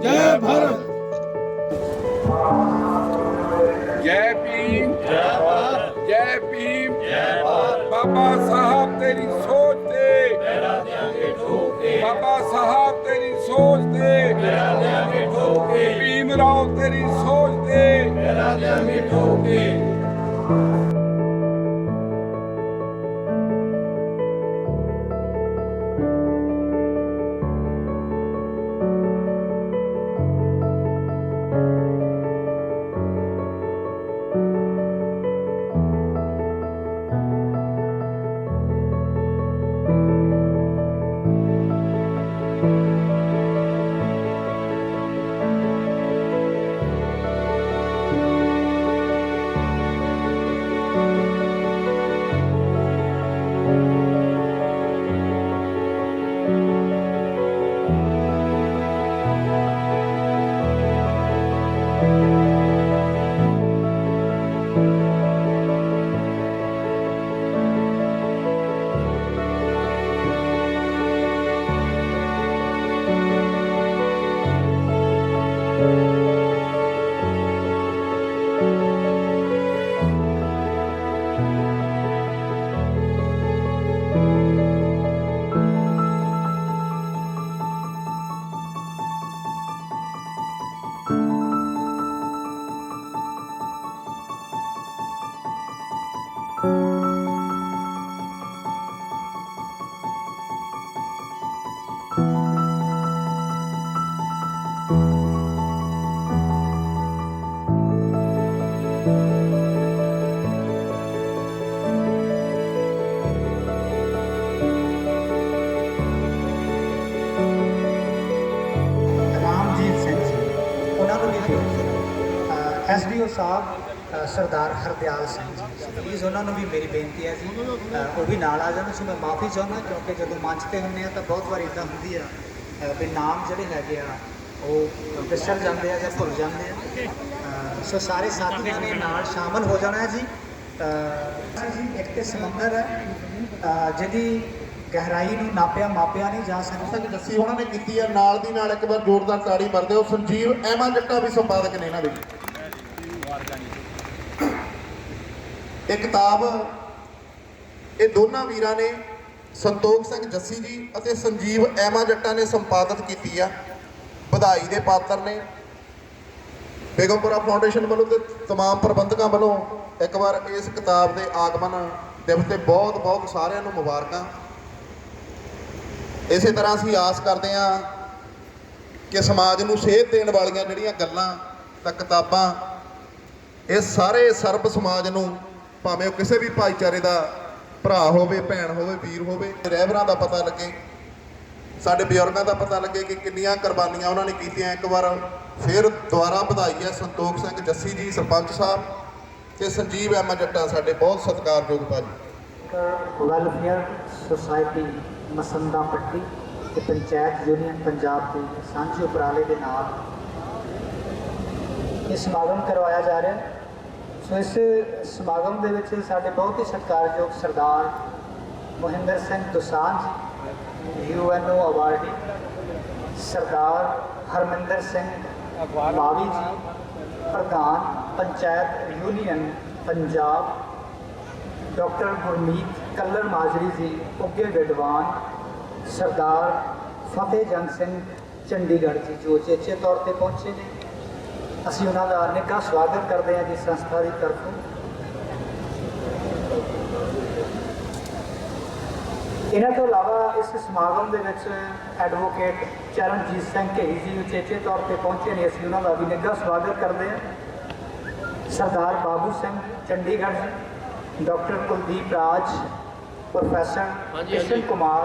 जय भारत। जय भीम, जय भारत, जय भीम, जय भारत। बाबा साहब तेरी सोच ते मेरा देंगे ठोके, बाबा साहब तेरी सोच ते मेरा देंगे ठोके, भीमराव तेरी सोच ते मेरा देंगे ठोके। SDO Sahib Sardar Hardial Singh ji, please ਉਹਨਾਂ ਨੂੰ ਵੀ ਮੇਰੀ ਬੇਨਤੀ ਹੈ ਜੀ ਉਹ ਵੀ ਨਾਲ ਆ ਜਾਣ। ਸੋ ਮੈਂ ਮਾਫੀ ਚਾਹੁੰਦਾ ਕਿਉਂਕਿ ਜਦੋਂ ਮੰਚ 'ਤੇ ਹੁੰਦੇ ਆ ਤਾਂ ਬਹੁਤ ਵਾਰ ਇੱਦਾਂ ਹੁੰਦੀ ਆ ਵੀ ਨਾਮ ਜਿਹੜੇ ਹੈਗੇ ਆ ਉਹ ਵਿਸਰ ਜਾਂਦੇ ਆ ਜਾਂ ਭੁੱਲ ਜਾਂਦੇ ਆ। ਸੋ ਸਾਰੇ ਸਾਥੀਆਂ ਨੇ ਨਾਲ ਸ਼ਾਮਲ ਹੋ ਜਾਣਾ ਹੈ ਜੀ। ਇੱਕ ਤੇ ਸਮੁੰਦਰ ਹੈ ਜਿਹਦੀ ਗਹਿਰਾਈ ਨੂੰ ਨਾਪਿਆ ਮਾਪਿਆ ਨਹੀਂ ਜਾ ਸਕਦਾ। ਜੱਸੀ ਉਹਨਾਂ ਨੇ ਕੀਤੀ ਹੈ, ਨਾਲ ਦੀ ਨਾਲ ਇੱਕ ਵਾਰ ਜ਼ੋਰਦਾਰ ਤਾੜੀ ਮਾਰ ਦਿਓ। ਸੰਜੀਵ ਐਮਾ ਜੱਟਾ ਵੀ ਸੰਪਾਦਕ ਨੇ ਇਹਨਾਂ ਦੇ। ਇਹ ਕਿਤਾਬ ਇਹ ਦੋਨਾਂ ਵੀਰਾਂ ਨੇ, ਸੰਤੋਖ ਸਿੰਘ ਜੱਸੀ ਜੀ ਅਤੇ ਸੰਜੀਵ ਐਮਾ ਜੱਟਾ ਨੇ ਸੰਪਾਦਿਤ ਕੀਤੀ ਆ। ਵਧਾਈ ਦੇ ਪਾਤਰ ਨੇ ਬੇਗਮਪੁਰਾ ਫਾਊਂਡੇਸ਼ਨ ਵੱਲੋਂ ਤੇ ਤਮਾਮ ਪ੍ਰਬੰਧਕਾਂ ਵੱਲੋਂ ਇੱਕ ਵਾਰ ਇਸ ਕਿਤਾਬ ਦੇ ਆਗਮਨ ਦਿਵਸ ਤੇ ਬਹੁਤ ਬਹੁਤ ਸਾਰਿਆਂ ਨੂੰ ਮੁਬਾਰਕਾਂ। ਇਸੇ ਤਰ੍ਹਾਂ ਅਸੀਂ ਆਸ ਕਰਦੇ ਹਾਂ ਕਿ ਸਮਾਜ ਨੂੰ ਸੇਧ ਦੇਣ ਵਾਲੀਆਂ ਜਿਹੜੀਆਂ ਗੱਲਾਂ ਤਾਂ ਕਿਤਾਬਾਂ ਇਹ ਸਾਰੇ ਸਰਬ ਸਮਾਜ ਨੂੰ, ਭਾਵੇਂ ਉਹ ਕਿਸੇ ਵੀ ਭਾਈਚਾਰੇ ਦਾ ਭਰਾ ਹੋਵੇ, ਭੈਣ ਹੋਵੇ, ਵੀਰ ਹੋਵੇ, ਰਹਿਬਰਾਂ ਦਾ ਪਤਾ ਲੱਗੇ, ਸਾਡੇ ਬਜ਼ੁਰਗਾਂ ਦਾ ਪਤਾ ਲੱਗੇ ਕਿ ਕਿੰਨੀਆਂ ਕੁਰਬਾਨੀਆਂ ਉਹਨਾਂ ਨੇ ਕੀਤੀਆਂ। ਇੱਕ ਵਾਰ ਫਿਰ ਦੁਬਾਰਾ ਵਧਾਈ ਹੈ ਸੰਤੋਖ ਸਿੰਘ ਜੱਸੀ ਜੀ ਸਰਪੰਚ ਸਾਹਿਬ ਤੇ ਸੰਜੀਵ ਐਮਾ ਜੱਟਾ ਸਾਡੇ ਬਹੁਤ ਸਤਿਕਾਰਯੋਗ ਭਾਜੀ। ਵੈਲਫੇਅਰ ਸੁਸਾਇਟੀ ਮਸੰਦਾ ਪੱਟੀ ਤੇ ਪੰਚਾਇਤ ਯੂਨੀਅਨ ਪੰਜਾਬ ਦੇ ਸਾਂਝੇ ਉਪਰਾਲੇ ਦੇ ਨਾਲ ਇਹ ਸਮਾਗਮ ਕਰਵਾਇਆ ਜਾ ਰਿਹਾ। ਸੋ ਇਸ ਸਮਾਗਮ ਦੇ ਵਿੱਚ ਸਾਡੇ ਬਹੁਤ ਹੀ ਸਤਿਕਾਰਯੋਗ ਸਰਦਾਰ ਮੋਹਿੰਦਰ ਸਿੰਘ ਦੋਸਾਂਝ ਜੀ, UNO ਅਵਾਰਡੀ, ਸਰਦਾਰ ਹਰਮਿੰਦਰ ਸਿੰਘ ਮਾਵੀ ਜੀ, ਪ੍ਰਧਾਨ ਪੰਚਾਇਤ ਯੂਨੀਅਨ ਪੰਜਾਬ, ਡਾਕਟਰ ਗੁਰਮੀਤ ਕੱਲਰ ਮਾਜਰੀ ਜੀ, ਉੱਘੇ ਵਿਦਵਾਨ, ਸਰਦਾਰ ਫਤਿਹ ਜੰਗ ਸਿੰਘ ਚੰਡੀਗੜ੍ਹ ਜੀ ਜੋ ਚੇਚੇ ਤੌਰ ਤੇ ਪਹੁੰਚੇ ਨੇ। ਅਸੀਂ ਉਹਨਾਂ ਦਾ ਨਿੱਘਾ ਸਵਾਗਤ ਕਰਦੇ ਹਾਂ ਜੀ ਸੰਸਥਾ ਦੀ ਤਰਫੋਂ। ਇਹਨਾਂ ਤੋਂ ਇਲਾਵਾ ਇਸ ਸਮਾਗਮ ਦੇ ਵਿੱਚ ਐਡਵੋਕੇਟ ਚਰਨਜੀਤ ਸਿੰਘ ਘੇਰੀ ਜੀ ਉਚੇਚੇ ਤੌਰ ਤੇ ਪਹੁੰਚੇ ਨੇ। ਅਸੀਂ ਉਹਨਾਂ ਦਾ ਵੀ ਨਿੱਘਾ ਸਵਾਗਤ ਕਰਦੇ ਹਾਂ। ਸਰਦਾਰ ਬਾਬੂ ਸਿੰਘ ਚੰਡੀਗੜ੍ਹ ਜੀ, ਡਾਕਟਰ ਕੁਲਦੀਪ ਰਾਜ, ਪ੍ਰੋਫੈਸਰ ਕ੍ਰਿਸ਼ਨ ਕੁਮਾਰ,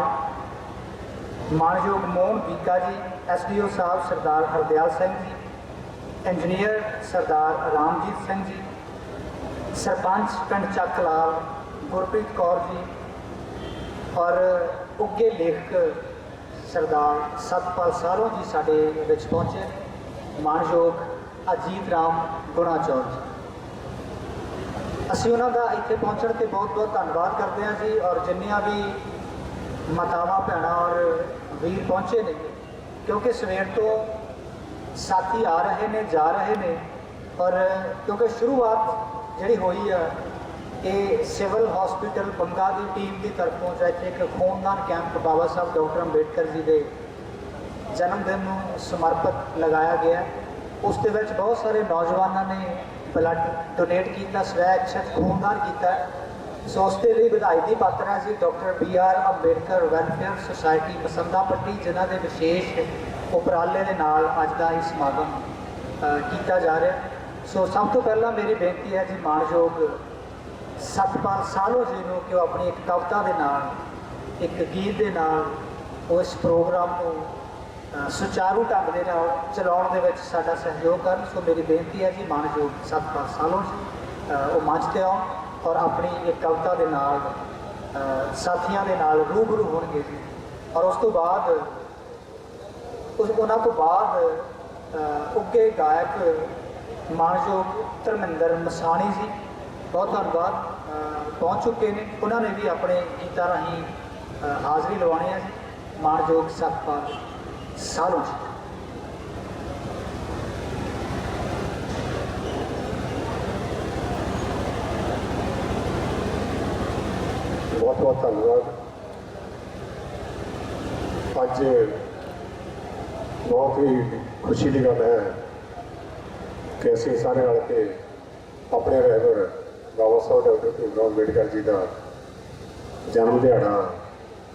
ਮਾਨਯੋਗ ਮੋਹਨ ਵੀਕਾ ਜੀ, SDO ਸਾਹਿਬ ਸਰਦਾਰ ਹਰਦਿਆਲ ਸਿੰਘ ਜੀ, ਇੰਜੀਨੀਅਰ ਸਰਦਾਰ ਰਾਮਜੀਤ ਸਿੰਘ ਜੀ, ਸਰਪੰਚ ਪਿੰਡ ਚੱਕ ਲਾਲ ਗੁਰਪ੍ਰੀਤ ਕੌਰ ਜੀ ਔਰ ਉੱਘੇ ਲੇਖਕ ਸਰਦਾਰ ਸਤਪਾਲ ਸਾਰੋਂ ਜੀ ਸਾਡੇ ਵਿੱਚ ਪਹੁੰਚੇ। ਮਾਨਯੋਗ ਅਜੀਤ ਰਾਮ ਗੁਣਾਚੌਰ ਜੀ, ਅਸੀਂ ਉਹਨਾਂ ਦਾ ਇੱਥੇ ਪਹੁੰਚਣ ਤੇ ਬਹੁਤ ਬਹੁਤ ਧੰਨਵਾਦ ਕਰਦੇ ਹਾਂ ਜੀ। ਔਰ ਜਿੰਨੀਆਂ ਵੀ ਮਾਤਾਵਾਂ ਭੈਣਾਂ ਔਰ ਵੀਰ ਪਹੁੰਚੇ ਨੇ, ਕਿਉਂਕਿ ਸਵੇਰ ਤੋਂ ਸਾਥੀ ਆ ਰਹੇ ਨੇ ਜਾ ਰਹੇ ਨੇ, ਪਰ ਕਿਉਂਕਿ ਸ਼ੁਰੂਆਤ ਜਿਹੜੀ ਹੋਈ ਆ ਇਹ ਸਿਵਲ ਹਸਪੀਟਲ ਬੰਗਾ ਦੀ ਟੀਮ ਦੀ ਤਰਫੋਂ ਜਿੱਥੇ ਇੱਕ ਖੂਨਦਾਨ ਕੈਂਪ ਬਾਬਾ ਸਾਹਿਬ ਡਾਕਟਰ ਅੰਬੇਡਕਰ ਜੀ ਦੇ ਜਨਮ ਦਿਨ ਨੂੰ ਸਮਰਪਿਤ ਲਗਾਇਆ ਗਿਆ। ਉਸ ਦੇ ਵਿੱਚ ਬਹੁਤ ਸਾਰੇ ਨੌਜਵਾਨਾਂ ਨੇ ਬਲੱਡ ਡੋਨੇਟ ਕੀਤਾ, ਸਵੈ ਇੱਛਤ ਖੂਨਦਾਨ ਕੀਤਾ। ਸੋ ਉਸ ਦੇ ਲਈ ਵਧਾਈ ਦੀ ਪਾਤਰ ਹੈ ਜੀ doctor BR Ambedkar welfare society Masanda Patti, ਜਿਨ੍ਹਾਂ ਦੇ ਵਿਸ਼ੇਸ਼ ਉਪਰਾਲੇ ਦੇ ਨਾਲ ਅੱਜ ਦਾ ਇਹ ਸਮਾਗਮ ਕੀਤਾ ਜਾ ਰਿਹਾ। ਸੋ ਸਭ ਤੋਂ ਪਹਿਲਾਂ ਮੇਰੀ ਬੇਨਤੀ ਹੈ ਜੀ ਮਾਣਯੋਗ ਸਤਪਾਲ ਸਾਹਲੋ ਜੀ ਨੂੰ ਕਿ ਉਹ ਆਪਣੀ ਇੱਕ ਕਵਿਤਾ ਦੇ ਨਾਲ, ਇੱਕ ਗੀਤ ਦੇ ਨਾਲ ਉਸ ਪ੍ਰੋਗਰਾਮ ਨੂੰ ਸੁਚਾਰੂ ਢੰਗ ਦੇ ਨਾਲ ਚਲਾਉਣ ਦੇ ਵਿੱਚ ਸਾਡਾ ਸਹਿਯੋਗ ਕਰਨ। ਸੋ ਮੇਰੀ ਬੇਨਤੀ ਹੈ ਜੀ ਮਾਣਯੋਗ ਸਤਪਾਲ ਸਾਹਲੋ ਜੀ ਉਹ ਮੰਚ 'ਤੇ ਆਉਣ ਔਰ ਆਪਣੀ ਇੱਕ ਕਵਿਤਾ ਦੇ ਨਾਲ ਸਾਥੀਆਂ ਦੇ ਨਾਲ ਰੂਬਰੂ ਹੋਣਗੇ ਜੀ। ਔਰ ਉਸ ਤੋਂ ਬਾਅਦ ਉਹਨਾਂ ਤੋਂ ਬਾਅਦ ਉੱਘੇ ਗਾਇਕ ਮਾਣਯੋਗ ਧਰਮਿੰਦਰ ਮਸਾਣੀ ਜੀ, ਬਹੁਤ ਧੰਨਵਾਦ, ਪਹੁੰਚ ਚੁੱਕੇ ਨੇ। ਉਹਨਾਂ ਨੇ ਵੀ ਆਪਣੇ ਗੀਤਾਂ ਰਾਹੀਂ ਹਾਜ਼ਰੀ ਲਵਾਉਣੀ ਹੈ ਜੀ। ਮਾਣਯੋਗ ਸਤਪਾਲ ਸਾਹਲੋ ਜੀ। बहुत बहुत धन्यवाद। अज बहुत ही खुशी की गल है कि असीं सारे रल के अपने रहबर बाबा साहब डॉक्टर भीमराव अंबेडकर जी का जन्म दिहाड़ा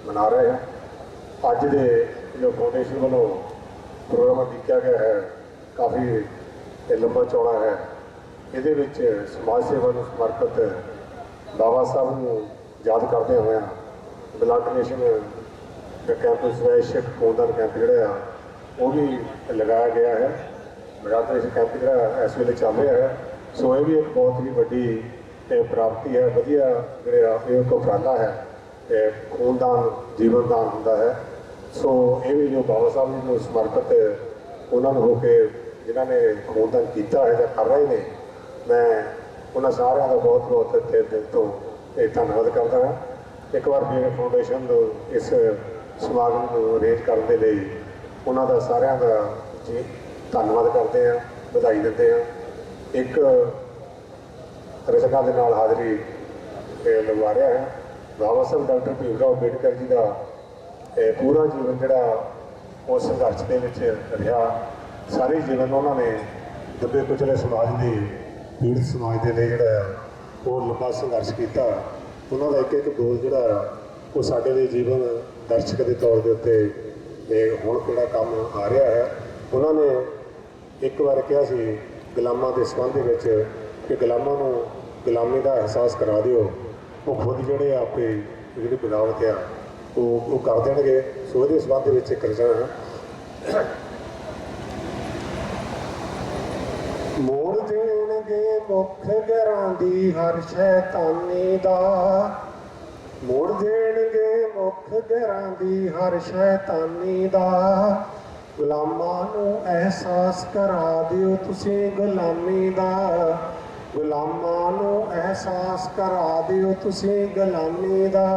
मना रहे हैं। अज दे जो फाउंडेशन वालों प्रोग्राम लिखा गया है काफ़ी लंबा चौड़ा है। ये समाज सेवा को समर्पित बाबा साहब को याद करते हुए ब्लड डोनेशन कैंप स्वैच्छिक खूनदान कैंप जोड़ा वो भी लगाया गया है। ब्लड डोनेशन कैंप जो इस वे चल रहा है। सो ये भी एक बहुत ही वड्डी प्राप्ति है, वधिया जो एक उपराला है। खूनदान जीवन दान होंदा है। सो ये भी जो बाबा साहब जी को समर्पित उन्होंने होके जिन्होंने खूनदान किया है या कर रहे हैं, मैं उन्होंने सारे का बहुत बहुत दिल तो धन्यवाद करता हाँ। एक बार फिर फाउंडेशन इस समागम को अरेंज करने के लिए उन्होंने सारे का जी धन्यवाद करते हैं, बधाई देते हैं। एक रचना के नाल हाज़री लगवा रहा है। बाबा साहब डॉक्टर भीमराव अंबेडकर जी का पूरा जीवन जोड़ा उस संघर्ष के रहा। सारे जीवन उन्होंने दबे कुचले समाज के पीड़ित समाज के लिए जोड़ा वो लंबा संघर्ष किया। उन्होंने एक एक बोल जोड़ा वो साढ़े लिए जीवन दर्शक के तौर के उत्ते हुण किहड़ा काम आ रहा है। उन्होंने एक बार कहा सी गुलामां के संबंध में कि गुलामां नूं गुलामी का एहसास करा दिओ, वो खुद जोड़े आपे जी बगावत आ वो कर देंगे। सो ये संबंध में एक रचना मोड़ देणगे मुख घरां दी हर शैतानी दा, मोड़ देणगे मुख घरां दी हर शैतानी दा। गुलामां नूं एहसास करा दिओ तुसीं गुलामी दा, गुलामां नूं एहसास करा दिओ तुसीं गुलामी दा।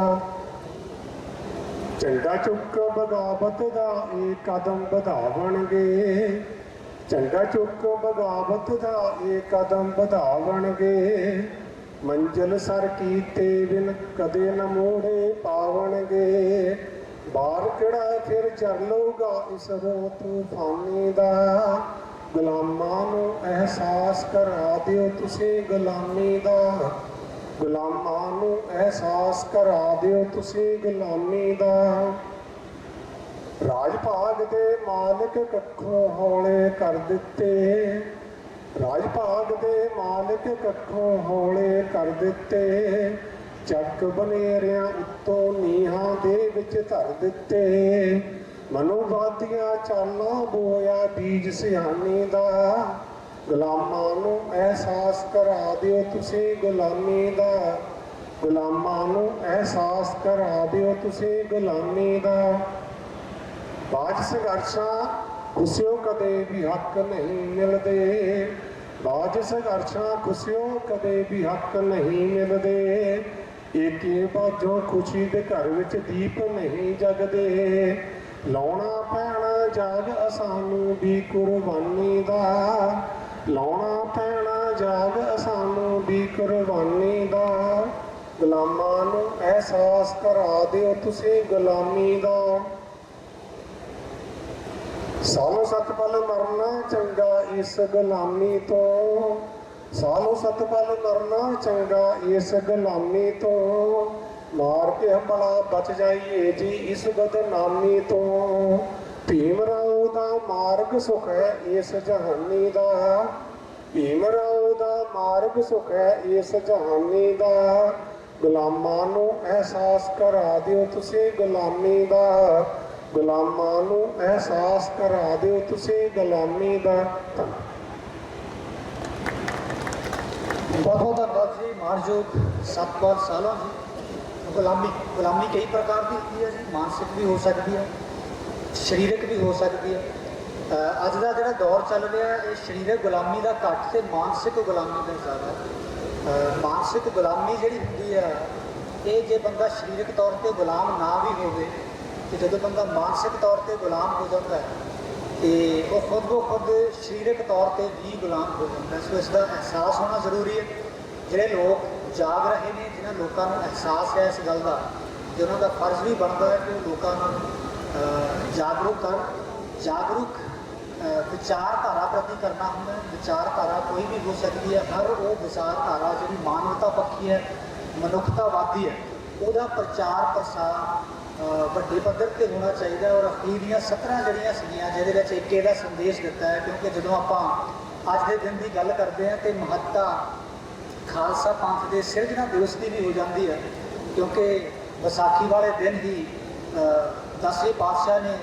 झंडा चुक बगावत दा एक कदम वधावणगे, झंडा चुक बगावत दा एक कदम वधावणगे। मंजिल सर कीते बिन कदे न मोड़े पावणगे। बार किहड़ा फिर चलूगा इस रो तूफानी दा। गुलामां नूं एहसास करा दिओ तुसीं गुलामी दा, गुलामां नूं एहसास करा दिओ तुसीं गुलामी दा। राज भाग दे मालिक कखों हौले कर दिते, राज भाग दे मालिक कखों हौले कर दिते। ਚੱਕ ਬਨੇਰਿਆਂ ਉੱਤੋਂ ਨੀਹਾਂ ਦੇ ਵਿੱਚ ਧਰ ਦਿੱਤੇ। ਮਨੋਵਾਦੀਆਂ ਚਾਲਾਂ ਬੋਇਆ ਬੀਜ ਸਿਆਣੀ ਦਾ। ਗੁਲਾਮਾਂ ਨੂੰ ਅਹਿਸਾਸ ਕਰਾ ਦਿਓ ਤੁਸੀਂ ਗੁਲਾਮੀ ਦਾ, ਗੁਲਾਮਾਂ ਨੂੰ ਅਹਿਸਾਸ ਕਰਾ ਦਿਓ ਤੁਸੀਂ ਗੁਲਾਮੀ ਦਾ। ਬਾਜ ਸੰਘਰਸ਼ਾਂ ਖੁਸ਼ਿਓ ਕਦੇ ਵੀ ਹੱਕ ਨਹੀਂ ਮਿਲਦੇ, ਬਾਜ ਸੰਘਰਸ਼ਾਂ ਖੁਸ਼ਿਓ ਕਦੇ ਵੀ ਹੱਕ ਨਹੀਂ ਮਿਲਦੇ। ਏਕੇ ਬਾਝੋਂ ਖੁਸ਼ੀ ਦੇ ਘਰ ਵਿੱਚ ਦੀਪ ਨਹੀਂ ਜਗਦੇ। ਲਾਉਣਾ ਪੈਣਾ ਜਾਗ ਸਾਨੂੰ ਵੀ ਕੁਰਬਾਨੀ ਦਾ, ਲਾਉਣਾ ਪੈਣਾ ਜਾਗ ਸਾਨੂੰ ਵੀ ਕੁਰਬਾਨੀ ਦਾ, ਗੁਲਾਮਾਂ ਨੂੰ ਅਹਿਸਾਸ ਕਰਾ ਦਿਓ ਤੁਸੀਂ ਗੁਲਾਮੀ ਦਾ। ਸਾਨੂੰ ਸੱਤ ਪਲ ਮਰਨਾ ਚੰਗਾ ਇਸ ਗੁਲਾਮੀ ਤੋਂ, ਸਾਨੂੰ ਸੱਤ ਪਲ ਮਰਨਾ ਚੰਗਾ ਇਸ ਗੁਲਾਮੀ ਤੋਂ, ਮਾਰ ਕੇ ਹਮਲਾ ਬਚ ਜਾਈਏ ਜੀ ਇਸ ਬਦਨਾਮੀ ਤੋਂ। ਭੀਮ ਰਾਓ ਦਾ ਮਾਰਗ ਸੁਖ ਹੈ ਇਸ ਜਹਾਨੀ ਦਾ, ਭੀਮ ਰਾਓ ਦਾ ਮਾਰਗ ਸੁਖ ਹੈ ਇਸ ਜਹਾਨੀ ਦਾ, ਗੁਲਾਮਾਂ ਨੂੰ ਅਹਿਸਾਸ ਕਰਾ ਦਿਓ ਤੁਸੀਂ ਗੁਲਾਮੀ ਦਾ, ਗੁਲਾਮਾਂ ਨੂੰ ਅਹਿਸਾਸ ਕਰਾ ਦਿਓ ਤੁਸੀਂ ਗੁਲਾਮੀ ਦਾ। ਬਹੁਤ ਬਹੁਤ ਧੰਨਵਾਦ ਜੀ। ਮਾਣਯੋਗ ਸਤਪਾਲ ਸਾਹਲਾ ਜੀ। ਗੁਲਾਮੀ ਕਈ ਪ੍ਰਕਾਰ ਦੀ ਹੁੰਦੀ ਹੈ ਜੀ, ਮਾਨਸਿਕ ਵੀ ਹੋ ਸਕਦੀ ਹੈ, ਸਰੀਰਕ ਵੀ ਹੋ ਸਕਦੀ ਹੈ। ਅੱਜ ਦਾ ਜਿਹੜਾ ਦੌਰ ਚੱਲ ਰਿਹਾ ਇਹ ਸਰੀਰਕ ਗੁਲਾਮੀ ਦਾ ਘੱਟ ਤੇ ਮਾਨਸਿਕ ਗੁਲਾਮੀ ਦਾ ਜ਼ਿਆਦਾ। ਮਾਨਸਿਕ ਗੁਲਾਮੀ ਜਿਹੜੀ ਹੁੰਦੀ ਆ ਇਹ ਜੇ ਬੰਦਾ ਸਰੀਰਕ ਤੌਰ 'ਤੇ ਗੁਲਾਮ ਨਾ ਵੀ ਹੋਵੇ ਤੇ ਜਦੋਂ ਬੰਦਾ ਮਾਨਸਿਕ ਤੌਰ 'ਤੇ ਗੁਲਾਮ ਹੋ ਜਾਂਦਾ ਹੈ ਤੇ ਉਹ ਖੁਦ ਸਰੀਰਕ ਤੌਰ 'ਤੇ ਵੀ ਗੁਲਾਮ ਹੋ ਜਾਂਦਾ। ਸੋ ਇਸ ਦਾ ਅਹਿਸਾਸ ਹੋਣਾ ਜ਼ਰੂਰੀ ਹੈ। ਜਿਹੜੇ ਲੋਕ ਜਾਗ ਰਹੇ ਨੇ, ਜਿਨ੍ਹਾਂ ਲੋਕਾਂ ਨੂੰ ਅਹਿਸਾਸ ਹੈ ਇਸ ਗੱਲ ਦਾ, ਤੇ ਉਹਨਾਂ ਦਾ ਫਰਜ਼ ਵੀ ਬਣਦਾ ਹੈ ਕਿ ਉਹ ਲੋਕਾਂ ਨੂੰ ਜਾਗਰੂਕ ਵਿਚਾਰਧਾਰਾ ਪ੍ਰਤੀ ਕਰਨਾ ਹੁੰਦਾ ਹੈ। ਵਿਚਾਰਧਾਰਾ ਕੋਈ ਵੀ ਹੋ ਸਕਦੀ ਹੈ, ਹਰ ਉਹ ਵਿਚਾਰਧਾਰਾ ਜਿਹੜੀ ਮਾਨਵਤਾ ਪੱਖੀ ਹੈ, ਮਨੁੱਖਤਾਵਾਦੀ ਹੈ, ਉਹਦਾ ਪ੍ਰਚਾਰ ਪ੍ਰਸਾਰ ਵੱਡੇ ਪੱਧਰ 'ਤੇ ਹੋਣਾ ਚਾਹੀਦਾ। ਔਰ ਅਖੀਰ ਦੀਆਂ 17 ਜਿਹੜੀਆਂ ਸੀਗੀਆਂ ਜਿਹਦੇ ਵਿੱਚ ਏਕੇ ਦਾ ਸੰਦੇਸ਼ ਦਿੱਤਾ ਹੈ, ਕਿਉਂਕਿ ਜਦੋਂ ਆਪਾਂ ਅੱਜ ਦੇ ਦਿਨ ਦੀ ਗੱਲ ਕਰਦੇ ਹਾਂ ਤੇ ਮਹੱਤਤਾ ਖਾਲਸਾ ਪੰਥ ਦੇ ਸਿਰਜਣਾ ਦਿਵਸ ਦੀ ਵੀ ਹੋ ਜਾਂਦੀ ਹੈ, ਕਿਉਂਕਿ ਵਿਸਾਖੀ ਵਾਲੇ ਦਿਨ ਹੀ 10ਵੇਂ ਪਾਤਸ਼ਾਹ ਨੇ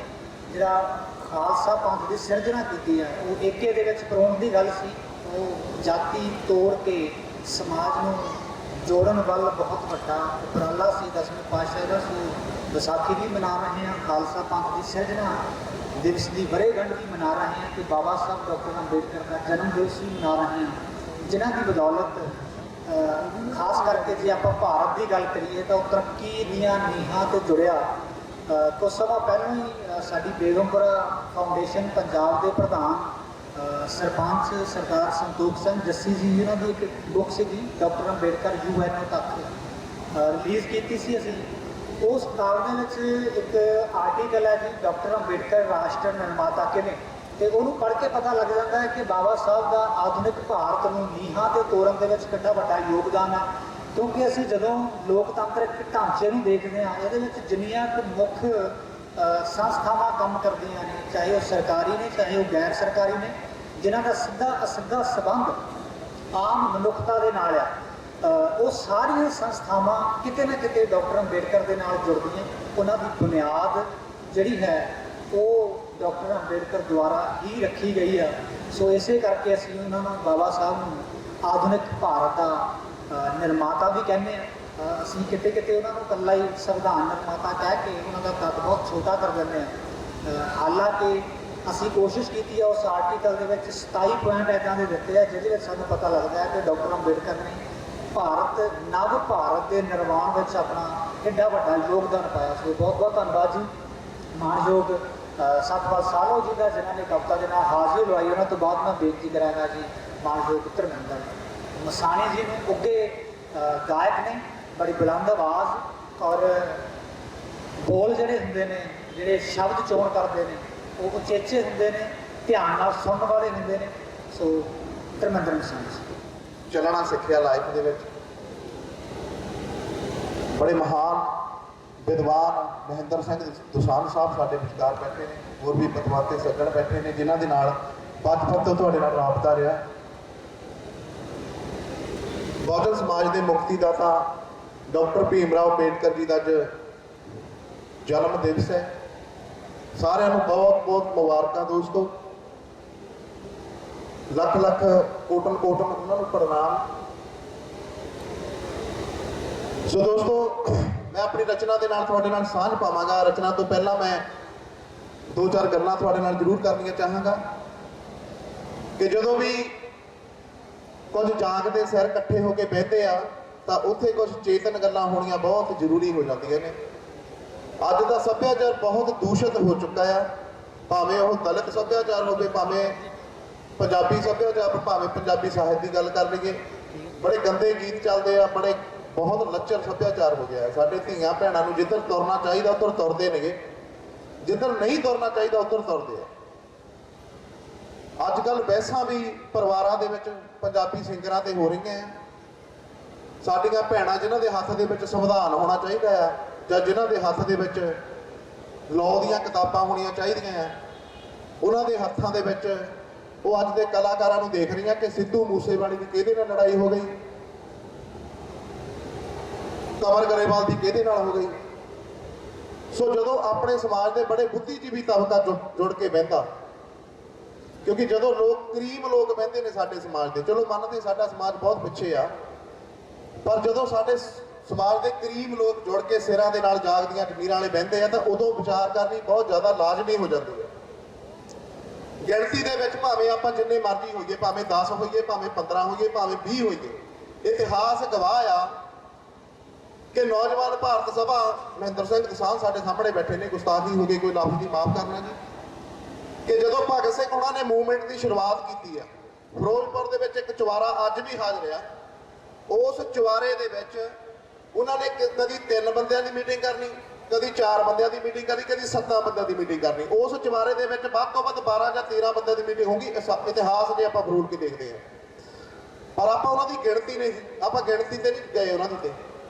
ਜਿਹੜਾ ਖਾਲਸਾ ਪੰਥ ਦੀ ਸਿਰਜਣਾ ਕੀਤੀ ਹੈ ਉਹ ਏਕੇ ਦੇ ਵਿੱਚ ਪਰੋਣ ਦੀ ਗੱਲ ਸੀ। ਉਹ ਜਾਤੀ ਤੋੜ ਕੇ ਸਮਾਜ ਨੂੰ ਜੋੜਨ ਵੱਲ ਬਹੁਤ ਵੱਡਾ ਉਪਰਾਲਾ ਸੀ 10ਵੇਂ ਪਾਤਸ਼ਾਹ ਦਾ। ਸੋ ਵਿਸਾਖੀ ਵੀ ਮਨਾ ਰਹੇ ਹਾਂ, ਖਾਲਸਾ ਪੰਥ ਦੀ ਸਿਰਜਣਾ ਦਿਵਸ ਦੀ ਵਰ੍ਹੇਗੰਢ ਵੀ ਮਨਾ ਰਹੇ ਹਾਂ ਤੇ ਬਾਬਾ ਸਾਹਿਬ ਡਾਕਟਰ ਅੰਬੇਡਕਰ ਦਾ ਜਨਮ ਦਿਵਸ ਵੀ ਮਨਾ ਰਹੇ ਹਾਂ, ਜਿਨ੍ਹਾਂ ਦੀ ਬਦੌਲਤ ਖਾਸ ਕਰਕੇ ਜੇ ਆਪਾਂ ਭਾਰਤ ਦੀ ਗੱਲ ਕਰੀਏ ਤਾਂ ਉਹ ਤਰੱਕੀ ਦੀਆਂ ਨੀਹਾਂ 'ਤੇ ਜੁੜਿਆ। ਕੁਝ ਸਮਾਂ ਪਹਿਲਾਂ ਹੀ ਸਾਡੀ ਬੇਗਮਪੁਰਾ ਫਾਊਂਡੇਸ਼ਨ ਪੰਜਾਬ ਦੇ ਪ੍ਰਧਾਨ ਸਰਪੰਚ ਸਰਦਾਰ ਸੰਤੋਖ ਸਿੰਘ ਜੱਸੀ ਜੀ, ਇਹਨਾਂ ਦੀ ਇੱਕ ਬੁੱਕ ਸੀਗੀ ਡਾਕਟਰ ਅੰਬੇਡਕਰ UN ਤੱਕ ਰਿਲੀਜ਼ ਕੀਤੀ ਸੀ ਅਸੀਂ। ਉਸ ਕਿਤਾਬ ਦੇ ਵਿੱਚ ਇੱਕ ਆਰਟੀਕਲ ਹੈ ਜੀ ਡਾਕਟਰ ਅੰਬੇਡਕਰ ਰਾਸ਼ਟਰ ਨਿਰਮਾਤਾ ਕਿਵੇਂ, ਤੇ ਉਹਨੂੰ ਪੜ੍ਹ ਕੇ ਪਤਾ ਲੱਗ ਜਾਂਦਾ ਹੈ ਕਿ ਬਾਬਾ ਸਾਹਿਬ ਦਾ ਆਧੁਨਿਕ ਭਾਰਤ ਨੂੰ ਨੀਹਾਂ 'ਤੇ ਤੋੜਨ ਦੇ ਵਿੱਚ ਕਿੰਨਾ ਵੱਡਾ ਯੋਗਦਾਨ ਹੈ। ਕਿਉਂਕਿ ਅਸੀਂ ਜਦੋਂ ਲੋਕਤੰਤਰਿਕ ਢਾਂਚੇ ਨੂੰ ਦੇਖਦੇ ਹਾਂ ਇਹਦੇ ਵਿੱਚ ਜਿੰਨੀਆਂ ਕੁ ਮੁੱਖ ਸੰਸਥਾਵਾਂ ਕੰਮ ਕਰਦੀਆਂ ਨੇ, ਚਾਹੇ ਉਹ ਸਰਕਾਰੀ ਨੇ ਚਾਹੇ ਉਹ ਗੈਰ ਸਰਕਾਰੀ ਨੇ, ਜਿਨ੍ਹਾਂ ਦਾ ਸਿੱਧਾ ਅਸਿੱਧਾ ਸੰਬੰਧ ਆਮ ਮਨੁੱਖਤਾ ਦੇ ਨਾਲ ਆ, ਉਹ ਸਾਰੀਆਂ ਸੰਸਥਾਵਾਂ ਕਿਤੇ ਨਾ ਕਿਤੇ ਡਾਕਟਰ ਅੰਬੇਡਕਰ ਦੇ ਨਾਲ ਜੁੜਦੀਆਂ। ਉਹਨਾਂ ਦੀ ਬੁਨਿਆਦ ਜਿਹੜੀ ਹੈ ਉਹ ਡਾਕਟਰ ਅੰਬੇਡਕਰ ਦੁਆਰਾ ਹੀ ਰੱਖੀ ਗਈ ਆ। ਸੋ ਇਸੇ ਕਰਕੇ ਅਸੀਂ ਉਹਨਾਂ ਨੂੰ ਬਾਬਾ ਸਾਹਿਬ ਨੂੰ ਆਧੁਨਿਕ ਭਾਰਤ ਦਾ ਨਿਰਮਾਤਾ ਵੀ ਕਹਿੰਦੇ ਹਾਂ। ਅਸੀਂ ਕਿਤੇ ਕਿਤੇ ਉਹਨਾਂ ਨੂੰ ਇਕੱਲਾ ਹੀ ਸੰਵਿਧਾਨ ਨਿਰਮਾਤਾ ਕਹਿ ਕੇ ਉਹਨਾਂ ਦਾ ਕੱਦ ਬਹੁਤ ਛੋਟਾ ਕਰ ਦਿੰਦੇ ਹਾਂ। ਹਾਲਾਂਕਿ ਅਸੀਂ ਕੋਸ਼ਿਸ਼ ਕੀਤੀ ਹੈ, ਉਸ ਆਰਟੀਕਲ ਦੇ ਵਿੱਚ 27 ਪੁਆਇੰਟ ਇੱਦਾਂ ਦੇ ਦਿੱਤੇ ਆ ਜਿਹਦੇ ਵਿੱਚ ਸਾਨੂੰ ਪਤਾ ਲੱਗਦਾ ਹੈ ਕਿ ਡਾਕਟਰ ਅੰਬੇਡਕਰ ਨੇ ਨਵ ਭਾਰਤ ਦੇ ਨਿਰਮਾਣ ਵਿੱਚ ਆਪਣਾ ਕਿੰਨਾ ਵੱਡਾ ਯੋਗਦਾਨ ਪਾਇਆ। ਸੋ ਬਹੁਤ ਬਹੁਤ ਧੰਨਵਾਦ ਜੀ ਮਾਣਯੋਗ ਸਤਪਾਲ ਸਾਹਲਾ ਜੀ ਦਾ, ਜਿਨ੍ਹਾਂ ਨੇ ਕਵਿਤਾ ਦੇ ਨਾਲ ਹਾਜ਼ਰੀ ਲਵਾਈ। ਉਹਨਾਂ ਤੋਂ ਬਾਅਦ ਮੈਂ ਬੇਨਤੀ ਕਰਾਂਗਾ ਜੀ ਮਾਣਯੋਗ ਧਰਮਿੰਦਰ ਮਸਾਣੀ ਜੀ ਨੂੰ। ਉੱਘੇ ਗਾਇਕ ਨੇ, ਬੜੀ ਬੁਲੰਦ ਆਵਾਜ਼ ਔਰ ਬੋਲ ਜਿਹੜੇ ਹੁੰਦੇ ਨੇ, ਜਿਹੜੇ ਸ਼ਬਦ ਚੋਣ ਕਰਦੇ ਨੇ ਉਹ ਉਚੇਚੇ ਹੁੰਦੇ ਨੇ, ਧਿਆਨ ਨਾਲ ਸੁਣਨ ਵਾਲੇ ਹੁੰਦੇ ਨੇ। ਸੋ ਧਰਮਿੰਦਰ ਮਸਾਣੀ ਜੀ ਚੱਲਣਾ ਸਿੱਖਿਆ ਲਾਈਫ ਦੇ ਵਿੱਚ ਬੜੇ ਮਹਾਨ ਵਿਦਵਾਨ ਮਹਿੰਦਰ ਸਿੰਘ ਦੁਸਾਂਝ ਸਾਹਿਬ ਸਾਡੇ ਵਿਚਕਾਰ ਬੈਠੇ ਨੇ, ਹੋਰ ਵੀ ਪਤਵੰਤੇ ਸੱਜਣ ਬੈਠੇ ਨੇ ਜਿਨ੍ਹਾਂ ਦੇ ਨਾਲ ਬਚਪਨ ਤੋਂ ਤੁਹਾਡੇ ਨਾਲ ਰਾਬਤਾ ਰਿਹਾ। ਬਹੁਜਨ ਸਮਾਜ ਦੇ ਮੁਕਤੀਦਾਤਾ ਡਾਕਟਰ ਭੀਮ ਰਾਓ ਅੰਬੇਡਕਰ ਜੀ ਦਾ ਅੱਜ ਜਨਮ ਦਿਵਸ ਹੈ। ਸਾਰਿਆਂ ਨੂੰ ਬਹੁਤ ਬਹੁਤ ਮੁਬਾਰਕਾਂ ਦੋਸਤੋ। ਲੱਖ ਲੱਖ ਕੋਟਨ ਉਹਨਾਂ ਨੂੰ ਪ੍ਰਣਾਮ। ਸੋ ਦੋਸਤੋ, ਮੈਂ ਆਪਣੀ ਰਚਨਾ ਦੇ ਨਾਲ ਤੁਹਾਡੇ ਨਾਲ ਸਾਂਝ ਪਾਵਾਂਗਾ। ਰਚਨਾ ਤੋਂ ਪਹਿਲਾਂ ਮੈਂ ਦੋ ਚਾਰ ਗੱਲਾਂ ਤੁਹਾਡੇ ਨਾਲ ਜ਼ਰੂਰ ਕਰਨੀਆਂ ਚਾਹਾਂਗਾ ਕਿ ਜਦੋਂ ਵੀ ਕੁਝ ਜਾਗਦੇ ਸਿਰ ਇਕੱਠੇ ਹੋ ਕੇ ਬਹਿੰਦੇ ਆ ਤਾਂ ਉੱਥੇ ਕੁਝ ਚੇਤਨ ਗੱਲਾਂ ਹੋਣੀਆਂ ਬਹੁਤ ਜ਼ਰੂਰੀ ਹੋ ਜਾਂਦੀਆਂ ਨੇ। ਅੱਜ ਦਾ ਸੱਭਿਆਚਾਰ ਬਹੁਤ ਦੂਸ਼ਿਤ ਹੋ ਚੁੱਕਾ ਆ। ਭਾਵੇਂ ਉਹ ਦਲਿਤ ਸੱਭਿਆਚਾਰ ਹੋਵੇ, ਭਾਵੇਂ ਪੰਜਾਬੀ ਸੱਭਿਆਚਾਰ, ਭਾਵੇਂ ਪੰਜਾਬੀ ਸਾਹਿਤ ਦੀ ਗੱਲ ਕਰ ਲਈਏ। ਬੜੇ ਗੰਦੇ ਗੀਤ ਚੱਲਦੇ ਆ, ਬੜੇ ਬਹੁਤ ਲੱਚਰ ਸੱਭਿਆਚਾਰ ਹੋ ਗਿਆ। ਸਾਡੇ ਧੀਆਂ ਭੈਣਾਂ ਨੂੰ ਜਿੱਧਰ ਤੁਰਨਾ ਚਾਹੀਦਾ ਉੱਧਰ ਤੁਰਦੇ ਨੇਗੇ, ਜਿੱਧਰ ਨਹੀਂ ਤੁਰਨਾ ਚਾਹੀਦਾ ਉੱਧਰ ਤੁਰਦੇ ਆ। ਅੱਜ ਕੱਲ੍ਹ ਬਹਿਸਾਂ ਵੀ ਪਰਿਵਾਰਾਂ ਦੇ ਵਿੱਚ ਪੰਜਾਬੀ ਸਿੰਗਰਾਂ ਤੇ ਹੋ ਰਹੀਆਂ ਆ। ਸਾਡੀਆਂ ਭੈਣਾਂ ਜਿਨ੍ਹਾਂ ਦੇ ਹੱਥ ਦੇ ਵਿੱਚ ਸੰਵਿਧਾਨ ਹੋਣਾ ਚਾਹੀਦਾ ਆ, ਜਾਂ ਜਿਨ੍ਹਾਂ ਦੇ ਹੱਥ ਦੇ ਵਿੱਚ ਲਾਅ ਦੀਆਂ ਕਿਤਾਬਾਂ ਹੋਣੀਆਂ ਚਾਹੀਦੀਆਂ ਆ, ਉਹਨਾਂ ਦੇ ਹੱਥਾਂ ਦੇ ਵਿੱਚ ਉਹ ਅੱਜ ਦੇ ਕਲਾਕਾਰਾਂ ਨੂੰ ਦੇਖ ਰਹੀਆਂ ਕਿ ਸਿੱਧੂ ਮੂਸੇਵਾਲੇ ਦੀ ਕਿਹਦੇ ਨਾਲ ਲੜਾਈ ਹੋ ਗਈ, ਕਮਰ ਗਰੇਵਾਲ ਦੀ ਕਿਹਦੇ ਨਾਲ ਹੋ ਗਈ। ਸੋ ਜਦੋਂ ਆਪਣੇ ਸਮਾਜ ਦੇ ਬੜੇ ਬੁੱਧੀਜੀਵੀ ਤਬਕਾ ਜੁੜ ਕੇ ਬਹਿੰਦਾ, ਕਿਉਂਕਿ ਜਦੋਂ ਲੋਕ ਗਰੀਬ ਲੋਕ ਬਹਿੰਦੇ ਨੇ ਸਾਡੇ ਸਮਾਜ ਦੇ, ਚਲੋ ਮੰਨਦੇ ਸਾਡਾ ਸਮਾਜ ਬਹੁਤ ਪਿੱਛੇ ਆ, ਪਰ ਜਦੋਂ ਸਾਡੇ ਸਮਾਜ ਦੇ ਗਰੀਬ ਲੋਕ ਜੁੜ ਕੇ ਸਿਰਾਂ ਦੇ ਨਾਲ ਜਾਗਦੀਆਂ ਜ਼ਮੀਰਾਂ ਵਾਲੇ ਬਹਿੰਦੇ ਆ ਤਾਂ ਉਦੋਂ ਵਿਚਾਰ ਕਰਨੀ ਬਹੁਤ ਜ਼ਿਆਦਾ ਲਾਜ਼ਮੀ ਹੋ ਜਾਂਦੀ ਹੈ। ਗਿਣਤੀ ਦੇ ਵਿੱਚ ਭਾਵੇਂ ਆਪਾਂ ਜਿੰਨੇ ਮਰਜ਼ੀ ਹੋਈਏ, ਭਾਵੇਂ 10 ਹੋਈਏ, ਭਾਵੇਂ 15 ਹੋਈਏ, ਭਾਵੇਂ 20 ਹੋਈਏ, ਇਤਿਹਾਸ ਗਵਾਹ ਆ ਕਿ ਨੌਜਵਾਨ ਭਾਰਤ ਸਭਾ ਮਹਿੰਦਰ ਸਿੰਘ ਦਸਾਂਝ ਸਾਡੇ ਸਾਹਮਣੇ ਬੈਠੇ ਨੇ, ਗੁਸਤਾਖੀ ਹੋ ਗਈ ਕੋਈ ਲਫ਼ਜ਼ ਦੀ ਮਾਫ ਕਰਨਾ ਜੀ, ਕਿ ਜਦੋਂ ਭਗਤ ਸਿੰਘ ਉਹਨਾਂ ਨੇ ਮੂਵਮੈਂਟ ਦੀ ਸ਼ੁਰੂਆਤ ਕੀਤੀ ਆ, ਫਿਰੋਜ਼ਪੁਰ ਦੇ ਵਿੱਚ ਇੱਕ ਚੁਬਾਰਾ ਅੱਜ ਵੀ ਹਾਜ਼ਰ ਆ। ਉਸ ਚੁਬਾਰੇ ਦੇ ਵਿੱਚ ਉਹਨਾਂ ਨੇ ਕਦੀ 3 ਬੰਦਿਆਂ ਦੀ ਮੀਟਿੰਗ ਕਰਨੀ, ਕਦੀ 4 ਬੰਦਿਆਂ ਦੀ ਮੀਟਿੰਗ ਕਰਨੀ, ਕਦੀ 7 ਬੰਦਿਆਂ ਦੀ ਮੀਟਿੰਗ ਕਰਨੀ। ਉਸ ਚੁਬਾਰੇ ਦੇ ਵਿੱਚ ਵੱਧ ਤੋਂ ਵੱਧ 12 ਜਾਂ 13 ਬੰਦਿਆਂ ਦੀ ਮੀਟਿੰਗ ਹੋਊਗੀ। ਇਤਿਹਾਸ ਜੇ ਆਪਾਂ ਫਰੂਲ ਕੇ ਦੇਖਦੇ ਹਾਂ, ਪਰ ਆਪਾਂ ਉਹਨਾਂ ਦੀ ਗਿਣਤੀ ਨਹੀਂ, ਆਪਾਂ ਗਿਣਤੀ ਤੇ ਨਹੀਂ ਗਏ ਉਹਨਾਂ ਦੀ, ਤੇ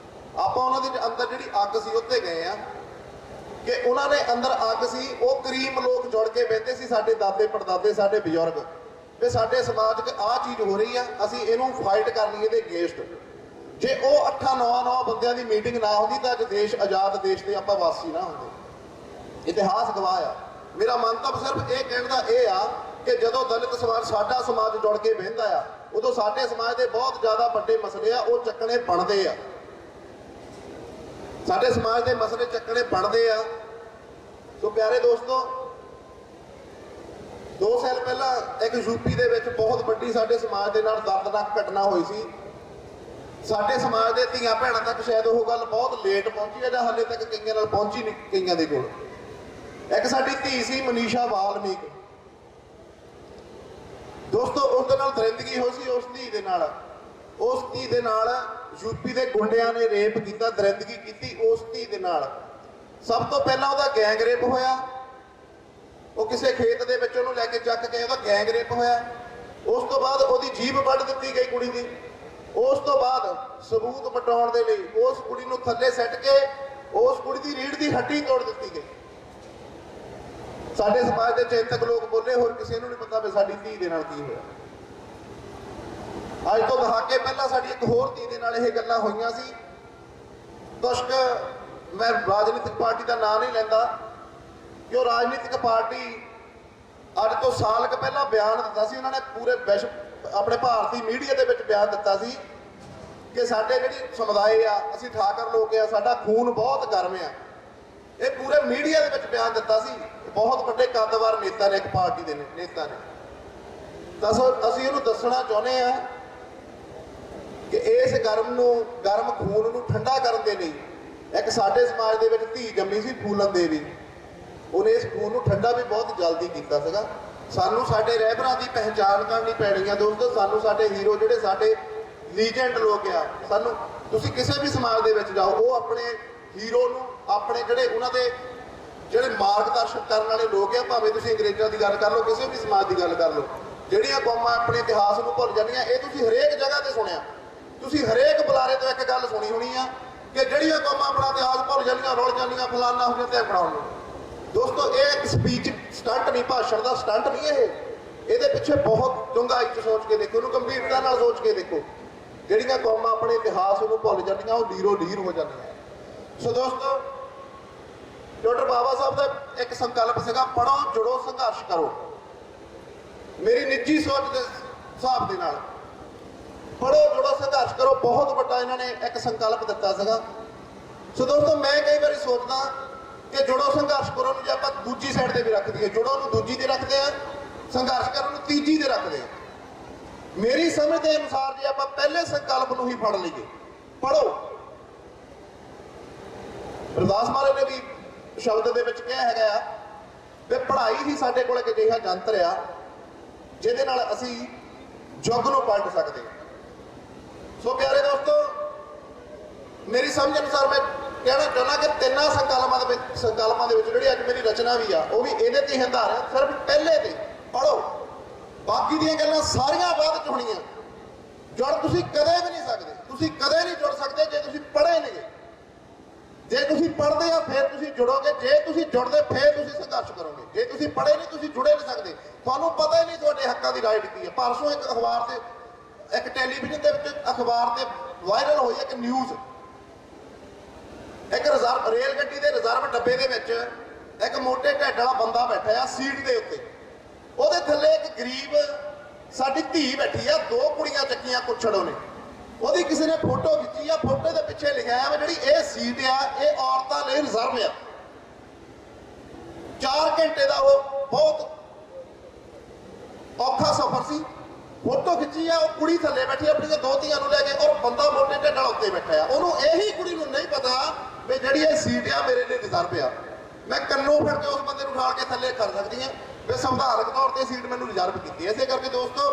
ਆਪਾਂ ਉਹਨਾਂ ਦੇ ਅੰਦਰ ਜਿਹੜੀ ਅੱਗ ਸੀ ਉੱਤੇ ਗਏ ਆ ਕਿ ਉਹਨਾਂ ਨੇ ਅੰਦਰ ਅੱਗ ਸੀ। ਉਹ ਗਰੀਬ ਲੋਕ ਜੁੜ ਕੇ ਬਹਿੰਦੇ ਸੀ, ਸਾਡੇ ਦਾਦੇ ਪੜਦਾਦੇ, ਸਾਡੇ ਬਜ਼ੁਰਗ, ਵੀ ਸਾਡੇ ਸਮਾਜ 'ਚ ਆਹ ਚੀਜ਼ ਹੋ ਰਹੀ ਆ, ਅਸੀਂ ਇਹਨੂੰ ਫਾਈਟ ਕਰਨੀ ਇਹਦੇ ਅਗੇਂਸਟ। ਜੇ ਉਹ 8-9 ਬੰਦਿਆਂ ਦੀ ਮੀਟਿੰਗ ਨਾ ਹੁੰਦੀ ਤਾਂ ਅੱਜ ਦੇਸ਼ ਆਜ਼ਾਦ ਦੇਸ਼ ਦੇ ਆਪਾਂ ਵਾਸੀ ਨਾ ਹੁੰਦੇ। ਇਤਿਹਾਸ ਗਵਾਹ ਆ। ਮੇਰਾ ਮੰਤਵ ਸਿਰਫ ਇਹ ਕਹਿਣ ਦਾ ਇਹ ਆ ਕਿ ਜਦੋਂ ਦਲਿਤ ਸਮਾਜ, ਸਾਡਾ ਸਮਾਜ ਜੁੜ ਕੇ ਬਹਿੰਦਾ ਆ, ਉਦੋਂ ਸਾਡੇ ਸਮਾਜ ਦੇ ਬਹੁਤ ਜ਼ਿਆਦਾ ਵੱਡੇ ਮਸਲੇ ਆ ਉਹ ਚੱਕਣੇ ਬਣਦੇ ਆ। ਸਾਡੇ ਸਮਾਜ ਦੇ ਮਸਲੇ ਚੱਕਣੇ ਬਣਦੇ ਆ। ਸੋ ਪਿਆਰੇ ਦੋਸਤੋ, 2 ਸਾਲ ਪਹਿਲਾਂ ਇੱਕ ਯੂਪੀ ਦੇ ਵਿੱਚ ਬਹੁਤ ਵੱਡੀ ਸਾਡੇ ਸਮਾਜ ਦੇ ਨਾਲ ਦਰਦਨਾਕ ਘਟਨਾ ਹੋਈ ਸੀ। ਸਾਡੇ ਸਮਾਜ ਦੇ ਧੀਆਂ ਭੈਣਾਂ ਤੱਕ ਸ਼ਾਇਦ ਉਹ ਗੱਲ ਬਹੁਤ ਲੇਟ ਪਹੁੰਚੀ ਹੈ, ਜਾਂ ਹਾਲੇ ਤੱਕ ਕਈਆਂ ਨਾਲ ਪਹੁੰਚੀ ਨਹੀਂ, ਕਈਆਂ ਦੇ ਕੋਲ। ਇੱਕ ਸਾਡੀ ਧੀ ਸੀ ਮਨੀਸ਼ਾ ਵਾਲਮੀਕ ਦੋਸਤੋ, ਉਸ ਦੇ ਨਾਲ ਦਰਿੰਦਗੀ ਹੋਈ ਸੀ। ਉਸ ਧੀ ਦੇ ਨਾਲ ਯੂਪੀ ਦੇ ਗੁੰਡਿਆਂ ਨੇ ਰੇਪ ਕੀਤਾ, ਦਰਿੰਦਗੀ ਕੀਤੀ ਉਸ ਧੀ ਦੇ ਨਾਲ। ਸਭ ਤੋਂ ਪਹਿਲਾਂ ਉਹਦਾ ਗੈਂਗ ਰੇਪ ਹੋਇਆ। ਉਹ ਕਿਸੇ ਖੇਤ ਦੇ ਵਿੱਚ ਉਹਨੂੰ ਲੈ ਕੇ ਚੱਕ ਕੇ ਉਹਦਾ ਗੈਂਗ ਰੇਪ ਹੋਇਆ। ਉਸ ਤੋਂ ਬਾਅਦ ਉਹਦੀ ਜੀਭ ਵੱਢ ਦਿੱਤੀ ਗਈ ਕੁੜੀ ਦੀ। ਉਸ ਤੋਂ ਬਾਅਦ ਸਬੂਤ ਵਟਾਉਣ ਦੇ ਲਈ ਉਸ ਕੁੜੀ ਨੂੰ ਥੱਲੇ ਸੱਟ ਕੇ ਉਸ ਕੁੜੀ ਦੀ ਰੀੜ੍ਹ ਦੀ ਹੱਡੀ ਤੋੜ ਦਿੱਤੀ ਗਈ। ਸਾਡੇ ਸਮਾਜ ਦੇ ਚਿੰਤਕ ਲੋਕ ਬੋਲੇ, ਹੋਰ ਕਿਸੇ ਨੂੰ ਨਹੀਂ ਪਤਾ ਵੀ ਸਾਡੀ ਧੀ ਦੇ ਨਾਲ ਕੀ ਹੋਇਆ। ਅੱਜ ਤੋਂ ਦਹਾਕੇ ਪਹਿਲਾਂ ਸਾਡੀ ਇੱਕ ਹੋਰ ਧੀ ਦੇ ਨਾਲ ਇਹ ਗੱਲਾਂ ਹੋਈਆਂ ਸੀ। ਦੁਸ਼ਕ, ਮੈਂ ਰਾਜਨੀਤਿਕ ਪਾਰਟੀ ਦਾ ਨਾਂ ਨਹੀਂ ਲੈਂਦਾ ਕਿ ਉਹ ਰਾਜਨੀਤਿਕ ਪਾਰਟੀ ਅੱਜ ਤੋਂ ਸਾਲ ਕੁ ਪਹਿਲਾਂ ਬਿਆਨ ਦਿੱਤਾ ਸੀ। ਉਹਨਾਂ ਨੇ ਪੂਰੇ ਵਿਸ਼ਵ, ਆਪਣੇ ਭਾਰਤੀ ਮੀਡੀਆ ਦੇ ਵਿੱਚ ਬਿਆਨ ਦਿੱਤਾ ਸੀ ਕਿ ਸਾਡੇ ਜਿਹੜੀ ਸਮੁਦਾਇ ਆ, ਅਸੀਂ ਠਾਕਰ ਲੋਕ ਆ, ਸਾਡਾ ਖੂਨ ਬਹੁਤ ਗਰਮ ਆ। ਇਹ ਪੂਰੇ ਮੀਡੀਆ ਦੇ ਵਿੱਚ ਬਿਆਨ ਦਿੱਤਾ ਸੀ। ਬਹੁਤ ਵੱਡੇ ਕੱਦਵਾਰ ਨੇਤਾ ਨੇ, ਇੱਕ ਪਾਰਟੀ ਦੇ ਨੇਤਾ ਨੇ। ਤਾਂ ਅਸੀਂ ਇਹਨੂੰ ਦੱਸਣਾ ਚਾਹੁੰਦੇ ਆ ਕਿ ਇਸ ਗਰਮ ਖੂਨ ਨੂੰ ਠੰਡਾ ਕਰਨ ਦੇ ਲਈ ਇੱਕ ਸਾਡੇ ਸਮਾਜ ਦੇ ਵਿੱਚ ਧੀ ਜੰਮੀ ਸੀ, ਫੂਲਨ ਦੇਵੀ। ਉਹਨੇ ਇਸ ਖੂਨ ਨੂੰ ਠੰਡਾ ਵੀ ਬਹੁਤ ਜਲਦੀ ਕੀਤਾ ਸੀਗਾ। ਸਾਨੂੰ ਸਾਡੇ ਰਹਿਬਰਾਂ ਦੀ ਪਹਿਚਾਣ ਕਰਨੀ ਪੈਣੀ ਆ ਦੋਸਤੋ। ਸਾਨੂੰ ਸਾਡੇ ਹੀਰੋ, ਜਿਹੜੇ ਸਾਡੇ ਲੀਜੈਂਡ ਲੋਕ ਆ, ਸਾਨੂੰ, ਤੁਸੀਂ ਕਿਸੇ ਵੀ ਸਮਾਜ ਦੇ ਵਿੱਚ ਜਾਓ, ਉਹ ਆਪਣੇ ਹੀਰੋ ਨੂੰ, ਆਪਣੇ ਜਿਹੜੇ ਉਹਨਾਂ ਦੇ ਜਿਹੜੇ ਮਾਰਗਦਰਸ਼ਨ ਕਰਨ ਵਾਲੇ ਲੋਕ ਆ, ਭਾਵੇਂ ਤੁਸੀਂ ਅੰਗਰੇਜ਼ਾਂ ਦੀ ਗੱਲ ਕਰ ਲਓ, ਕਿਸੇ ਵੀ ਸਮਾਜ ਦੀ ਗੱਲ ਕਰ ਲਓ, ਜਿਹੜੀਆਂ ਕੌਮਾਂ ਆਪਣੇ ਇਤਿਹਾਸ ਨੂੰ ਭੁੱਲ ਜਾਂਦੀਆਂ, ਇਹ ਤੁਸੀਂ ਹਰੇਕ ਜਗ੍ਹਾ ਤੇ ਸੁਣਿਆ। ਤੁਸੀਂ ਹਰੇਕ ਬੁਲਾਰੇ ਤੋਂ ਇੱਕ ਗੱਲ ਸੁਣੀ ਹੋਣੀ ਆ ਕਿ ਜਿਹੜੀਆਂ ਕੌਮਾਂ ਆਪਣਾ ਇਤਿਹਾਸ ਭੁੱਲ ਜਾਂਦੀਆਂ, ਰੁਲ ਜਾਂਦੀਆਂ, ਫਲਾਨਾ ਹੋ ਜਾਂਦਾ, ਬਣਾਉਣ ਨੂੰ। ਦੋਸਤੋ, ਇਹ ਇੱਕ ਸਪੀਚ ਸਟੰਟ ਨਹੀਂ, ਭਾਸ਼ਣ ਦਾ ਸਟੰਟ ਨਹੀਂ ਇਹਦੇ ਪਿੱਛੇ ਬਹੁਤ ਡੂੰਘਾਈ 'ਚ ਸੋਚ ਕੇ ਦੇਖੋ, ਇਹਨੂੰ ਗੰਭੀਰਤਾ ਨਾਲ ਸੋਚ ਕੇ ਦੇਖੋ। ਜਿਹੜੀਆਂ ਕੌਮਾਂ ਆਪਣੇ ਇਤਿਹਾਸ ਨੂੰ ਭੁੱਲ ਜਾਂਦੀਆਂ, ਉਹ ਲੀਰੋ ਲੀਰ ਹੋ ਜਾਂਦੀਆਂ। ਸੋ ਦੋਸਤੋ, ਡਾਕਟਰ ਬਾਬਾ ਸਾਹਿਬ ਦਾ ਇੱਕ ਸੰਕਲਪ ਸੀਗਾ, ਪੜ੍ਹੋ, ਜੁੜੋ, ਸੰਘਰਸ਼ ਕਰੋ। ਮੇਰੀ ਨਿੱਜੀ ਸੋਚ ਦੇ ਹਿਸਾਬ ਦੇ ਨਾਲ ਪੜ੍ਹੋ, ਜੁੜੋ, ਸੰਘਰਸ਼ ਕਰੋ ਬਹੁਤ ਵੱਡਾ ਇਹਨਾਂ ਨੇ ਇੱਕ ਸੰਕਲਪ ਦਿੱਤਾ ਸੀਗਾ। ਸੋ ਦੋਸਤੋ, ਮੈਂ ਕਈ ਵਾਰੀ ਸੋਚਦਾ ਕਿ ਜੁੜੋ, ਸੰਘਰਸ਼ ਕਰੋ ਨੂੰ ਜੇ ਆਪਾਂ ਦੂਜੀ ਸਾਈਡ ਤੇ ਵੀ ਰੱਖ ਦਈਏ, ਜੁੜੋ ਨੂੰ ਦੂਜੀ ਤੇ ਰੱਖਦੇ ਆ, ਸੰਘਰਸ਼ ਕਰਨ ਨੂੰ ਤੀਜੀ ਤੇ ਰੱਖਦੇ ਆ। ਮੇਰੀ ਸਮਝ ਦੇ ਅਨੁਸਾਰ ਜੇ ਆਪਾਂ ਪਹਿਲੇ ਸੰਕਲਪ ਨੂੰ ਹੀ ਫੜ ਲਈਏ, ਪੜ੍ਹੋ। ਰਵਿਦਾਸ ਮਹਾਰਾਜ ਨੇ ਵੀ ਸ਼ਬਦ ਦੇ ਵਿੱਚ ਕਿਹਾ ਹੈਗਾ ਤੇ ਪੜ੍ਹਾਈ ਹੀ ਸਾਡੇ ਕੋਲ ਇੱਕ ਅਜਿਹਾ ਯੰਤਰ ਆ ਜਿਹਦੇ ਨਾਲ ਅਸੀਂ ਯੁੱਗ ਨੂੰ ਪਲਟ ਸਕਦੇ ਹਾਂ। ਸੋ ਪਿਆਰੇ ਦੋਸਤੋ, ਮੇਰੀ ਸਮਝ ਅਨੁਸਾਰ ਮੈਂ ਕਹਿਣਾ ਚਾਹੁੰਦਾ ਕਿ ਤਿੰਨਾਂ ਸੰਕਲਪਾਂ ਦੇ ਵਿੱਚ ਜਿਹੜੀ ਅੱਜ ਮੇਰੀ ਰਚਨਾ ਵੀ ਆ ਉਹ ਵੀ ਇਹਦੇ ਤੇ ਹੀ ਆਧਾਰਿਤ, ਸਿਰਫ ਪਹਿਲੇ ਤੇ ਪੜ੍ਹੋ, ਬਾਕੀ ਦੀਆਂ ਗੱਲਾਂ ਸਾਰੀਆਂ ਬਾਅਦ ਚ ਹੋਣੀਆਂ। ਜੁੜ ਤੁਸੀਂ ਕਦੇ ਵੀ ਨਹੀਂ ਸਕਦੇ, ਤੁਸੀਂ ਕਦੇ ਨਹੀਂ ਜੁੜ ਸਕਦੇ ਜੇ ਤੁਸੀਂ ਪੜ੍ਹੇ ਨਹੀਂ। ਜੇ ਤੁਸੀਂ ਪੜ੍ਹਦੇ ਆ ਫਿਰ ਤੁਸੀਂ ਜੁੜੋਗੇ, ਜੇ ਤੁਸੀਂ ਜੁੜਦੇ ਫਿਰ ਤੁਸੀਂ ਸੰਘਰਸ਼ ਕਰੋਗੇ। ਜੇ ਤੁਸੀਂ ਪੜ੍ਹੇ ਨਹੀਂ ਤੁਸੀਂ ਜੁੜੇ ਨਹੀਂ ਸਕਦੇ, ਤੁਹਾਨੂੰ ਪਤਾ ਹੀ ਨਹੀਂ ਤੁਹਾਡੇ ਹੱਕਾਂ ਦੀ ਰਾਈਟ ਕੀ ਹੈ। ਪਰਸੋਂ ਇੱਕ ਅਖਬਾਰ ਤੇ, ਇੱਕ ਟੈਲੀਵਿਜ਼ਨ ਦੇ ਵਿੱਚ ਅਖਬਾਰ ਤੇ ਵਾਇਰਲ ਹੋਈ ਇੱਕ ਨਿਊਜ਼, ਇੱਕ ਰਿਜ਼ਰਵ ਰੇਲ ਗੱਡੀ ਦੇ ਰਿਜ਼ਰਵ ਡੱਬੇ ਦੇ ਵਿੱਚ ਇੱਕ ਮੋਟੇ ਢਿੱਡ ਵਾਲਾ ਬੰਦਾ ਬੈਠਾ ਆ ਸੀਟ ਦੇ ਉੱਤੇ, ਉਹਦੇ ਥੱਲੇ ਇੱਕ ਗਰੀਬ ਸਾਡੀ ਧੀ ਬੈਠੀ ਆ, ਦੋ ਕੁੜੀਆਂ ਚੱਕੀਆਂ ਕੁੱਛੜੋਂ ਨੇ, ਉਹਦੀ ਕਿਸੇ ਨੇ ਫੋਟੋ ਖਿੱਚੀ ਆ, ਫੋਟੋ ਦੇ ਪਿੱਛੇ ਲਿਖਿਆ ਆ ਵੀ ਜਿਹੜੀ ਇਹ ਸੀਟ ਆ ਇਹ ਔਰਤਾਂ ਲਈ ਰਿਜ਼ਰਵ ਆ। 4 ਘੰਟੇ ਦਾ ਉਹ ਬਹੁਤ ਔਖਾ ਸਫ਼ਰ ਸੀ, ਫੋਟੋ ਖਿੱਚੀ ਆ, ਉਹ ਕੁੜੀ ਥੱਲੇ ਬੈਠੀ ਆਪਣੀਆਂ ਦੋ ਧੀਆਂ ਨੂੰ ਲੈ ਕੇ, ਔਰ ਬੰਦਾ ਮੋਟੇ ਢਿੱਡ ਨਾਲ ਉੱਤੇ ਬੈਠਾ ਆ। ਉਹਨੂੰ ਇਹੀ ਕੁੜੀ ਨੂੰ ਨਹੀਂ ਪਤਾ ਵੀ ਜਿਹੜੀ ਇਹ ਸੀਟ ਆ ਮੇਰੇ ਲਈ ਰਿਜ਼ਰਵ ਆ। ਮੈਂ ਕੰਨੋਂ ਫੜ ਕੇ ਉਸ ਬੰਦੇ ਨੂੰ ਉਠਾ ਕੇ ਥੱਲੇ ਕਰ ਸਕਦੀ ਹਾਂ ਵੀ ਸੰਵਿਧਾਨਕ ਤੌਰ ਤੇ ਸੀਟ ਮੈਨੂੰ ਰਿਜ਼ਰਵ ਕੀਤੀ। ਇਸੇ ਕਰਕੇ ਦੋਸਤੋ,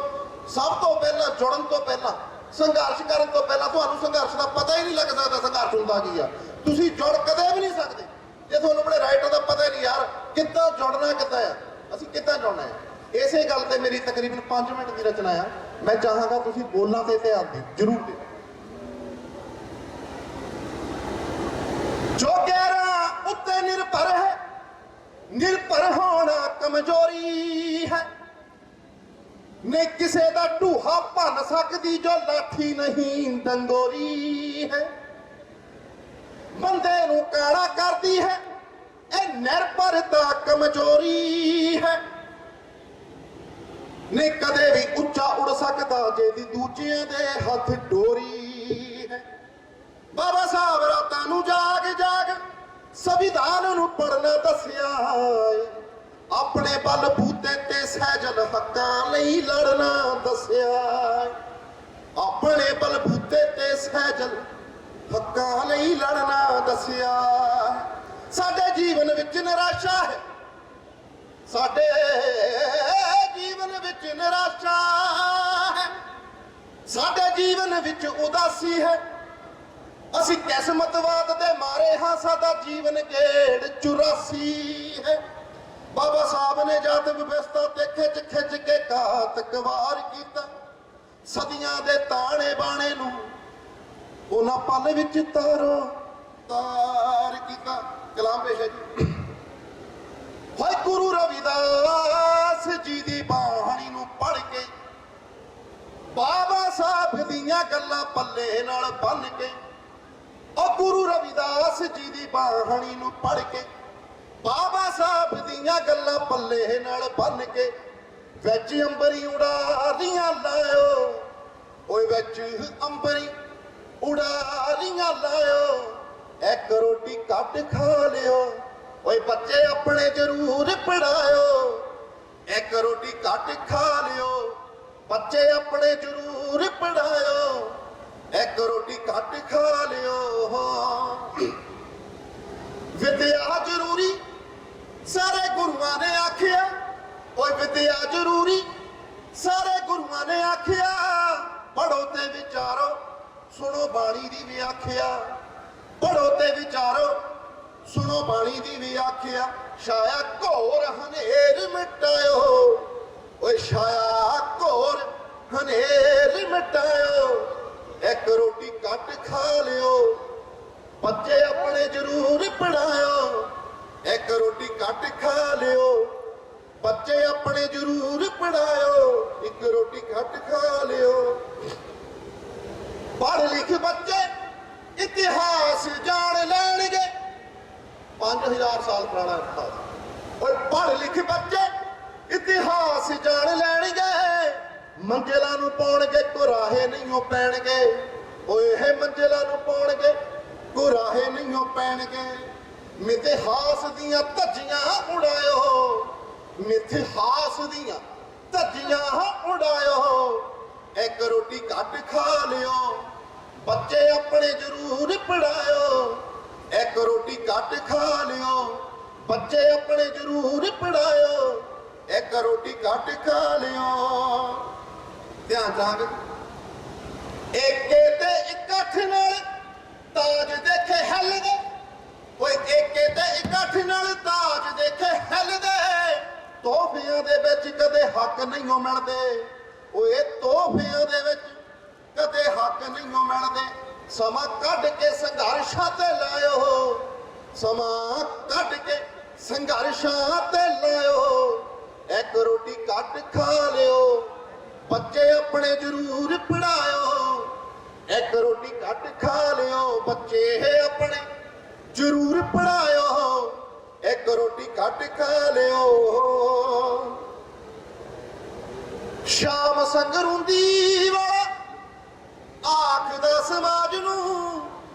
ਸਭ ਤੋਂ ਪਹਿਲਾਂ ਜੁੜਨ ਤੋਂ ਪਹਿਲਾਂ, ਸੰਘਰਸ਼ ਕਰਨ ਤੋਂ ਪਹਿਲਾਂ ਤੁਹਾਨੂੰ ਸੰਘਰਸ਼ ਦਾ ਪਤਾ ਹੀ ਨਹੀਂ ਲੱਗ ਸਕਦਾ ਸੰਘਰਸ਼ ਹੁੰਦਾ ਕੀ ਆ। ਤੁਸੀਂ ਜੁੜ ਕਦੇ ਵੀ ਨਹੀਂ ਸਕਦੇ ਜੇ ਤੁਹਾਨੂੰ ਆਪਣੇ ਰਾਈਟਾਂ ਦਾ ਪਤਾ ਹੀ ਨਹੀਂ। ਯਾਰ ਕਿੱਦਾਂ ਜੁੜਨਾ ਕਿੱਦਾਂ ਆ, ਅਸੀਂ ਕਿੱਦਾਂ ਜੁੜਨਾ ਹੈ। ਇਸੇ ਗੱਲ ਤੇ ਮੇਰੀ ਤਕਰੀਬਨ 5 ਮਿੰਟ ਦੀ ਰਚਨਾ ਆ। ਮੈਂ ਚਾਹਾਂਗਾ ਤੁਸੀਂ ਬੋਲਾਂ ਤੇ ਧਿਆਨ ਦਿਓ, ਜ਼ਰੂਰ ਦਿਓ। ਜੋ ਗੈਰਾਂ ਉੱਤੇ ਨਿਰਭਰ ਹੈ, ਨਿਰਭਰ ਹੋਣਾ ਕਮਜ਼ੋਰੀ ਹੈ। ਨਹੀਂ ਕਿਸੇ ਦਾ ਢੂਹਾ ਭੰਨ ਸਕਦੀ ਜੋ ਲਾਠੀ ਨਹੀਂ ਡੰਗੋਰੀ ਹੈ। ਬੰਦੇ ਨੂੰ ਕਾਣਾ ਕਰਦੀ ਹੈ ਇਹ ਨਿਰਭਰਤਾ ਕਮਜ਼ੋਰੀ ਹੈ। ਨਹੀਂ ਕਦੇ ਵੀ ਉੱਚਾ ਉੜ ਸਕਦਾ ਜੇ ਦੀ ਦੂਜਿਆਂ ਦੇ ਹੱਥ ਡੋਰੀ ਹੈ। ਬਾਬਾ ਸਾਹਿਬ ਰਾਤਾਂ ਨੂੰ ਜਾਗ ਜਾਗ ਸੰਵਿਧਾਨ ਨੂੰ ਪੜ੍ਹਨਾ ਦੱਸਿਆ, ਆਪਣੇ ਬਲਬੂਤੇ ਤੇ ਸਹਿਜਲ ਹੱਕਾਂ ਲਈ ਲੜਨਾ ਦੱਸਿਆ। ਆਪਣੇ ਬਲਬੂਤੇ ਤੇ ਸਹਿਜਲ ਹੱਕਾਂ ਲਈ ਲੜਨਾ ਦੱਸਿਆ। ਸਾਡੇ ਜੀਵਨ ਵਿੱਚ ਨਿਰਾਸ਼ਾ ਹੈ, ਸਾਡੇ ਜੀਵਨ ਵਿੱਚ ਨਿਰਾਸ਼ਾ ਹੈ, ਸਾਡੇ ਜੀਵਨ ਵਿੱਚ ਉਦਾਸੀ ਹੈ। ਅਸੀਂ ਕਿਸਮਤਵਾਦ ਦੇ ਮਾਰੇ ਹਾਂ, ਸਾਡਾ ਜੀਵਨ ਗੇੜ 84 ਹੈ। ਬਾਬਾ ਸਾਹਿਬ ਨੇ ਜਦ ਵਿਵਸਥਾ ਤੇ ਖਿੱਚ ਖਿੱਚ ਕੇ ਘਾਤਕ ਵਾਰ ਕੀਤਾ, ਸਦੀਆਂ ਦੇ ਤਾਣੇ ਬਾਣੇ ਨੂੰ ਉਹਨਾਂ ਪਲ ਵਿੱਚ ਤਾਰੋ ਤਾਰ ਕੀਤਾ। ਕਲਾਮ ਪੇਸ਼ ਹੈ ਜੀ। ਹੋਏ ਗੁਰੂ ਰਵਿਦਾਸ ਜੀ ਦੀ ਬਾਣੀ ਨੂੰ ਪੜ੍ਹ ਕੇ, ਬਾਬਾ ਸਾਹਿਬ ਦੀਆਂ ਗੱਲਾਂ ਪੱਲੇ ਨਾਲ ਬੰਨ ਕੇ, ਉਹ ਗੁਰੂ ਰਵਿਦਾਸ ਜੀ ਦੀ ਬਾਣੀ ਨੂੰ ਪੜ੍ਹ ਕੇ, ਬਾਬਾ ਸਾਹਿਬ ਦੀਆਂ ਗੱਲਾਂ ਪੱਲੇ ਨਾਲ ਬੰਨ ਕੇ, ਵਿੱਚ ਅੰਬਰੀ ਉਡਾਰੀਆਂ ਲਾਇਓ, ਓਏ ਵਿੱਚ ਅੰਬਰੀ ਉਡਾਰੀਆਂ ਲਾਇਓ। ਇੱਕ ਰੋਟੀ ਕੱਢ ਖਾ ਲਿਓ, ਓਏ ਬੱਚੇ ਆਪਣੇ ਜ਼ਰੂਰ ਪੜਾਇਓ। ਇੱਕ ਰੋਟੀ ਕੱਢ ਖਾ ਲਿਓ, ਬੱਚੇ ਆਪਣੇ ਜ਼ਰੂਰ ਪੜਾਇਓ। ਇੱਕ ਰੋਟੀ ਕੱਢ ਖਾ ਲਿਓ। ਵਿਦਿਆ ਜ਼ਰੂਰੀ ਸਾਰੇ ਗੁਰੂਆਂ ਨੇ ਆਖਿਆ, ਓਏ ਵਿਦਿਆ ਜ਼ਰੂਰੀ ਸਾਰੇ ਗੁਰੂਆਂ ਨੇ ਆਖਿਆ। ਪੜੋ ਤੇ ਵਿਚਾਰੋ, ਸੁਣੋ ਬਾਣੀ ਦੀ ਵਿਆਖਿਆ। ਪੜੋ ਤੇ ਵਿਚਾਰੋ, ਸੁਣੋ ਬਾਣੀ ਦੀ ਵਿਆਖਿਆ। ਛਾਇਆ ਘੋਰ ਹਨੇਰ ਮਿਟਾਇਓ, ਓਏ ਛਾਇਆ ਘੋਰ ਹਨੇਰ ਮਿਟਾਇਓ। ਇੱਕ ਰੋਟੀ ਕੱਟ ਖਾ ਲਿਓ, ਬੱਚੇ ਆਪਣੇ ਜ਼ਰੂਰ ਪੜਾਇਓ। ਇੱਕ ਰੋਟੀ ਕੱਟ ਖਾ ਲਿਓ, ਬੱਚੇ ਆਪਣੇ ਜ਼ਰੂਰ ਪੜਾਇਓ। ਇੱਕ ਰੋਟੀ ਕੱਟ ਖਾ ਲਿਓ। ਪੜ੍ਹ ਲਿਖ ਬੱਚੇ ਇਤਿਹਾਸ ਜਾਣ ਲੈਣਗੇ। 5000 ਸਾਲ ਪੁਰਾਣਾ ਇਤਿਹਾਸ। ਓਏ ਪੜ੍ਹ ਲਿਖ ਬੱਚੇ ਇਤਿਹਾਸ ਜਾਣ ਲੈਣਗੇ। ਮੰਜ਼ਿਲਾਂ ਨੂੰ ਪਾਉਣਗੇ ਕੁਰਾਹੇ ਨਹੀਂ ਪੈਣਗੇ। ਓਏ ਇਹ ਮੰਜ਼ਿਲਾਂ ਨੂੰ ਪਾਉਣਗੇ ਕੁਰਾਹੇ ਨਹੀਂ ਪੈਣਗੇ। ਮਿਥਿਹਾਸ ਦੀਆਂ ਧੱਜੀਆਂ ਉਡਾਇਓ, ਮਿਥਿਹਾਸ ਦੀਆਂ ਧੱਜੀਆਂ ਉਡਾਇਓ। ਇੱਕ ਰੋਟੀ ਕੱਟ ਖਾ ਲਿਓ, ਬੱਚੇ ਆਪਣੇ ਜ਼ਰੂਰ ਪੜਾਇਓ। ਇੱਕ ਰੋਟੀ ਕੱਟ ਖਾ ਲਿਓ, ਬੱਚੇ ਆਪਣੇ ਜ਼ਰੂਰ ਪੜਾਇਓ, ਇੱਕ ਰੋਟੀ ਘੱਟ ਖਾ ਲਿਓ। ਧਿਆਨ ਚਾਂਗ ਏਕੇ ਤੇ ਇਕੱਠ ਨਾਲ ਤਾਜ ਦੇਖੇ ਹਿੱਲਦੇ, ਓਏ ਏਕੇ ਤੇ ਇਕੱਠ ਨਾਲ ਤਾਜ ਦੇਖੇ ਹਿੱਲਦੇ। ਤੋਹਫਿਆਂ ਦੇ ਵਿੱਚ ਕਦੇ ਹੱਕ ਨਹੀਂ ਮਿਲਦੇ, ਓਏ ਤੋਹਫਿਆਂ ਦੇ ਵਿੱਚ ਕਦੇ ਹੱਕ ਨਹੀਂ ਮਿਲਦੇ। ਸਮਾਂ ਕੱਢ ਕੇ ਸੰਘਰਸ਼ਾਂ ਤੇ ਲਾਇਓ, ਸਮਾਂ ਕੱਢ ਕੇ ਸੰਘਰਸ਼ਾਂ ਤੇ ਲਾਇਓ, ਇੱਕ ਰੋਟੀ ਘੱਟ ਖਾ ਲਿਓ। ਬੱਚੇ ਆਪਣੇ ਜ਼ਰੂਰ ਪੜਾਇਓ, ਇੱਕ ਰੋਟੀ ਘੱਟ ਖਾ ਲਿਓ। ਬੱਚੇ ਆਪਣੇ ਜ਼ਰੂਰ ਪੜਾਇਓ, ਇੱਕ ਰੋਟੀ ਘੱਟ ਖਾ ਲਿਓ। ਸ਼ਾਮ ਸੰਗਰੂੰਦੀ ਵਾਲਾ ਆਖਦਾ ਸਮਾਜ ਨੂੰ,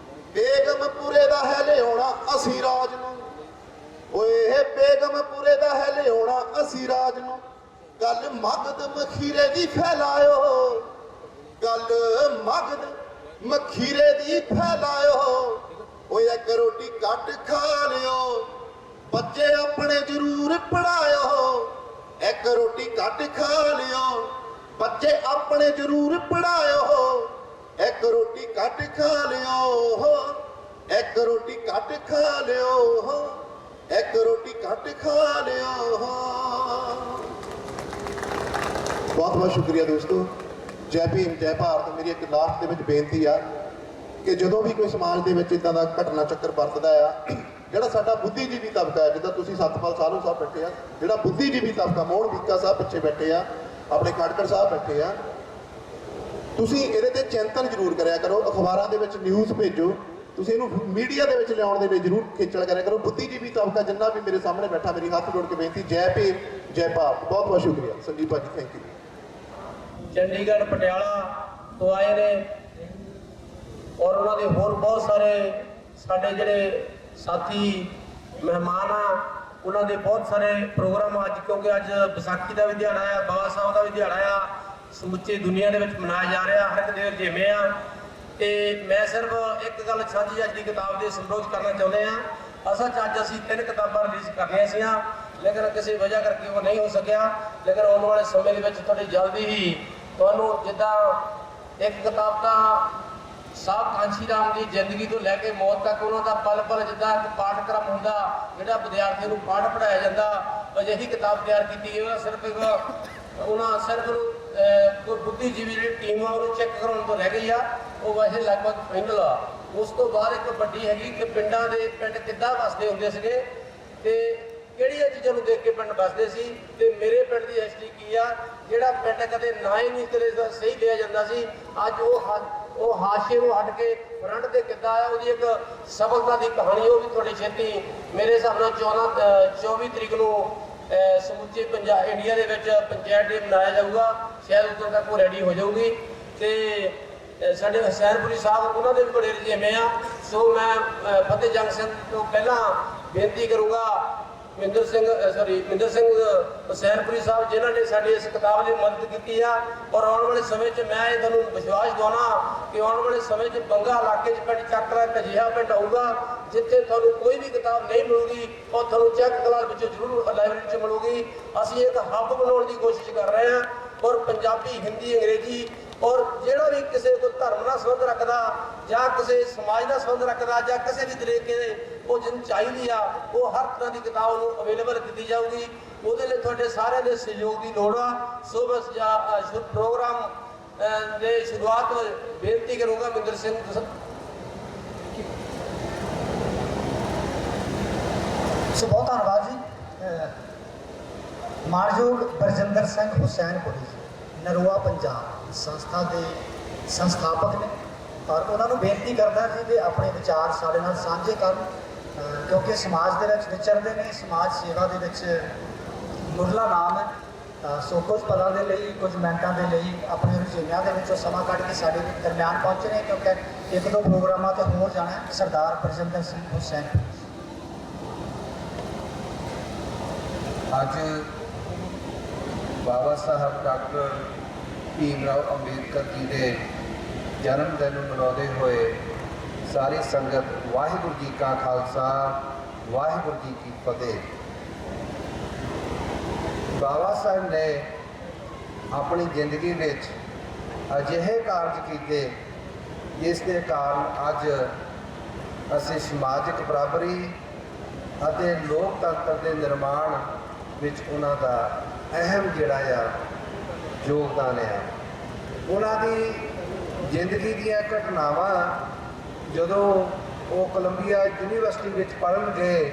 ਬੇਗਮਪੁਰੇ ਦਾ ਹੈ ਲਿਆਉਣਾ ਅਸੀਂ ਰਾਜ ਨੂੰ। ਓਏ ਬੇਗਮਪੁਰੇ ਦਾ ਹੈ ਲਿਆਉਣਾ ਅਸੀਂ ਰਾਜ ਨੂੰ। ਗੱਲ ਮਗਧ ਮਖੀਰੇ ਦੀ ਫੈਲਾਇਓ, ਗੱਲ ਮਗਧ ਮਖੀਰੇ ਦੀ ਫੈਲਾਇਓ। ਓਏ ਇੱਕ ਰੋਟੀ ਘੱਟ ਖਾ ਲਿਓ, ਬੱਚੇ ਆਪਣੇ ਜ਼ਰੂਰ ਪੜਾਇਓ, ਇੱਕ ਰੋਟੀ ਘੱਟ ਖਾ ਲਿਓ। ਬੱਚੇ ਆਪਣੇ ਜ਼ਰੂਰ ਪੜਾਇਓ, ਇੱਕ ਰੋਟੀ ਘੱਟ ਖਾ ਲਿਓ, ਇੱਕ ਰੋਟੀ ਘੱਟ ਖਾ ਲਿਓ, ਇੱਕ ਰੋਟੀ ਘੱਟ ਖਾ ਲਿਓ। ਬਹੁਤ ਬਹੁਤ ਸ਼ੁਕਰੀਆ ਦੋਸਤੋ। ਜੈ ਭੀਮ ਜੈ ਭਾਰਤ। ਮੇਰੀ ਇੱਕ ਲਾਸਟ ਦੇ ਵਿੱਚ ਬੇਨਤੀ ਆ ਕਿ ਜਦੋਂ ਵੀ ਕੋਈ ਸਮਾਜ ਦੇ ਵਿੱਚ ਇਦਾਂ ਦਾ ਘਟਨਾ ਚੱਕਰ ਵਰਤਦਾ ਆ, ਜਿਹੜਾ ਸਾਡਾ ਬੁੱਧੀਜੀਵੀ ਤਬਕਾ ਹੈ, ਜਿੱਦਾਂ ਤੁਸੀਂ ਸਤਪਾਲ ਸਾਧੂ ਸਾਹਿਬ ਬੈਠੇ ਆ, ਜਿਹੜਾ ਬੁੱਧੀਜੀਵੀ ਤਬਕਾ, ਮੋਹਨ ਵੀਕਾ ਸਾਹਿਬ ਪਿੱਛੇ ਬੈਠੇ ਆ, ਆਪਣੇ ਖੜਕੜ ਸਾਹਿਬ ਬੈਠੇ ਆ, ਤੁਸੀਂ ਇਹਦੇ ਤੇ ਚਿੰਤਨ ਜ਼ਰੂਰ ਕਰਿਆ ਕਰੋ। ਅਖਬਾਰਾਂ ਦੇ ਵਿੱਚ ਨਿਊਜ਼ ਭੇਜੋ, ਤੁਸੀਂ ਇਹਨੂੰ ਮੀਡੀਆ ਦੇ ਵਿੱਚ ਲਿਆਉਣ ਦੇ ਲਈ ਜ਼ਰੂਰ ਖੇਚਲ ਕਰਿਆ ਕਰੋ। ਬੁੱਧੀਜੀਵੀ ਤਬਕਾ ਜਿੰਨਾ ਵੀ ਮੇਰੇ ਸਾਹਮਣੇ ਬੈਠਾ, ਮੇਰੀ ਹੱਥ ਜੋੜ ਕੇ ਬੇਨਤੀ, ਜੈ ਭੀਮ ਜੈ ਭਾਰਤ। ਬਹੁਤ ਬਹੁਤ ਸ਼ੁਕਰੀਆ ਸੰਦੀਪ ਭਾਜੀ, ਥੈਂਕ ਯੂ। ਚੰਡੀਗੜ੍ਹ ਪਟਿਆਲਾ ਤੋਂ ਆਏ ਨੇ ਔਰ ਉਹਨਾਂ ਦੇ ਹੋਰ ਬਹੁਤ ਸਾਰੇ ਸਾਡੇ ਜਿਹੜੇ ਸਾਥੀ ਮਹਿਮਾਨ ਆ, ਉਹਨਾਂ ਦੇ ਬਹੁਤ ਸਾਰੇ ਪ੍ਰੋਗਰਾਮ ਅੱਜ, ਕਿਉਂਕਿ ਅੱਜ ਵਿਸਾਖੀ ਦਾ ਵੀ ਦਿਹਾੜਾ ਆ, ਬਾਬਾ ਸਾਹਿਬ ਦਾ ਵੀ ਦਿਹਾੜਾ ਆ, ਸਮੁੱਚੀ ਦੁਨੀਆ ਦੇ ਵਿੱਚ ਮਨਾਇਆ ਜਾ ਰਿਹਾ, ਹਰ ਇੱਕ ਦੇ ਜਿਵੇਂ ਆ। ਤੇ ਮੈਂ ਸਿਰਫ ਇੱਕ ਗੱਲ ਸਾਂਝੀ ਅੱਜ ਦੀ ਕਿਤਾਬ ਦੇ ਸੰਬੋਧ ਕਰਨਾ ਚਾਹੁੰਦੇ ਆ। ਅਸਲ 'ਚ ਅੱਜ ਅਸੀਂ 3 ਕਿਤਾਬਾਂ ਰਿਲੀਜ਼ ਕਰਨੀਆਂ ਸੀਆਂ, ਲੇਕਿਨ ਕਿਸੇ ਵਜ੍ਹਾ ਕਰਕੇ ਉਹ ਨਹੀਂ ਹੋ ਸਕਿਆ। ਲੇਕਿਨ ਆਉਣ ਵਾਲੇ ਸਮੇਂ ਦੇ ਵਿੱਚ ਤੁਹਾਡੀ ਜਲਦੀ ਹੀ ਤੁਹਾਨੂੰ, ਜਿੱਦਾਂ ਇੱਕ ਕਿਤਾਬ ਤਾਂ ਸਾਹਿਬ ਕਾਂਸ਼ੀ ਰਾਮ ਦੀ ਜ਼ਿੰਦਗੀ ਤੋਂ ਲੈ ਕੇ ਮੌਤ ਤੱਕ ਉਹਨਾਂ ਦਾ ਪਲ ਪਲ, ਜਿੱਦਾਂ ਇੱਕ ਪਾਠਕ੍ਰਮ ਹੁੰਦਾ ਜਿਹੜਾ ਵਿਦਿਆਰਥੀਆਂ ਨੂੰ ਪਾਠ ਪੜ੍ਹਾਇਆ ਜਾਂਦਾ, ਅਜਿਹੀ ਕਿਤਾਬ ਤਿਆਰ ਕੀਤੀ ਗਈ। ਉਹਨਾਂ ਸਿਰਫ ਕੋਈ ਬੁੱਧੀਜੀਵੀ ਜਿਹੜੀ ਟੀਮ ਆ ਉਹਨੂੰ ਚੈੱਕ ਕਰਾਉਣ ਤੋਂ ਰਹਿ ਗਈ ਆ, ਉਹ ਵੈਸੇ ਲਗਭਗ ਫਾਈਨਲ ਆ। ਉਸ ਤੋਂ ਬਾਅਦ ਇੱਕ ਵੱਡੀ ਹੈਗੀ ਕਿ ਪਿੰਡ ਕਿੱਦਾਂ ਵਸਦੇ ਹੁੰਦੇ ਸੀਗੇ ਤੇ ਕਿਹੜੀਆਂ ਚੀਜ਼ਾਂ ਨੂੰ ਦੇਖ ਕੇ ਪਿੰਡ ਵਸਦੇ ਸੀ, ਤੇ ਮੇਰੇ ਪਿੰਡ ਦੀ ਹਿਸਟਰੀ ਕੀ ਆ, ਜਿਹੜਾ ਪਿੰਡ ਕਦੇ ਨਾ ਹੀ ਨਹੀਂ ਕਦੇ ਸਹੀ ਲਿਆ ਜਾਂਦਾ ਸੀ, ਅੱਜ ਉਹ ਹਾਸ਼ੇ ਨੂੰ ਹਟ ਕੇ ਫਰੰਟ ਤੇ ਕਿੱਦਾਂ ਆ, ਉਹਦੀ ਇੱਕ ਸਫਲਤਾ ਦੀ ਕਹਾਣੀ, ਉਹ ਵੀ ਤੁਹਾਡੀ ਛੇਤੀ ਮੇਰੇ ਹਿਸਾਬ ਨਾਲ 24 ਤਰੀਕ ਨੂੰ ਸਮੁੱਚੇ ਇੰਡੀਆ ਦੇ ਵਿੱਚ ਪੰਚਾਇਤ ਡੇ ਮਨਾਇਆ ਜਾਊਗਾ, ਸ਼ਾਇਦ ਉਦੋਂ ਤੱਕ ਉਹ ਰੈਡੀ ਹੋ ਜਾਊਗੀ। ਤੇ ਸਾਡੇ ਹੁਸੈਨਪੁਰੀ ਸਾਹਿਬ, ਉਹਨਾਂ ਦੇ ਵੀ ਬੜੇ ਰਜੇਵੇਂ ਆ। ਸੋ ਮੈਂ ਫਤਿਹ ਜੰਗ ਸਿੰਘ ਤੋਂ ਪਹਿਲਾਂ ਬੇਨਤੀ ਕਰੂੰਗਾ, ਮਿੰਦਰ ਸਿੰਘ ਹੁਸੈਨਪੁਰੀ ਸਾਹਿਬ, ਜਿਨ੍ਹਾਂ ਨੇ ਸਾਡੀ ਇਸ ਕਿਤਾਬ ਦੀ ਮਦਦ ਕੀਤੀ ਆ। ਔਰ ਆਉਣ ਵਾਲੇ ਸਮੇਂ 'ਚ ਮੈਂ ਤੁਹਾਨੂੰ ਵਿਸ਼ਵਾਸ ਦਿਵਾਉਣਾ ਕਿ ਆਉਣ ਵਾਲੇ ਸਮੇਂ 'ਚ ਬੰਗਾ ਇਲਾਕੇ 'ਚ ਪਿੰਡ ਚੱਕਰਾ ਇੱਕ ਅਜਿਹਾ ਪਿੰਡ ਆਊਗਾ ਜਿੱਥੇ ਤੁਹਾਨੂੰ ਕੋਈ ਵੀ ਕਿਤਾਬ ਨਹੀਂ ਮਿਲੂਗੀ, ਉਹ ਤੁਹਾਨੂੰ ਚੈੱਕ ਕਲਾਸ ਵਿੱਚ ਜ਼ਰੂਰ ਲਾਇਬ੍ਰੇਰੀ 'ਚ ਮਿਲੂਗੀ। ਅਸੀਂ ਇੱਕ ਹੱਬ ਬਣਾਉਣ ਦੀ ਕੋਸ਼ਿਸ਼ ਕਰ ਰਹੇ ਹਾਂ, ਔਰ ਪੰਜਾਬੀ, ਹਿੰਦੀ, ਅੰਗਰੇਜ਼ੀ, ਔਰ ਜਿਹੜਾ ਵੀ ਕਿਸੇ ਕੋਈ ਧਰਮ ਨਾਲ ਸੰਬੰਧ ਰੱਖਦਾ ਜਾਂ ਕਿਸੇ ਸਮਾਜ ਨਾਲ ਸੰਬੰਧ ਰੱਖਦਾ ਜਾਂ ਕਿਸੇ ਵੀ ਤਰੀਕੇ ਦੇ ਉਹ ਜਿਹਨੂੰ ਚਾਹੀਦੀ ਆ, ਉਹ ਹਰ ਤਰ੍ਹਾਂ ਦੀ ਕਿਤਾਬ ਨੂੰ ਅਵੇਲੇਬਲ ਕੀਤੀ ਜਾਊਗੀ। ਉਹਦੇ ਲਈ ਤੁਹਾਡੇ ਸਾਰਿਆਂ ਦੇ ਸਹਿਯੋਗ ਦੀ ਲੋੜ ਆ। ਸੋ ਬਸ ਪ੍ਰੋਗਰਾਮ ਦੇ ਸ਼ੁਰੂਆਤ ਬੇਨਤੀ ਕਰੂੰਗਾ ਮਿੰਦਰ ਸਿੰਘ। ਸੋ ਬਹੁਤ ਧੰਨਵਾਦ ਜੀ। ਮਾਨਯੋਗ ਬਰਜਿੰਦਰ ਸਿੰਘ ਹੁਸੈਨਪੁਰੀ ਜੀ, ਨਰੋਆ ਪੰਜਾਬ ਸੰਸਥਾ ਦੇ ਸੰਸਥਾਪਕ ਨੇ, ਔਰ ਉਹਨਾਂ ਨੂੰ ਬੇਨਤੀ ਕਰਦਾ ਜੀ ਕਿ ਆਪਣੇ ਵਿਚਾਰ ਸਾਡੇ ਨਾਲ ਸਾਂਝੇ ਕਰਨ, ਕਿਉਂਕਿ ਸਮਾਜ ਦੇ ਵਿੱਚ ਵਿਚਰਦੇ ਨੇ, ਸਮਾਜ ਸੇਵਾ ਦੇ ਵਿੱਚ ਮੁੱਢਲਾ ਨਾਮ ਹੈ। ਸੋ ਕੁਝ ਪਲਾਂ ਦੇ ਲਈ, ਕੁਝ ਮਿੰਟਾਂ ਦੇ ਲਈ ਆਪਣੇ ਰੁਝੇਵਿਆਂ ਦੇ ਵਿੱਚੋਂ ਸਮਾਂ ਕੱਢ ਕੇ ਸਾਡੇ ਦਰਮਿਆਨ ਪਹੁੰਚੇ ਨੇ, ਕਿਉਂਕਿ 1-2 ਪ੍ਰੋਗਰਾਮਾਂ ਤੇ ਹੋਰ ਜਾਣਾ ਹੈ। ਸਰਦਾਰ ਬਰਜਿੰਦਰ ਸਿੰਘ ਹੁਸੈਨਪੁਰੀ। ਅੱਜ ਬਾਬਾ ਸਾਹਿਬ ਡਾਕਟਰ ਭੀਮ ਰਾਓ ਅੰਬੇਦਕਰ ਜੀ ਦੇ ਜਨਮ ਦਿਨ ਨੂੰ ਮਨਾਉਂਦੇ ਹੋਏ ਸਾਰੀ ਸੰਗਤ ਵਾਹਿਗੁਰੂ ਜੀ ਕਾ ਖਾਲਸਾ ਵਾਹਿਗੁਰੂ ਜੀ ਕੀ ਫਤਿਹ। ਬਾਬਾ ਸਾਹਿਬ ਨੇ ਆਪਣੀ ਜ਼ਿੰਦਗੀ ਵਿੱਚ ਅਜਿਹੇ ਕਾਰਜ ਕੀਤੇ ਜਿਸ ਦੇ ਕਾਰਨ ਅੱਜ ਅਸੀਂ ਸਮਾਜਿਕ ਬਰਾਬਰੀ ਅਤੇ ਲੋਕਤੰਤਰ ਦੇ ਨਿਰਮਾਣ ਵਿੱਚ ਉਹਨਾਂ ਦਾ ਅਹਿਮ ਜਿਹੜਾ ਆ ਯੋਗਦਾਨ ਆ। ਉਹਨਾਂ ਦੀ ਜ਼ਿੰਦਗੀ ਦੀਆਂ ਘਟਨਾਵਾਂ ਜਦੋਂ ਉਹ ਕੋਲੰਬੀਆ ਯੂਨੀਵਰਸਿਟੀ ਵਿੱਚ ਪੜ੍ਹਨ ਗਏ,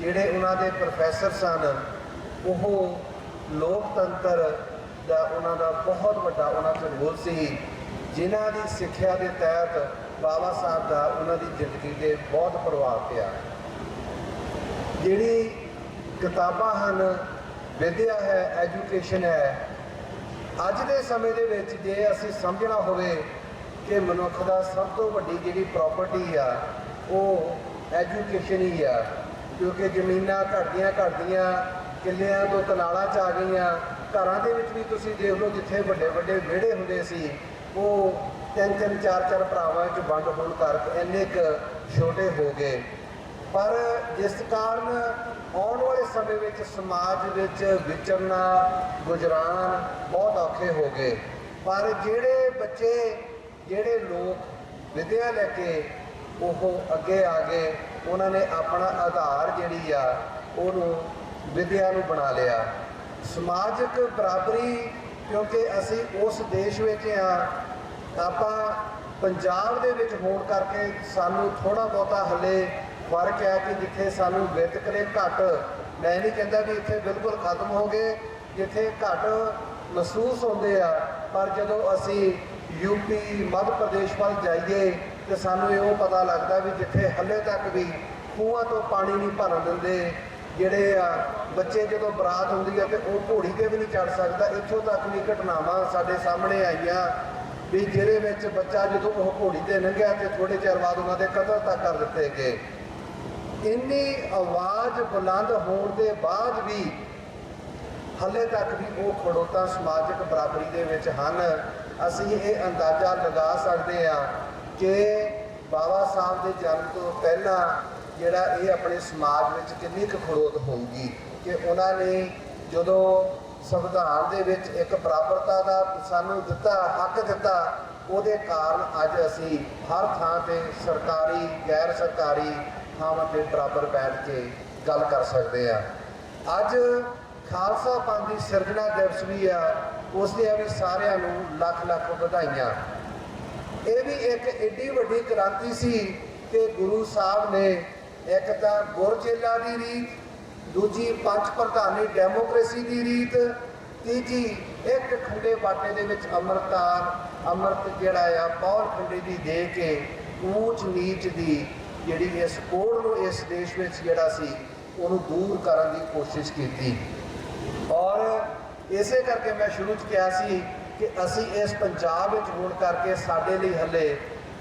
ਜਿਹੜੇ ਉਹਨਾਂ ਦੇ ਪ੍ਰੋਫੈਸਰ ਸਨ, ਉਹ ਲੋਕਤੰਤਰ ਦਾ ਉਹਨਾਂ ਦਾ ਬਹੁਤ ਵੱਡਾ ਉਹਨਾਂ 'ਚ ਰੋਲ ਸੀ, ਜਿਨ੍ਹਾਂ ਦੀ ਸਿੱਖਿਆ ਦੇ ਤਹਿਤ ਬਾਬਾ ਸਾਹਿਬ ਦਾ ਉਹਨਾਂ ਦੀ ਜ਼ਿੰਦਗੀ 'ਤੇ ਬਹੁਤ ਪ੍ਰਭਾਵ ਪਿਆ। ਜਿਹੜੀ ਕਿਤਾਬਾਂ ਹਨ, ਵਿਦਿਆ ਹੈ, ਐਜੂਕੇਸ਼ਨ ਹੈ, ਅੱਜ ਦੇ ਸਮੇਂ ਦੇ ਵਿੱਚ ਜੇ ਅਸੀਂ ਸਮਝਣਾ ਹੋਵੇ ਕਿ ਮਨੁੱਖ ਦਾ ਸਭ ਤੋਂ ਵੱਡੀ ਜਿਹੜੀ ਪ੍ਰਾਪਰਟੀ ਆ ਉਹ ਐਜੂਕੇਸ਼ਨ ਹੀ ਆ, ਕਿਉਂਕਿ ਜ਼ਮੀਨਾਂ ਘਟਦੀਆਂ ਕਿੱਲਿਆਂ ਤੋਂ ਤਨਾਲਾਂ 'ਚ ਆ ਗਈਆਂ। ਘਰਾਂ ਦੇ ਵਿੱਚ ਵੀ ਤੁਸੀਂ ਦੇਖ ਲਓ, ਜਿੱਥੇ ਵੱਡੇ ਵੱਡੇ ਵਿਹੜੇ ਹੁੰਦੇ ਸੀ ਉਹ 3-3 4-4 ਭਰਾਵਾਂ 'ਚ ਵੰਡ ਹੋਣ ਕਰਕੇ ਇੰਨੇ ਕੁ ਛੋਟੇ ਹੋ ਗਏ। ਪਰ ਜਿਸ ਕਾਰਨ ਆਉਣ ਵਾਲੇ ਸਮੇਂ ਵਿੱਚ ਸਮਾਜ ਵਿੱਚ ਵਿਚਰਨਾ, ਗੁਜ਼ਰਾਨ ਬਹੁਤ ਔਖੇ ਹੋ ਗਏ। ਪਰ ਜਿਹੜੇ ਬੱਚੇ, ਜਿਹੜੇ ਲੋਕ ਵਿਦਿਆ ਲੈ ਕੇ ਉਹ ਅੱਗੇ ਆ ਗਏ, ਉਹਨਾਂ ਨੇ ਆਪਣਾ ਆਧਾਰ ਜਿਹੜੀ ਆ ਉਹਨੂੰ ਵਿਦਿਆ ਨੂੰ ਬਣਾ ਲਿਆ। ਸਮਾਜਿਕ ਬਰਾਬਰੀ, ਕਿਉਂਕਿ ਅਸੀਂ ਉਸ ਦੇਸ਼ ਵਿੱਚ ਆਪਾਂ ਪੰਜਾਬ ਦੇ ਵਿੱਚ ਹੋਣ ਕਰਕੇ ਸਾਨੂੰ ਥੋੜ੍ਹਾ ਬਹੁਤਾ ਹਲੇ ਫਰਕ ਹੈ ਕਿ ਜਿੱਥੇ ਸਾਨੂੰ ਵਿਤਕਰੇ ਘੱਟ, ਮੈਂ ਨਹੀਂ ਕਹਿੰਦਾ ਵੀ ਇੱਥੇ ਬਿਲਕੁਲ ਖਤਮ ਹੋ ਗਏ, ਜਿੱਥੇ ਘੱਟ ਮਹਿਸੂਸ ਹੁੰਦੇ ਆ, ਪਰ ਜਦੋਂ ਅਸੀਂ ਯੂਪੀ, ਮੱਧ ਪ੍ਰਦੇਸ਼ ਵੱਲ ਜਾਈਏ ਤੇ ਸਾਨੂੰ ਇਹੋ ਪਤਾ ਲੱਗਦਾ ਵੀ ਜਿੱਥੇ ਹਲੇ ਤੱਕ ਵੀ ਖੂਹਾਂ ਤੋਂ ਪਾਣੀ ਨਹੀਂ ਭਰਨ ਦਿੰਦੇ, ਜਿਹੜੇ ਆ ਬੱਚੇ ਜਦੋਂ ਬਰਾਤ ਹੁੰਦੀ ਹੈ ਤੇ ਉਹ ਘੋੜੀ 'ਤੇ ਵੀ ਨਹੀਂ ਚੜ੍ਹ ਸਕਦਾ। ਇੱਥੋਂ ਤੱਕ ਵੀ ਘਟਨਾਵਾਂ ਸਾਡੇ ਸਾਹਮਣੇ ਆਈਆਂ ਵੀ ਜਿਹਦੇ ਵਿੱਚ ਬੱਚਾ ਜਦੋਂ ਉਹ ਘੋੜੀ 'ਤੇ ਲੰਘਿਆ ਤੇ ਥੋੜ੍ਹੇ ਚਿਰ ਬਾਅਦ ਉਹਨਾਂ ਦੇ ਕਤਲ ਤੱਕ ਕਰ ਦਿੱਤੇ ਗਏ। ਇੰਨੀ ਆਵਾਜ਼ ਬੁਲੰਦ ਹੋਣ ਦੇ ਬਾਅਦ ਵੀ ਹਲੇ ਤੱਕ ਵੀ ਉਹ ਖੜੋਤਾਂ ਸਮਾਜਿਕ ਬਰਾਬਰੀ ਦੇ ਵਿੱਚ ਹਨ। ਅਸੀਂ ਇਹ ਅੰਦਾਜ਼ਾ ਲਗਾ ਸਕਦੇ ਹਾਂ ਕਿ ਬਾਬਾ ਸਾਹਿਬ ਦੇ ਜਨਮ ਤੋਂ ਪਹਿਲਾਂ ਜਿਹੜਾ ਇਹ ਆਪਣੇ ਸਮਾਜ ਵਿੱਚ ਕਿੰਨੀ ਕੁ ਖੜੋਤ ਹੋਊਗੀ ਕਿ ਉਹਨਾਂ ਨੇ ਜਦੋਂ ਸੰਵਿਧਾਨ ਦੇ ਵਿੱਚ ਇੱਕ ਬਰਾਬਰਤਾ ਦਾ ਸਾਨੂੰ ਦਿੱਤਾ, ਹੱਕ ਦਿੱਤਾ, ਉਹਦੇ ਕਾਰਨ ਅੱਜ ਅਸੀਂ ਹਰ ਥਾਂ 'ਤੇ ਸਰਕਾਰੀ, ਗੈਰ ਸਰਕਾਰੀ ਥਾਵਾਂ 'ਤੇ ਬਰਾਬਰ ਬੈਠ ਕੇ ਗੱਲ ਕਰ ਸਕਦੇ ਹਾਂ। ਅੱਜ ਖਾਲਸਾ ਪੰਥ ਦੀ ਸਿਰਜਣਾ ਦਿਵਸ ਵੀ ਆ, ਉਸ ਦੀਆਂ ਵੀ ਸਾਰਿਆਂ ਨੂੰ ਲੱਖ ਲੱਖ ਵਧਾਈਆਂ। ਇਹ ਵੀ ਇੱਕ ਏਡੀ ਵੱਡੀ ਕ੍ਰਾਂਤੀ ਸੀ ਕਿ ਗੁਰੂ ਸਾਹਿਬ ਨੇ ਇੱਕ ਤਾਂ ਗੁਰਚੇਲਾ ਦੀ ਰੀਤ, ਦੂਜੀ ਪੰਜ ਪ੍ਰਧਾਨੀ ਡੈਮੋਕ੍ਰੇਸੀ ਦੀ ਰੀਤ, ਤੀਜੀ ਇੱਕ ਖੰਡੇ ਬਾਟੇ ਦੇ ਵਿੱਚ ਅੰਮ੍ਰਿਤ ਜਿਹੜਾ ਆ ਪੌਲ ਖੰਡੇ ਦੀ ਦੇ ਕੇ ਊਚ ਨੀਚ ਦੀ ਜਿਹੜੀ ਇਸ ਕੋੜ ਨੂੰ ਇਸ ਦੇਸ਼ ਵਿੱਚ ਜਿਹੜਾ ਸੀ ਉਹਨੂੰ ਦੂਰ ਕਰਨ ਦੀ ਕੋਸ਼ਿਸ਼ ਕੀਤੀ। ਔਰ ਇਸੇ ਕਰਕੇ ਮੈਂ ਸ਼ੁਰੂ 'ਚ ਕਿਹਾ ਸੀ ਕਿ ਅਸੀਂ ਇਸ ਪੰਜਾਬ ਵਿੱਚ ਹੋਣ ਕਰਕੇ ਸਾਡੇ ਲਈ ਹਲੇ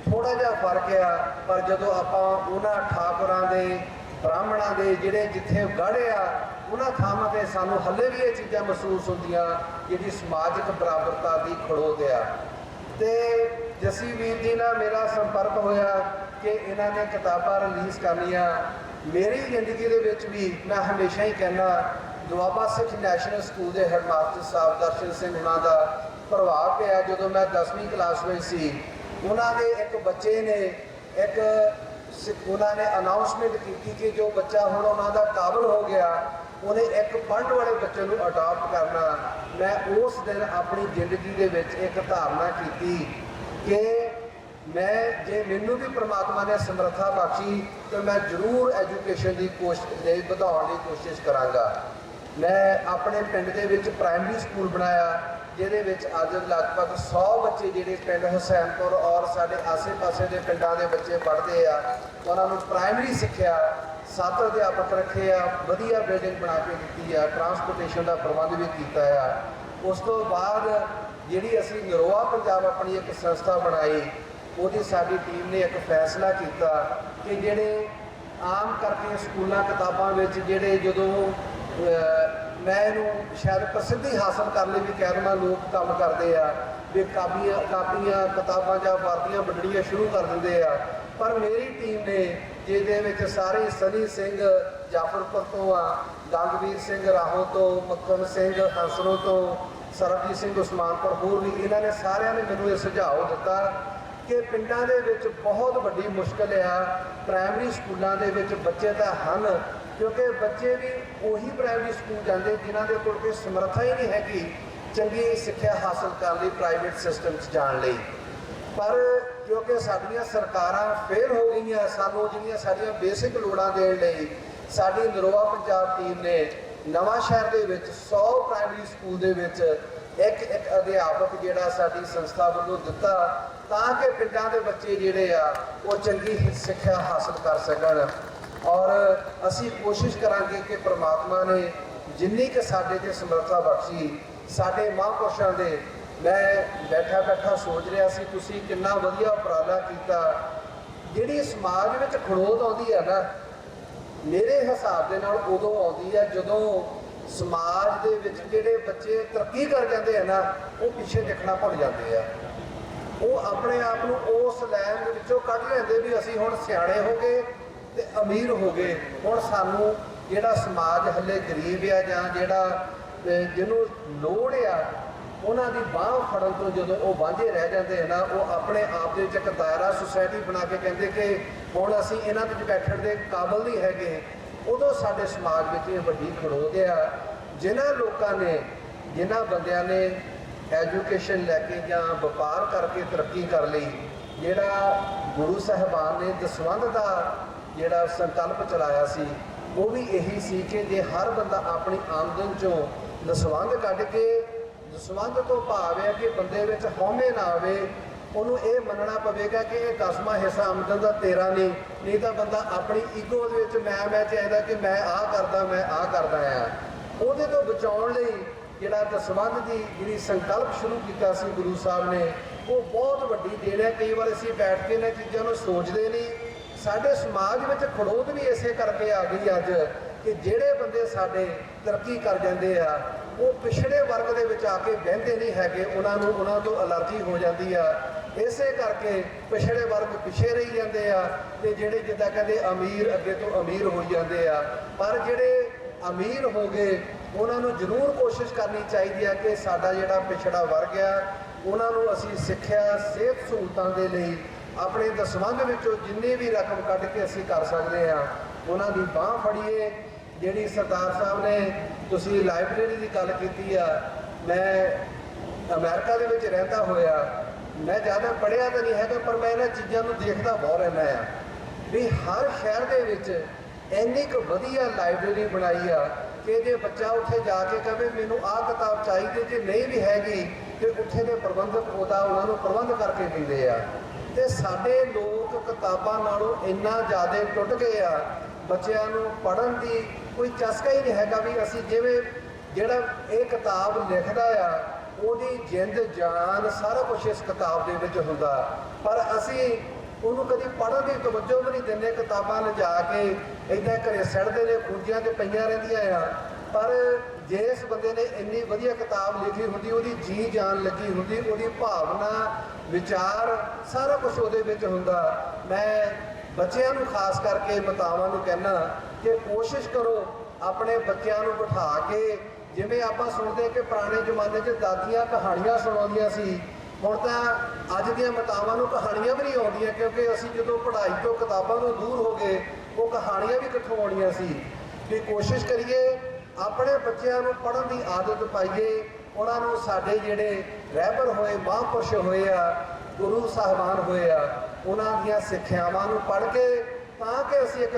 ਥੋੜ੍ਹਾ ਜਿਹਾ ਫਰਕ ਆ, ਪਰ ਜਦੋਂ ਆਪਾਂ ਉਹਨਾਂ ਠਾਕੁਰਾਂ ਦੇ, ਬ੍ਰਾਹਮਣਾਂ ਦੇ ਜਿਹੜੇ ਜਿੱਥੇ ਗੜ੍ਹੇ ਆ ਉਹਨਾਂ ਥਾਵਾਂ 'ਤੇ ਸਾਨੂੰ ਹਲੇ ਵੀ ਇਹ ਚੀਜ਼ਾਂ ਮਹਿਸੂਸ ਹੁੰਦੀਆਂ ਜਿਹੜੀ ਸਮਾਜਿਕ ਬਰਾਬਰਤਾ ਦੀ ਖੜੋਤ ਆ। ਅਤੇ ਜੱਸੀ ਵੀਰ ਜੀ ਨਾਲ ਮੇਰਾ ਸੰਪਰਕ ਹੋਇਆ ਕਿ ਇਹਨਾਂ ਨੇ ਕਿਤਾਬਾਂ ਰਿਲੀਜ਼ ਕਰਨੀਆਂ। ਮੇਰੀ ਜ਼ਿੰਦਗੀ ਦੇ ਵਿੱਚ ਵੀ ਮੈਂ ਹਮੇਸ਼ਾ ਹੀ ਕਹਿੰਦਾ ਦੁਆਬਾ ਸਿੱਖ ਨੈਸ਼ਨਲ ਸਕੂਲ ਦੇ ਹੈਡਮਾਸਟਰ ਸਾਹਿਬ ਦਰਸ਼ਨ ਸਿੰਘ ਉਹਨਾਂ ਦਾ ਪ੍ਰਭਾਵ ਪਿਆ। ਜਦੋਂ ਮੈਂ 10ਵੀਂ ਕਲਾਸ ਵਿੱਚ ਸੀ, ਉਹਨਾਂ ਦੇ ਇੱਕ ਬੱਚੇ ਨੇ ਉਹਨਾਂ ਨੇ ਅਨਾਊਂਸਮੈਂਟ ਕੀਤੀ ਕਿ ਜੋ ਬੱਚਾ ਹੁਣ ਉਹਨਾਂ ਦਾ ਕਾਬਲ ਹੋ ਗਿਆ, ਉਹਨੇ ਇੱਕ ਪੜ੍ਹਨ ਵਾਲੇ ਬੱਚੇ ਨੂੰ ਅਡਾਪਟ ਕਰਨਾ। ਮੈਂ ਉਸ ਦਿਨ ਆਪਣੀ ਜ਼ਿੰਦਗੀ ਦੇ ਵਿੱਚ ਇੱਕ ਧਾਰਨਾ ਕੀਤੀ ਕਿ ਮੈਂ ਜੇ ਮੈਨੂੰ ਵੀ ਪ੍ਰਮਾਤਮਾ ਨੇ ਸਮਰੱਥਾ ਬਖਸ਼ੀ ਤਾਂ ਮੈਂ ਜ਼ਰੂਰ ਐਜੂਕੇਸ਼ਨ ਦੀ ਕੋਸ਼ਿਸ਼ ਵਧਾਉਣ ਦੀ ਕੋਸ਼ਿਸ਼ ਕਰਾਂਗਾ। ਮੈਂ ਆਪਣੇ ਪਿੰਡ ਦੇ ਵਿੱਚ ਪ੍ਰਾਇਮਰੀ ਸਕੂਲ ਬਣਾਇਆ, ਜਿਹਦੇ ਵਿੱਚ ਅੱਜ ਲਗਭਗ 100 ਬੱਚੇ ਜਿਹੜੇ ਪਿੰਡ ਹੁਸੈਨਪੁਰ ਔਰ ਸਾਡੇ ਆਸੇ-ਪਾਸੇ ਦੇ ਪਿੰਡਾਂ ਦੇ ਬੱਚੇ ਪੜ੍ਹਦੇ ਆ। ਉਹਨਾਂ ਨੂੰ ਪ੍ਰਾਇਮਰੀ ਸਿੱਖਿਆ 7 ਅਧਿਆਪਕ ਰੱਖੇ ਆ, ਵਧੀਆ ਬਿਲਡਿੰਗ ਬਣਾ ਕੇ ਦਿੱਤੀ ਆ, ਟਰਾਂਸਪੋਰਟੇਸ਼ਨ ਦਾ ਪ੍ਰਬੰਧ ਵੀ ਕੀਤਾ ਆ। ਉਸ ਤੋਂ ਬਾਅਦ ਜਿਹੜੀ ਅਸੀਂ ਨਰੋਆ ਪੰਜਾਬ ਆਪਣੀ ਇੱਕ ਸੰਸਥਾ ਬਣਾਈ, ਉਹਦੀ ਸਾਡੀ ਟੀਮ ਨੇ ਇੱਕ ਫੈਸਲਾ ਕੀਤਾ ਕਿ ਜਿਹੜੇ ਆਮ ਕਰਕੇ ਸਕੂਲਾਂ ਕਿਤਾਬਾਂ ਵਿੱਚ ਜਿਹੜੇ ਜਦੋਂ ਮੈਂ ਇਹਨੂੰ ਸ਼ਾਇਦ ਪ੍ਰਸਿੱਧੀ ਹਾਸਲ ਕਰਨ ਲਈ ਵੀ ਕਹਿ ਦੇਵਾਂ, ਲੋਕ ਕੰਮ ਕਰਦੇ ਆ ਵੀ ਕਾਪੀਆਂ ਕਿਤਾਬਾਂ ਜਾਂ ਵਰਦੀਆਂ ਵੰਡਣੀਆਂ ਸ਼ੁਰੂ ਕਰ ਦਿੰਦੇ ਆ ਪਰ ਮੇਰੀ ਟੀਮ ਨੇ ਜਿਹਦੇ ਵਿੱਚ ਸਾਰੇ ਸਨੀ ਸਿੰਘ ਜਾਫਰਪੁਰ ਤੋਂ ਆ, ਗੰਗਵੀਰ ਸਿੰਘ ਰਾਹੋਂ ਤੋਂ, ਮੱਖਣ ਸਿੰਘ ਹੰਸਰੋਂ ਤੋਂ, ਸਰਬਜੀਤ ਸਿੰਘ ਉਸਮਾਨਪੁਰ, ਹੋਰ ਵੀ ਇਹਨਾਂ ਨੇ ਸਾਰਿਆਂ ਨੇ ਮੈਨੂੰ ਇਹ ਸੁਝਾਅ ਦਿੱਤਾ ਕਿ ਪਿੰਡਾਂ ਦੇ ਵਿੱਚ ਬਹੁਤ ਵੱਡੀ ਮੁਸ਼ਕਲ ਆ। ਪ੍ਰਾਇਮਰੀ ਸਕੂਲਾਂ ਦੇ ਵਿੱਚ ਬੱਚੇ ਤਾਂ ਹਨ, ਕਿਉਂਕਿ ਬੱਚੇ ਵੀ ਉਹੀ ਪ੍ਰਾਇਮਰੀ ਸਕੂਲ ਜਾਂਦੇ ਜਿਨ੍ਹਾਂ ਦੇ ਕੋਲ ਕੋਈ ਸਮਰੱਥਾ ਹੀ ਨਹੀਂ ਹੈਗੀ ਚੰਗੀ ਸਿੱਖਿਆ ਹਾਸਲ ਕਰਨ ਲਈ ਪ੍ਰਾਈਵੇਟ ਸਿਸਟਮ 'ਚ ਜਾਣ ਲਈ। ਪਰ ਕਿਉਂਕਿ ਸਾਡੀਆਂ ਸਰਕਾਰਾਂ ਫੇਲ ਹੋ ਗਈਆਂ ਸਾਨੂੰ ਜਿਹੜੀਆਂ ਸਾਡੀਆਂ ਬੇਸਿਕ ਲੋੜਾਂ ਦੇਣ ਲਈ, ਸਾਡੀ ਨਰੋਆ ਪੰਜਾਬ ਟੀਮ ਨੇ ਨਵਾਂ ਸ਼ਹਿਰ ਦੇ ਵਿੱਚ 100 ਪ੍ਰਾਇਮਰੀ ਸਕੂਲ ਦੇ ਵਿੱਚ ਇੱਕ ਅਧਿਆਪਕ ਜਿਹੜਾ ਸਾਡੀ ਸੰਸਥਾ ਵੱਲੋਂ ਦਿੱਤਾ ਤਾਂ ਕਿ ਪਿੰਡਾਂ ਦੇ ਬੱਚੇ ਜਿਹੜੇ ਆ ਉਹ ਚੰਗੀ ਸਿੱਖਿਆ ਹਾਸਲ ਕਰ ਸਕਣ। ਔਰ ਅਸੀਂ ਕੋਸ਼ਿਸ਼ ਕਰਾਂਗੇ ਕਿ ਪ੍ਰਮਾਤਮਾ ਨੇ ਜਿੰਨੀ ਕਿ ਸਾਡੇ 'ਤੇ ਸਮਰੱਥਾ ਬਖਸ਼ੀ, ਸਾਡੇ ਮਹਾਂਪੁਰਸ਼ਾਂ ਦੇ, ਮੈਂ ਬੈਠਾ ਸੋਚ ਰਿਹਾ ਸੀ ਤੁਸੀਂ ਕਿੰਨਾ ਵਧੀਆ ਉਪਰਾਲਾ ਕੀਤਾ। ਜਿਹੜੀ ਸਮਾਜ ਵਿੱਚ ਖੜੋਤ ਆਉਂਦੀ ਹੈ ਨਾ, ਮੇਰੇ ਹਿਸਾਬ ਦੇ ਨਾਲ ਉਦੋਂ ਆਉਂਦੀ ਹੈ ਜਦੋਂ ਸਮਾਜ ਦੇ ਵਿੱਚ ਜਿਹੜੇ ਬੱਚੇ ਤਰੱਕੀ ਕਰ ਜਾਂਦੇ ਆ ਨਾ, ਉਹ ਪਿੱਛੇ ਦੇਖਣਾ ਭੁੱਲ ਜਾਂਦੇ ਆ। ਉਹ ਆਪਣੇ ਆਪ ਨੂੰ ਉਸ ਲਾਈਨ ਦੇ ਵਿੱਚੋਂ ਕੱਢ ਲੈਂਦੇ ਵੀ ਅਸੀਂ ਹੁਣ ਸਿਆਣੇ ਹੋ ਗਏ ਤੇ ਅਮੀਰ ਹੋ ਗਏ, ਹੁਣ ਸਾਨੂੰ ਜਿਹੜਾ ਸਮਾਜ ਹੱਲੇ ਗਰੀਬ ਆ ਜਾਂ ਜਿਹੜਾ ਜਿਹਨੂੰ ਲੋੜ ਆ ਉਹਨਾਂ ਦੀ ਬਾਂਹ ਫੜਨ ਤੋਂ ਜਦੋਂ ਉਹ ਵਾਂਝੇ ਰਹਿ ਜਾਂਦੇ ਹਨ ਨਾ, ਉਹ ਆਪਣੇ ਆਪ ਦੇ ਵਿੱਚ ਇੱਕ ਦਾਇਰਾ ਸੁਸਾਇਟੀ ਬਣਾ ਕੇ ਕਹਿੰਦੇ ਕਿ ਹੁਣ ਅਸੀਂ ਇਹਨਾਂ ਵਿੱਚ ਬੈਠਣ ਦੇ ਕਾਬਲ ਨਹੀਂ ਹੈਗੇ, ਉਦੋਂ ਸਾਡੇ ਸਮਾਜ ਵਿੱਚ ਇਹ ਵੱਡੀ ਖੜੋਤ ਆ। ਜਿਨ੍ਹਾਂ ਲੋਕਾਂ ਨੇ, ਜਿਨ੍ਹਾਂ ਬੰਦਿਆਂ ਨੇ ਐਜੂਕੇਸ਼ਨ ਲੈ ਕੇ ਜਾਂ ਵਪਾਰ ਕਰਕੇ ਤਰੱਕੀ ਕਰ ਲਈ, ਜਿਹੜਾ ਗੁਰੂ ਸਾਹਿਬਾਨ ਨੇ ਦਸਵੰਧ ਦਾ ਜਿਹੜਾ ਸੰਕਲਪ ਚਲਾਇਆ ਸੀ, ਉਹ ਵੀ ਇਹੀ ਸੀ ਕਿ ਜੇ ਹਰ ਬੰਦਾ ਆਪਣੀ ਆਮਦਨ 'ਚੋਂ ਦਸਵੰਧ ਕੱਢ ਕੇ, ਦਸਵੰਧ ਤੋਂ ਭਾਵ ਹੈ ਕਿ ਬੰਦੇ ਵਿੱਚ ਹਉਮੈ ਨਾ ਆਵੇ, ਉਹਨੂੰ ਇਹ ਮੰਨਣਾ ਪਵੇਗਾ ਕਿ ਇਹ 10ਵਾਂ ਹਿੱਸਾ ਆਮਦਨ ਦਾ ਤੇਰਾ ਨਹੀਂ ਤਾਂ ਬੰਦਾ ਆਪਣੀ ਈਗੋ ਦੇ ਵਿੱਚ ਮੈਂ ਚਾਹੀਦਾ ਕਿ ਮੈਂ ਆਹ ਕਰਦਾ ਆ। ਉਹਦੇ ਤੋਂ ਬਚਾਉਣ ਲਈ ਜਿਹੜਾ ਦਸਵੰਧ ਦੀ ਜਿਹੜੀ ਸੰਕਲਪ ਸ਼ੁਰੂ ਕੀਤਾ ਸੀ ਗੁਰੂ ਸਾਹਿਬ ਨੇ, ਉਹ ਬਹੁਤ ਵੱਡੀ ਦੇਣ ਹੈ। ਕਈ ਵਾਰ ਅਸੀਂ ਬੈਠ ਕੇ ਇਹਨਾਂ ਚੀਜ਼ਾਂ ਨੂੰ ਸੋਚਦੇ ਨਹੀਂ। ਸਾਡੇ ਸਮਾਜ ਵਿੱਚ ਖੜੋਤ ਵੀ ਇਸੇ ਕਰਕੇ ਆ ਗਈ ਅੱਜ ਕਿ ਜਿਹੜੇ ਬੰਦੇ ਸਾਡੇ ਤਰੱਕੀ ਕਰ ਜਾਂਦੇ ਆ ਉਹ ਪਿਛੜੇ ਵਰਗ ਦੇ ਵਿੱਚ ਆ ਕੇ ਬਹਿੰਦੇ ਨਹੀਂ ਹੈਗੇ, ਉਹਨਾਂ ਤੋਂ ਅਲਰਜੀ ਹੋ ਜਾਂਦੀ ਆ। ਇਸੇ ਕਰਕੇ ਪਿਛੜੇ ਵਰਗ ਪਿੱਛੇ ਰਹੀ ਜਾਂਦੇ ਆ ਤੇ ਜਿਹੜੇ ਜਿੱਦਾਂ ਕਹਿੰਦੇ ਅਮੀਰ ਅੱਗੇ ਤੋਂ ਅਮੀਰ ਹੋਈ ਜਾਂਦੇ ਆ। ਪਰ ਜਿਹੜੇ ਅਮੀਰ ਹੋ ਗਏ ਉਹਨਾਂ ਨੂੰ ਜ਼ਰੂਰ ਕੋਸ਼ਿਸ਼ ਕਰਨੀ ਚਾਹੀਦੀ ਆ ਕਿ ਸਾਡਾ ਜਿਹੜਾ ਪਿਛੜਾ ਵਰਗ ਆ ਉਹਨਾਂ ਨੂੰ ਅਸੀਂ ਸਿੱਖਿਆ, ਸਿਹਤ ਸਹੂਲਤਾਂ ਦੇ ਲਈ ਆਪਣੇ ਦਸਵੰਧ ਵਿੱਚੋਂ ਜਿੰਨੀ ਵੀ ਰਕਮ ਕੱਢ ਕੇ ਅਸੀਂ ਕਰ ਸਕਦੇ ਆ ਉਹਨਾਂ ਦੀ ਬਾਂਹ ਫੜੀਏ। ਜਿਹੜੀ ਸਰਦਾਰ ਸਾਹਿਬ ਨੇ ਤੁਸੀਂ ਲਾਇਬ੍ਰੇਰੀ ਦੀ ਗੱਲ ਕੀਤੀ ਆ, ਮੈਂ ਅਮਰੀਕਾ ਦੇ ਵਿੱਚ ਰਹਿੰਦਾ ਹੋਇਆ, ਮੈਂ ਜ਼ਿਆਦਾ ਪੜ੍ਹਿਆ ਤਾਂ ਨਹੀਂ ਹੈਗਾ ਪਰ ਮੈਂ ਇਹਨਾਂ ਚੀਜ਼ਾਂ ਨੂੰ ਦੇਖਦਾ ਬਹੁਤ ਰਹਿੰਦਾ ਆ ਵੀ ਹਰ ਸ਼ਹਿਰ ਦੇ ਵਿੱਚ ਇੰਨੀ ਕੁ ਵਧੀਆ ਲਾਇਬ੍ਰੇਰੀ ਬਣਾਈ ਆ ਕਿ ਜੇ ਬੱਚਾ ਉੱਥੇ ਜਾ ਕੇ ਕਹੇ ਮੈਨੂੰ ਆਹ ਕਿਤਾਬ ਚਾਹੀਦੀ, ਜੇ ਨਹੀਂ ਵੀ ਹੈਗੀ ਤੇ ਉੱਥੇ ਦੇ ਪ੍ਰਬੰਧਕ ਉਹਨਾਂ ਨੂੰ ਪ੍ਰਬੰਧ ਕਰਕੇ ਦਿੰਦੇ ਆ। ਤੇ ਸਾਡੇ ਲੋਕ ਕਿਤਾਬਾਂ ਨਾਲੋਂ ਇੰਨਾ ਜ਼ਿਆਦਾ ਟੁੱਟ ਗਏ ਆ, ਬੱਚਿਆਂ ਨੂੰ ਪੜ੍ਹਨ ਦੀ ਕੋਈ ਚਸਕਾ ਹੀ ਨਹੀਂ ਹੈਗਾ ਵੀ ਅਸੀਂ ਜਿਵੇਂ ਜਿਹੜਾ ਇਹ ਕਿਤਾਬ ਲਿਖਦਾ ਆ ਉਹਦੀ ਜਿੰਦ ਜਾਨ ਸਾਰਾ ਕੁਝ ਇਸ ਕਿਤਾਬ ਦੇ ਵਿੱਚ ਹੁੰਦਾ, ਪਰ ਅਸੀਂ ਉਹਨੂੰ ਕਦੀ ਪੜ੍ਹਨ ਦੀ ਤਵੱਜੋ ਵੀ ਨਹੀਂ ਦਿੰਦੇ। ਕਿਤਾਬਾਂ ਲਿਜਾ ਕੇ ਇੱਦਾਂ ਘਰੇ ਸੜਦੇ ਨੇ, ਖੂੰਜਿਆਂ 'ਤੇ ਪਈਆਂ ਰਹਿੰਦੀਆਂ ਆ। ਪਰ ਜਿਸ ਬੰਦੇ ਨੇ ਇੰਨੀ ਵਧੀਆ ਕਿਤਾਬ ਲਿਖੀ ਹੁੰਦੀ, ਉਹਦੀ ਜੀ ਜਾਨ ਲੱਗੀ ਹੁੰਦੀ, ਉਹਦੀ ਭਾਵਨਾ, ਵਿਚਾਰ ਸਾਰਾ ਕੁਝ ਉਹਦੇ ਵਿੱਚ ਹੁੰਦਾ। ਮੈਂ ਬੱਚਿਆਂ ਨੂੰ ਖਾਸ ਕਰਕੇ ਮਾਤਾਵਾਂ ਨੂੰ ਕਹਿਣਾ ਕਿ ਕੋਸ਼ਿਸ਼ ਕਰੋ ਆਪਣੇ ਬੱਚਿਆਂ ਨੂੰ ਬਿਠਾ ਕੇ, ਜਿਵੇਂ ਆਪਾਂ ਸੁਣਦੇ ਕਿ ਪੁਰਾਣੇ ਜ਼ਮਾਨੇ 'ਚ ਦਾਦੀਆਂ ਕਹਾਣੀਆਂ ਸੁਣਾਉਂਦੀਆਂ ਸੀ, ਹੁਣ ਤਾਂ ਅੱਜ ਦੀਆਂ ਮਾਤਾਵਾਂ ਨੂੰ ਕਹਾਣੀਆਂ ਵੀ ਨਹੀਂ ਆਉਂਦੀਆਂ ਕਿਉਂਕਿ ਅਸੀਂ ਜਦੋਂ ਪੜ੍ਹਾਈ ਤੋਂ ਕਿਤਾਬਾਂ ਤੋਂ ਦੂਰ ਹੋ ਗਏ ਉਹ ਕਹਾਣੀਆਂ ਵੀ ਕਿੱਥੋਂ ਆਉਣੀਆਂ ਸੀ। ਕਿ ਕੋਸ਼ਿਸ਼ ਕਰੀਏ ਆਪਣੇ ਬੱਚਿਆਂ ਨੂੰ ਪੜ੍ਹਨ ਦੀ ਆਦਤ ਪਾਈਏ, ਉਹਨਾਂ ਨੂੰ ਸਾਡੇ ਜਿਹੜੇ ਰਹਿਬਰ ਹੋਏ, ਮਹਾਂਪੁਰਸ਼ ਹੋਏ ਆ, ਗੁਰੂ ਸਾਹਿਬਾਨ ਹੋਏ ਆ, ਉਹਨਾਂ ਦੀਆਂ ਸਿੱਖਿਆਵਾਂ ਨੂੰ ਪੜ੍ਹ ਕੇ ਤਾਂ ਕਿ ਅਸੀਂ ਇੱਕ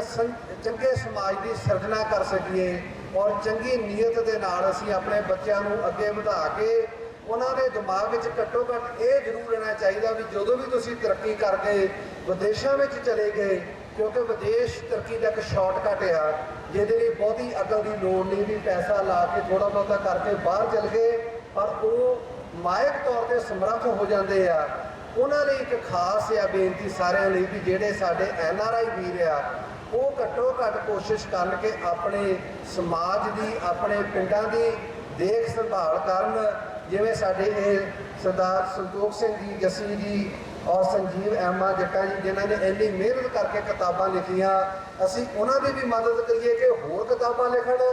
ਚੰਗੇ ਸਮਾਜ ਦੀ ਸਿਰਜਣਾ ਕਰ ਸਕੀਏ ਔਰ ਚੰਗੀ ਨੀਅਤ ਦੇ ਨਾਲ ਅਸੀਂ ਆਪਣੇ ਬੱਚਿਆਂ ਨੂੰ ਅੱਗੇ ਵਧਾ ਕੇ ਉਹਨਾਂ ਦੇ ਦਿਮਾਗ ਵਿੱਚ ਘੱਟੋ ਘੱਟ ਇਹ ਜ਼ਰੂਰ ਰਹਿਣਾ ਚਾਹੀਦਾ ਵੀ ਜਦੋਂ ਵੀ ਤੁਸੀਂ ਤਰੱਕੀ ਕਰਕੇ ਵਿਦੇਸ਼ਾਂ ਵਿੱਚ ਚਲੇ ਗਏ, ਕਿਉਂਕਿ ਵਿਦੇਸ਼ ਤਰੱਕੀ ਦਾ ਇੱਕ ਸ਼ਾਰਟਕਟ ਆ ਜਿਹਦੇ ਲਈ ਬਹੁਤੀ ਅਕਲ ਦੀ ਲੋੜ ਨਹੀਂ ਵੀ ਪੈਸਾ ਲਾ ਕੇ ਥੋੜ੍ਹਾ ਬਹੁਤਾ ਕਰਕੇ ਬਾਹਰ ਚਲ ਗਏ, ਪਰ ਉਹ ਮਾਇਕ ਤੌਰ 'ਤੇ ਸਮਰੱਥ ਹੋ ਜਾਂਦੇ ਆ। ਉਹਨਾਂ ਲਈ ਇੱਕ ਖਾਸ ਆ ਬੇਨਤੀ ਸਾਰਿਆਂ ਲਈ ਵੀ ਜਿਹੜੇ ਸਾਡੇ NRI ਵੀਰ ਆ ਉਹ ਘੱਟੋ ਘੱਟ ਕੋਸ਼ਿਸ਼ ਕਰਨ ਕਿ ਆਪਣੇ ਸਮਾਜ ਦੀ, ਆਪਣੇ ਪਿੰਡਾਂ ਦੀ ਦੇਖ ਸੰਭਾਲ ਕਰਨ। ਜਿਵੇਂ ਸਾਡੇ ਇਹ ਸਰਦਾਰ ਸੰਤੋਖ ਸਿੰਘ ਜੀ, ਜੱਸੀ ਜੀ, ਔਰ ਸੰਜੀਵ ਐਮਾ ਜੱਟਾ ਜੀ ਜਿਨ੍ਹਾਂ ਨੇ ਇੰਨੀ ਮਿਹਨਤ ਕਰਕੇ ਕਿਤਾਬਾਂ ਲਿਖੀਆਂ, ਅਸੀਂ ਉਹਨਾਂ ਦੀ ਵੀ ਮਦਦ ਕਰੀਏ ਕਿ ਹੋਰ ਕਿਤਾਬਾਂ ਲਿਖਣ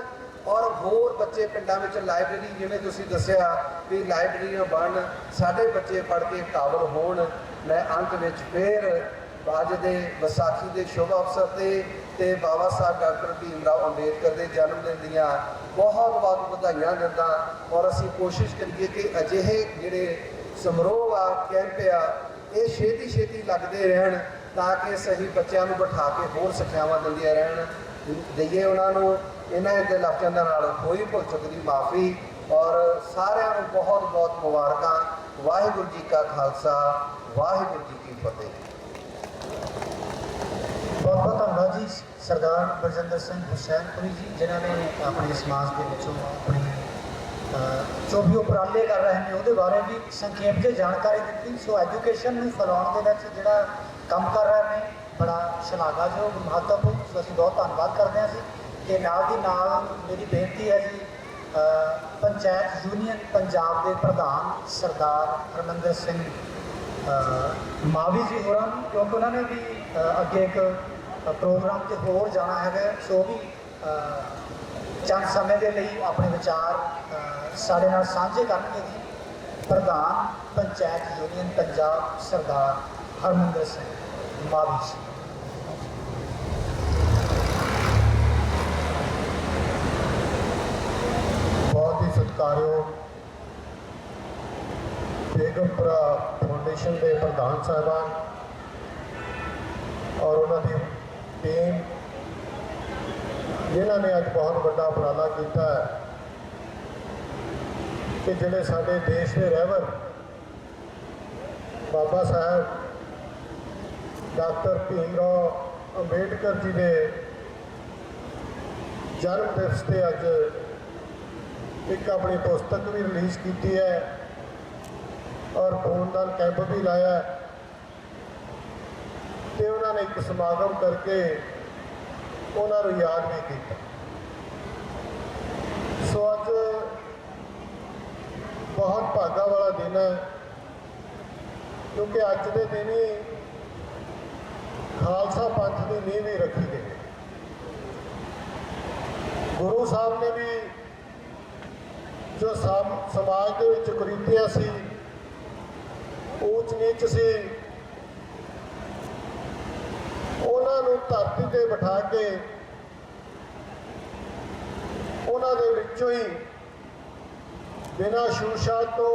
ਔਰ ਹੋਰ ਬੱਚੇ ਪਿੰਡਾਂ ਵਿੱਚ ਲਾਇਬ੍ਰੇਰੀ, ਜਿਵੇਂ ਤੁਸੀਂ ਦੱਸਿਆ ਵੀ ਲਾਇਬ੍ਰੇਰੀਆਂ ਬਣਨ, ਸਾਡੇ ਬੱਚੇ ਪੜ੍ਹ ਕੇ ਕਾਬਲ ਹੋਣ। ਮੈਂ ਅੰਤ ਵਿੱਚ ਫੇਰ ਅੱਜ ਦੇ ਵਿਸਾਖੀ ਦੇ ਸ਼ੁਭ ਅਵਸਰ ਤੇ ਬਾਬਾ ਸਾਹਿਬ ਡਾਕਟਰ ਭੀਮ ਰਾਓ ਅੰਬੇਦਕਰ ਦੇ ਜਨਮ ਦਿਨ ਦੀਆਂ ਬਹੁਤ ਬਹੁਤ ਵਧਾਈਆਂ ਦਿੰਦਾ। ਔਰ ਅਸੀਂ ਕੋਸ਼ਿਸ਼ ਕਰੀਏ ਕਿ ਅਜਿਹੇ ਜਿਹੜੇ ਸਮਾਰੋਹ ਆ, ਕੈਂਪ ਆ, ਇਹ ਛੇਤੀ ਲੱਗਦੇ ਰਹਿਣ ਤਾਂ ਕਿ ਸਹੀ ਬੱਚਿਆਂ ਨੂੰ ਬਿਠਾ ਕੇ ਹੋਰ ਸਿੱਖਿਆਵਾਂ ਦਿੰਦੀਆਂ ਰਹਿਣ। ਦਈਏ ਉਹਨਾਂ ਨੂੰ ਇਹਨਾਂ ਦੇ ਲਫ਼ਜ਼ਾਂ ਦੇ ਨਾਲ ਹੋਈ ਭੁੱਲ ਚੁੱਕ ਦੀ ਮਾਫੀ ਔਰ ਸਾਰਿਆਂ ਨੂੰ ਬਹੁਤ ਬਹੁਤ ਮੁਬਾਰਕਾਂ। ਵਾਹਿਗੁਰੂ ਜੀ ਕਾ ਖਾਲਸਾ, ਵਾਹਿਗੁਰੂ ਜੀ ਕੀ ਫਤਿਹ। ਬਹੁਤ ਬਹੁਤ ਧੰਨਵਾਦ ਜੀ ਸਰਦਾਰ ਬਲਜਿੰਦਰ ਸਿੰਘ ਹੁਸੈਨਪੁਰੀ ਜੀ, ਜਿਨ੍ਹਾਂ ਨੇ ਆਪਣੇ ਸਮਾਜ ਦੇ ਵਿੱਚੋਂ ਆਪਣੀ ਜੋ ਵੀ ਉਪਰਾਲੇ ਕਰ ਰਹੇ ਨੇ ਉਹਦੇ ਬਾਰੇ ਵੀ ਸੰਖੇਪ ਜਿਹੀ ਜਾਣਕਾਰੀ ਦਿੱਤੀ। ਸੋ ਐਜੂਕੇਸ਼ਨ ਨੂੰ ਫੈਲਾਉਣ ਦੇ ਵਿੱਚ ਜਿਹੜਾ ਕੰਮ ਕਰ ਰਹੇ ਨੇ ਬੜਾ ਸ਼ਲਾਘਾਯੋਗ, ਮਹੱਤਵਪੂਰਨ। ਸੋ ਅਸੀਂ ਬਹੁਤ ਧੰਨਵਾਦ ਕਰਦੇ ਹਾਂ ਜੀ। ਤੇ ਨਾਲ ਦੀ ਨਾਲ ਮੇਰੀ ਬੇਨਤੀ ਹੈ ਜੀ, ਪੰਚਾਇਤ ਯੂਨੀਅਨ ਪੰਜਾਬ ਦੇ ਪ੍ਰਧਾਨ ਸਰਦਾਰ ਹਰਮਿੰਦਰ ਸਿੰਘ ਮਾਵੀ ਜੀ ਹੋਰਾਂ ਨੂੰ, ਕਿਉਂਕਿ ਉਹਨਾਂ ਨੇ ਵੀ ਅੱਗੇ ਇੱਕ ਪ੍ਰੋਗਰਾਮ 'ਤੇ ਹੋਰ ਜਾਣਾ ਹੈਗਾ, ਸੋ ਵੀ ਚੰਦ ਸਮੇਂ ਦੇ ਲਈ ਆਪਣੇ ਵਿਚਾਰ ਸਾਡੇ ਨਾਲ ਸਾਂਝੇ ਕਰਨਗੇ ਜੀ। ਪ੍ਰਧਾਨ ਪੰਚਾਇਤ ਯੂਨੀਅਨ ਪੰਜਾਬ ਸਰਦਾਰ ਹਰਮਿੰਦਰ ਸਿੰਘ ਮਾਵੀ ਜੀ। बहुत ही सत्कारयोग बेगमपुरा फाउंडेशन के प्रधान साहबान और उन्होंने टीम जिन्होंने अज बहुत बड़ा उपराला किया है कि जिहड़े साडे देश के रहबर बाबा साहब डॉक्टर भीम राव अंबेडकर जी के जन्म दिवस से अज एक अपनी पुस्तक भी रिलीज़ की है और खूनदान कैंप भी लाया, तो उन्होंने एक समागम करके उन्होंने याद भी किया। सो अज बहुत भागा वाला दिन है, क्योंकि अज के दिन ही खालसा पंथ की नींह भी रखी गई। गुरु साहब ने भी जो समाज के विच कुरीतियां सी, ऊच नीच सी, उन्होंने धरती पर बिठा के उन्होंने विचों ही बिना छूछात तो,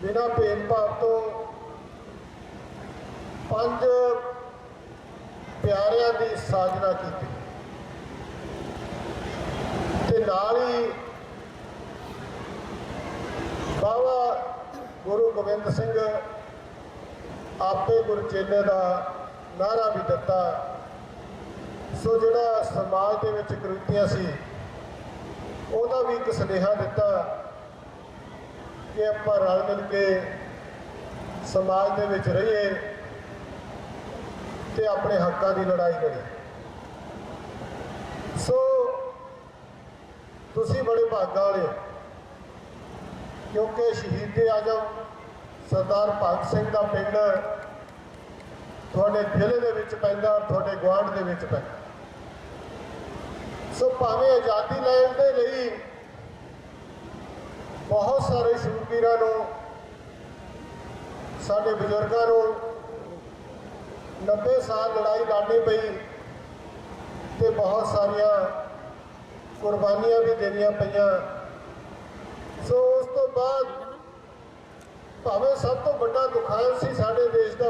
बिना भेदभाव तो 5 प्यारियां की साधना की। ते नाल ही बाबा गुरु गोबिंद सिंह आपे गुरु चेले का नारा भी दिता। सो जिहड़ा समाज के विच कुरीतियां सी उहदा भी एक सुनेहा दिता कि आपां रल मिल के समाज के विच रहिए ते अपने हकों की लड़ाई करिए। सो तुसीं बड़े भागा वाले हो, क्योंकि शहीद आजम सरदार भगत सिंह का पिंड थोड़े जिले के विच पैंदा, थोड़े गुआढ़ के विच पैंदा। सो भावें आज़ादी लैण दे लई बहुत सारे शूरवीरां नूं, साडे बजुर्गां नूं 90 साल लड़ाई लड़नी पई ते बहुत सारिया कुर्बानियां भी देनियां पईयां। सो उस तो बाद भावें सब तो बड़ा दुखांत सी साडे देश का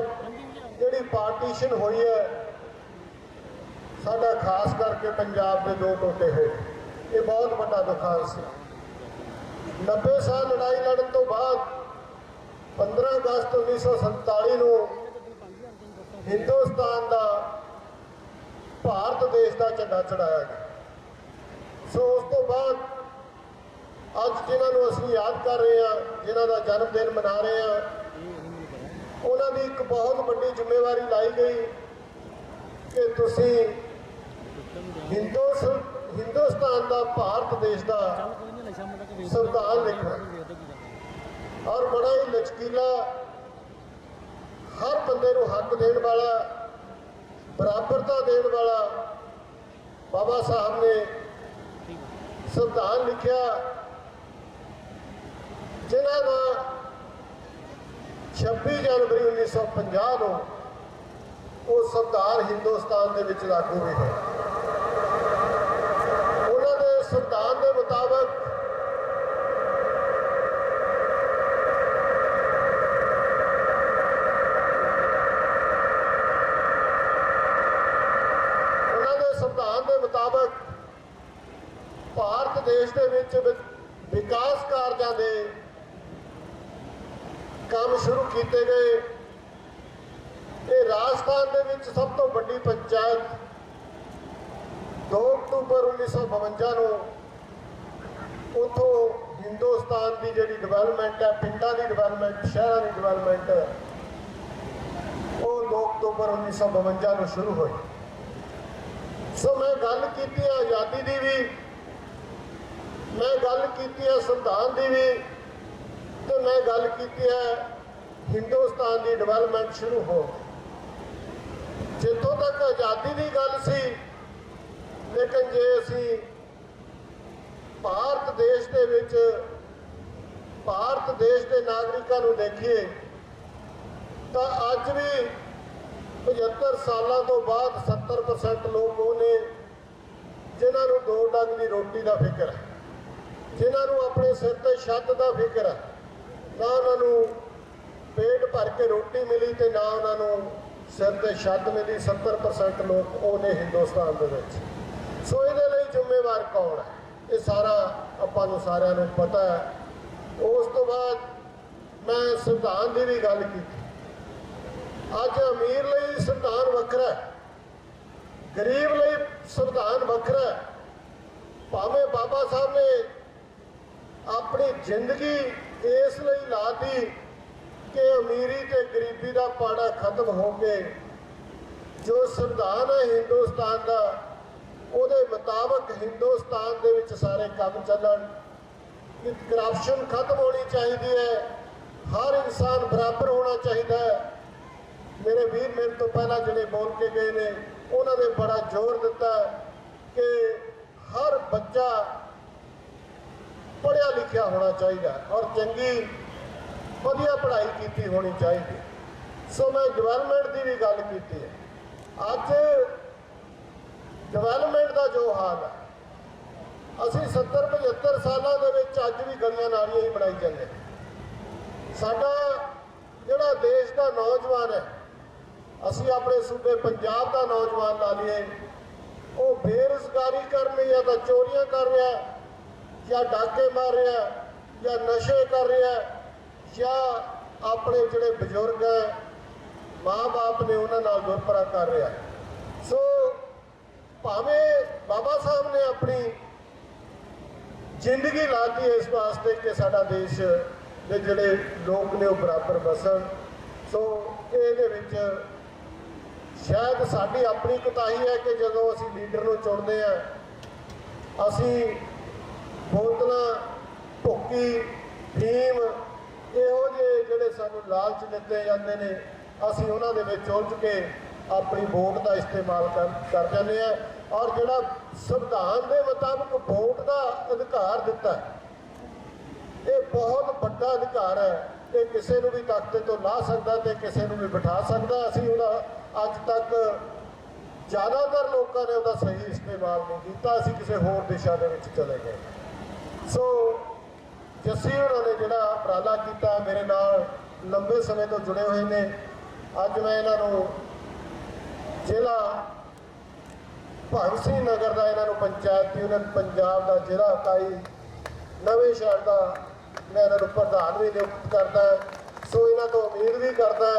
जिहड़ी पार्टीशन हुई है, साडा खास करके पंजाब के 2 टोटे हुए, ये बहुत बड़ा दुखांत सी। 90 साल लड़ाई लड़न तो बाद 15 अगस्त 1947 नूं हिंदुस्तान का भारत देश का झंडा चढ़ाया गया। सो उस तो बाद अज जिन्होंने असीं याद कर रहे हैं, जिन्हों का जन्मदिन मना रहे हैं, उन्होंने एक बहुत बड़ी जिम्मेवारी लाई गई कि तुसीं हिंदुस्तान का भारत देश का संविधान लिखना और बड़ा ही लचकीला ਹਰ ਬੰਦੇ ਨੂੰ ਹੱਕ ਦੇਣ ਵਾਲਾ, ਬਰਾਬਰਤਾ ਦੇਣ ਵਾਲਾ ਬਾਬਾ ਸਾਹਿਬ ਨੇ ਸੰਵਿਧਾਨ ਲਿਖਿਆ, ਜਿਨ੍ਹਾਂ ਦਾ 26 ਜਨਵਰੀ 1950 ਨੂੰ ਉਹ ਸੰਵਿਧਾਨ ਹਿੰਦੁਸਤਾਨ ਦੇ ਵਿੱਚ ਲਾਗੂ ਹੋਇਆ। ਉਹਨਾਂ ਦੇ ਸੰਵਿਧਾਨ ਦੇ ਮੁਤਾਬਕ ਭਾਰਤ ਦੇਸ਼ ਦੇ ਵਿੱਚ ਵਿਕਾਸ ਕਾਰਜਾਂ ਦੇ ਕੰਮ ਸ਼ੁਰੂ ਕੀਤੇ ਗਏ। ਇਹ ਰਾਜਸਥਾਨ ਦੇ ਵਿੱਚ ਸਭ ਤੋਂ ਵੱਡੀ ਪੰਚਾਇਤ 2 ਅਕਤੂਬਰ 1952 ਨੂੰ ਉੱਥੋਂ ਹਿੰਦੁਸਤਾਨ ਦੀ ਜਿਹੜੀ ਡਿਵੈਲਪਮੈਂਟ ਹੈ, ਪਿੰਡਾਂ ਦੀ ਡਿਵੈਲਪਮੈਂਟ, ਸ਼ਹਿਰਾਂ ਦੀ ਡਿਵੈਲਪਮੈਂਟ, ਉਹ 2 ਅਕਤੂਬਰ 1952 ਨੂੰ ਸ਼ੁਰੂ ਹੋਈ। ਸੋ ਮੈਂ ਗੱਲ ਕੀਤੀ ਹੈ ਆਜ਼ਾਦੀ ਦੀ ਵੀ, ਮੈਂ ਗੱਲ ਕੀਤੀ ਹੈ ਸੰਵਿਧਾਨ ਦੀ ਵੀ, ਤੇ ਮੈਂ ਗੱਲ ਕੀਤੀ ਹੈ ਹਿੰਦੁਸਤਾਨ ਦੀ ਡਿਵੈਲਪਮੈਂਟ ਸ਼ੁਰੂ ਹੋ। ਜਿੱਥੋਂ ਤੱਕ ਆਜ਼ਾਦੀ ਦੀ ਗੱਲ ਸੀ, ਲੇਕਿਨ ਜੇ ਅਸੀਂ ਭਾਰਤ ਦੇਸ਼ ਦੇ ਵਿੱਚ ਭਾਰਤ ਦੇਸ਼ ਦੇ ਨਾਗਰਿਕਾਂ ਨੂੰ ਦੇਖੀਏ ਤਾਂ ਅੱਜ ਵੀ 75 ਸਾਲਾਂ ਤੋਂ ਬਾਅਦ 70% ਲੋਕ ਉਹ ਨੇ ਜਿਨ੍ਹਾਂ ਨੂੰ 2 ਡੰਗ ਦੀ ਰੋਟੀ ਦਾ ਫਿਕਰ ਹੈ, ਜਿਨ੍ਹਾਂ ਨੂੰ ਆਪਣੇ ਸਿਰ ਤੇ ਛੱਤ ਦਾ ਫਿਕਰ ਹੈ। ਨਾ ਉਹਨਾਂ ਨੂੰ ਪੇਟ ਭਰ ਕੇ ਰੋਟੀ ਮਿਲੀ ਤੇ ਨਾ ਉਹਨਾਂ ਨੂੰ ਸਿਰ ਤੇ ਛੱਤ ਮਿਲੀ। 70% ਲੋਕ ਉਹ ਨੇ ਹਿੰਦੁਸਤਾਨ ਦੇ ਵਿੱਚ। ਸੋ ਇਹਦੇ ਲਈ ਜ਼ਿੰਮੇਵਾਰ ਕੌਣ ਹੈ, ਇਹ ਸਾਰਾ ਆਪਾਂ ਨੂੰ ਸਾਰਿਆਂ ਨੂੰ ਪਤਾ ਹੈ। ਉਸ ਤੋਂ ਬਾਅਦ ਮੈਂ ਸੰਵਿਧਾਨ ਦੀ ਵੀ ਗੱਲ ਕੀਤੀ। ਅੱਜ ਅਮੀਰ ਲਈ ਸੰਵਿਧਾਨ ਵੱਖਰਾ ਹੈ, ਗਰੀਬ ਲਈ ਸੰਵਿਧਾਨ ਵੱਖਰਾ ਹੈ। ਭਾਵੇਂ ਬਾਬਾ ਸਾਹਿਬ ਨੇ ਆਪਣੀ ਜ਼ਿੰਦਗੀ ਇਸ ਲਈ ਲਾਤੀ ਕਿ ਅਮੀਰੀ ਤੇ ਗਰੀਬੀ ਦਾ ਪਾੜਾ ਖਤਮ ਹੋ ਕੇ ਜੋ ਸੰਵਿਧਾਨ ਹੈ ਹਿੰਦੁਸਤਾਨ ਦਾ, ਉਹਦੇ ਮੁਤਾਬਕ ਹਿੰਦੁਸਤਾਨ ਦੇ ਵਿੱਚ ਸਾਰੇ ਕੰਮ ਚੱਲਣ। ਕਰਪਸ਼ਨ ਖਤਮ ਹੋਣੀ ਚਾਹੀਦੀ ਹੈ, ਹਰ ਇਨਸਾਨ ਬਰਾਬਰ ਹੋਣਾ ਚਾਹੀਦਾ ਹੈ। ਮੇਰੇ ਵੀਰ ਮੇਰੇ ਤੋਂ ਪਹਿਲਾਂ ਜਿਹੜੇ ਬੋਲ ਕੇ ਗਏ ਨੇ, ਉਹਨਾਂ ਨੇ ਬੜਾ ਜ਼ੋਰ ਦਿੱਤਾ ਕਿ ਹਰ ਬੱਚਾ ਪੜ੍ਹਿਆ ਲਿਖਿਆ ਹੋਣਾ ਚਾਹੀਦਾ ਔਰ ਚੰਗੀ ਵਧੀਆ ਪੜ੍ਹਾਈ ਕੀਤੀ ਹੋਣੀ ਚਾਹੀਦੀ। ਸੋ ਮੈਂ ਡਿਵੈਲਪਮੈਂਟ ਦੀ ਵੀ ਗੱਲ ਕੀਤੀ ਹੈ। ਅੱਜ ਡਿਵੈਲਪਮੈਂਟ ਦਾ ਜੋ ਹਾਲ ਹੈ, ਅਸੀਂ 70-75 ਸਾਲਾਂ ਦੇ ਵਿੱਚ ਅੱਜ ਵੀ ਗਲੀਆਂ ਨਾਲੀਆਂ ਹੀ ਬਣਾਈ ਜਾਂਦੇ। ਸਾਡਾ ਜਿਹੜਾ ਦੇਸ਼ ਦਾ ਨੌਜਵਾਨ ਹੈ, ਅਸੀਂ ਆਪਣੇ ਸੂਬੇ ਪੰਜਾਬ ਦਾ ਨੌਜਵਾਨ ਲਾ ਲਈਏ, ਉਹ ਬੇਰੁਜ਼ਗਾਰੀ ਕਰਨ ਜਾਂ ਤਾਂ ਚੋਰੀਆਂ ਕਰ ਰਿਹਾ, ਜਾਂ ਡਾਕੇ ਮਾਰ ਰਿਹਾ, ਜਾਂ ਨਸ਼ੇ ਕਰ ਰਿਹਾ, ਜਾਂ ਆਪਣੇ ਜਿਹੜੇ ਬਜ਼ੁਰਗ ਹੈ, ਮਾਂ-ਬਾਪ ਨੇ ਉਹਨਾਂ ਨਾਲ ਦੁਰਪਰਾ ਕਰ ਰਿਹਾ। ਸੋ ਭਾਵੇਂ ਬਾਬਾ ਸਾਹਿਬ ਨੇ ਆਪਣੀ ਜ਼ਿੰਦਗੀ ਲਾਤੀ ਇਸ ਵਾਸਤੇ ਕਿ ਸਾਡਾ ਦੇਸ਼ ਦੇ ਜਿਹੜੇ ਲੋਕ ਨੇ ਉਹ ਬਰਾਬਰ ਵਸਣ। ਸੋ ਇਹਦੇ ਵਿੱਚ ਸ਼ਾਇਦ ਸਾਡੀ ਆਪਣੀ ਕੋਤਾਹੀ ਹੈ ਕਿ ਜਦੋਂ ਅਸੀਂ ਲੀਡਰ ਨੂੰ ਚੁਣਦੇ ਹਾਂ, ਅਸੀਂ ਬੋਤਲਾਂ, ਭੁੱਕੀ, ਫੀਮ, ਇਹੋ ਜਿਹੇ ਜਿਹੜੇ ਸਾਨੂੰ ਲਾਲਚ ਦਿੱਤੇ ਜਾਂਦੇ ਨੇ, ਅਸੀਂ ਉਹਨਾਂ ਦੇ ਵਿੱਚ ਉਲਝ ਕੇ ਆਪਣੀ ਵੋਟ ਦਾ ਇਸਤੇਮਾਲ ਕਰ ਜਾਂਦੇ ਹਾਂ। ਔਰ ਜਿਹੜਾ ਸੰਵਿਧਾਨ ਦੇ ਮੁਤਾਬਕ ਵੋਟ ਦਾ ਅਧਿਕਾਰ ਦਿੱਤਾ, ਇਹ ਬਹੁਤ ਵੱਡਾ ਅਧਿਕਾਰ ਹੈ। ਇਹ ਕਿਸੇ ਨੂੰ ਵੀ ਤਖਤੇ ਤੋਂ ਲਾ ਸਕਦਾ ਤੇ ਕਿਸੇ ਨੂੰ ਵੀ ਬਿਠਾ ਸਕਦਾ। ਅਸੀਂ ਉਹਦਾ ਅੱਜ ਤੱਕ ਜ਼ਿਆਦਾਤਰ ਲੋਕਾਂ ਨੇ ਉਹਦਾ ਸਹੀ ਇਸਤੇਮਾਲ ਨਹੀਂ ਕੀਤਾ, ਅਸੀਂ ਕਿਸੇ ਹੋਰ ਦਿਸ਼ਾ ਦੇ ਵਿੱਚ ਚਲੇ ਗਏ। ਸੋ ਜੱਸੀ ਉਹਨਾਂ ਨੇ ਜਿਹੜਾ ਉਪਰਾਲਾ ਕੀਤਾ, ਮੇਰੇ ਨਾਲ ਲੰਬੇ ਸਮੇਂ ਤੋਂ ਜੁੜੇ ਹੋਏ ਨੇ। ਅੱਜ ਮੈਂ ਇਹਨਾਂ ਨੂੰ ਜ਼ਿਲ੍ਹਾ ਭਗਤ ਸਿੰਘ ਨਗਰ ਦਾ, ਇਹਨਾਂ ਨੂੰ ਪੰਚਾਇਤ ਯੂਨੀਅਨ ਪੰਜਾਬ ਦਾ ਜ਼ਿਲ੍ਹਾ ਇਕਾਈ ਨਵੇਂ ਸ਼ਹਿਰ ਦਾ ਮੈਂ ਇਹਨਾਂ ਨੂੰ ਪ੍ਰਧਾਨ ਵੀ ਨਿਯੁਕਤ ਕਰਦਾ। ਸੋ ਇਹਨਾਂ ਤੋਂ ਉਮੀਦ ਵੀ ਕਰਦਾ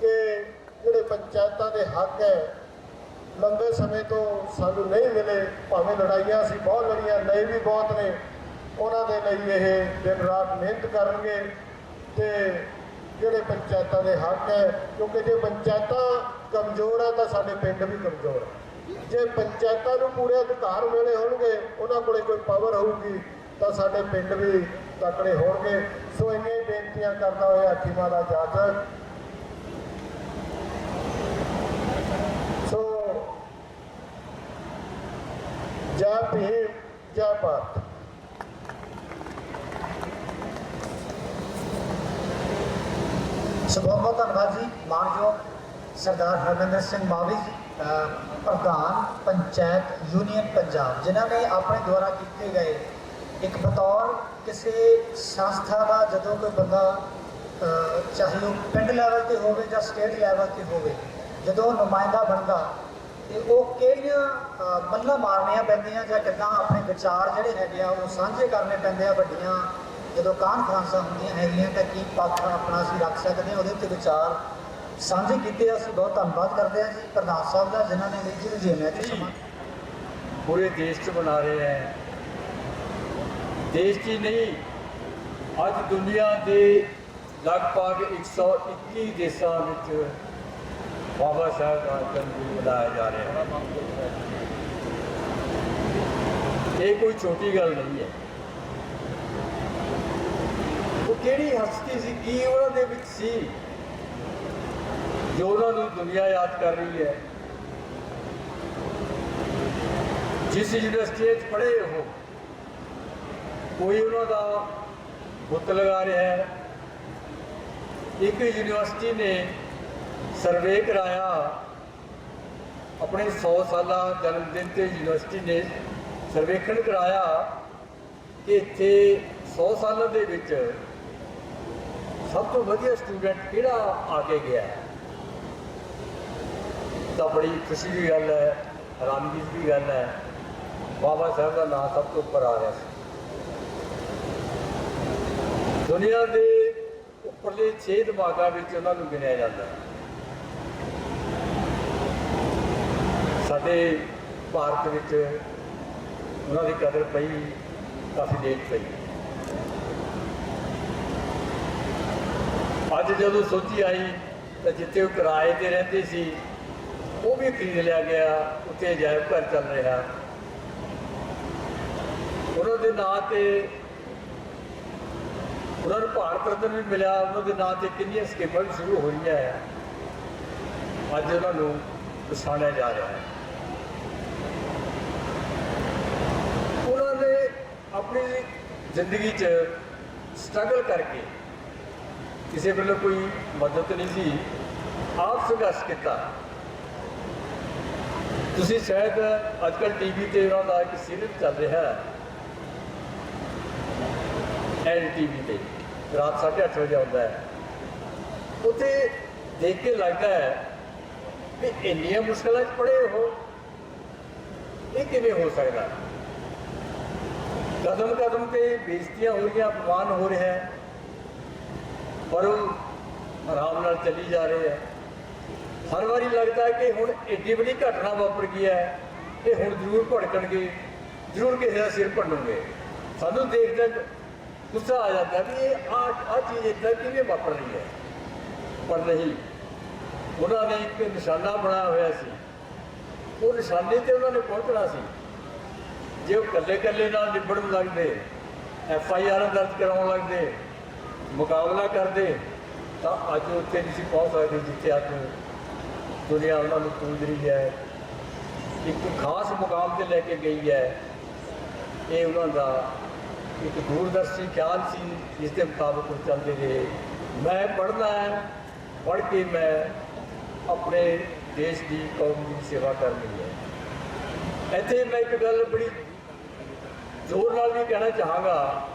ਕਿ ਜਿਹੜੇ ਪੰਚਾਇਤਾਂ ਦੇ ਹੱਕ ਹੈ, ਲੰਬੇ ਸਮੇਂ ਤੋਂ ਸਾਨੂੰ ਨਹੀਂ ਮਿਲੇ, ਭਾਵੇਂ ਲੜਾਈਆਂ ਅਸੀਂ ਬਹੁਤ ਲੜੀਆਂ, ਲਏ ਵੀ ਬਹੁਤ ਨੇ, ਉਹਨਾਂ ਦੇ ਲਈ ਇਹ ਦਿਨ ਰਾਤ ਮਿਹਨਤ ਕਰਨਗੇ। ਤੇ ਜਿਹੜੇ ਪੰਚਾਇਤਾਂ ਦੇ ਹੱਕ ਹੈ, ਕਿਉਂਕਿ ਜੇ ਪੰਚਾਇਤਾਂ ਕਮਜ਼ੋਰ ਹੈ ਤਾਂ ਸਾਡੇ ਪਿੰਡ ਵੀ ਕਮਜ਼ੋਰ ਹੈ। ਜੇ ਪੰਚਾਇਤਾਂ ਨੂੰ ਪੂਰੇ ਅਧਿਕਾਰ ਮਿਲੇ ਹੋਣਗੇ, ਉਹਨਾਂ ਕੋਲੇ ਕੋਈ ਪਾਵਰ ਹੋਊਗੀ, ਤਾਂ ਸਾਡੇ ਪਿੰਡ ਵੀ ਤਕੜੇ ਹੋਣਗੇ। ਸੋ ਇੰਨੀਆਂ ਬੇਨਤੀਆਂ ਕਰਦਾ ਹੋਇਆ ਹਾਕਮਾਂ ਦਾ ਇਜਾਜ਼ਤ। ਜੈ ਭੀਮ ਜੈ ਭਾਰਤ। ਸੋ ਬਹੁਤ ਬਹੁਤ ਧੰਨਵਾਦ ਜੀ। ਮਾਨਯੋਗ ਸਰਦਾਰ ਹਰਮਿੰਦਰ ਸਿੰਘ ਮਾਵੀ ਜੀ, ਪ੍ਰਧਾਨ ਪੰਚਾਇਤ ਯੂਨੀਅਨ ਪੰਜਾਬ, ਜਿਨ੍ਹਾਂ ਨੇ ਆਪਣੇ ਦੁਆਰਾ ਕੀਤੇ ਗਏ ਇੱਕ ਬਤੌਰ ਕਿਸੇ ਸੰਸਥਾ ਦਾ, ਜਦੋਂ ਕੋਈ ਬੰਦਾ ਚਾਹੇ ਉਹ ਪਿੰਡ ਲੈਵਲ 'ਤੇ ਹੋਵੇ ਜਾਂ ਸਟੇਟ ਲੈਵਲ 'ਤੇ ਹੋਵੇ, ਜਦੋਂ ਨੁਮਾਇੰਦਾ ਬਣਦਾ ਤੇ ਉਹ ਕਿਹੜੀਆਂ ਮੱਲਾਂ ਮਾਰਨੀਆਂ ਪੈਂਦੀਆਂ ਜਾਂ ਕਿੱਦਾਂ ਆਪਣੇ ਵਿਚਾਰ ਜਿਹੜੇ ਹੈਗੇ ਆ ਉਹ ਸਾਂਝੇ ਕਰਨੇ ਪੈਂਦੇ ਆ। ਵੱਡੀਆਂ ਜਦੋਂ ਕਾਨਫਰੰਸਾਂ ਹੁੰਦੀਆਂ ਹੈਗੀਆਂ ਤਾਂ ਕੀ ਪੱਖ ਆਪਣਾ ਅਸੀਂ ਰੱਖ ਸਕਦੇ ਹਾਂ, ਉਹਦੇ ਉੱਤੇ ਵਿਚਾਰ ਸਾਂਝੇ ਕੀਤੇ। ਅਸੀਂ ਬਹੁਤ ਧੰਨਵਾਦ ਕਰਦੇ ਹਾਂ ਜੀ ਪ੍ਰਧਾਨ ਸਾਹਿਬ ਦਾ, ਜਿਨ੍ਹਾਂ ਨੇ ਨਿੱਜੀ ਰੁਝੇਵਿਆਂ 'ਤੇ ਸਮਾਂ पूरे देश च बना रहे हैं। देश 'ਚ ही नहीं, ਅੱਜ ਦੁਨੀਆ ਦੇ ਲਗਭਗ 121 ਦੇਸ਼ਾਂ ਵਿੱਚ ਬਾਬਾ ਸਾਹਿਬ ਦਾ ਜਨਮ ਦਿਨ ਮਨਾਇਆ ਜਾ ਰਿਹਾ ਹੈ। ਇਹ ਕੋਈ ਛੋਟੀ ਗੱਲ ਨਹੀਂ ਹੈ। ਉਹ ਕਿਹੜੀ ਹਸਤੀ ਸੀ, ਕੀ ਉਹਨਾਂ ਦੇ ਵਿੱਚ ਸੀ ਜੋ ਉਹਨਾਂ ਨੂੰ ਦੁਨੀਆ ਯਾਦ ਕਰ ਰਹੀ ਹੈ। ਜਿਸ ਯੂਨੀਵਰਸਿਟੀ 'ਚ ਪੜ੍ਹੇ ਹੋ, ਕੋਈ ਉਹਨਾਂ ਦਾ ਬੁੱਤ ਲਗਾ ਰਿਹਾ ਹੈ। ਇੱਕ ਯੂਨੀਵਰਸਿਟੀ ਨੇ ਸਰਵੇ ਕਰਾਇਆ ਆਪਣੇ 100 ਸਾਲਾ ਜਨਮ ਦਿਨ ਤੇ, ਯੂਨੀਵਰਸਿਟੀ ਨੇ ਸਰਵੇਖਣ ਕਰਾਇਆ ਕਿ ਇੱਥੇ 100 ਸਾਲਾਂ ਦੇ ਵਿੱਚ ਸਭ ਤੋਂ ਵਧੀਆ ਸਟੂਡੈਂਟ ਕਿਹੜਾ ਆ ਕੇ ਗਿਆ ਹੈ। ਤਾਂ ਬੜੀ ਖੁਸ਼ੀ ਦੀ ਗੱਲ ਹੈ, ਹੈਰਾਨਗੀ ਦੀ ਗੱਲ ਹੈ, ਬਾਬਾ ਸਾਹਿਬ ਦਾ ਨਾਮ ਸਭ ਤੋਂ ਉੱਪਰ ਆ ਰਿਹਾ ਸੀ। ਦੁਨੀਆ ਦੇ ਉੱਪਰਲੇ 6 ਦਿਮਾਗਾਂ ਵਿੱਚ ਉਹਨਾਂ ਨੂੰ ਗਿਣਿਆ ਜਾਂਦਾ ਹੈ। ਸਾਡੇ ਭਾਰਤ ਵਿੱਚ ਉਹਨਾਂ ਦੀ ਕਦਰ ਪਈ, ਕਾਫੀ ਲੇਟ ਪਈ। ਅੱਜ ਜਦੋਂ ਸੋਚੀ ਆਈ ਤਾਂ ਜਿੱਥੇ ਉਹ ਕਿਰਾਏ 'ਤੇ ਰਹਿੰਦੇ ਸੀ ਉਹ ਵੀ ਖਰੀਦ ਲਿਆ ਗਿਆ, ਉੱਥੇ ਅਜਾਇਬ ਘਰ ਚੱਲ ਰਿਹਾ। ਉਹਨਾਂ ਦੇ ਨਾਂ 'ਤੇ ਉਹਨਾਂ ਨੂੰ ਭਾਰਤ ਰਤਨ ਵੀ ਮਿਲਿਆ। ਉਹਨਾਂ ਦੇ ਨਾਂ 'ਤੇ ਕਿੰਨੀਆਂ ਸਕੀਮਾਂ ਵੀ ਸ਼ੁਰੂ ਹੋ ਰਹੀਆਂ ਹੈ। ਅੱਜ ਉਹਨਾਂ ਨੂੰ ਪਛਾਣਿਆ ਜਾ ਰਿਹਾ ਹੈ। ਉਹਨਾਂ ਨੇ ਆਪਣੀ ਜ਼ਿੰਦਗੀ 'ਚ ਸਟਰਗਲ ਕਰਕੇ, ਕਿਸੇ ਵੱਲੋਂ ਕੋਈ ਮਦਦ ਨਹੀਂ ਸੀ, ਆਪ ਸੰਘਰਸ਼ ਕੀਤਾ। ਤੁਸੀਂ ਸ਼ਾਇਦ ਅੱਜ ਕੱਲ੍ਹ ਟੀਵੀ 'ਤੇ ਉਹਨਾਂ ਦਾ ਇੱਕ ਸੀਰੀਅਲ ਚੱਲ ਰਿਹਾ ਹੈ, NTV 'ਤੇ ਰਾਤ 8:30 ਵਜੇ ਆਉਂਦਾ ਹੈ। ਉੱਥੇ ਦੇਖ ਕੇ ਲੱਗਦਾ ਹੈ ਵੀ ਇੰਨੀਆਂ ਮੁਸ਼ਕਲਾਂ 'ਚ ਪੜ੍ਹੇ ਹੋ, ਇਹ ਕਿਵੇਂ ਹੋ ਸਕਦਾ। ਕਦਮ ਕਦਮ 'ਤੇ ਬੇਇੱਜ਼ਤੀਆਂ ਹੋ ਰਹੀਆਂ, ਅਪਮਾਨ ਹੋ ਰਿਹਾ ਹੈ, ਪਰ ਉਹ ਆਰਾਮ ਨਾਲ ਚੱਲੀ ਜਾ ਰਹੇ ਹੈ। ਹਰ ਵਾਰੀ ਲੱਗਦਾ ਹੈ ਕਿ ਹੁਣ ਐਡੀ ਵੱਡੀ ਘਟਨਾ ਵਾਪਰ ਗਈ ਹੈ, ਇਹ ਹੁਣ ਜ਼ਰੂਰ ਭੜਕਣਗੇ, ਜ਼ਰੂਰ ਕਿਸੇ ਦਾ ਸਿਰ ਭੰਨੂਗੇ। ਸਾਨੂੰ ਦੇਖਦੇ ਗੁੱਸਾ ਆ ਜਾਂਦਾ ਵੀ ਇਹ ਆਹ ਚੀਜ਼ ਇੱਦਾਂ ਕਿਵੇਂ ਵਾਪਰ ਰਹੀ ਹੈ। ਪਰ ਨਹੀਂ, ਉਹਨਾਂ ਨੇ ਇੱਕ ਨਿਸ਼ਾਨਾ ਬਣਾਇਆ ਹੋਇਆ ਸੀ। ਉਹ ਨਿਸ਼ਾਨੇ 'ਤੇ ਉਹਨਾਂ ਨੇ ਪਹੁੰਚਣਾ ਸੀ। ਜੇ ਉਹ ਇਕੱਲੇ ਨਾਲ ਨਿਬੜਨ ਲੱਗਦੇ, FIR ਦਰਜ ਕਰਾਉਣ ਲੱਗਦੇ, ਮੁਕਾਬਲਾ ਕਰਦੇ, ਤਾਂ ਅੱਜ ਉੱਥੇ ਨਹੀਂ ਸੀ ਪਹੁੰਚ ਸਕਦੇ ਜਿੱਥੇ ਅੱਜ ਦੁਨੀਆ ਉਹਨਾਂ ਨੂੰ ਪੂਜ ਰਹੀ ਹੈ, ਇੱਕ ਖਾਸ ਮੁਕਾਮ 'ਤੇ ਲੈ ਕੇ ਗਈ ਹੈ। ਇਹ ਉਹਨਾਂ ਦਾ ਇੱਕ ਦੂਰਦਰਸ਼ੀ ਖਿਆਲ ਸੀ, ਜਿਸ ਦੇ ਮੁਤਾਬਕ ਉਹ ਚੱਲਦੇ ਰਹੇ। ਮੈਂ ਪੜ੍ਹਨਾ ਹੈ, ਪੜ੍ਹ ਕੇ ਮੈਂ ਆਪਣੇ ਦੇਸ਼ ਦੀ, ਕੌਮ ਦੀ ਸੇਵਾ ਕਰਨੀ ਹੈ। ਇੱਥੇ ਮੈਂ ਇੱਕ ਗੱਲ ਬੜੀ ਜ਼ੋਰ ਨਾਲ ਵੀ ਕਹਿਣਾ ਚਾਹਾਂਗਾ,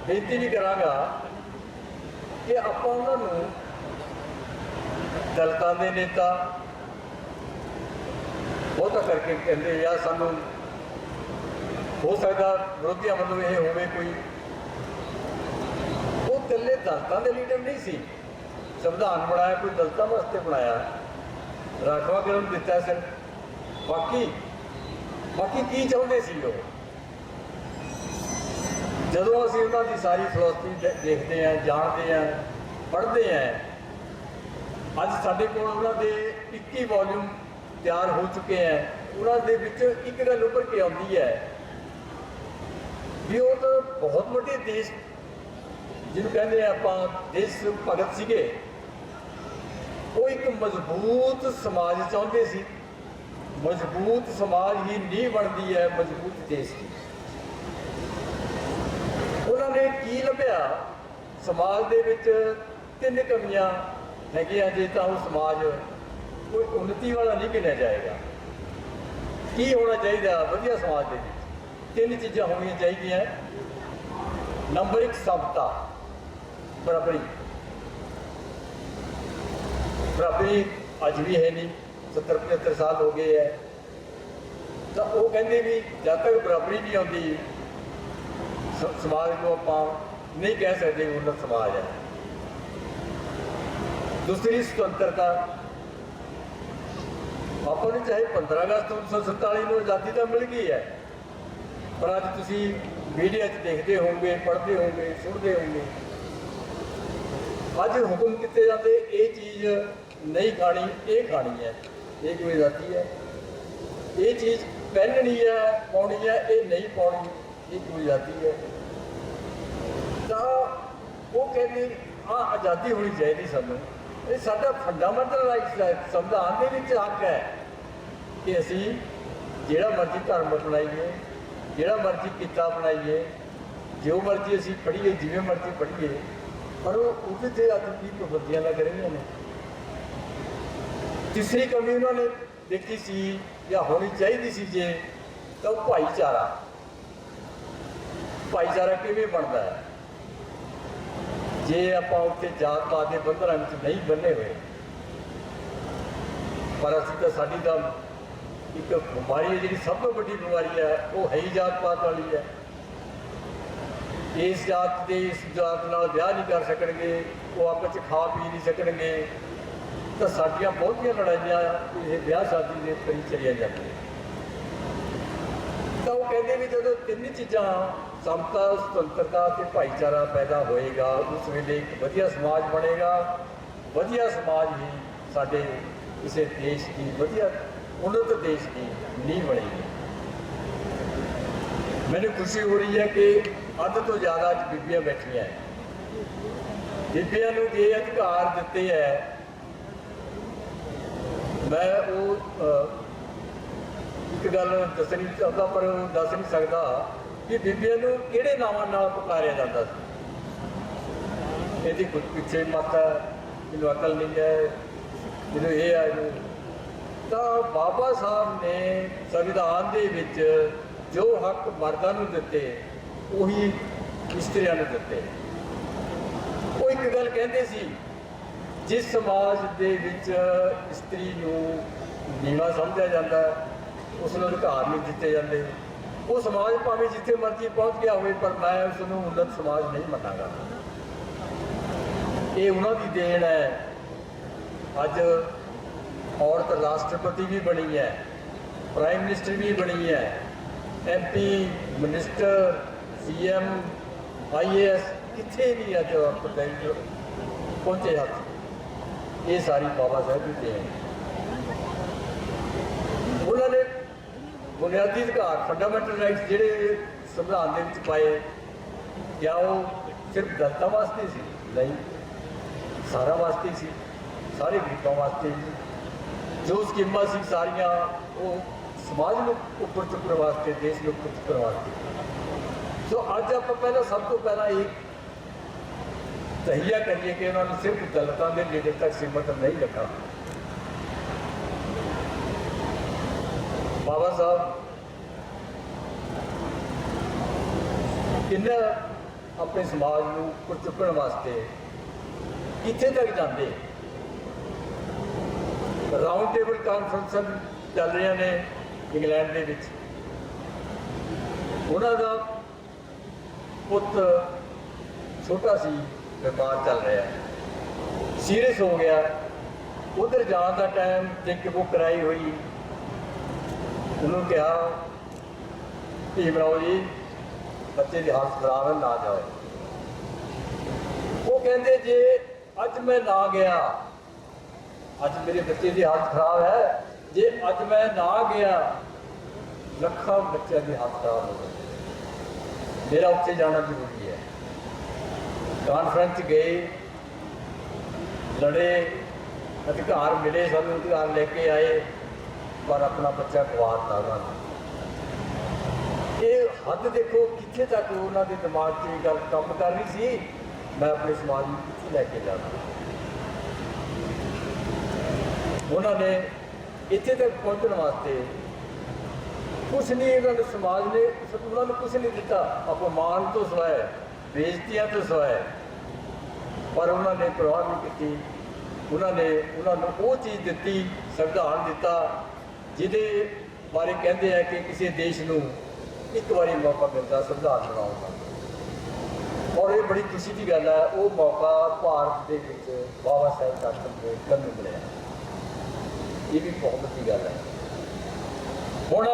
ਬੇਨਤੀ ਵੀ ਕਰਾਂਗਾ ਕਿ ਆਪਾਂ ਉਹਨਾਂ ਨੂੰ ਦਲਿਤਾਂ ਦੇ ਨੇਤਾ ਬਹੁਤਾ ਕਰਕੇ ਕਹਿੰਦੇ ਯਾਰ, ਸਾਨੂੰ ਹੋ ਸਕਦਾ ਵਿਰੋਧੀਆਂ ਵੱਲੋਂ ਇਹ ਹੋਵੇ ਕੋਈ, ਉਹ ਇਕੱਲੇ ਦਲਿਤਾਂ ਦੇ ਲੀਡਰ ਨਹੀਂ ਸੀ। ਸੰਵਿਧਾਨ ਬਣਾਇਆ ਕੋਈ ਦਲਿਤਾਂ ਵਾਸਤੇ ਬਣਾਇਆ, ਰਾਖਵਾਂਕਰਨ ਦਿੱਤਾ ਸਿਰ, ਬਾਕੀ ਕੀ ਚਾਹੁੰਦੇ ਸੀ ਉਹ। ਜਦੋਂ ਅਸੀਂ ਉਹਨਾਂ ਦੀ ਸਾਰੀ ਫਿਲਾਸਫੀ ਦੇਖਦੇ ਹਾਂ, ਜਾਣਦੇ ਹਾਂ, ਪੜ੍ਹਦੇ ਹਾਂ, ਅੱਜ ਸਾਡੇ ਕੋਲ ਉਹਨਾਂ ਦੇ 21 ਵੋਲਿਊਮ ਤਿਆਰ ਹੋ ਚੁੱਕੇ ਹੈ। ਉਹਨਾਂ ਦੇ ਵਿੱਚ ਇੱਕ ਗੱਲ ਉੱਭਰ ਕੇ ਆਉਂਦੀ ਹੈ ਵੀ ਉਹ ਤਾਂ ਬਹੁਤ ਵੱਡੇ ਦੇਸ਼, ਜਿਹਨੂੰ ਕਹਿੰਦੇ ਆਪਾਂ ਦੇਸ਼ ਭਗਤ ਸੀਗੇ। ਉਹ ਇੱਕ ਮਜ਼ਬੂਤ ਸਮਾਜ ਚਾਹੁੰਦੇ ਸੀ ਮਜ਼ਬੂਤ ਸਮਾਜ ਹੀ ਨੀਂਹ ਬਣਦੀ ਹੈ ਮਜ਼ਬੂਤ ਦੇਸ਼ ਦੀ। ਉਹਨਾਂ ਨੇ ਕੀ ਲੱਭਿਆ? ਸਮਾਜ ਦੇ ਵਿੱਚ 3 ਕਮੀਆਂ ਹੈਗੀਆਂ ਜੇ ਤਾਂ ਉਹ ਸਮਾਜ ਕੋਈ ਉન્નਤੀ ਵਾਲਾ ਨਹੀਂ ਗਿਣਿਆ ਜਾਏਗਾ। ਕੀ ਹੋਣਾ ਚਾਹੀਦਾ ਵਧੀਆ ਸਮਾਜ ਦੇ ਵਿੱਚ? 3 ਚੀਜ਼ਾਂ ਹੋਣੀਆਂ ਚਾਹੀਦੀਆਂ। ਨੰਬਰ 1 ਸਮਤਾ, ਬਰਾਬਰੀ। ਬਰਾਬਰੀ ਅੱਜ ਵੀ ਹੈ ਨਹੀਂ, 70-75 ਸਾਲ ਹੋ ਗਏ ਹੈ। ਤਾਂ ਉਹ ਕਹਿੰਦੇ ਵੀ ਜਦ ਤੱਕ ਬਰਾਬਰੀ ਨਹੀਂ ਆਉਂਦੀ ਸਮਾਜ ਨੂੰ ਆਪਾਂ ਨਹੀਂ ਕਹਿ ਸਕਦੇ ਉੱਨਤ ਸਮਾਜ ਹੈ। ਦੂਸਰੀ ਸੁਤੰਤਰਤਾ। ਆਪਾਂ ਨੂੰ ਚਾਹੇ 15 ਅਗਸਤ 1947 ਨੂੰ ਆਜ਼ਾਦੀ ਤਾਂ ਮਿਲ ਗਈ ਹੈ, ਪਰ ਅੱਜ ਤੁਸੀਂ ਮੀਡੀਆ 'ਚ ਦੇਖਦੇ ਹੋਵੋਗੇ, ਪੜ੍ਹਦੇ ਹੋਵੋਗੇ, ਸੁਣਦੇ ਹੋਵੋਗੇ, ਅੱਜ ਹੁਕਮ ਕੀਤੇ ਜਾਂਦੇ ਇਹ ਚੀਜ਼ ਨਹੀਂ ਖਾਣੀ, ਇਹ ਖਾਣੀ ਹੈ, ਇਹ ਕੋਈ ਆਜ਼ਾਦੀ ਹੈ। ਇਹ ਚੀਜ਼ ਪਹਿਨਣੀ ਹੈ, ਪਾਉਣੀ ਹੈ, ਇਹ ਨਹੀਂ ਪਾਉਣੀ, ਇਹ ਕੋਈ ਆਜ਼ਾਦੀ ਹੈ। ਤਾਂ ਉਹ ਕਹਿੰਦੇ ਆਹ ਆਜ਼ਾਦੀ ਹੋਣੀ ਚਾਹੀਦੀ ਸਾਨੂੰ। ਇਹ ਸਾਡਾ ਫੰਡਾਮੈਂਟਲ ਰਾਈਟਸ ਹੈ। ਸੰਵਿਧਾਨ ਦੇ ਵਿੱਚ ਹੱਕ ਹੈ ਕਿ ਅਸੀਂ ਜਿਹੜਾ ਮਰਜ਼ੀ ਧਰਮ ਅਪਣਾਈਏ, ਜਿਹੜਾ ਮਰਜ਼ੀ ਕਿੱਤਾ ਅਪਣਾਈਏ, ਜੋ ਮਰਜ਼ੀ ਅਸੀਂ ਪੜ੍ਹੀਏ, ਜਿਵੇਂ ਮਰਜ਼ੀ ਪੜ੍ਹੀਏ, ਪਰ ਉਹਦੇ 'ਤੇ ਅੱਜ ਕੀ ਪਾਬੰਦੀਆਂ ਲੱਗ ਰਹੀਆਂ ਨੇ। ਤੀਸਰੀ ਕਮੀ ਉਹਨਾਂ ਨੇ ਦੇਖੀ ਸੀ ਜਾਂ ਹੋਣੀ ਚਾਹੀਦੀ ਸੀ ਜੇ, ਤਾਂ ਉਹ ਭਾਈਚਾਰਾ। ਭਾਈਚਾਰਾ ਕਿਵੇਂ ਬਣਦਾ ਹੈ? ਜੇ ਆਪਾਂ ਉੱਥੇ ਜਾਤ ਪਾਤ ਦੇ ਬੰਧਨਾਂ ਵਿੱਚ ਨਹੀਂ ਬੰਨੇ ਹੋਏ, ਪਰ ਅਸੀਂ ਤਾਂ ਸਾਡੀ ਤਾਂ ਇੱਕ ਬਿਮਾਰੀ ਹੈ ਜਿਹੜੀ ਸਭ ਤੋਂ ਵੱਡੀ ਬਿਮਾਰੀ ਹੈ, ਉਹ ਹੈ ਹੀ ਜਾਤ ਪਾਤ ਵਾਲੀ ਹੈ। ਇਸ ਜਾਤ ਦੇ ਇਸ ਜਾਤ ਨਾਲ ਵਿਆਹ ਨਹੀਂ ਕਰ ਸਕਣਗੇ, ਉਹ ਆਪਸ 'ਚ ਖਾ ਪੀ ਨਹੀਂ ਸਕਣਗੇ, ਤਾਂ ਸਾਡੀਆਂ ਬਹੁਤੀਆਂ ਲੜਾਈਆਂ ਇਹ ਵਿਆਹ ਸ਼ਾਦੀ ਦੇ ਉੱਤੇ ਹੀ ਚਲੀਆਂ ਜਾਂਦੀਆਂ। ਤਾਂ ਉਹ ਕਹਿੰਦੇ ਵੀ ਜਦੋਂ 3 ਚੀਜ਼ਾਂ ਸਮਤਾ, ਸੁਤੰਤਰਤਾ ਅਤੇ ਭਾਈਚਾਰਾ ਪੈਦਾ ਹੋਏਗਾ, ਉਸ ਵੇਲੇ ਇੱਕ ਵਧੀਆ ਸਮਾਜ ਬਣੇਗਾ। ਵਧੀਆ ਸਮਾਜ ਹੀ ਸਾਡੇ ਕਿਸੇ ਦੇਸ਼ ਦੀ, ਵਧੀਆ ਉੱਨਤ ਦੇਸ਼ ਦੀ ਨੀਂਹ ਬਣੇਗੀ। ਮੈਨੂੰ ਖੁਸ਼ੀ ਹੋ ਰਹੀ ਹੈ ਕਿ ਅੱਧ ਤੋਂ ਜ਼ਿਆਦਾ ਅੱਜ ਬੀਬੀਆਂ ਬੈਠੀਆਂ ਹੈ। ਬੀਬੀਆਂ ਨੂੰ ਜੇ ਅਧਿਕਾਰ ਦਿੱਤੇ ਹੈ, ਮੈਂ ਉਹ ਇੱਕ ਗੱਲ ਦੱਸਣੀ ਚਾਹੁੰਦਾ, ਪਰ ਦੱਸ ਨਹੀਂ ਸਕਦਾ ਕਿ ਬੀਬੀਆਂ ਨੂੰ ਕਿਹੜੇ ਨਾਵਾਂ ਨਾਲ ਪੁਕਾਰਿਆ ਜਾਂਦਾ ਸੀ। ਇਹਦੀ ਕੁਝ ਪਿੱਛੇ ਮਾਤਾ, ਮੈਨੂੰ ਅਕਲ ਨਹੀਂ ਹੈ, ਮੈਨੂੰ ਇਹ ਆ। ਤਾਂ ਬਾਬਾ ਸਾਹਿਬ ਨੇ ਸੰਵਿਧਾਨ ਦੇ ਵਿੱਚ ਜੋ ਹੱਕ ਮਰਦਾਂ ਨੂੰ ਦਿੱਤੇ, ਉਹੀ ਇਸਤਰੀਆਂ ਨੂੰ ਦਿੱਤੇ। ਉਹ ਇੱਕ ਗੱਲ ਕਹਿੰਦੇ ਸੀ, ਜਿਸ ਸਮਾਜ ਦੇ ਵਿੱਚ ਇਸਤਰੀ ਨੂੰ ਨੀਵਾਂ ਸਮਝਿਆ ਜਾਂਦਾ, ਉਸ ਨੂੰ ਅਧਿਕਾਰ ਨਹੀਂ ਦਿੱਤੇ ਜਾਂਦੇ, ਉਹ ਸਮਾਜ ਭਾਵੇਂ ਜਿੱਥੇ ਮਰਜ਼ੀ ਪਹੁੰਚ ਗਿਆ ਹੋਵੇ, ਪਰ ਮੈਂ ਉਸ ਨੂੰ ਉੱਨਤ ਸਮਾਜ ਨਹੀਂ ਮੰਨਾਂਗਾ। ਇਹ ਉਹਨਾਂ ਦੀ ਦੇਣ ਹੈ। ਅੱਜ ਔਰਤ ਰਾਸ਼ਟਰਪਤੀ ਵੀ ਬਣੀ ਹੈ, ਪ੍ਰਾਈਮ ਮਿਨਿਸਟਰ ਵੀ ਬਣੀ ਹੈ, MP, ਮਿਨਿਸਟਰ, CM, IAS, ਕਿੱਥੇ ਵੀ ਅੱਜ ਔਰਤ ਪਹੁੰਚੇ ਹੱਥ। ਇਹ ਸਾਰੀ ਬਾਬਾ ਸਾਹਿਬ ਦੀ ਦੇਣ। ਉਹਨਾਂ ਨੇ ਬੁਨਿਆਦੀ ਅਧਿਕਾਰ, ਫੰਡਾਮੈਂਟਲ ਰਾਈਟਸ ਜਿਹੜੇ ਸੰਵਿਧਾਨ ਦੇ ਵਿੱਚ ਪਾਏ, ਕਿਆ ਉਹ ਸਿਰਫ ਦਲਿਤਾਂ ਵਾਸਤੇ ਸੀ? ਨਹੀਂ, ਸਾਰਿਆਂ ਵਾਸਤੇ ਸੀ, ਸਾਰੇ ਗਰੀਬਾਂ ਵਾਸਤੇ ਸੀ। ਜੋ ਸਕੀਮਾਂ ਸੀ ਸਾਰੀਆਂ ਉਹ ਸਮਾਜ ਨੂੰ ਉੱਪਰ ਚੁੱਕਣ ਵਾਸਤੇ, ਦੇਸ਼ ਨੂੰ ਉੱਪਰ ਚੁੱਕਣ ਵਾਸਤੇ। ਸੋ ਅੱਜ ਆਪਾਂ ਪਹਿਲਾਂ, ਸਭ ਤੋਂ ਪਹਿਲਾਂ ਇਹ ਤਹੀਆ ਕਰੀਏ ਕਿ ਉਹਨਾਂ ਨੂੰ ਸਿਰਫ ਦਲਿਤਾਂ ਦੇ ਲੀਡਰ ਤੱਕ ਸੀਮਤ ਨਹੀਂ ਰੱਖਣਾ। ਬਾਬਾ ਸਾਹਿਬ ਕਿੰਨਾ ਆਪਣੇ ਸਮਾਜ ਨੂੰ ਉੱਪਰ ਚੁੱਕਣ ਵਾਸਤੇ ਕਿੱਥੇ ਤੱਕ ਜਾਂਦੇ। ਰਾਊਂਡ ਟੇਬਲ ਕਾਨਫਰੰਸਾਂ ਚੱਲ ਰਹੀਆਂ ਨੇ ਇੰਗਲੈਂਡ ਦੇ ਵਿੱਚ। ਉਹਨਾਂ ਦਾ ਪੁੱਤ ਛੋਟਾ ਸੀ, ਬਿਮਾਰ ਚੱਲ ਰਿਹਾ, ਸੀਰੀਅਸ ਹੋ ਗਿਆ। ਉਧਰ ਜਾਣ ਦਾ ਟਾਈਮ ਟਿਕਟ ਬੁੱਕ ਕਰਾਈ ਹੋਈ, ਉਹਨੂੰ ਕਿਹਾ ਭੀਮਰਾਓ ਜੀ ਬੱਚੇ ਦੀ ਹਾਲਤ ਖਰਾਬ ਹੈ, ਨਾ ਜਾਓ। ਉਹ ਕਹਿੰਦੇ ਜੇ ਅੱਜ ਮੈਂ ਨਾ ਗਿਆ, ਅੱਜ ਮੇਰੇ ਬੱਚੇ ਦੀ ਹਾਲਤ ਖਰਾਬ ਹੈ, ਜੇ ਅੱਜ ਮੈਂ ਨਾ ਗਿਆ ਲੱਖਾਂ ਬੱਚਿਆਂ ਦੀ ਹਾਲਤ ਖਰਾਬ ਹੋ ਗਈ, ਮੇਰਾ ਉੱਥੇ ਜਾਣਾ ਜ਼ਰੂਰੀ ਹੈ। ਕਾਨਫਰੰਸ ਗਏ, ਲੜੇ, ਅਧਿਕਾਰ ਮਿਲੇ, ਸਾਨੂੰ ਅਧਿਕਾਰ ਲੈ ਕੇ ਆਏ। पर अपना बच्चा गवाता उन्होंने। ये हद देखो कितने तक उन्होंने दिमाग से गल काम कर रही सी, मैं अपने समाज में कितने लैके जाना। उन्होंने इतने तक पहुँचने वास्ते कुछ नहीं, उन्होंने समाज ने उन्होंने कुछ नहीं दिता, अपमान तो सिवाय, बेइज्जतियां तो सिवाय, पर उन्होंने परवाह नहीं की। उन्होंने वो चीज़ दी, संविधान दिता जिहदे बारे कहते हैं कि किसी देश को एक बारी मौका मिलता संविधान बनाने का। और ये बड़ी खुशी की गल है, वो मौका भारत के बाबा साहब डॉक्टर अम्बेडकर को मिले। ये भी बहुत बड़ी गल है। हुण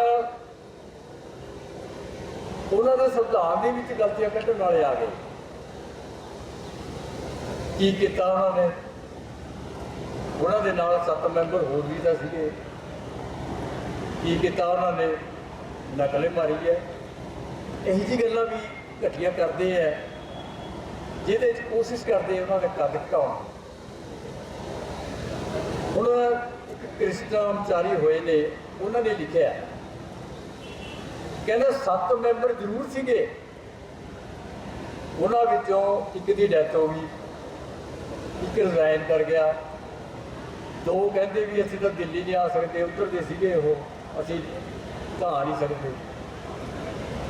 उन्होंने संविधान के विच गलतियां कढ़ण वाले आ गए। की किया उन्होंने? उन्होंने नाल 7 मैंबर होर भी तो सीगे। की किया उन्होंने? नकल मारी है। यही जी गल्लां भी घटिया करते हैं, जिहदे च कोशिश करते उन्होंने कद घटाउण। हुण एक कृष्णाचारी होए ने, उन्होंने लिखिया कहना 7 मैंबर जरूर सीगे, उन्हां विचों एक दी डैथ हो गई, एक रिजाइन कर गया, 2 कहते भी असीं तो दिल्ली नहीं आ सकते, उधर दे सीगे वो, असीं तां नहीं सकते।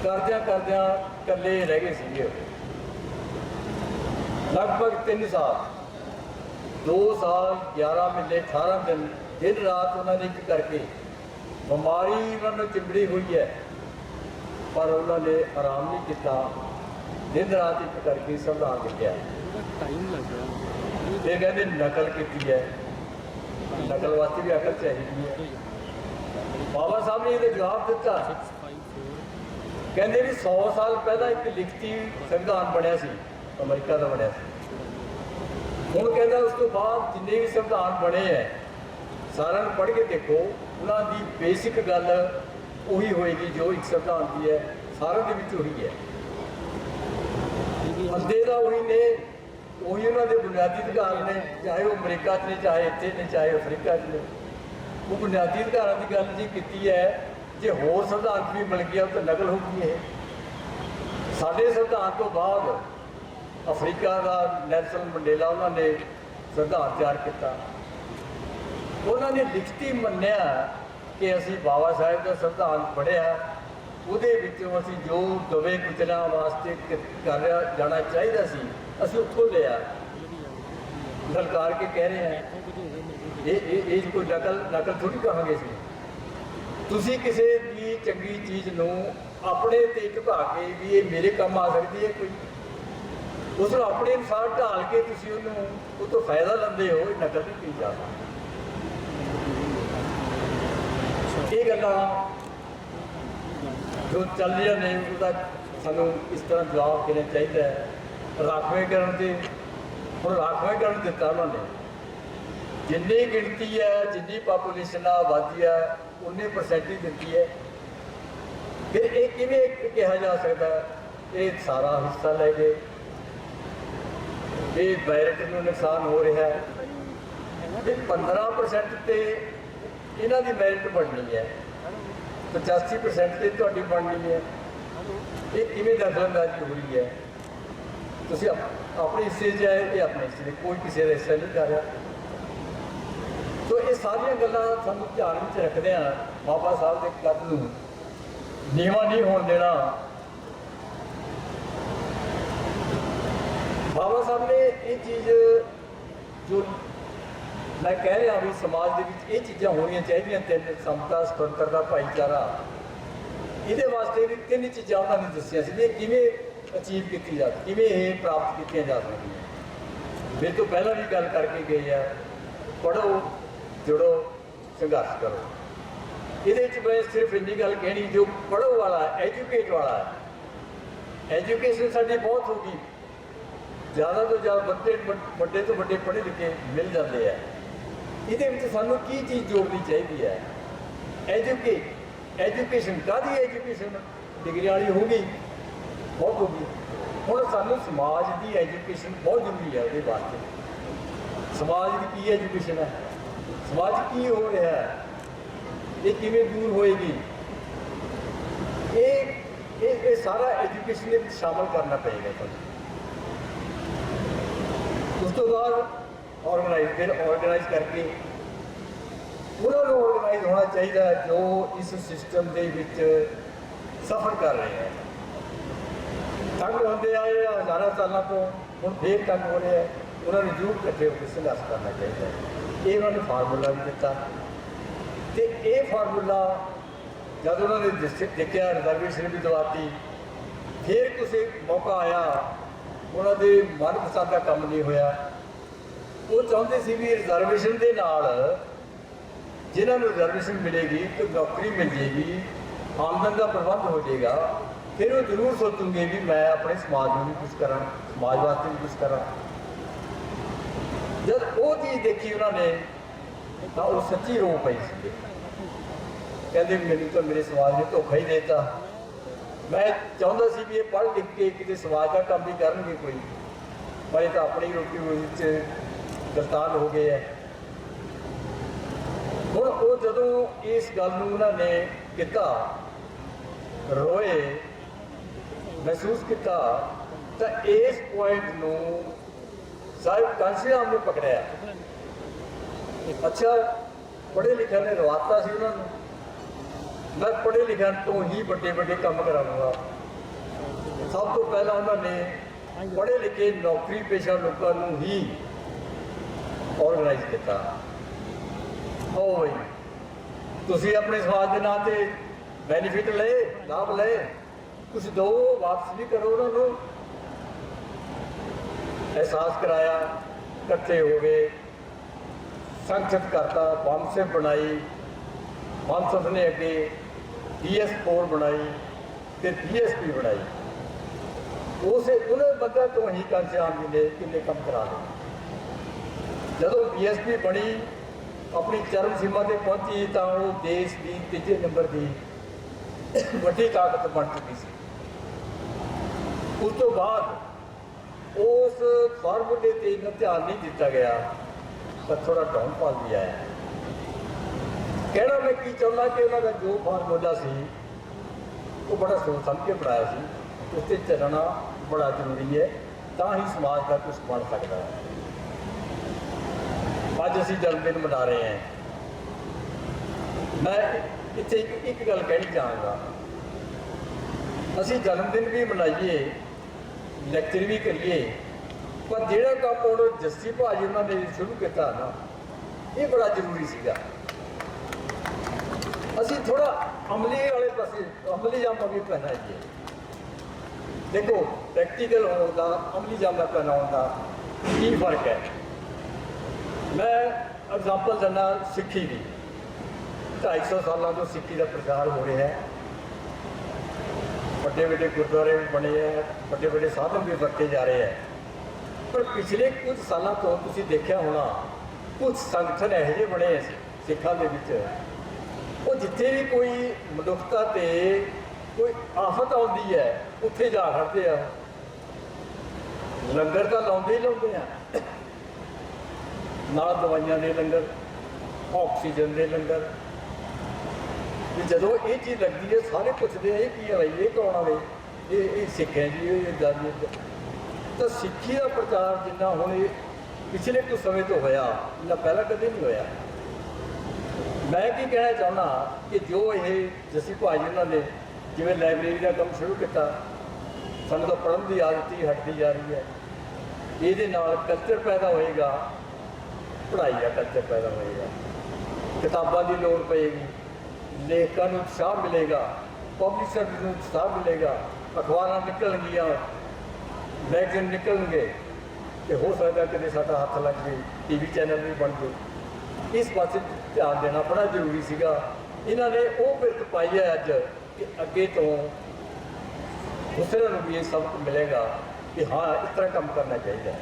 करदियां करदियां कल्ले रह गए सीगे। लगभग 3 साल, 2 साल 11 महीने 18 दिन दिन रात उन्होंने एक करके, बीमारी उन्होंने चिंबड़ी हुई है पर उन्होंने आराम नहीं किया, दिन रात एक करके संविधान लिखा। ये कहते नकल की है, नकल वास्ते भी अकल चाहिए है। बाबा साहब ने ये जवाब दिता, कहते भी 100 साल पहला एक लिखती संविधान बनया सी, अमरीका का बनया सी। हुण कहता उस तो बाद जिन्ने भी संविधान बने हैं सारा पढ़ के देखो, उन्होंने बेसिक गल उही होएगी जो एक संविधान की है, सारे दे विच उही है। बंदे का उही ने, उही उन्होंने बुनियादी अधिकार ने, चाहे वो अमरीका च ने, चाहे इत्थे ने, चाहे अफ्रीका च ने। वो बुनियादी अधिकारों की गल जी की है, जे होर संविधान भी मिल गया तो नकल होगी। है साडे संविधान तो बाद अफ्रीका का नैल्सन मंडेला उन्होंने संविधान तैयार किया। उन्होंने लिखती मन्निया कि असी बाबा साहब का संविधान पढ़िया, उहदे विचों असी जो दवे कुचला वास्ते कर जाना चाहिए सी, असी उत्थों लिया। ललकार के कह रहे हैं ये कोई नकल थोड़ी कहांगे सी। तुसी किसी भी चंगी चीज़ नूं अपने ते झुका के भी ये मेरे काम आ सकती है कोई, उसनूं अपने अनुसार ढाल के तुसी उहनूं उह तों फायदा लैंदे हो, नकल नहीं की जा सकती। ये गल्लां जो चल रही ने उसका सानू इस तरह जवाब देना चाहिए है। राखवेकरण से हुण राखवेकरण दिता उन्होंने, जिन्नी गिनती है, जिन्नी पापूलेशन आबादी है, 19% ही दिती है। फिर ये किवें कहा जा सकता है ये सारा हिस्सा ले गए, ये बैरट को नुकसान हो रहा है। 15% तो इन्हों की मैरिट बननी है, 85% तो तुहाडी बननी है। ये किवें दखलअंदाजी हुई है? तुसीं अपने हिस्से च है, ये अपने हिस्से, कोई किसी का हिस्सा नहीं कर रहा। तो ये सारिया गल्लां सानूं ध्यान में रखदे हैं, बाबा साहब के कद नूं नीवां नहीं होण देना। बाबा साहब ने ये चीज़ जो मैं कह रहा भी समाज के ये चीज़ां होनियां चाहिए, 3 समता, स्वतंत्रता, भाईचारा, ये वास्ते भी 3 चीज़ां उन्होंने दसिया सी किवें अचीव की जा, किवें ये प्राप्त की जा सकती। मेरे तो पहला भी गल करके गए हैं, पढ़ो, जुड़ो, संघर्ष करो। ये मैं सिर्फ इन्नी गल कहनी, जो पढ़ो वाला एजुकेट वाला है, एजुकेशन साडी बहुत होगी, ज़्यादा तो ज़्यादा बड़े तो बड़े पढ़े लिखे मिल जाते हैं। ये सानू की चीज़ जोड़नी चाहिए है? एजुकेशन कादी एजुकेशन डिग्री वाली होगी, बहुत होगी। हुण सानू समाज की एजुकेशन बहुत जरूरी है। उसके वास्ते समाज की एजुकेशन है, समाज की हो रहा है, ਇਹ ਕਿਵੇਂ ਦੂਰ ਹੋਏਗੀ? ਇਹ ਸਾਰਾ ਐਜੂਕੇਸ਼ਨ ਦੇ ਵਿੱਚ ਸ਼ਾਮਲ ਕਰਨਾ ਪਏਗਾ ਤੁਹਾਨੂੰ। ਉਸ ਤੋਂ ਬਾਅਦ ਆਰਗੇਨਾਈਜ਼ ਕਰਕੇ ਉਹਨਾਂ ਨੂੰ ਆਰਗੇਨਾਈਜ਼ ਹੋਣਾ ਚਾਹੀਦਾ ਜੋ ਇਸ ਸਿਸਟਮ ਦੇ ਵਿੱਚ ਸਫਰ ਕਰ ਰਹੇ ਹੈ। ਤੰਗ ਹੁੰਦੇ ਆਏ ਆ ਹਜ਼ਾਰਾਂ ਸਾਲਾਂ ਤੋਂ, ਹੁਣ ਫੇਰ ਤੰਗ ਹੋ ਰਹੇ ਆ, ਉਹਨਾਂ ਨੂੰ ਜ਼ਰੂਰ ਇਕੱਠੇ ਹੋ ਕੇ ਸੰਘਰਸ਼ ਕਰਨਾ ਚਾਹੀਦਾ ਹੈ। ਇਹ ਉਹਨਾਂ ਨੇ ਫਾਰਮੂਲਾ ਵੀ ਦਿੱਤਾ, ਤੇ ਇਹ ਫਾਰਮੂਲਾ ਜਦ ਉਹਨਾਂ ਨੇ ਦੇਖਿਆ ਰਿਜ਼ਰਵੇਸ਼ਨ ਵੀ ਦਵਾਤੀ, ਫਿਰ ਕਿਸੇ ਮੌਕਾ ਆਇਆ ਉਹਨਾਂ ਦੇ ਮਨਪਸੰਦ ਦਾ ਕੰਮ ਨਹੀਂ ਹੋਇਆ। ਉਹ ਚਾਹੁੰਦੇ ਸੀ ਵੀ ਰਿਜ਼ਰਵੇਸ਼ਨ ਦੇ ਨਾਲ ਜਿਨ੍ਹਾਂ ਨੂੰ ਰਿਜ਼ਰਵੇਸ਼ਨ ਮਿਲੇਗੀ ਤੇ ਨੌਕਰੀ ਮਿਲ ਜੇਗੀ, ਆਮਦਨ ਦਾ ਪ੍ਰਬੰਧ ਹੋ ਜਾਏਗਾ, ਫਿਰ ਉਹ ਜ਼ਰੂਰ ਸੋਚੂਗੇ ਵੀ ਮੈਂ ਆਪਣੇ ਸਮਾਜ ਨੂੰ ਵੀ ਕੁਛ ਕਰਾਂ, ਸਮਾਜ ਵਾਸਤੇ ਵੀ ਕੁਛ ਕਰਾਂ। ਜਦ ਉਹ ਚੀਜ਼ ਦੇਖੀ ਉਹਨਾਂ ਨੇ ਤਾਂ ਉਹ ਸੱਚੀ ਰੋ ਪਈ ਸੀ। ਕਹਿੰਦੇ ਮੈਨੂੰ ਤਾਂ ਮੇਰੇ ਸਮਾਜ ਨੇ ਧੋਖਾ ਹੀ ਦੇ ਦਿੱਤਾ। ਮੈਂ ਚਾਹੁੰਦਾ ਸੀ ਵੀ ਇਹ ਪੜ੍ਹ ਲਿਖ ਕੇ ਕਿਤੇ ਸਮਾਜ ਦਾ ਕੰਮ ਵੀ ਕਰਨਗੇ ਕੋਈ, ਪਰ ਇਹ ਤਾਂ ਆਪਣੀ ਰੋਟੀ ਰੋਜ਼ੀ 'ਚ ਗਰਤਾਨ ਹੋ ਗਏ ਹੈ। ਹੁਣ ਉਹ ਜਦੋਂ ਇਸ ਗੱਲ ਨੂੰ ਉਹਨਾਂ ਨੇ ਕੀਤਾ, ਰੋਏ, ਮਹਿਸੂਸ ਕੀਤਾ, ਤਾਂ ਇਸ ਪੁਆਇੰਟ ਨੂੰ ਸਾਹਿਬ ਕਾਂਸ਼ੀਰਾਮ ਨੇ ਪਕੜਿਆ। ਅੱਛਾ, ਪੜ੍ਹੇ ਲਿਖਿਆ ਨੇ ਰਵਾਤਾ ਸੀ ਉਹਨਾਂ ਨੂੰ, ਮੈਂ ਪੜ੍ਹੇ ਲਿਖਿਆ ਤੋਂ ਹੀ ਵੱਡੇ ਵੱਡੇ ਕੰਮ ਕਰਾਂਗਾ। ਸਭ ਤੋਂ ਪਹਿਲਾਂ ਉਹਨਾਂ ਨੇ ਪੜ੍ਹੇ ਲਿਖੇ ਨੌਕਰੀ ਪੇਸ਼ਾ ਲੋਕਾਂ ਨੂੰ ਹੀ ਆਰਗੇਨਾਈਜ਼ ਕੀਤਾ। ਓਏ ਤੁਸੀਂ ਆਪਣੇ ਸਮਾਜ ਦੇ ਨਾਂ ਤੇ ਬੈਨੀਫਿਟ ਲਏ, ਲਾਭ ਲਏ, ਕੁਛ ਦਿਓ, ਵਾਪਸ ਵੀ ਕਰੋ ਉਹਨਾਂ ਨੂੰ। ਅਹਿਸਾਸ ਕਰਾਇਆ, ਇਕੱਠੇ ਹੋ ਗਏ, ਸੰਗਠਿਤ ਕਰਤਾ, ਬਾਂਸੇਪ ਬਣਾਈ। ਬਾਂਸੇਪ ਨੇ ਅੱਗੇ DS4 ਬਣਾਈ ਤੇ DSP ਬਣਾਈ। ਉਹਨੇ ਬੰਦਾ ਤੋਂ ਹੀ ਕਾਂਸ਼ੀਰਾਮ ਜੀ ਨੇ ਕਿੰਨੇ ਕੰਮ ਕਰਾ ਲਏ। ਜਦੋਂ DSP ਬਣੀ, ਆਪਣੀ ਚਰਮ ਸੀਮਾ ਤੇ ਪਹੁੰਚੀ, ਤਾਂ ਉਹ ਦੇਸ਼ ਦੀ 3 ਨੰਬਰ ਦੀ ਵੱਡੀ ਤਾਕਤ ਬਣ ਚੁੱਕੀ ਸੀ। ਉਸ ਤੋਂ ਬਾਅਦ ਉਸ ਫਾਰਮੂਲੇ ਤੇ ਇੰਨਾ ਧਿਆਨ ਨਹੀਂ ਦਿੱਤਾ ਗਿਆ, ਪਰ ਥੋੜਾ ਡਾਊਨਫਾਲ ਵੀ ਆਇਆ। ਕਹਿਣਾ ਮੈਂ ਕੀ ਚਾਹੁੰਦਾ ਕਿ ਉਹਨਾਂ ਦਾ ਜੋ ਫਾਰਮੂਲਾ ਸੀ ਉਹ ਬੜਾ ਸੋਚ ਸਮਝ ਕੇ ਬਣਾਇਆ ਸੀ। ਉਸ 'ਤੇ ਚੱਲਣਾ ਬੜਾ ਜ਼ਰੂਰੀ ਹੈ, ਤਾਂ ਹੀ ਸਮਾਜ ਦਾ ਕੁਛ ਬਣ ਸਕਦਾ ਹੈ। ਅੱਜ ਅਸੀਂ ਜਨਮ ਦਿਨ ਮਨਾ ਰਹੇ ਹਾਂ। ਮੈਂ ਇੱਥੇ ਇੱਕ ਗੱਲ ਕਹਿਣੀ ਚਾਹਾਂਗਾ, ਅਸੀਂ ਜਨਮ ਦਿਨ ਵੀ ਮਨਾਈਏ, ਲੈਕਚਰ ਵੀ ਕਰੀਏ, ਪਰ ਜਿਹੜਾ ਕੰਮ ਹੁਣ ਜੱਸੀ ਭਾਜੀ ਉਹਨਾਂ ਨੇ ਸ਼ੁਰੂ ਕੀਤਾ ਨਾ, ਇਹ ਬੜਾ ਜ਼ਰੂਰੀ ਸੀਗਾ। ਅਸੀਂ ਥੋੜਾ ਅਮਲੀ ਵਾਲੇ ਪਾਸੇ, ਅਮਲੀ ਜਾਮਾ ਵੀ ਪਹਿਨਾਈਏ। ਦੇਖੋ, ਪ੍ਰੈਕਟੀਕਲ ਹੋਣ ਦਾ, ਅਮਲੀ ਜਾਮਾ ਪਹਿਨਾਉਣ ਦਾ ਕੀ ਫਰਕ ਹੈ। ਮੈਂ ਐਗਜ਼ਾਮਪਲ ਦਿੰਦਾ ਸਿੱਖੀ ਦੀ। 250 ਸਾਲਾਂ ਤੋਂ ਸਿੱਖੀ ਦਾ ਪ੍ਰਚਾਰ ਹੋ ਰਿਹਾ ਹੈ। ਵੱਡੇ ਵੱਡੇ ਗੁਰਦੁਆਰੇ ਵੀ ਬਣੇ ਹੈ, ਵੱਡੇ ਵੱਡੇ ਸਾਧਨ ਵੀ ਵਰਤੇ ਜਾ ਰਹੇ ਹੈ। ਪਰ ਪਿਛਲੇ ਕੁਝ ਸਾਲਾਂ ਤੋਂ ਤੁਸੀਂ ਦੇਖਿਆ ਹੋਣਾ, ਕੁਝ ਸੰਗਠਨ ਇਹੋ ਜਿਹੇ ਬਣੇ ਹੈ ਸਿੱਖਾਂ ਦੇ ਵਿੱਚ, ਉਹ ਜਿੱਥੇ ਵੀ ਕੋਈ ਮਨੁੱਖਤਾ ਤੇ ਕੋਈ ਆਫਤ ਆਉਂਦੀ ਹੈ, ਉੱਥੇ ਜਾ ਖੜਦੇ ਆ। ਲੰਗਰ ਤਾਂ ਲਾਉਂਦੇ ਹੀ ਲਾਉਂਦੇ ਆ, ਨਾਲ ਦਵਾਈਆਂ ਦੇ ਲੰਗਰ, ਆਕਸੀਜਨ ਦੇ ਲੰਗਰ। ਤੇ ਜਦੋਂ ਇਹ ਚੀਜ਼ ਲੱਗਦੀ ਹੈ, ਸਾਰੇ ਪੁੱਛਦੇ ਆ ਇਹ ਕੀ ਹੈ ਭਾਈ, ਇਹ ਕੌਣ ਆ ਬਈ, ਇਹ ਸਿੱਖ ਹੈ ਜੀ, ਇਹ ਜਾਨੀ। ਤਾਂ ਸਿੱਖੀ ਦਾ ਪ੍ਰਚਾਰ ਜਿੰਨਾ ਹੁਣ ਇਹ ਪਿਛਲੇ ਕੁਝ ਸਮੇਂ ਤੋਂ ਹੋਇਆ, ਨਾ ਪਹਿਲਾਂ ਕਦੇ ਨਹੀਂ ਹੋਇਆ। ਮੈਂ ਕੀ ਕਹਿਣਾ ਚਾਹੁੰਦਾ ਕਿ ਜੋ ਇਹ ਜੱਸੀ ਭਾਜੀ ਉਹਨਾਂ ਨੇ ਜਿਵੇਂ ਲਾਇਬ੍ਰੇਰੀ ਦਾ ਕੰਮ ਸ਼ੁਰੂ ਕੀਤਾ, ਸਾਨੂੰ ਤਾਂ ਪੜ੍ਹਨ ਦੀ ਆਦਤ ਹੀ ਹਟਦੀ ਜਾ ਰਹੀ ਹੈ। ਇਹਦੇ ਨਾਲ ਕਲਚਰ ਪੈਦਾ ਹੋਏਗਾ, ਪੜ੍ਹਾਈ ਦਾ ਕਲਚਰ ਪੈਦਾ ਹੋਏਗਾ, ਕਿਤਾਬਾਂ ਦੀ ਲੋੜ ਪਏਗੀ, ਲੇਖਕਾਂ ਨੂੰ ਉਤਸ਼ਾਹ ਮਿਲੇਗਾ, ਪਬਲਿਸ਼ਰ ਨੂੰ ਉਤਸ਼ਾਹ ਮਿਲੇਗਾ, ਅਖਬਾਰਾਂ ਨਿਕਲਣਗੀਆਂ, ਮੈਗਜ਼ੀਨ ਨਿਕਲਣਗੇ, ਤੇ ਹੋ ਸਕਦਾ ਕਿਤੇ ਸਾਡਾ ਹੱਥ ਲੱਗ ਜੇ, TV ਚੈਨਲ ਵੀ ਬਣ ਜੇ। ਇਸ ਪਾਸੇ ਧਿਆਨ ਦੇਣਾ ਬੜਾ ਜ਼ਰੂਰੀ ਸੀਗਾ। ਇਹਨਾਂ ਨੇ ਉਹ ਬਿਰਤ ਪਾਈ ਹੈ ਅੱਜ ਕਿ ਅੱਗੇ ਤੋਂ ਦੂਸਰਿਆਂ ਨੂੰ ਵੀ ਇਹ ਸਬਕ ਮਿਲੇਗਾ ਕਿ ਹਾਂ, ਇਸ ਤਰ੍ਹਾਂ ਕੰਮ ਕਰਨਾ ਚਾਹੀਦਾ ਹੈ।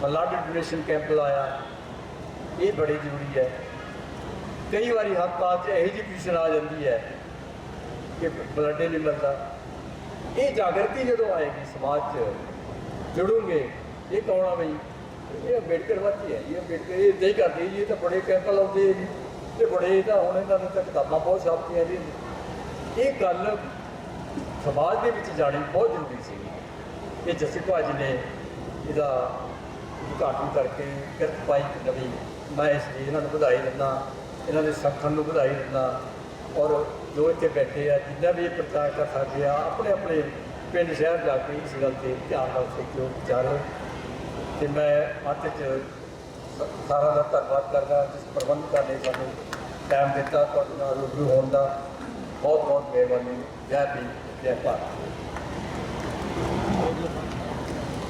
ਬਲੱਡ ਡੋਨੇਸ਼ਨ ਕੈਂਪ ਲਾਇਆ, ਇਹ ਬੜੀ ਜ਼ਰੂਰੀ ਹੈ। ਕਈ ਵਾਰੀ ਹਸਪਤਾਲ 'ਚ ਇਹੋ ਜਿਹੀ ਪੋਜੀਸ਼ਨ ਆ ਜਾਂਦੀ ਹੈ ਕਿ ਬਲੱਡ ਹੀ ਨਹੀਂ ਮਿਲਦਾ। ਇਹ ਜਾਗਰਤੀ ਜਦੋਂ ਆਏਗੀ ਸਮਾਜ 'ਚ, ਜੁੜੂਗੇ, ਇਹ ਕੌਣ ਆ ਬਈ, ਇਹ ਅੰਬੇਡਕਰ ਵਾਦੀ ਹੈ ਜੀ, ਅੰਬੇਡਕਰ ਇਹ ਇੱਦਾਂ ਹੀ ਕਰਦੇ ਜੀ, ਇਹ ਤਾਂ ਬੜੇ ਕੈਂਪ ਲਾਉਂਦੇ ਜੀ, ਤੇ ਬੜੇ ਤਾਂ ਹੁਣ ਇਹਨਾਂ ਨੇ ਤਾਂ ਕਿਤਾਬਾਂ ਬਹੁਤ ਛਾਪਤੀਆਂ ਜੀ। ਇਹ ਗੱਲ ਸਮਾਜ ਦੇ ਵਿੱਚ ਜਾਣੀ ਬਹੁਤ ਜ਼ਰੂਰੀ ਸੀ। ਇਹ ਜੱਸੀ ਭਾਜੀ ਨੇ ਇਹਦਾ ਉਦਘਾਟਨ ਕਰਕੇ ਕਿਰਤ ਪਾਈ ਨਵੀਂ। ਮੈਂ ਇਸ ਲਈ ਇਹਨਾਂ ਨੂੰ ਵਧਾਈ ਦਿੰਦਾ, ਇਹਨਾਂ ਦੇ ਸੰਗਠਨ ਨੂੰ ਵਧਾਈ ਦਿੰਦਾ। ਔਰ ਜੋ ਇੱਥੇ ਬੈਠੇ ਆ ਜਿੰਨਾ ਵੀ ਇਹ ਪ੍ਰਚਾਰ ਕਰ ਸਕਦੇ ਆ, ਆਪਣੇ ਆਪਣੇ ਪਿੰਡ ਸ਼ਹਿਰ ਜਾ ਕੇ ਇਸ ਗੱਲ 'ਤੇ ਧਿਆਨ ਨਾਲ ਸੋਚੋ ਵਿਚਾਰੋ। ਅਤੇ ਮੈਂ ਅੰਤ 'ਚ ਸਾਰਿਆਂ ਦਾ ਧੰਨਵਾਦ ਕਰਦਾ ਜਿਸ ਪ੍ਰਬੰਧਕਾਂ ਨੇ ਸਾਨੂੰ ਟਾਈਮ ਦਿੱਤਾ ਤੁਹਾਡੇ ਨਾਲ ਰੂਬਰੂ ਹੋਣ ਦਾ। ਬਹੁਤ ਬਹੁਤ ਮਿਹਰਬਾਨੀ। ਜੈ ਭੀਮ, ਜੈ ਭਾਰਤ।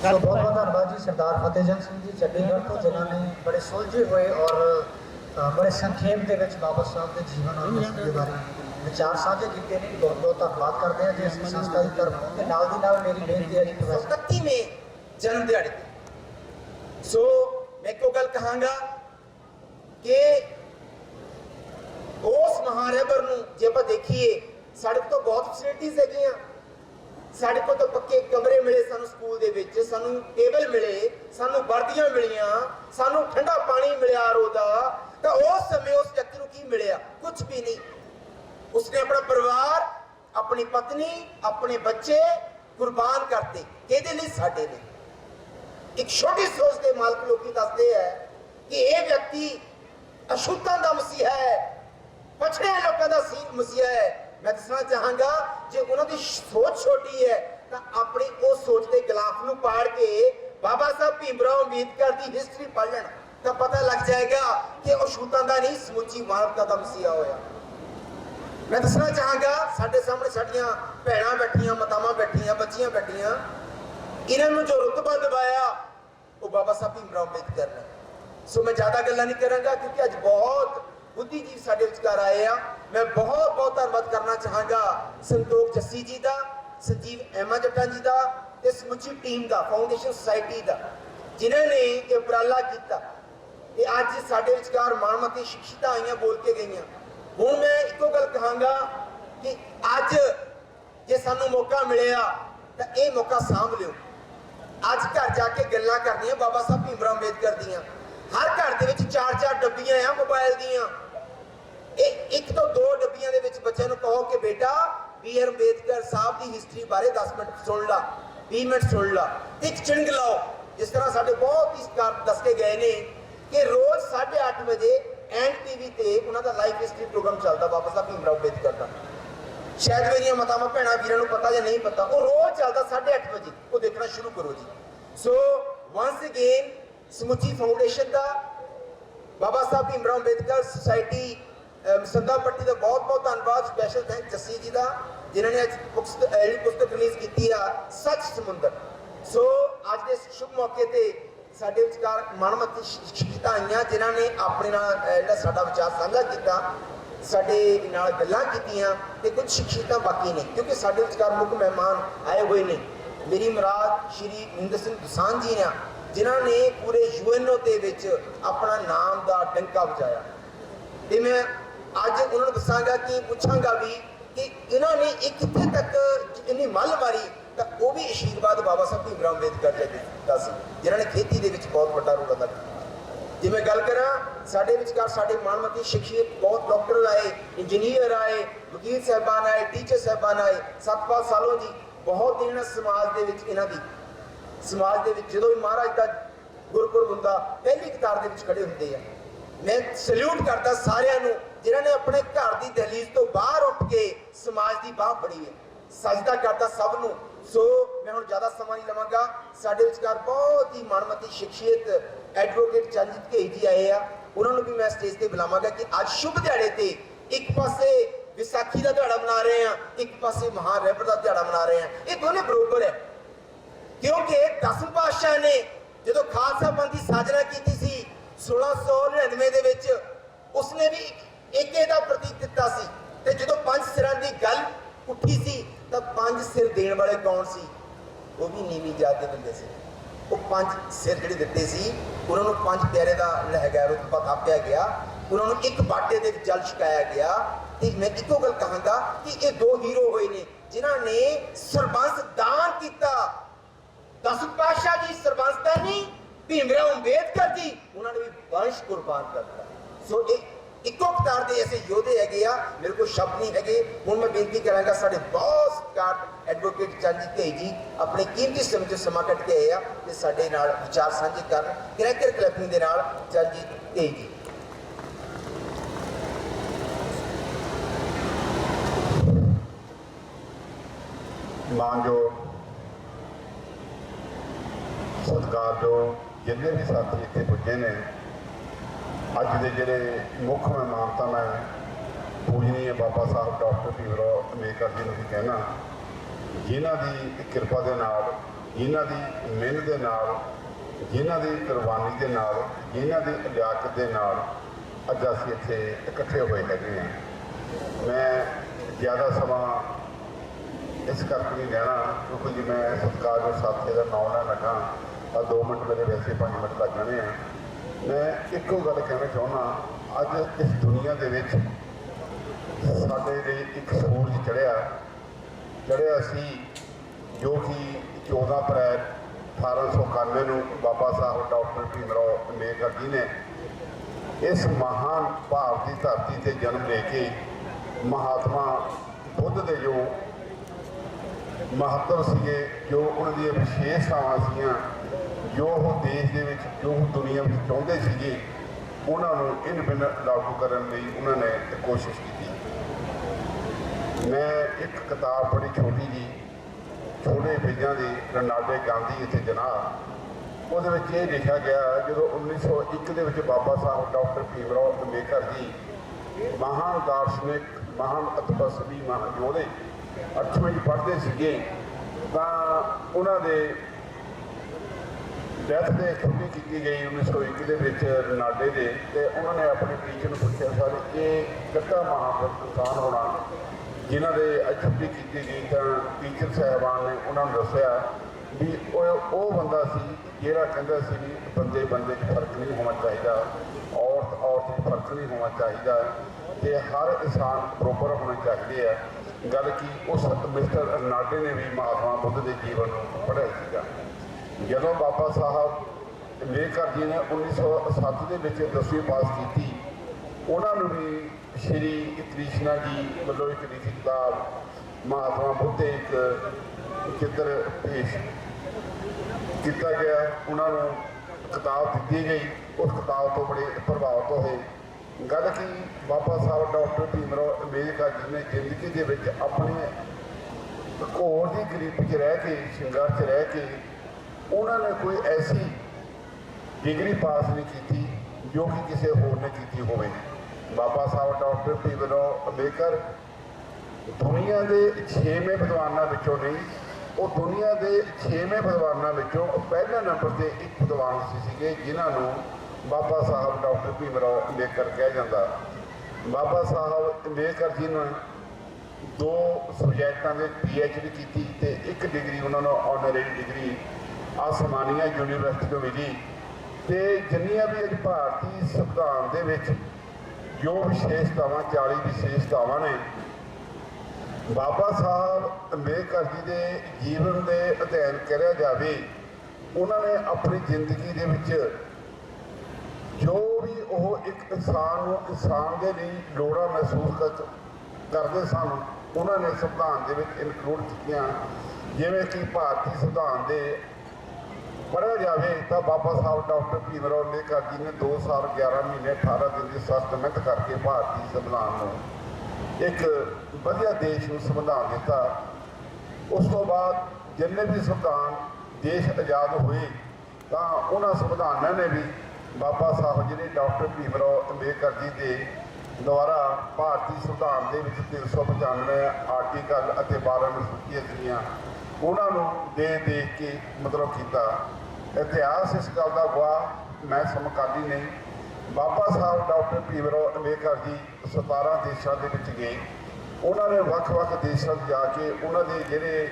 बहुत बहुत धन्यवाद जी सरदार फतेहचंद सिंह जी चंडीगढ़ को, जिन्होंने बड़े सुलझे हुए और बड़े संखेप के बाबा साहब के जीवन और मिशन के बारे विचार साझे किए हैं। बहुत बहुत धन्यवाद करते हैं जी ਅਸੀਂ ਸੰਸਥਾ ਦੀ ਤਰਫ ਤੋਂ। नाल दी नाल मेरी बेनती है जी प्रोफेसर 31वें जन्म दिहाड़े ते सो मैं को गल कहांगा कि उस महारैबर नूं जे आपां देखीए साडे तो बहुत फैसिलिटीज़ हैगियां। साडे को तो पक्के कमरे मिले, सानू स्कूल दे विच सानू टेबल मिले, सानू वर्दियां मिलियां, सानू ठंडा पानी मिलिया आरओ दा। तां उस समय उस व्यक्ति नूं की मिलिया? कुछ भी नहीं। उसने अपना परिवार, अपनी पत्नी, अपने बच्चे कुर्बान करते किहदे लई? साडे लई। एक छोटी सोच के मालक लोग दसते हैं कि यह व्यक्ति अछूतां दा मसीहा है, पछड़े लोगों का मसीहा है। मैं दसना चाहांगा जे उन्होंने सोच छोटी है तो अपनी उस सोच के गिलाफ नूं पाड़ के बाबा साहब भीमराव अंबेडकर की हिस्टरी पढ़ लेना तो पता लग जाएगा कि अछूतां दा नहीं समुची मानवता का मसीहा होया। मैं दसना चाहांगा साडे सामने साडियां भैणां बैठियां, मातावां बैठियां, बच्चियां बैठियां, इन्होंने जो रुतबा दबाया वो बाबा साहब भीमराव अंबेडकर ने। सो मैं ज़्यादा गल्लां नहीं करांगा क्योंकि अज बहुत बुद्धिजीवी साडे विचकार आए आ। मैं बहुत बहुत धन्यवाद करना चाहांगा संतोख जस्सी जी का, संजीव एमा जट्टा जी का, ते समुची टीम का, फाउंडेशन सोसाइटी का, जिन्होंने ये उपराला किया। ते अज साडे विचकार माणमती शिक्षितां आईयां, बोल के गईयां। हुण मैं इक्को गल कहांगा कि अज जे सानू मौका मिलिया तो ये मौका सांभ लिओ। अज घर जाके गल्लां करनियां बाबा साहब भीमराव अंबेडकर दियां। हर घर दे विच 4-4 डब्बियां आ मोबाइल दियां। एक तो 2 डब्बियां दे विच बच्चों को कहो कि बेटा बी आर अंबेडकर साहब की हिस्टरी बारे 10 मिनट सुन ला, 20 मिनट सुन ला, एक चिंग लाओ। जिस तरह साडे बहुत ही दस के गए ने कि रोज 8:30 बजे NTV ते उन्हां दा लाइव हिस्टरी प्रोग्राम चलता बाबा साहब भीमराव अंबेडकर का। शायद मेरिया मातावां भैणां वीरां नूं पता या नहीं पता, वो रोज चलता 8:30 बजे, वो देखना शुरू करो जी। सो वंस अगेन समुची फाउंडेशन का, बाबा साहब भीमराव अंबेडकर सोसाइटी संदा पट्टी का बहुत बहुत धन्यवाद। स्पैशल थैंक जस्सी जी का जिन्होंने अज पुस्तक रिलीज की सच समुंदर। सो अज के शुभ मौके पर साडे विचकार माणमती शिक्षितां आईयां जिन्होंने अपने नाल जिहड़ा साडा विचार साझा किया, साडे नाल गल्लां कीतियां ते कुछ शिक्षितां बाकी ने क्योंकि साडे विचकार मुख मेहमान आए हुए ने। मेरी मुराद श्री महेंद्र सिंह दुसान जी ने जिन्होंने पूरे UNO के विच अपना नाम का डंका बजाया। ते मैं अज उन्होंने दसांगा कि पूछांगा भी कि इन्होंने एक कितने तक इन्नी मल मारी तो वह भी आशीर्वाद बाबा साहब भीमराव अंबेडकर जी का सी जिन्होंने खेती के बहुत बड़ा रोल अदा किया। जे मैं गल करा साडे विचकार साडे माणमती शिक्षक बहुत डॉक्टर आए, इंजीनियर आए, वकील साहबान आए, टीचर साहबान आए। सतपाल सालों जी बहुत दिन समाज के इन्हों की समाज के जो भी महाराज का गुरपुरब हुंदा पहली कतार के खड़े होंगे हैं। मैं सल्यूट करता सारिਆਂ ਨੂੰ जिन्होंने अपने घर की दहलीज तो बाहर उठ के समाज की बाह फड़ी है। सजदा करता सब नूं। सो मैं हुण ज़्यादा समा नहीं लवांगा। साडे विचकार बहुत ही माणमती शख्सियत एडवोकेट चरणजीत घेई जी आए आ, उन्होंने भी मैं स्टेज पर बुलावांगा कि अज शुभ दिहाड़े ते एक पासे विसाखी का दिहाड़ा मना रहे हैं, एक पासे महारैबर का दिहाड़ा मना रहे हैं। ये दोनों बरोबर है क्योंकि 10वें पातशाह ने जो खालसा पंथ की साजना की सी 1699 दे विच उसने भी एके दा प्रतीक दिता सी। ते जो 5 सिरां दी गल उठी सी तो 5 सिर देने वाले कौन सी? वो भी नीवी जात के बंदे से। वो 5 सिर जिहड़े दिते सी उन्होंने 5 प्यारे का लहगा रुतबा थापिया गया, उन्होंने एक बाटे दे जल छकाया गया। तो मैं इको गल कहांगा कि ये 2 हीरो होए ने जिन्होंने सरबंस दान किया। 10 पातशाह जी सरबंसदानी, भीमराव अंबेडकर जी उन्होंने भी वंश कुर्बान करता। सो ਇੱਕੋ ਕਤਾਰ ਦੇ ਐਸੇ ਯੋਧੇ ਹੈਗੇ ਆ, ਮੇਰੇ ਕੋਲ ਸ਼ਬਦ ਨਹੀਂ ਹੈਗੇ। ਹੁਣ ਮੈਂ ਬੇਨਤੀ ਕਰਾਂਗਾ, ਸਾਡੇ ਬਹੁਤ ਸਤਿਕਾਰਯੋਗ ਐਡਵੋਕੇਟ ਚਰਨਜੀਤ ਢੇਈ ਜੀ ਆਪਣੇ ਕੀਮਤੀ ਸਮੇਂ ਤੋਂ ਸਮਾਂ ਕੱਢ ਕੇ ਆਏ ਆ ਤੇ ਸਾਡੇ ਨਾਲ ਵਿਚਾਰ ਸਾਂਝੇ ਕਰਨ। ਕਰੈਕਰ ਕਲੈਪਿੰਗ ਦੇ ਨਾਲ ਚਰਨਜੀਤ ਢੇਈ ਜੀ। ਮਾਨਯੋਗ ਸਤਿਕਾਰਯੋਗ ਜਿੰਨੇ ਵੀ ਸਾਥੀ ਇੱਥੇ ਪੁੱਜੇ ਨੇ, ਅੱਜ ਦੇ ਜਿਹੜੇ ਮੁੱਖ ਮਹਿਮਾਨ ਤਾਂ ਮੈਂ ਪੂਜਨੀਏ ਬਾਬਾ ਸਾਹਿਬ ਡਾਕਟਰ ਭੀਮ ਰਾਓ ਅੰਬੇਦਕਰ ਜੀ ਨੂੰ ਵੀ ਕਹਿਣਾ, ਜਿਨ੍ਹਾਂ ਦੀ ਕਿਰਪਾ ਦੇ ਨਾਲ, ਜਿਨ੍ਹਾਂ ਦੀ ਮਿਹਨਤ ਦੇ ਨਾਲ, ਜਿਨ੍ਹਾਂ ਦੀ ਕੁਰਬਾਨੀ ਦੇ ਨਾਲ, ਜਿਨ੍ਹਾਂ ਦੀ ਲਿਆਕਤ ਦੇ ਨਾਲ ਅੱਜ ਅਸੀਂ ਇੱਥੇ ਇਕੱਠੇ ਹੋਏ ਹੈਗੇ ਹਾਂ। ਮੈਂ ਜ਼ਿਆਦਾ ਸਮਾਂ ਇਸ ਕਰਕੇ ਨਹੀਂ ਲੈਣਾ, ਕਿਉਂਕਿ ਜੇ ਮੈਂ ਸਤਿਕਾਰਯੋਗ ਸਾਥੀ ਦਾ ਨਾਮ ਲੈਣ ਲੱਗਾ ਤਾਂ 2 ਮਿੰਟ ਮੇਰੇ ਵੈਸੇ 5 ਮਿੰਟ ਲੱਗ ਜਾਣੇ ਆ। ਮੈਂ ਇੱਕੋ ਗੱਲ ਕਹਿਣਾ ਚਾਹੁੰਦਾ, ਅੱਜ ਇਸ ਦੁਨੀਆ ਦੇ ਵਿੱਚ ਸਾਡੇ ਲਈ ਇੱਕ ਸੂਰਜ ਚੜ੍ਹਿਆ ਸੀ, ਜੋ ਕਿ 14 ਅਪ੍ਰੈਲ 1891 ਨੂੰ ਬਾਬਾ ਸਾਹਿਬ ਡਾਕਟਰ ਭੀਮ ਰਾਓ ਅੰਬੇਦਕਰ ਜੀ ਨੇ ਇਸ ਮਹਾਨ ਭਾਰਤ ਦੀ ਧਰਤੀ ਤੇ ਜਨਮ ਲੈ ਕੇ ਮਹਾਤਮਾ ਬੁੱਧ ਦੇ ਜੋ ਮਹੱਤਵ ਸੀਗੇ, ਜੋ ਉਹਨਾਂ ਦੀਆਂ ਵਿਸ਼ੇਸ਼ਤਾਵਾਂ ਸੀਗੀਆਂ, ਜੋ ਉਹ ਦੇਸ਼ ਦੇ ਵਿੱਚ, ਜੋ ਉਹ ਦੁਨੀਆ ਵਿੱਚ ਚਾਹੁੰਦੇ ਸੀਗੇ, ਉਹਨਾਂ ਨੂੰ ਇਨ ਲਾਗੂ ਕਰਨ ਲਈ ਉਹਨਾਂ ਨੇ ਕੋਸ਼ਿਸ਼ ਕੀਤੀ। ਮੈਂ ਇੱਕ ਕਿਤਾਬ ਪੜ੍ਹੀ ਛੋਟੀ ਜੀ, ਛੋਟੇ ਪੇਜਾਂ ਦੀ, ਰਨਾਲਡੇ ਗਾਂਧੀ ਅਤੇ ਜਨਾਬ। ਉਹਦੇ ਵਿੱਚ ਇਹ ਲਿਖਿਆ ਗਿਆ, ਜਦੋਂ 1901 ਦੇ ਵਿੱਚ ਬਾਬਾ ਸਾਹਿਬ ਡਾਕਟਰ ਭੀਮ ਰਾਓ ਅੰਬੇਦਕਰ ਜੀ ਮਹਾਨ ਦਾਰਸ਼ਨਿਕ, ਮਹਾਨ ਤਪਸਵੀ, ਮਹਾਨ ਯੋਧੇ 8ਵੀਂ 'ਚ ਪੜ੍ਹਦੇ ਸੀਗੇ, ਤਾਂ ਉਹਨਾਂ ਦੇ ਡੈਥ ਦੇ ਛੁੱਟੀ ਕੀਤੀ ਗਈ 1901 ਦੇ ਵਿੱਚ ਰਨਾਲਡੇ ਦੇ। ਅਤੇ ਉਹਨਾਂ ਨੇ ਆਪਣੇ ਟੀਚਰ ਨੂੰ ਪੁੱਛਿਆ, ਸਰ ਇਹ ਕਿੱਡਾ ਮਹਾਂਪੁਰਖ ਇਨਸਾਨ ਹੋਣਾ ਜਿਨ੍ਹਾਂ ਦੇ ਅੱਜ ਛੁੱਟੀ ਕੀਤੀ ਗਈ। ਤਾਂ ਟੀਚਰ ਸਾਹਿਬਾਨ ਨੇ ਉਹਨਾਂ ਨੂੰ ਦੱਸਿਆ ਵੀ ਉਹ ਬੰਦਾ ਸੀ ਜਿਹੜਾ ਕਹਿੰਦਾ ਸੀ ਵੀ ਬੰਦੇ 'ਚ ਫਰਕ ਨਹੀਂ ਹੋਣਾ ਚਾਹੀਦਾ, ਔਰਤ 'ਚ ਫਰਕ ਨਹੀਂ ਹੋਣਾ ਚਾਹੀਦਾ, ਅਤੇ ਹਰ ਇਨਸਾਨ ਬਰਾਬਰ ਹੋਣੇ ਚਾਹੀਦੇ ਆ। ਗੱਲ ਕੀ ਉਸ ਮਿਸਟਰ ਰਨਾਲਡੇ ਨੇ ਵੀ ਮਹਾਤਮਾ ਬੁੱਧ ਦੇ ਜੀਵਨ ਨੂੰ ਪੜ੍ਹਿਆ ਸੀਗਾ। ਜਦੋਂ ਬਾਬਾ ਸਾਹਿਬ ਅੰਬੇਦਕਰ ਜੀ ਨੇ 1907 ਦੇ ਵਿੱਚ 10ਵੀਂ ਪਾਸ ਕੀਤੀ, ਉਹਨਾਂ ਨੂੰ ਵੀ ਸ਼੍ਰੀ ਕ੍ਰਿਸ਼ਨਾ ਜੀ ਵੱਲੋਂ ਇੱਕ ਲਿਖੀ ਕਿਤਾਬ ਮਹਾਤਮਾ ਬੁੱਧ ਦੇ ਇੱਕ ਚਿੱਤਰ ਪੇਸ਼ ਕੀਤਾ ਗਿਆ। ਉਹਨਾਂ ਨੂੰ ਕਿਤਾਬ ਦਿੱਤੀ ਗਈ, ਉਸ ਕਿਤਾਬ ਤੋਂ ਬੜੇ ਪ੍ਰਭਾਵਿਤ ਹੋਏ। ਗੱਲ ਕੀ ਬਾਬਾ ਸਾਹਿਬ ਡਾਕਟਰ ਭੀਮ ਰਾਓ ਅੰਬੇਦਕਰ ਜੀ ਨੇ ਜ਼ਿੰਦਗੀ ਦੇ ਵਿੱਚ ਆਪਣੇ ਘੋਰ ਦੀ ਗਰੀਬੀ 'ਚ ਰਹਿ ਕੇ, ਸੰਘਰਸ਼ 'ਚ ਰਹਿ ਕੇ, ਉਹਨਾਂ ਨੇ ਕੋਈ ਐਸੀ ਡਿਗਰੀ ਪਾਸ ਨਹੀਂ ਕੀਤੀ ਜੋ ਕਿ ਕਿਸੇ ਹੋਰ ਨੇ ਕੀਤੀ ਹੋਵੇ। ਬਾਬਾ ਸਾਹਿਬ ਡਾਕਟਰ ਭੀਮ ਰਾਓ ਅੰਬੇਦਕਰ ਦੁਨੀਆ ਦੇ 6ਵੇਂ ਵਿਦਵਾਨਾਂ ਵਿੱਚੋਂ ਨਹੀਂ, ਉਹ ਦੁਨੀਆ ਦੇ 6ਵੇਂ ਵਿਦਵਾਨਾਂ ਵਿੱਚੋਂ ਪਹਿਲੇ ਨੰਬਰ 'ਤੇ ਇੱਕ ਵਿਦਵਾਨ ਸੀਗੇ, ਜਿਨ੍ਹਾਂ ਨੂੰ ਬਾਬਾ ਸਾਹਿਬ ਡਾਕਟਰ ਭੀਮ ਰਾਓ ਅੰਬੇਦਕਰ ਕਿਹਾ ਜਾਂਦਾ। ਬਾਬਾ ਸਾਹਿਬ ਅੰਬੇਦਕਰ ਜੀ ਨੇ 2 ਸਬਜੈਕਟਾਂ ਦੇ PhD ਕੀਤੀ ਅਤੇ 1 ਡਿਗਰੀ ਉਹਨਾਂ ਨੂੰ ਆਨਰੇਰੀ ਡਿਗਰੀ ਆਸਮਾਨੀਆ ਯੂਨੀਵਰਸਿਟੀ ਤੋਂ ਮਿਲੀ। ਅਤੇ ਜਿੰਨੀਆਂ ਵੀ ਅੱਜ ਭਾਰਤੀ ਸੰਵਿਧਾਨ ਦੇ ਵਿੱਚ ਜੋ ਵਿਸ਼ੇਸ਼ਤਾਵਾਂ, 40 ਵਿਸ਼ੇਸ਼ਤਾਵਾਂ ਨੇ, ਬਾਬਾ ਸਾਹਿਬ ਅੰਬੇਦਕਰ ਜੀ ਦੇ ਜੀਵਨ ਦੇ ਅਧਿਐਨ ਕਰਿਆ ਜਾਵੇ, ਉਹਨਾਂ ਨੇ ਆਪਣੀ ਜ਼ਿੰਦਗੀ ਦੇ ਵਿੱਚ ਜੋ ਵੀ ਉਹ ਇੱਕ ਇਨਸਾਨ ਨੂੰ ਇਨਸਾਨ ਦੇ ਲਈ ਲੋੜਾਂ ਮਹਿਸੂਸ ਕਰਦੇ ਸਨ, ਉਹਨਾਂ ਨੇ ਸੰਵਿਧਾਨ ਦੇ ਵਿੱਚ ਇਨਕਲੂਡ ਕੀਤੀਆਂ। ਜਿਵੇਂ ਕਿ ਭਾਰਤੀ ਸੰਵਿਧਾਨ ਦੇ ਪੜ੍ਹਿਆ ਜਾਵੇ ਤਾਂ ਬਾਬਾ ਸਾਹਿਬ ਡਾਕਟਰ ਭੀਮ ਰਾਓ ਅੰਬੇਦਕਰ ਜੀ ਨੇ 2 ਸਾਲ 11 ਮਹੀਨੇ 18 ਦਿਨ ਦੀ ਸਖਤ ਮਿਹਨਤ ਕਰਕੇ ਭਾਰਤੀ ਸੰਵਿਧਾਨ ਨੂੰ ਇੱਕ ਵਧੀਆ ਦੇਸ਼ ਨੂੰ ਸੰਵਿਧਾਨ ਦਿੱਤਾ। ਉਸ ਤੋਂ ਬਾਅਦ ਜਿੰਨੇ ਵੀ ਸੰਵਿਧਾਨ ਦੇਸ਼ ਆਜ਼ਾਦ ਹੋਏ ਤਾਂ ਉਹਨਾਂ ਸੰਵਿਧਾਨਾਂ ਨੇ ਵੀ ਬਾਬਾ ਸਾਹਿਬ ਜਿਹੜੇ ਡਾਕਟਰ ਭੀਮ ਰਾਓ ਅੰਬੇਦਕਰ ਜੀ ਦੇ ਦੁਆਰਾ ਭਾਰਤੀ ਸੰਵਿਧਾਨ ਦੇ ਵਿੱਚ 395 ਆਰਟੀਕਲ ਅਤੇ 12 ਅਨੁਸੂਚੀਆਂ ਸੀਗੀਆਂ, ਉਹਨਾਂ ਨੂੰ ਦੇਖ ਕੇ ਮਤਲਬ ਕੀਤਾ। ਇਤਿਹਾਸ ਇਸ ਗੱਲ ਦਾ ਗਵਾਹ, ਮੈਂ ਸਮਕਾਲੀ ਨਹੀਂ। ਬਾਬਾ ਸਾਹਿਬ ਡਾਕਟਰ ਭੀਮ ਰਾਓ ਅੰਬੇਦਕਰ ਜੀ 17 ਦੇਸ਼ਾਂ ਦੇ ਵਿੱਚ ਗਏ। ਉਹਨਾਂ ਨੇ ਵੱਖ-ਵੱਖ ਦੇਸ਼ਾਂ 'ਚ ਜਾ ਕੇ ਉਹਨਾਂ ਦੇ ਜਿਹੜੇ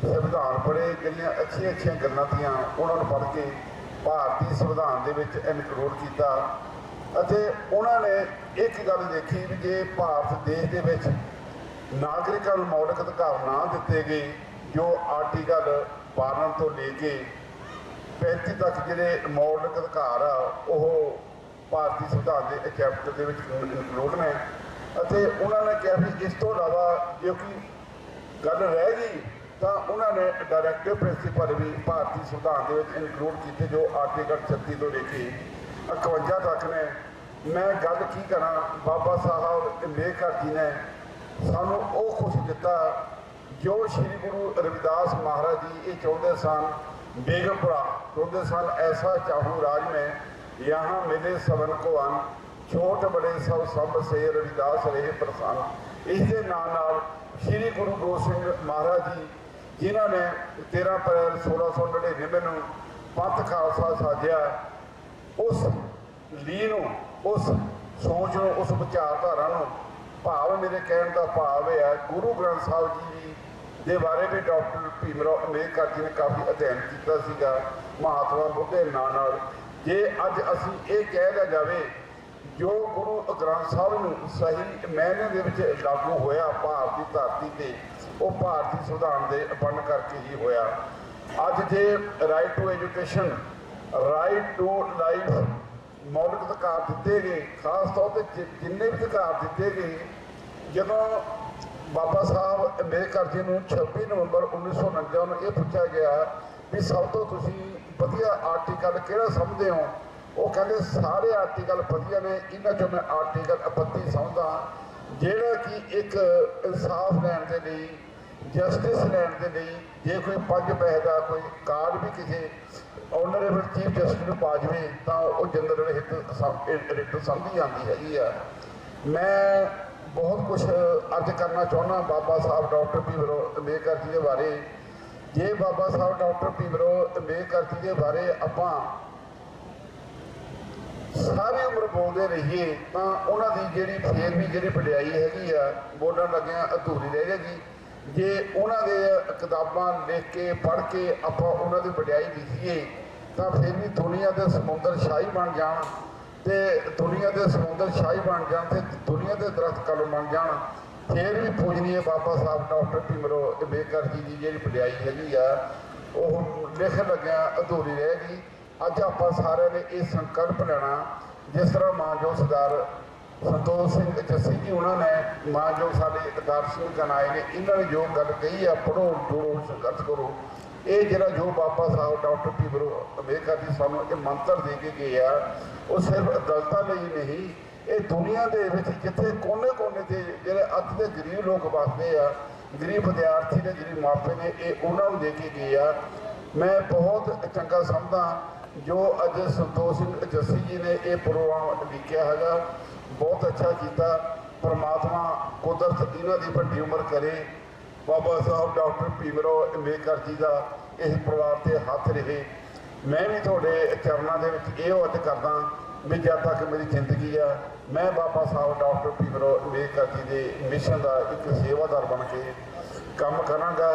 ਸੰਵਿਧਾਨ ਪੜ੍ਹੇ, ਜਿਹੜੀਆਂ ਅੱਛੀਆਂ ਗੱਲਾਂ ਤੀਆਂ, ਉਹਨਾਂ ਨੂੰ ਪੜ੍ਹ ਕੇ ਭਾਰਤੀ ਸੰਵਿਧਾਨ ਦੇ ਵਿੱਚ ਇਨਕਲੂਡ ਕੀਤਾ। ਅਤੇ ਉਹਨਾਂ ਨੇ ਇੱਕ ਗੱਲ ਦੇਖੀ ਵੀ ਜੇ ਭਾਰਤ ਦੇਸ਼ ਦੇ ਵਿੱਚ ਨਾਗਰਿਕਾਂ ਨੂੰ ਮੌਲਿਕ ਅਧਿਕਾਰ ਨਾ ਦਿੱਤੇ ਗਏ, ਜੋ ਆਰਟੀਕਲ 12 ਤੋਂ ਲੈ ਕੇ 35 ਤੱਕ ਜਿਹੜੇ ਮੌਲਿਕ ਅਧਿਕਾਰ ਆ ਉਹ ਭਾਰਤੀ ਸੰਵਿਧਾਨ ਦੇ ਚੈਪਟਰ ਦੇ ਵਿੱਚ ਇਨਕਲੂਡ ਨੇ ਅਤੇ ਉਹਨਾਂ ਨੇ ਕਿਹਾ ਵੀ ਇਸ ਤੋਂ ਇਲਾਵਾ ਜੇ ਕੋਈ ਗੱਲ ਰਹਿ ਗਈ ਤਾਂ ਉਹਨਾਂ ਨੇ ਡਾਇਰੈਕਟਿਵ ਪ੍ਰਿੰਸੀਪਲ ਵੀ ਭਾਰਤੀ ਸੰਵਿਧਾਨ ਦੇ ਵਿੱਚ ਇਨਕਲੂਡ ਕੀਤੇ ਜੋ ਆਰਟੀਕਲ 36 ਤੋਂ ਲੈ ਕੇ 51 ਤੱਕ ਨੇ। ਮੈਂ ਗੱਲ ਕੀ ਕਰਾਂ, ਬਾਬਾ ਸਾਹਿਬ ਅੰਬੇਦਕਰ ਜੀ ਨੇ ਸਾਨੂੰ ਉਹ ਖੁਸ਼ ਦਿੱਤਾ ਜੋ ਸ਼੍ਰੀ ਗੁਰੂ ਰਵਿਦਾਸ ਮਹਾਰਾਜ ਜੀ ਇਹ ਚਾਹੁੰਦੇ ਸਨ। बेगमपुरा चाहते सन ऐसा चाहूँ राज में यहाँ मिले सबन को अन छोट बड़े सब से रविदास रहे प्रसन्न। इस दे नाल श्री गुरु गोबिंद सिंह महाराज जी जिन्होंने 13 अप्रैल 1699 ਨੂੰ ਪੰਥ ਖਾਲਸਾ ਸਾਜਿਆ, ਉਸ ਲੀਹ ਨੂੰ, ਉਸ ਸੋਚ ਨੂੰ, ਉਸ ਵਿਚਾਰਧਾਰਾ ਨੂੰ, ਭਾਵ ਮੇਰੇ ਕਹਿਣ ਦਾ ਭਾਵ ਹੈ ਗੁਰੂ ਗ੍ਰੰਥ ਸਾਹਿਬ ਜੀ ਦੇ ਬਾਰੇ ਵੀ ਡਾਕਟਰ ਭੀਮ ਰਾਓ ਅੰਬੇਦਕਰ ਜੀ ਨੇ ਕਾਫੀ ਅਧਿਐਨ ਕੀਤਾ ਸੀਗਾ ਮਹਾਤਮਾ ਬੁੱਧ ਦੇ ਨਾਂ ਨਾਲ। ਜੇ ਅੱਜ ਅਸੀਂ ਇਹ ਕਹਿ ਲਿਆ ਜਾਵੇ ਜੋ ਗੁਰੂ ਗ੍ਰੰਥ ਸਾਹਿਬ ਨੂੰ ਸਹੀ ਮਾਇਨੇ ਦੇ ਵਿੱਚ ਲਾਗੂ ਹੋਇਆ ਭਾਰਤ ਦੀ ਧਰਤੀ ਤੇ, ਉਹ ਭਾਰਤੀ ਸੰਵਿਧਾਨ ਦੇ ਬਣ ਕਰਕੇ ਹੀ ਹੋਇਆ। ਅੱਜ ਜੇ right to education, right to life, ਮੌਲਿਕ ਅਧਿਕਾਰ ਦਿੱਤੇ ਗਏ, ਖਾਸ ਤੌਰ ਤੇ ਜਿੰਨੇ ਵੀ ਅਧਿਕਾਰ ਦਿੱਤੇ ਗਏ, ਜਦੋਂ ਬਾਬਾ ਸਾਹਿਬ ਅੰਬੇਦਕਰ ਜੀ ਨੂੰ 26 ਨਵੰਬਰ 1949 ਨੂੰ ਇਹ ਪੁੱਛਿਆ ਗਿਆ ਵੀ ਸਭ ਤੋਂ ਤੁਸੀਂ ਵਧੀਆ ਆਰਟੀਕਲ ਕਿਹੜਾ ਸਮਝਦੇ ਹੋ, ਉਹ ਕਹਿੰਦੇ ਸਾਰੇ ਆਰਟੀਕਲ ਵਧੀਆ ਨੇ, ਇਹਨਾਂ 'ਚੋਂ ਮੈਂ ਆਰਟੀਕਲ 32 ਸਮਝਦਾ ਜਿਹੜਾ ਕਿ ਇੱਕ ਇਨਸਾਫ ਲੈਣ ਦੇ ਲਈ, ਜਸਟਿਸ ਲੈਣ ਦੇ ਲਈ, ਜੇ ਕੋਈ 5 ਪੈਸੇ ਦਾ ਕੋਈ ਕਾਰਡ ਵੀ ਕਿਸੇ ਆਨਰੇਬਲ ਚੀਫ ਜਸਟਿਸ ਨੂੰ ਪਾ ਜਾਵੇ ਤਾਂ ਉਹ ਜਨਰਲ ਰਿਟ ਸਮਝੀ ਜਾਂਦੀ ਹੈਗੀ ਆ। ਮੈਂ ਬਹੁਤ ਕੁਝ ਅੱਜ ਕਰਨਾ ਚਾਹੁੰਦਾ ਬਾਬਾ ਸਾਹਿਬ ਡਾਕਟਰ ਭੀਮ ਰਾਓ ਅੰਬੇਦਕਰ ਜੀ ਦੇ ਬਾਰੇ। ਜੇ ਬਾਬਾ ਸਾਹਿਬ ਡਾਕਟਰ ਭੀਮ ਰਾਓ ਅੰਬੇਦਕਰ ਜੀ ਦੇ ਬਾਰੇ ਆਪਾਂ ਸਾਰੀ ਉਮਰ ਬੋਲਦੇ ਰਹੀਏ ਤਾਂ ਉਹਨਾਂ ਦੀ ਜਿਹੜੀ ਫੇਰ ਵੀ ਜਿਹੜੀ ਵਡਿਆਈ ਹੈਗੀ ਆ ਬੋਲਣ ਲੱਗਿਆਂ ਅਧੂਰੀ ਰਹਿ ਜਾਏਗੀ। ਜੇ ਉਹਨਾਂ ਦੇ ਕਿਤਾਬਾਂ ਲਿਖ ਕੇ ਪੜ੍ਹ ਕੇ ਆਪਾਂ ਉਹਨਾਂ ਦੀ ਵਡਿਆਈ ਲਿਖੀਏ ਤਾਂ ਫਿਰ ਵੀ ਦੁਨੀਆ ਦੇ ਸਮੁੰਦਰ ਸ਼ਾਹੀ ਬਣ ਜਾਣ ਤੇ ਦੁਨੀਆ ਦੇ ਸਮੁੰਦਰ ਸ਼ਾਹੀ ਬਣ ਜਾਣ ਤੇ ਦੁਨੀਆ ਦੇ ਦਰਖਤ ਕਲਮ ਬਣ ਜਾਣ, ਫਿਰ ਵੀ ਪੂਜਨੀਏ ਬਾਬਾ ਸਾਹਿਬ ਡਾਕਟਰ ਭੀਮ ਰਾਓ ਅੰਬੇਦਕਰ ਜੀ ਦੀ ਜਿਹੜੀ ਵਡਿਆਈ ਹੈਗੀ ਆ ਉਹ ਲਿਖਣ ਲੱਗਿਆਂ ਅਧੂਰੀ ਰਹੇਗੀ। ਅੱਜ ਆਪਾਂ ਸਾਰਿਆਂ ਨੇ ਇਹ ਸੰਕਲਪ ਲੈਣਾ, ਜਿਸ ਤਰ੍ਹਾਂ ਮਾਨਯੋਗ ਸਰਦਾਰ ਸੰਤੋਖ ਸਿੰਘ ਜੱਸੀ ਜੀ ਉਹਨਾਂ ਨੇ, ਮਾਨਯੋਗ ਸਾਡੇ ਆਦਰਸ਼ ਸਿੰਘ ਕਨਾਏ ਨੇ, ਇਹਨਾਂ ਨੇ ਜੋ ਗੱਲ ਕਹੀ ਆ ਪੜ੍ਹੋ, ਜੋੜੋ, ਸੰਘਰਸ਼ ਕਰੋ। ਇਹ ਜਿਹੜਾ ਜੋ ਬਾਬਾ ਸਾਹਿਬ ਡਾਕਟਰ ਭੀਮ ਰਾਓ ਅੰਬੇਦਕਰ ਜੀ ਸਾਨੂੰ ਇਹ ਮੰਤਰ ਦੇ ਕੇ ਗਏ ਆ, ਉਹ ਸਿਰਫ ਦਲਿਤਾਂ ਲਈ ਨਹੀਂ, ਇਹ ਦੁਨੀਆ ਦੇ ਵਿੱਚ ਜਿੱਥੇ ਕੋਨੇ-ਕੋਨੇ ਤੇ ਜਿਹੜੇ ਅੱਜ ਦੇ ਗਰੀਬ ਲੋਕ ਵੱਸਦੇ ਆ, ਗਰੀਬ ਵਿਦਿਆਰਥੀ ਨੇ, ਗਰੀਬ ਮਾਪੇ ਨੇ, ਇਹ ਉਹਨਾਂ ਨੂੰ ਦੇ ਕੇ ਗਏ ਆ। ਮੈਂ ਬਹੁਤ ਚੰਗਾ ਸਮਝਦਾ ਜੋ ਅੱਜ ਸੰਤੋਖ ਸਿੰਘ ਜੱਸੀ ਜੀ ਨੇ ਇਹ ਪ੍ਰੋਗਰਾਮ ਲਿਖਿਆ ਹੈਗਾ, ਬਹੁਤ ਅੱਛਾ ਕੀਤਾ। ਪਰਮਾਤਮਾ ਕੁਦਰਤ ਇਹਨਾਂ ਦੀ ਵੱਡੀ ਉਮਰ ਕਰੇ। ਬਾਬਾ ਸਾਹਿਬ ਡਾਕਟਰ ਭੀਮ ਰਾਓ ਅੰਬੇਦਕਰ ਜੀ ਦਾ ਇਸ ਪਰਿਵਾਰ 'ਤੇ ਹੱਥ ਰਹੇ। ਮੈਂ ਵੀ ਤੁਹਾਡੇ ਚਰਨਾਂ ਦੇ ਵਿੱਚ ਇਹ ਅਰਜ਼ ਕਰਦਾ ਵੀ ਜਦ ਤੱਕ ਮੇਰੀ ਜ਼ਿੰਦਗੀ ਆ, ਮੈਂ ਬਾਬਾ ਸਾਹਿਬ ਡਾਕਟਰ ਭੀਮ ਰਾਓ ਅੰਬੇਦਕਰ ਜੀ ਦੇ ਮਿਸ਼ਨ ਦਾ ਇੱਕ ਸੇਵਾਦਾਰ ਬਣ ਕੇ ਕੰਮ ਕਰਾਂਗਾ।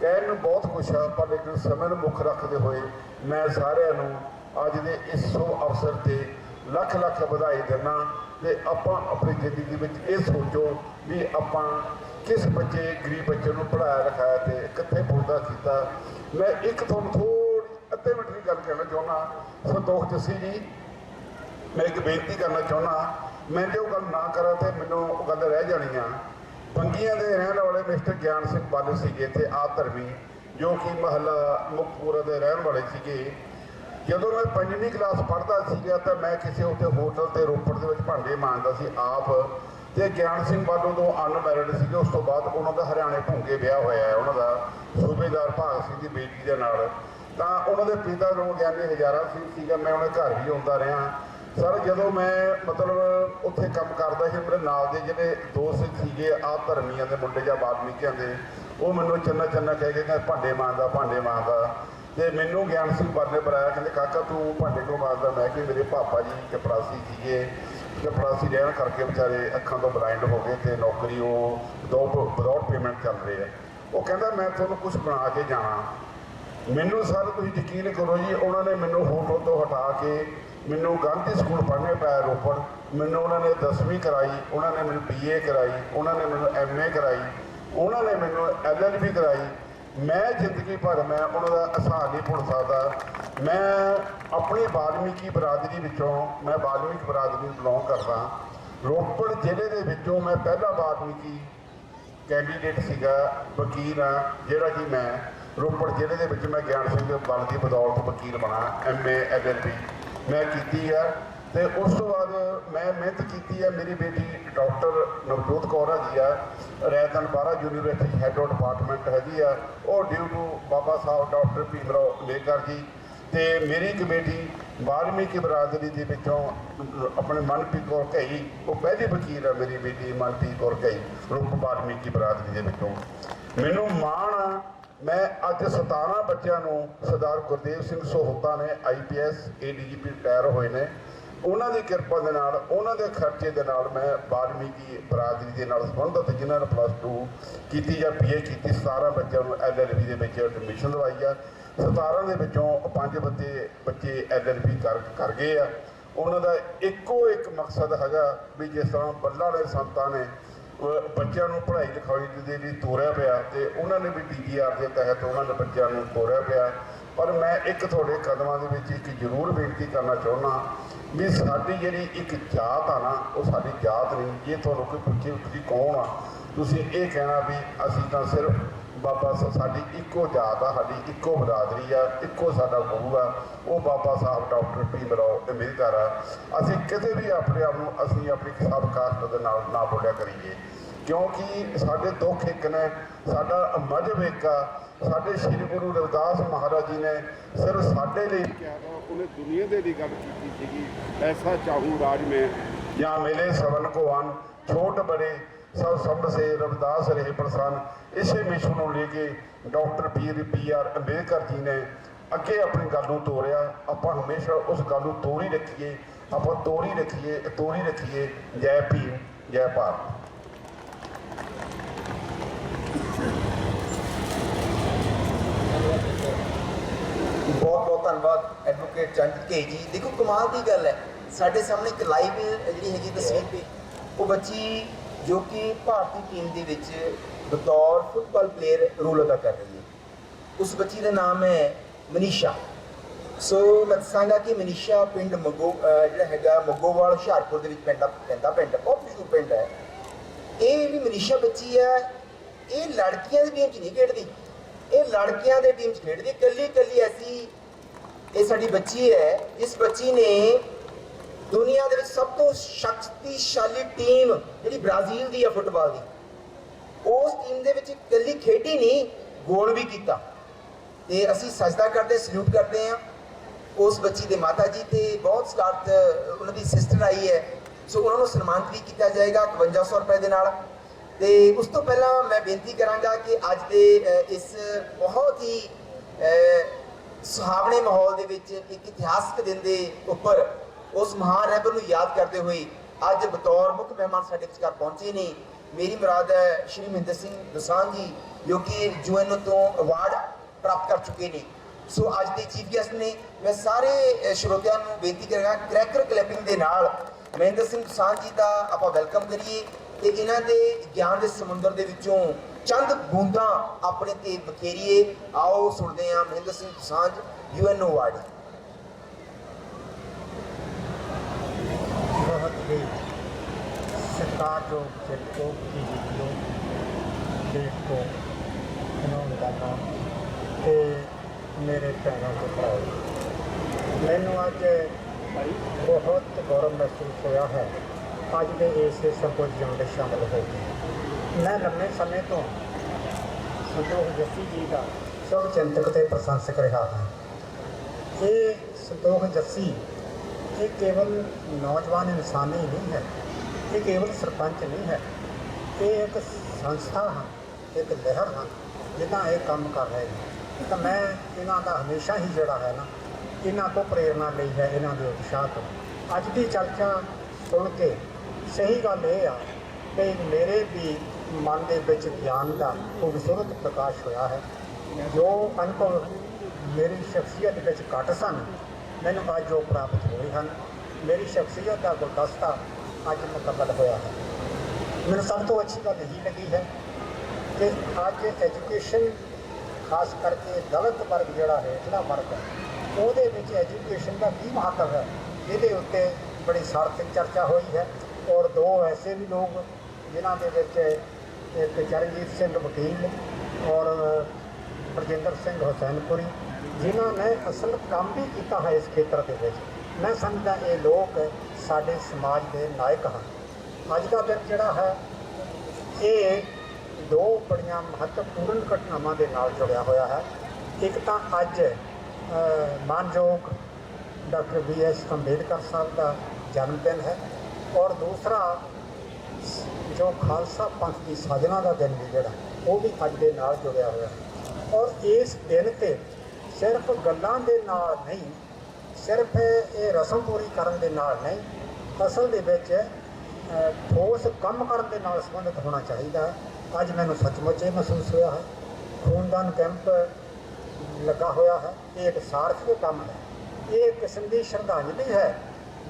ਕਹਿਣ ਨੂੰ ਬਹੁਤ ਕੁਛ ਆ, ਪਰ ਲੇਕਿਨ ਸਮੇਂ ਨੂੰ ਮੁੱਖ ਰੱਖਦੇ ਹੋਏ ਮੈਂ ਸਾਰਿਆਂ ਨੂੰ ਅੱਜ ਦੇ ਇਸ ਸ਼ੁਭ ਅਵਸਰ 'ਤੇ ਲੱਖ ਲੱਖ ਵਧਾਈ ਦਿੰਦਾ। ਤੇ ਆਪਾਂ ਆਪਣੀ ਜ਼ਿੰਦਗੀ ਵਿੱਚ ਇਹ ਸੋਚੋ ਵੀ ਆਪਾਂ ਕਿਸ ਬੱਚੇ, ਗਰੀਬ ਬੱਚੇ ਨੂੰ ਪੜ੍ਹਾਇਆ ਲਿਖਾਇਆ ਤੇ ਕਿੱਥੇ ਪਹੁੰਚਦਾ ਕੀਤਾ। ਮੈਂ ਇੱਕ ਤੁਹਾਨੂੰ ਥੋੜ੍ਹੀ ਅੱਧੇ ਮਿੰਟ ਦੀ ਗੱਲ ਕਹਿਣਾ ਚਾਹੁੰਦਾ। ਸੰਤੋਖ ਜੱਸੀ ਜੀ, ਮੈਂ ਇੱਕ ਬੇਨਤੀ ਕਰਨਾ ਚਾਹੁੰਦਾ, ਮੈਂ ਜੇ ਉਹ ਗੱਲ ਨਾ ਕਰਾਂ ਤੇ ਮੈਨੂੰ ਉਹ ਗੱਲ ਰਹਿ ਜਾਣੀ ਆ। ਬੰਗੀਆਂ ਦੇ ਰਹਿਣ ਵਾਲੇ ਮਿਸਟਰ ਗਿਆਨ ਸਿੰਘ ਬਾਲ ਸੀਗੇ ਇੱਥੇ ਆਪ ਧਰਮੀ, ਜੋ ਕਿ ਮਹੱਲਾ ਮੁਕਤਪੁਰਾ ਦੇ ਰਹਿਣ ਵਾਲੇ ਸੀਗੇ। ਜਦੋਂ ਮੈਂ 5ਵੀਂ ਕਲਾਸ ਪੜ੍ਹਦਾ ਸੀਗਾ ਤਾਂ ਮੈਂ ਕਿਸੇ ਉੱਥੇ ਹੋਟਲ ਤੇ ਰੋਪੜ ਦੇ ਵਿੱਚ ਭਾਂਡੇ ਮਾਂਜਦਾ ਸੀ ਆਪ, ਤੇ ਗਿਆਨ ਸਿੰਘ ਬਾਲੋਂ ਤੋਂ ਅਨਮੈਰਿਡ ਸੀਗੇ। ਉਸ ਤੋਂ ਬਾਅਦ ਉਹਨਾਂ ਦਾ ਹਰਿਆਣੇ ਭੁੰਗੇ ਵਿਆਹ ਹੋਇਆ ਹੈ ਉਹਨਾਂ ਦਾ ਸੂਬੇਦਾਰ ਭਾਗ ਸਿੰਘ ਦੀ ਬੇਟੀ ਦੇ ਨਾਲ। ਤਾਂ ਉਹਨਾਂ ਦੇ ਪਿਤਾ ਨੂੰ ਗਿਆਨੀ ਹਜ਼ਾਰਾ ਸਿੰਘ ਸੀਗਾ, ਮੈਂ ਉਹਨਾਂ ਘਰ ਵੀ ਆਉਂਦਾ ਰਿਹਾ। ਸਰ ਜਦੋਂ ਮੈਂ ਮਤਲਬ ਉੱਥੇ ਕੰਮ ਕਰਦਾ ਸੀ, ਮੇਰੇ ਨਾਲ ਦੇ ਜਿਹੜੇ ਦੋਸਤ ਸੀਗੇ ਆਪ ਧਰਮੀਆਂ ਦੇ ਮੁੰਡੇ ਜਾਂ ਬਾਲਮੀਕਿਆਂ ਦੇ, ਉਹ ਮੈਨੂੰ ਚੰਨਾ ਕਹਿ ਕੇ ਭਾਂਡੇ ਮਾਂਜਦਾ। ਤੇ ਮੈਨੂੰ ਗਿਆਨ ਸਿੰਘ ਬਾਲ ਨੇ ਬੁਲਾਇਆ, ਕਹਿੰਦੇ ਕਾਕਾ ਤੂੰ ਭਾਂਡੇ ਕਿਉਂ ਮਾਂਜਦਾ? ਮੈਂ ਕਿ ਮੇਰੇ ਪਾਪਾ ਜੀ ਚਪੜਾਸੀ ਸੀਗੇ, ਚਪੜਾਸੀ ਰਹਿਣ ਕਰਕੇ ਵਿਚਾਰੇ ਅੱਖਾਂ ਤੋਂ ਬਲਾਈਂਡ ਹੋ ਗਏ ਤੇ ਨੌਕਰੀ ਉਹ ਵਿਦਆਊਟ ਪੇਮੈਂਟ ਚੱਲ ਰਹੀ ਹੈ। ਉਹ ਕਹਿੰਦਾ ਮੈਂ ਤੁਹਾਨੂੰ ਕੁਝ ਬਣਾ ਕੇ ਜਾਣਾ। ਮੈਨੂੰ ਸਰ ਤੁਸੀਂ ਯਕੀਨ ਕਰੋ ਜੀ, ਉਹਨਾਂ ਨੇ ਮੈਨੂੰ ਹੋਟਲ ਤੋਂ ਹਟਾ ਕੇ ਮੈਨੂੰ ਗਾਂਧੀ ਸਕੂਲ ਪੜ੍ਹਨੇ ਪਾਇਆ ਰੋਪੜ। ਮੈਨੂੰ ਉਹਨਾਂ ਨੇ 10ਵੀਂ ਕਰਾਈ, ਉਹਨਾਂ ਨੇ ਮੈਨੂੰ BA ਕਰਾਈ, ਉਹਨਾਂ ਨੇ ਮੈਨੂੰ MA ਕਰਾਈ, ਉਹਨਾਂ ਨੇ ਮੈਨੂੰ LLB ਕਰਾਈ। ਮੈਂ ਜ਼ਿੰਦਗੀ ਭਰ ਮੈਂ ਉਹਨਾਂ ਦਾ ਅਹਿਸਾਨ ਨਹੀਂ ਭੁੱਲ ਸਕਦਾ। ਮੈਂ ਆਪਣੀ ਵਾਲਮੀਕੀ ਬਰਾਦਰੀ ਵਿੱਚੋਂ, ਮੈਂ ਵਾਲਮੀਕ ਬਰਾਦਰੀ ਨੂੰ ਬਿਲੋਂਗ ਕਰਦਾ। ਰੋਪੜ ਜ਼ਿਲ੍ਹੇ ਦੇ ਵਿੱਚੋਂ ਮੈਂ ਪਹਿਲਾ ਵਾਲਮੀਕੀ ਕੈਂਡੀਡੇਟ ਸੀਗਾ, ਵਕੀਲ ਹਾਂ, ਜਿਹੜਾ ਕਿ ਮੈਂ ਰੋਪੜ ਜ਼ਿਲ੍ਹੇ ਦੇ ਵਿੱਚ ਮੈਂ ਗਿਆਨ ਸਿੰਘ ਬਲ ਦੀ ਬਦੌਲਤ ਵਕੀਲ ਬਣਾ। MA LLB ਮੈਂ ਕੀਤੀ ਹੈ ਤੇ ਉਸ ਤੋਂ ਬਾਅਦ ਮੈਂ ਮਿਹਨਤ ਕੀਤੀ ਹੈ। ਮੇਰੀ ਬੇਟੀ ਡਾਕਟਰ ਨਵਜੋਤ ਕੌਰ ਹੈਗੀ ਆ, ਰੈਤਨ ਬਾਰਾ ਯੂਨੀਵਰਸਿਟੀ ਹੈਡ ਆਫ ਡਿਪਾਰਟਮੈਂਟ ਹੈਗੀ ਆ, ਉਹ due to Baba Sahib doctor Bhim Rao Ambedkar ji. ਤੇ ਮੇਰੀ ਇੱਕ ਬੇਟੀ ਵਾਲਮੀਕੀ ਬਰਾਦਰੀ ਦੇ ਵਿੱਚੋਂ ਆਪਣੇ ਮਨਪ੍ਰੀਤ ਕੌਰ ਘਈ, ਉਹ ਪਹਿਲੀ ਵਕੀਲ ਹੈ ਮੇਰੀ ਬੇਟੀ ਮਨਪ੍ਰੀਤ ਕੌਰ ਘਈ, ਰੂਪ ਵਾਲਮੀਕੀ ਬਰਾਦਰੀ ਦੇ ਵਿੱਚੋਂ। ਮੈਨੂੰ ਮਾਣ ਆ, ਮੈਂ ਅੱਜ 17 ਬੱਚਿਆਂ ਨੂੰ ਸਰਦਾਰ ਗੁਰਦੇਵ ਸਿੰਘ ਸਹੋਤਾ ਨੇ IPS ADGP ਰਿਟਾਇਰ ਹੋਏ ਨੇ, ਉਹਨਾਂ ਦੀ ਕਿਰਪਾ ਦੇ ਨਾਲ, ਉਹਨਾਂ ਦੇ ਖਰਚੇ ਦੇ ਨਾਲ ਮੈਂ ਵਾਲਮੀਕੀ ਬਰਾਦਰੀ ਦੇ ਨਾਲ ਸੰਬੰਧਿਤ ਜਿਨ੍ਹਾਂ ਨੇ +2 ਕੀਤੀ ਜਾਂ PA ਕੀਤੀ 17 ਬੱਚਿਆਂ ਨੂੰ LLB ਦੇ ਵਿੱਚ ਐਡਮਿਸ਼ਨ ਦਵਾਈ ਆ। 17 ਦੇ ਵਿੱਚੋਂ 5 ਬੱਚੇ LLB ਕਰ ਗਏ ਆ। ਉਹਨਾਂ ਦਾ ਇੱਕੋ ਇੱਕ ਮਕਸਦ ਹੈਗਾ ਵੀ ਜਿਸ ਤਰ੍ਹਾਂ ਬੱਲਾ ਵਾਲੇ ਸੰਤਾਂ ਨੇ ਬੱਚਿਆਂ ਨੂੰ ਪੜ੍ਹਾਈ ਲਿਖਾਈ ਦੇ ਲਈ ਤੋਰਿਆ ਪਿਆ, ਤੇ ਉਹਨਾਂ ਨੇ ਵੀ DGR ਦੇ ਤਹਿਤ ਉਹਨਾਂ ਨੇ ਬੱਚਿਆਂ ਨੂੰ ਤੋਰਿਆ ਪਿਆ। ਪਰ ਮੈਂ ਇੱਕ ਤੁਹਾਡੇ ਕਦਮਾਂ ਦੇ ਵਿੱਚ ਇੱਕ ਜ਼ਰੂਰ ਬੇਨਤੀ ਕਰਨਾ ਚਾਹੁੰਦਾ ਵੀ ਸਾਡੀ ਜਿਹੜੀ ਇੱਕ ਜਾਤ ਆ ਨਾ, ਉਹ ਸਾਡੀ ਜਾਤ ਨਹੀਂ। ਜੇ ਤੁਹਾਨੂੰ ਕੋਈ ਪੁੱਛੇ ਤੁਸੀਂ ਕੌਣ ਆ, ਤੁਸੀਂ ਇਹ ਕਹਿਣਾ ਵੀ ਅਸੀਂ ਤਾਂ ਸਿਰਫ ਬਾਬਾ ਸਾਡੀ ਇੱਕੋ ਜਾਤ ਆ, ਸਾਡੀ ਇੱਕੋ ਬਰਾਦਰੀ ਆ, ਇੱਕੋ ਸਾਡਾ ਗੁਰੂ ਆ, ਉਹ ਬਾਬਾ ਸਾਹਿਬ ਡਾਕਟਰ ਭੀਮ ਰਾਓ ਅੰਬੇਦਕਰ ਆ। ਅਸੀਂ ਕਿਤੇ ਵੀ ਆਪਣੇ ਆਪ ਨੂੰ ਅਸੀਂ ਆਪਣੀ ਸਬ ਕਾਸਟ ਦੇ ਨਾਲ ਨਾ ਬੋਲਿਆ ਕਰੀਏ, ਕਿਉਂਕਿ ਸਾਡੇ ਦੁੱਖ ਇੱਕ ਨੇ, ਸਾਡਾ ਮਜ਼ਹਬ ਇੱਕ ਆ। ਸਾਡੇ ਸ੍ਰੀ ਗੁਰੂ ਰਵਿਦਾਸ ਮਹਾਰਾਜ ਜੀ ਨੇ ਸਿਰਫ ਸਾਡੇ ਲਈ ਕਿਹਾ, ਉਹਨੇ ਦੁਨੀਆ ਦੇ ਲਈ ਗੱਲ ਕੀਤੀ ਸੀਗੀ, ਐਸਾ ਚਾਹੂੰ ਰਾਜ ਮੈਂ ਜਾਂ ਮਿਲੇ ਸਵਨ ਕੋ ਅਨ, ਛੋਟ ਬੜੇ सब सब से रविदास रहे प्रसन्न। इसे मिशन को लेके डॉक्टर BR अंबेडकर जी ने अगे अपनी गल नूं तोड़िया। आप हमेशा उस गल नूं तोड़ी रखिए, आप तोड़ी रखिए। जय भीम, जय भारत। बहुत बहुत धन्यवाद एडवोकेट चंद के जी। देखो कमाल की गल है, साढ़े सामने एक लाइव जी हैगी तस्वीर पे वो बच्ची जो कि भारतीय टीम के विच बतौर फुटबॉल प्लेयर रोल अदा कर रही है। उस बच्ची का नाम है मनीषा। सो मैं दसांगा कि मनीषा पिंड जिहड़ा हैगा मगोवाल हुशियारपुर दे विच पैंदा पिंड बहुत मशहूर पिंड है। ये भी मनीषा बच्ची है, ये लड़कियां दी टीम च नहीं खेडदी, ये लड़कियां दे टीम च खेडदी। कल्ली ऐसी ये साडी बच्ची है जिस बच्ची ने दुनिया दे विच सब तो शक्तिशाली टीम जिहड़ी ब्राजील दी है फुटबॉल दी, उस टीम दे विच कल्ली खेडी नहीं, गोल भी कीता। ते असीं सजदा करते, सल्यूट करते हैं उस बच्ची दे माता जी ते बहुत साथ उन्हां दी सिस्टर आई है। सो उन्हां नूं सन्मानित भी किया जाएगा 5500 रुपए दे नाल। ते उस तो पहला मैं बेनती करांगा कि अज दे इस बहुत ही सुहावने माहौल दे विच एक इतिहासक दिन दे उपर उस महान रहबर नूं याद करते हुए अज बतौर मुख्य मेहमान साडे विचकार पहुंचे ने। मेरी मुराद है श्री महेंद्र सिंह दोसांझ जी जो कि UNO तो अवार्ड प्राप्त कर चुके हैं। सो अज के चीफ गेस्ट ने मैं सारे श्रोतियां नूं बेनती करांगा क्रैकर क्लैपिंग दे नाल महेंद्र सिंह दोसांझ जी का आपां वेलकम करिए ते इन्हां दे ज्ञान दे समुंदर दे विचों चंद बूंदां अपने ते बखेरीए। आओ सुनते हैं महेंद्र सिंह दोसांझ UNO अवार्ड। बहुत ही सत्कारयोग जिनको की वीडियो देख को इन्होंने करना ते मेरे पैरों को पड़ाई। मैनू अज बहुत गौरव महसूस होया है अज के इस संपोजियम में शामिल हो गए। मैं लंबे समय तो संतोख जस्सी जी का शुभ चिंतक ते प्रशंसक रहा है। ये संतोख जस्सी ये केवल नौजवान इंसान ही नहीं है, ये केवल सरपंच नहीं है, ये एक संस्था है, एक लहर है जिन्ना ये काम कर रहे हैं। तो मैं इन्हों का हमेशा ही जोड़ा है ना इन्हों को प्रेरणा ली है, इन्हों के उत्साह तो अज की चर्चा सुन के सही गल ये आ कि मेरे भी मन के विच ज्ञान का खूबसूरत प्रकाश होया है। जो अनुभव मेरी शख्सियत विच घट सन मैनू अज जो प्राप्त हुए हैं। मेरी शख्सियत का गुलदस्ता अज मुकम्मल होया है। मैंने सब तो अच्छी गल यही लगी है कि अज एजुकेशन खास करके दलित वर्ग जोड़ा हेठला वर्ग है ਉਹਦੇ ਵਿੱਚ ਐਜੂਕੇਸ਼ਨ ਦਾ ਕੀ ਮਹੱਤਵ ਹੈ, ਇਹਦੇ ਉੱਤੇ ਬੜੀ ਸਾਰਥਕ ਚਰਚਾ ਹੋਈ ਹੈ। ਔਰ ਦੋ ਐਸੇ ਵੀ ਲੋਕ ਜਿਨ੍ਹਾਂ ਦੇ ਵਿੱਚ ਇੱਕ ਚਰਨਜੀਤ ਸਿੰਘ ਵਕੀਲ ਔਰ ਬਰਜਿੰਦਰ ਸਿੰਘ ਹੁਸੈਨਪੁਰੀ, ਜਿਨ੍ਹਾਂ ਨੇ ਅਸਲ ਕੰਮ ਵੀ ਕੀਤਾ ਹੈ ਇਸ ਖੇਤਰ ਦੇ ਵਿੱਚ। ਮੈਂ ਸਮਝਦਾ ਇਹ ਲੋਕ ਸਾਡੇ ਸਮਾਜ ਦੇ ਨਾਇਕ ਹਨ। ਅੱਜ ਦਾ ਦਿਨ ਜਿਹੜਾ ਹੈ ਇਹ ਦੋ ਬੜੀਆਂ ਮਹੱਤਵਪੂਰਨ ਘਟਨਾਵਾਂ ਦੇ ਨਾਲ ਜੁੜਿਆ ਹੋਇਆ ਹੈ। ਇੱਕ ਤਾਂ ਅੱਜ ਮਾਨਯੋਗ ਡਾਕਟਰ B.S. ਅੰਬੇਦਕਰ ਸਾਹਿਬ ਦਾ ਜਨਮ ਦਿਨ ਹੈ, ਔਰ ਦੂਸਰਾ ਜੋ ਖਾਲਸਾ ਪੰਥ ਦੀ ਸਾਜਨਾ ਦਾ ਦਿਨ ਵੀ ਜਿਹੜਾ ਉਹ ਵੀ ਅੱਜ ਦੇ ਨਾਲ ਜੁੜਿਆ ਹੋਇਆ ਹੈ। ਔਰ ਇਸ ਦਿਨ 'ਤੇ ਸਿਰਫ ਗੱਲਾਂ ਦੇ ਨਾਲ ਨਹੀਂ, ਸਿਰਫ ਇਹ ਰਸਮ ਪੂਰੀ ਕਰਨ ਦੇ ਨਾਲ ਨਹੀਂ, ਅਸਲ ਦੇ ਵਿੱਚ ਠੋਸ ਕੰਮ ਕਰਨ ਦੇ ਨਾਲ ਸੰਬੰਧਿਤ ਹੋਣਾ ਚਾਹੀਦਾ ਹੈ। ਅੱਜ ਮੈਨੂੰ ਸੱਚਮੁੱਚ ਇਹ ਮਹਿਸੂਸ ਹੋਇਆ ਹੈ। ਖੂਨਦਾਨ ਕੈਂਪ ਲੱਗਾ ਹੋਇਆ ਹੈ, ਇਹ ਇੱਕ ਸਾਰਥਕ ਕੰਮ ਹੈ। ਇਹ ਕਿਸਮ ਦੀ ਸ਼ਰਧਾਂਜਲੀ ਹੈ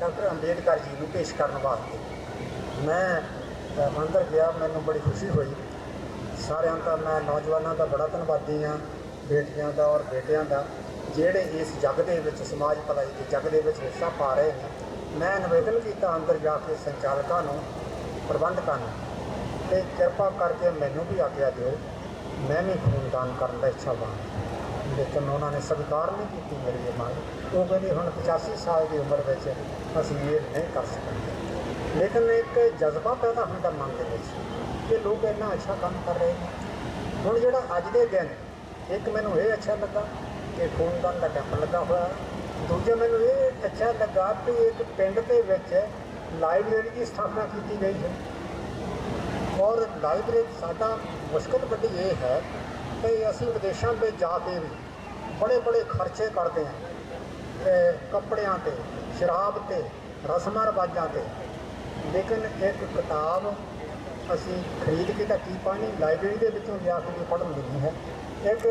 ਡਾਕਟਰ ਅੰਬੇਦਕਰ ਜੀ ਨੂੰ ਪੇਸ਼ ਕਰਨ ਵਾਸਤੇ। ਮੈਂ ਅੰਦਰ ਗਿਆ, ਮੈਨੂੰ ਬੜੀ ਖੁਸ਼ੀ ਹੋਈ। ਸਾਰਿਆਂ ਦਾ ਮੈਂ ਨੌਜਵਾਨਾਂ ਦਾ ਬੜਾ ਧੰਨਵਾਦੀ ਹਾਂ, ਬੇਟੀਆਂ ਦਾ ਔਰ ਬੇਟਿਆਂ ਦਾ, ਜਿਹੜੇ ਇਸ ਜੱਗ ਦੇ ਵਿੱਚ ਸਮਾਜ ਭਲਾਈ ਦੇ ਜੱਗ ਦੇ ਵਿੱਚ ਹਿੱਸਾ ਪਾ ਰਹੇ ਨੇ। ਮੈਂ ਨਿਵੇਦਨ ਕੀਤਾ ਅੰਦਰ ਜਾ ਕੇ ਸੰਚਾਲਕਾਂ ਨੂੰ, ਪ੍ਰਬੰਧਕਾਂ ਨੂੰ, ਤੇ ਕਿਰਪਾ ਕਰਕੇ ਮੈਨੂੰ ਵੀ ਆਗਿਆ ਦਿਓ, ਮੈਂ ਵੀ ਖੂਨਦਾਨ ਕਰਨ ਦਾ ਇੱਛਾਵਾਨ। ਲੇਕਿਨ ਉਹਨਾਂ ਨੇ ਸਵੀਕਾਰ ਨਹੀਂ ਕੀਤੀ ਮੇਰੀ ਇਹ ਮੰਗ। ਉਹ ਕਹਿੰਦੇ ਹੁਣ 85 ਸਾਲ ਦੀ ਉਮਰ ਵਿੱਚ ਅਸੀਂ ਇਹ ਨਹੀਂ ਕਰ ਸਕਦੇ। ਲੇਕਿਨ ਇੱਕ ਜਜ਼ਬਾ ਪੈਦਾ ਹੁੰਦਾ ਮਨ ਦੇ ਵਿੱਚ ਕਿ ਲੋਕ ਇੰਨਾ ਅੱਛਾ ਕੰਮ ਕਰ ਰਹੇ ਨੇ। ਹੁਣ ਜਿਹੜਾ ਅੱਜ ਦੇ ਦਿਨ, ਇੱਕ ਮੈਨੂੰ ਇਹ ਅੱਛਾ ਲੱਗਾ ਕਿ ਖੂਨਦਾਨ ਦਾ ਕੈਂਪ ਲੱਗਾ ਹੋਇਆ। ਦੂਜਾ ਮੈਨੂੰ ਇਹ ਅੱਛਾ ਲੱਗਾ ਕਿ ਇੱਕ ਪਿੰਡ ਦੇ ਵਿੱਚ ਲਾਇਬ੍ਰੇਰੀ ਦੀ ਸਥਾਪਨਾ ਕੀਤੀ ਗਈ ਹੈ। ਔਰ ਲਾਇਬ੍ਰੇਰੀ ਸਾਡਾ ਮੁਸ਼ਕਲ ਵੱਡੀ ਇਹ ਹੈ ਕਿ ਅਸੀਂ ਵਿਦੇਸ਼ਾਂ ਵਿੱਚ ਜਾ ਕੇ ਵੀ ਬੜੇ ਬੜੇ ਖਰਚੇ ਕਰਦੇ ਹਾਂ ਕੱਪੜਿਆਂ 'ਤੇ, ਸ਼ਰਾਬ 'ਤੇ, ਰਸਮਾਂ ਰਿਵਾਜਾਂ 'ਤੇ। ਲੇਕਿਨ ਇੱਕ ਕਿਤਾਬ ਅਸੀਂ ਖਰੀਦ ਕੇ ਤਾਂ ਕੀ ਪਾਣੀ, ਲਾਇਬ੍ਰੇਰੀ ਦੇ ਵਿੱਚੋਂ ਲਿਆ ਕੇ ਵੀ ਪੜ੍ਹਨ ਨਹੀਂ ਹੈ। ਇੱਕ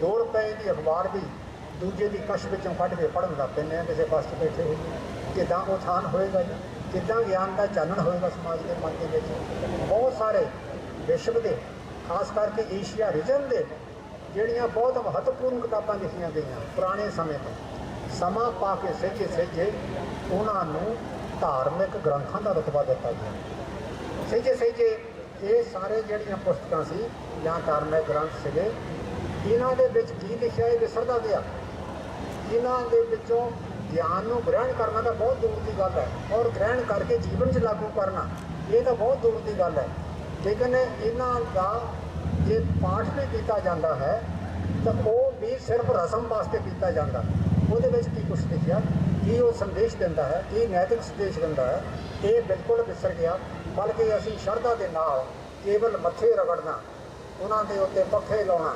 2 ਰੁਪਏ ਦੀ ਅਖਬਾਰ ਵੀ ਦੂਜੇ ਦੀ ਕਸ਼ ਵਿੱਚੋਂ ਕੱਢ ਕੇ ਪੜ੍ਹਨ ਲੱਗ ਪੈਂਦੇ ਹਾਂ ਕਿਸੇ ਪਾਸੇ ਬੈਠੇ ਹੋਏ। ਕਿੱਦਾਂ ਉਥਾਨ ਹੋਏਗਾ ਜੀ, ਕਿੱਦਾਂ ਗਿਆਨ ਦਾ ਚਾਨਣ ਹੋਏਗਾ ਸਮਾਜ ਦੇ ਮਨ ਦੇ ਵਿੱਚ। ਬਹੁਤ ਸਾਰੇ ਵਿਸ਼ਵ ਦੇ, ਖਾਸ ਕਰਕੇ ਏਸ਼ੀਆ ਰੀਜਨ ਦੇ, ਜਿਹੜੀਆਂ ਬਹੁਤ ਮਹੱਤਵਪੂਰਨ ਕਿਤਾਬਾਂ ਲਿਖੀਆਂ ਗਈਆਂ ਪੁਰਾਣੇ ਸਮੇਂ ਤੋਂ, ਸਮਾਂ ਪਾ ਕੇ ਸਹਿਜੇ ਉਹਨਾਂ ਨੂੰ ਧਾਰਮਿਕ ਗ੍ਰੰਥਾਂ ਦਾ ਰੁਤਬਾ ਦਿੱਤਾ ਗਿਆ। ਸਹਿਜੇ ਇਹ ਸਾਰੇ ਜਿਹੜੀਆਂ ਪੁਸਤਕਾਂ ਸੀ ਜਾਂ ਧਾਰਮਿਕ ਗ੍ਰੰਥ ਸੀਗੇ, ਇਹਨਾਂ ਦੇ ਵਿੱਚ ਕੀ ਲਿਖਿਆ ਇਹ ਵਿਸਰਦਾ ਗਿਆ। ਇਹਨਾਂ ਦੇ ਵਿੱਚੋਂ ਗਿਆਨ ਨੂੰ ਗ੍ਰਹਿਣ ਕਰਨਾ ਤਾਂ ਬਹੁਤ ਦੂਰ ਦੀ ਗੱਲ ਹੈ, ਔਰ ਗ੍ਰਹਿਣ ਕਰਕੇ ਜੀਵਨ 'ਚ ਲਾਗੂ ਕਰਨਾ ਇਹ ਤਾਂ ਬਹੁਤ ਦੂਰ ਦੀ ਗੱਲ ਹੈ। ਲੇਕਿਨ ਇਹਨਾਂ ਦਾ ਜੇ ਪਾਠ ਵੀ ਕੀਤਾ ਜਾਂਦਾ ਹੈ ਤਾਂ ਉਹ ਵੀ ਸਿਰਫ ਰਸਮ ਵਾਸਤੇ ਕੀਤਾ ਜਾਂਦਾ। ਉਹਦੇ ਵਿੱਚ ਕੀ ਕੁਛ ਲਿਖਿਆ, ਕੀ ਉਹ ਸੰਦੇਸ਼ ਦਿੰਦਾ ਹੈ, ਕੀ ਨੈਤਿਕ ਸੰਦੇਸ਼ ਦਿੰਦਾ ਹੈ, ਇਹ ਬਿਲਕੁਲ ਵਿਸਰ ਗਿਆ। ਬਲਕਿ ਅਸੀਂ ਸ਼ਰਧਾ ਦੇ ਨਾਲ ਕੇਵਲ ਮੱਥੇ ਰਗੜਨਾ, ਉਹਨਾਂ ਦੇ ਉੱਤੇ ਪੱਖੇ ਲਾਉਣਾ,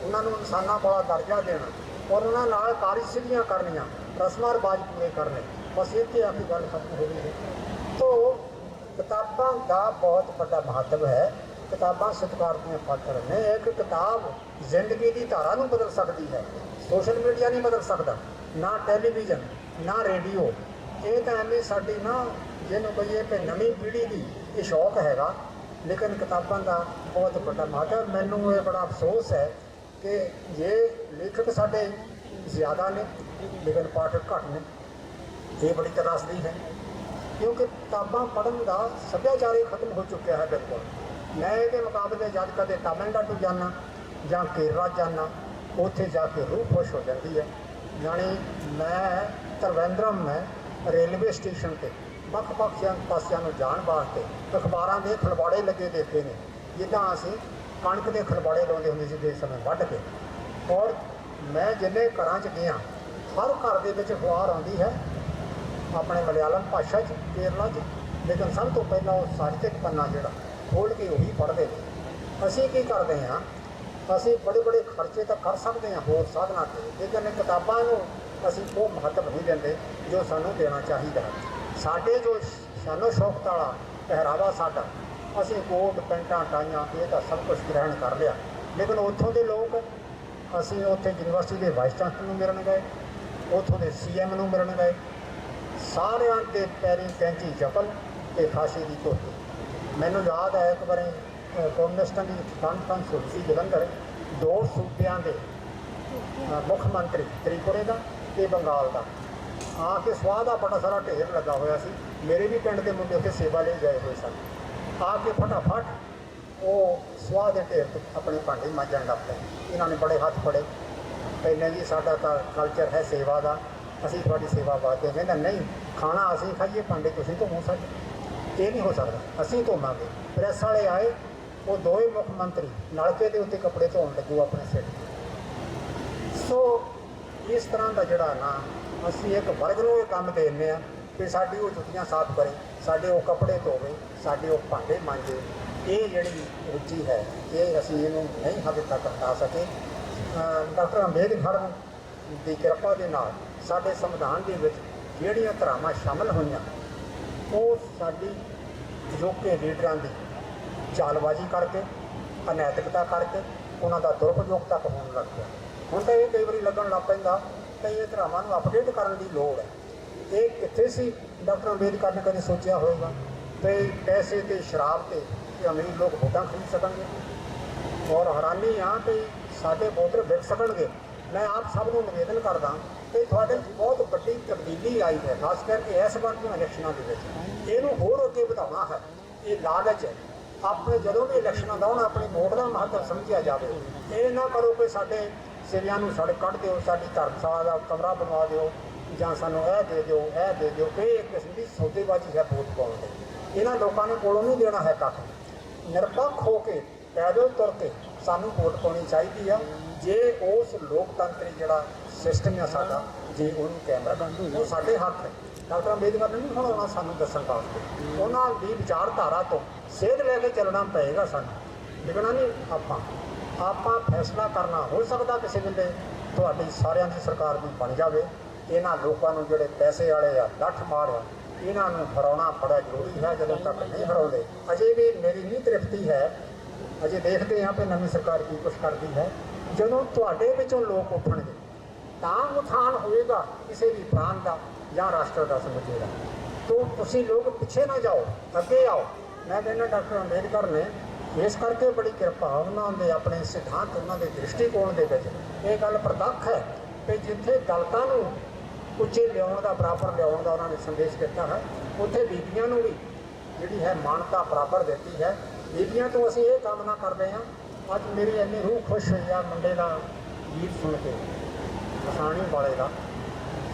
ਉਹਨਾਂ ਨੂੰ ਇਨਸਾਨਾਂ ਵਾਲਾ ਦਰਜਾ ਦੇਣਾ, ਔਰ ਉਹਨਾਂ ਨਾਲ ਕਾਰਜਸਿੱਧੀਆਂ ਕਰਨੀਆਂ, ਰਸਮਾਂ ਰਿਵਾਜ ਪੂਰੇ ਕਰਨੇ, ਬਸ ਇੱਥੇ ਆ ਕੇ ਗੱਲ ਖਤਮ ਹੋ ਗਈ ਹੈ। ਤੋ ਕਿਤਾਬਾਂ ਦਾ ਬਹੁਤ ਵੱਡਾ ਮਹੱਤਵ ਹੈ। ਕਿਤਾਬਾਂ ਸਤਿਕਾਰ ਦੀਆਂ ਪਾਤਰ ਨੇ। ਇੱਕ ਕਿਤਾਬ ਜ਼ਿੰਦਗੀ ਦੀ ਧਾਰਾ ਨੂੰ ਬਦਲ ਸਕਦੀ ਹੈ। ਸੋਸ਼ਲ ਮੀਡੀਆ ਨਹੀਂ ਬਦਲ ਸਕਦਾ, ਨਾ ਟੈਲੀਵਿਜ਼ਨ, ਨਾ ਰੇਡੀਓ। ਇਹ ਤਾਂ ਐਵੇਂ ਸਾਡੀ ਨਾ ਜਿਹਨੂੰ ਕਹੀਏ ਕਿ ਨਵੀਂ ਪੀੜ੍ਹੀ ਦੀ ਇਹ ਸ਼ੌਕ ਹੈਗਾ। ਲੇਕਿਨ ਕਿਤਾਬਾਂ ਦਾ ਬਹੁਤ ਵੱਡਾ ਮਹੱਤਵ। ਮੈਨੂੰ ਇਹ ਬੜਾ ਅਫਸੋਸ ਹੈ ਕਿ ਜੇ ਲੇਖਕ ਸਾਡੇ ਜ਼ਿਆਦਾ ਨੇ ਲੇਕਿਨ ਪਾਠਕ ਘੱਟ ਨੇ। ਇਹ ਬੜੀ ਤਰਾਸਦੀ ਹੈ, ਕਿਉਂਕਿ ਕਿਤਾਬਾਂ ਪੜ੍ਹਨ ਦਾ ਸੱਭਿਆਚਾਰ ਹੀ ਖਤਮ ਹੋ ਚੁੱਕਿਆ ਹੈ ਬਿਲਕੁਲ। ਮੈਂ ਇਹਦੇ ਮੁਕਾਬਲੇ ਜਦ ਕਦੇ ਤਾਮਿਲਨਾਡੂ ਜਾਣਾ ਜਾਂ ਕੇਰਲਾ ਜਾਣਾ, ਉੱਥੇ ਜਾ ਕੇ ਰੂਹ ਖੁਸ਼ ਹੋ ਜਾਂਦੀ ਹੈ। ਜਾਣੀ ਮੈਂ ਤ੍ਰਿਵੇਂਦਰਮ ਮੈਂ ਰੇਲਵੇ ਸਟੇਸ਼ਨ 'ਤੇ ਵੱਖ-ਵੱਖ ਪਾਸਿਆਂ ਨੂੰ ਜਾਣ ਵਾਸਤੇ ਅਖਬਾਰਾਂ ਦੇ ਖਲਵਾੜੇ ਲੱਗੇ ਦੇਖੇ ਨੇ, ਜਿੱਦਾਂ ਅਸੀਂ ਕਣਕ ਦੇ ਖਲਵਾੜੇ ਲਾਉਂਦੇ ਹੁੰਦੇ ਸੀ ਦੇ ਸਮੇਂ ਵੱਢ ਕੇ। ਔਰ ਮੈਂ ਜਿੰਨੇ ਘਰਾਂ 'ਚ ਗਿਆ, ਹਰ ਘਰ ਦੇ ਵਿੱਚ ਅਖਬਾਰ ਆਉਂਦੀ ਹੈ ਆਪਣੇ ਮਲਿਆਲਮ ਭਾਸ਼ਾ 'ਚ, ਕੇਰਲਾ 'ਚ। ਲੇਕਿਨ ਸਭ ਤੋਂ ਪਹਿਲਾਂ ਉਹ ਸਾਹਿਤਕ ਪੰਨਾ ਜਿਹੜਾ ਖੋਲ੍ਹ ਕੇ ਉਹੀ ਪੜ੍ਹਦੇ ਨੇ। ਅਸੀਂ ਕੀ ਕਰਦੇ ਹਾਂ, ਅਸੀਂ ਬੜੇ ਬੜੇ ਖਰਚੇ ਤਾਂ ਕਰ ਸਕਦੇ ਹਾਂ ਹੋਰ ਸਾਧਨਾਂ 'ਤੇ, ਲੇਕਿਨ ਕਿਤਾਬਾਂ ਨੂੰ ਅਸੀਂ ਉਹ ਮਹੱਤਵ ਨਹੀਂ ਦਿੰਦੇ ਜੋ ਸਾਨੂੰ ਦੇਣਾ ਚਾਹੀਦਾ ਹੈ। ਸਾਡੇ ਜੋ ਸ਼ਾਨੋ ਸ਼ੌਕਤ ਵਾਲਾ ਪਹਿਰਾਵਾ ਸਾਡਾ, ਅਸੀਂ ਕੋਟ ਪੈਂਟਾਂ ਟਾਈਆਂ ਇਹ ਤਾਂ ਸਭ ਕੁਝ ਗ੍ਰਹਿਣ ਕਰ ਲਿਆ। ਲੇਕਿਨ ਉੱਥੋਂ ਦੇ ਲੋਕ, ਅਸੀਂ ਉੱਥੇ ਯੂਨੀਵਰਸਿਟੀ ਦੇ ਵਾਈਸ ਚਾਂਸਲਰ ਨੂੰ ਮਿਲਣ ਗਏ, ਉੱਥੋਂ ਦੇ CM ਨੂੰ ਮਿਲਣ ਗਏ, ਸਾਰਿਆਂ ਦੇ ਪੈਰੀਂ ਕੈਂਚੀ ਚੱਪਲ ਅਤੇ ਫਾਸ਼ੀ ਦੀ ਧੋਤੀ। ਮੈਨੂੰ ਯਾਦ ਹੈ ਇੱਕ ਵਾਰੀ ਕਮਿਊਨਿਸਟਾਂ ਦੀ ਕਾਨਫਰੰਸ ਹੋਈ ਸੀ ਜਲੰਧਰ, 2 ਸੂਬਿਆਂ ਦੇ ਮੁੱਖ ਮੰਤਰੀ ਤ੍ਰਿਪੁਰੇ ਦਾ ਤੇ ਬੰਗਾਲ ਦਾ ਆ ਕੇ ਸਵਾਹ ਦਾ ਬੜਾ ਸਾਰਾ ਢੇਰ ਲੱਗਾ ਹੋਇਆ ਸੀ। ਮੇਰੇ ਵੀ ਪਿੰਡ ਦੇ ਮੁੰਡੇ ਉੱਥੇ ਸੇਵਾ ਲਈ ਗਏ ਹੋਏ ਸਨ। ਆ ਕੇ ਫਟਾਫਟ ਉਹ ਸਵਾਹ ਦੇ ਢੇਰ ਤੋਂ ਆਪਣੇ ਭਾਂਡੇ ਮਾਂਜਣ ਲੱਗ ਪਏ। ਇਹਨਾਂ ਨੇ ਬੜੇ ਹੱਥ ਫੜੇ, ਕਹਿੰਦੇ ਜੀ ਸਾਡਾ ਤਾਂ ਕਲਚਰ ਹੈ ਸੇਵਾ ਦਾ, ਅਸੀਂ ਤੁਹਾਡੀ ਸੇਵਾ ਵਾਸਤੇ। ਕਹਿੰਦਾ ਨਹੀਂ, ਖਾਣਾ ਅਸੀਂ ਖਾਈਏ, ਭਾਂਡੇ ਤੁਸੀਂ ਧੋਵੋ ਸਾਡੇ। ਇਹ ਨਹੀਂ ਹੋ ਸਕਦਾ, ਅਸੀਂ ਧੋਵਾਂਗੇ। ਪ੍ਰੈਸ ਵਾਲੇ ਆਏ, ਉਹ ਦੋਵੇਂ ਮੁੱਖ ਮੰਤਰੀ ਨਲਕੇ ਦੇ ਉੱਤੇ ਕੱਪੜੇ ਧੋਣ ਲੱਗੂ ਆਪਣੇ ਸਿਰ ਤੇ। ਸੋ ਇਸ ਤਰ੍ਹਾਂ ਦਾ ਜਿਹੜਾ ਨਾ ਅਸੀਂ ਇੱਕ ਵਰਗ ਨੂੰ ਇਹ ਕੰਮ ਦੇ ਦਿੰਦੇ ਹਾਂ ਕਿ ਸਾਡੀ ਉਹ ਜੁੱਤੀਆਂ ਸਾਫ਼ ਕਰੇ, ਸਾਡੇ ਉਹ ਕੱਪੜੇ ਧੋਵੇ, ਸਾਡੇ ਉਹ ਭਾਂਡੇ ਮਾਂਜੇ। ਇਹ ਜਿਹੜੀ ਰੁਚੀ ਹੈ, ਇਹ ਅਸੀਂ ਇਹਨੂੰ ਨਹੀਂ ਹਾਲੇ ਤੱਕ ਹਟਾ ਸਕੇ। ਡਾਕਟਰ ਅੰਬੇਦਕਰ ਦੀ ਕਿਰਪਾ ਦੇ ਨਾਲ ਸਾਡੇ ਸੰਵਿਧਾਨ ਦੇ ਵਿੱਚ ਜਿਹੜੀਆਂ ਧਾਰਾਵਾਂ ਸ਼ਾਮਲ ਹੋਈਆਂ, ਉਹ ਸਾਡੀ ਅਜੋਕੇ ਲੀਡਰਾਂ ਦੀ ਚਾਲਬਾਜ਼ੀ ਕਰਕੇ, ਅਨੈਤਿਕਤਾ ਕਰਕੇ ਉਹਨਾਂ ਦਾ ਦੁਰਉਪਯੋਗ ਤੱਕ ਹੋਣ ਲੱਗ ਪਿਆ। ਹੁਣ ਤਾਂ ਇਹ ਕਈ ਵਾਰੀ ਲੱਗਣ ਲੱਗ ਪੈਂਦਾ ਕਿ ਇਹ ਧਾਰਾਵਾਂ ਨੂੰ ਅਪਡੇਟ ਕਰਨ ਦੀ ਲੋੜ ਹੈ। ਇਹ ਕਿੱਥੇ ਸੀ ਡਾਕਟਰ ਅੰਬੇਦਕਰ ਨੇ ਕਦੇ ਸੋਚਿਆ ਹੋਵੇਗਾ ਕਿ ਪੈਸੇ ਤੇ ਸ਼ਰਾਬ ਤੇ ਅਮੀਰ ਲੋਕ ਵੋਟਾਂ ਖਰੀਦ ਸਕਣਗੇ। ਔਰ ਹੈਰਾਨੀ ਆ ਕਿ ਸਾਡੇ ਵੋਟਰ ਵਿਕ ਸਕਣਗੇ। ਮੈਂ ਆਪ ਸਭ ਨੂੰ ਨਿਵੇਦਨ ਕਰਦਾ ਕਿ ਤੁਹਾਡੇ ਬਹੁਤ ਵੱਡੀ ਤਬਦੀਲੀ ਆਈ ਹੈ, ਖਾਸ ਕਰਕੇ ਇਸ ਵਾਰ ਦੀਆਂ ਇਲੈਕਸ਼ਨਾਂ ਦੇ ਵਿੱਚ। ਇਹਨੂੰ ਹੋਰ ਅੱਗੇ ਵਧਾਉਣਾ ਹੈ, ਇਹ ਲਾਲਚ ਹੈ। ਆਪਣੇ ਜਦੋਂ ਵੀ ਇਲੈਕਸ਼ਨ ਆਉਂਦਾ ਉਹਨਾਂ ਆਪਣੀ ਵੋਟ ਦਾ ਮਹੱਤਵ ਸਮਝਿਆ ਜਾਵੇ। ਇਹ ਨਾ ਕਰੋ ਕਿ ਸਾਡੇ ਸਿਰਿਆਂ ਨੂੰ ਸੜਕ ਕੱਢ ਦਿਓ, ਸਾਡੀ ਧਰਮਸ਼ਾਲਾ ਦਾ ਕਮਰਾ ਬਣਵਾ ਦਿਓ, ਜਾਂ ਸਾਨੂੰ ਇਹ ਦੇ ਦਿਓ, ਇਹ ਦੇ ਦਿਓ। ਇਹ ਇੱਕ ਕਿਸਮ ਦੀ ਸੌਦੇਬਾਜ਼ੀ ਹੈ ਵੋਟ ਪਾਉਣ ਦੀ। ਇਹਨਾਂ ਲੋਕਾਂ ਨੇ ਕੋਲੋਂ ਨਹੀਂ ਦੇਣਾ ਹੈ ਕੱਖ। ਨਿਰਪੱਖ ਹੋ ਕੇ ਪੈਦਲ ਤੁਰ ਕੇ ਸਾਨੂੰ ਵੋਟ ਪਾਉਣੀ ਚਾਹੀਦੀ ਆ। ਜੇ ਉਸ ਲੋਕਤੰਤਰੀ ਜਿਹੜਾ ਸਿਸਟਮ ਆ ਸਾਡਾ, ਜੇ ਉਹਨੂੰ ਕਾਇਮ ਰੱਖਣਾ, ਉਹ ਸਾਡੇ ਹੱਥ ਹੈ। ਡਾਕਟਰ ਅੰਬੇਦਕਰ ਨੇ ਨਹੀਂ ਹੁਣ ਆਉਣਾ ਸਾਨੂੰ ਦੱਸਣ ਵਾਸਤੇ। ਉਹਨਾਂ ਦੀ ਵਿਚਾਰਧਾਰਾ ਤੋਂ ਸੇਧ ਲੈ ਕੇ ਚੱਲਣਾ ਪਏਗਾ ਸਾਨੂੰ, ਲਿਖਣਾ ਨਹੀਂ। ਆਪਾਂ ਫੈਸਲਾ ਕਰਨਾ। ਹੋ ਸਕਦਾ ਕਿਸੇ ਵੇਲੇ ਤੁਹਾਡੀ ਸਾਰਿਆਂ ਦੀ ਸਰਕਾਰ ਵੀ ਬਣ ਜਾਵੇ। ਇਹਨਾਂ ਲੋਕਾਂ ਨੂੰ ਜਿਹੜੇ ਪੈਸੇ ਵਾਲੇ ਆ, ਲੱਠ ਮਾਰ ਆ, ਇਹਨਾਂ ਨੂੰ ਹਰਾਉਣਾ ਬੜਾ ਜ਼ਰੂਰੀ ਹੈ। ਜਦੋਂ ਤੱਕ ਨਹੀਂ ਹਰਾਉਂਦੇ, ਅਜੇ ਵੀ ਮੇਰੀ ਨਹੀਂ ਤ੍ਰਿਪਤੀ ਹੈ। ਅਜੇ ਦੇਖਦੇ ਹਾਂ ਕਿ ਨਵੀਂ ਸਰਕਾਰ ਕੀ ਕੁਛ ਕਰਦੀ ਹੈ। ਜਦੋਂ ਤੁਹਾਡੇ ਵਿੱਚੋਂ ਲੋਕ ਉੱਠਣਗੇ ਤਾਂ ਉਥਾਨ ਹੋਏਗਾ ਕਿਸੇ ਵੀ ਪ੍ਰਾਂਤ ਦਾ ਜਾਂ ਰਾਸ਼ਟਰ ਦਾ ਸਮੁੱਚੇ ਦਾ। ਤੋਂ ਤੁਸੀਂ ਲੋਕ ਪਿੱਛੇ ਨਾ ਜਾਓ, ਅੱਗੇ ਆਓ। ਮੈਂ ਕਹਿੰਦਾ ਡਾਕਟਰ ਅੰਬੇਦਕਰ ਨੇ ਇਸ ਕਰਕੇ ਬੜੀ ਕਿਰਪਾ, ਉਹਨਾਂ ਦੇ ਆਪਣੇ ਸਿਧਾਂਤ, ਉਹਨਾਂ ਦੇ ਦ੍ਰਿਸ਼ਟੀਕੋਣ ਦੇ ਵਿੱਚ ਇਹ ਗੱਲ ਪ੍ਰਤੱਖ ਹੈ ਕਿ ਜਿੱਥੇ ਦਲਿਤਾਂ ਨੂੰ ਉੱਚੇ ਲਿਆਉਣ ਦਾ, ਬਰਾਬਰ ਲਿਆਉਣ ਦਾ ਉਹਨਾਂ ਨੇ ਸੰਦੇਸ਼ ਦਿੱਤਾ ਹੈ, ਉੱਥੇ ਬੀਬੀਆਂ ਨੂੰ ਵੀ ਜਿਹੜੀ ਹੈ ਮਾਨਤਾ ਬਰਾਬਰ ਦਿੱਤੀ ਹੈ। ਬੀਬੀਆਂ ਤੋਂ ਅਸੀਂ ਇਹ ਕਾਮਨਾ ਕਰਦੇ ਹਾਂ। ਅੱਜ ਮੇਰੀ ਇੰਨੀ ਰੂਹ ਖੁਸ਼ ਹੋਈ ਆ ਮੁੰਡੇ ਦਾ ਗੀਤ ਸੁਣ ਕੇ, ਹਸਾਣੀ ਵਾਲੇ ਦਾ।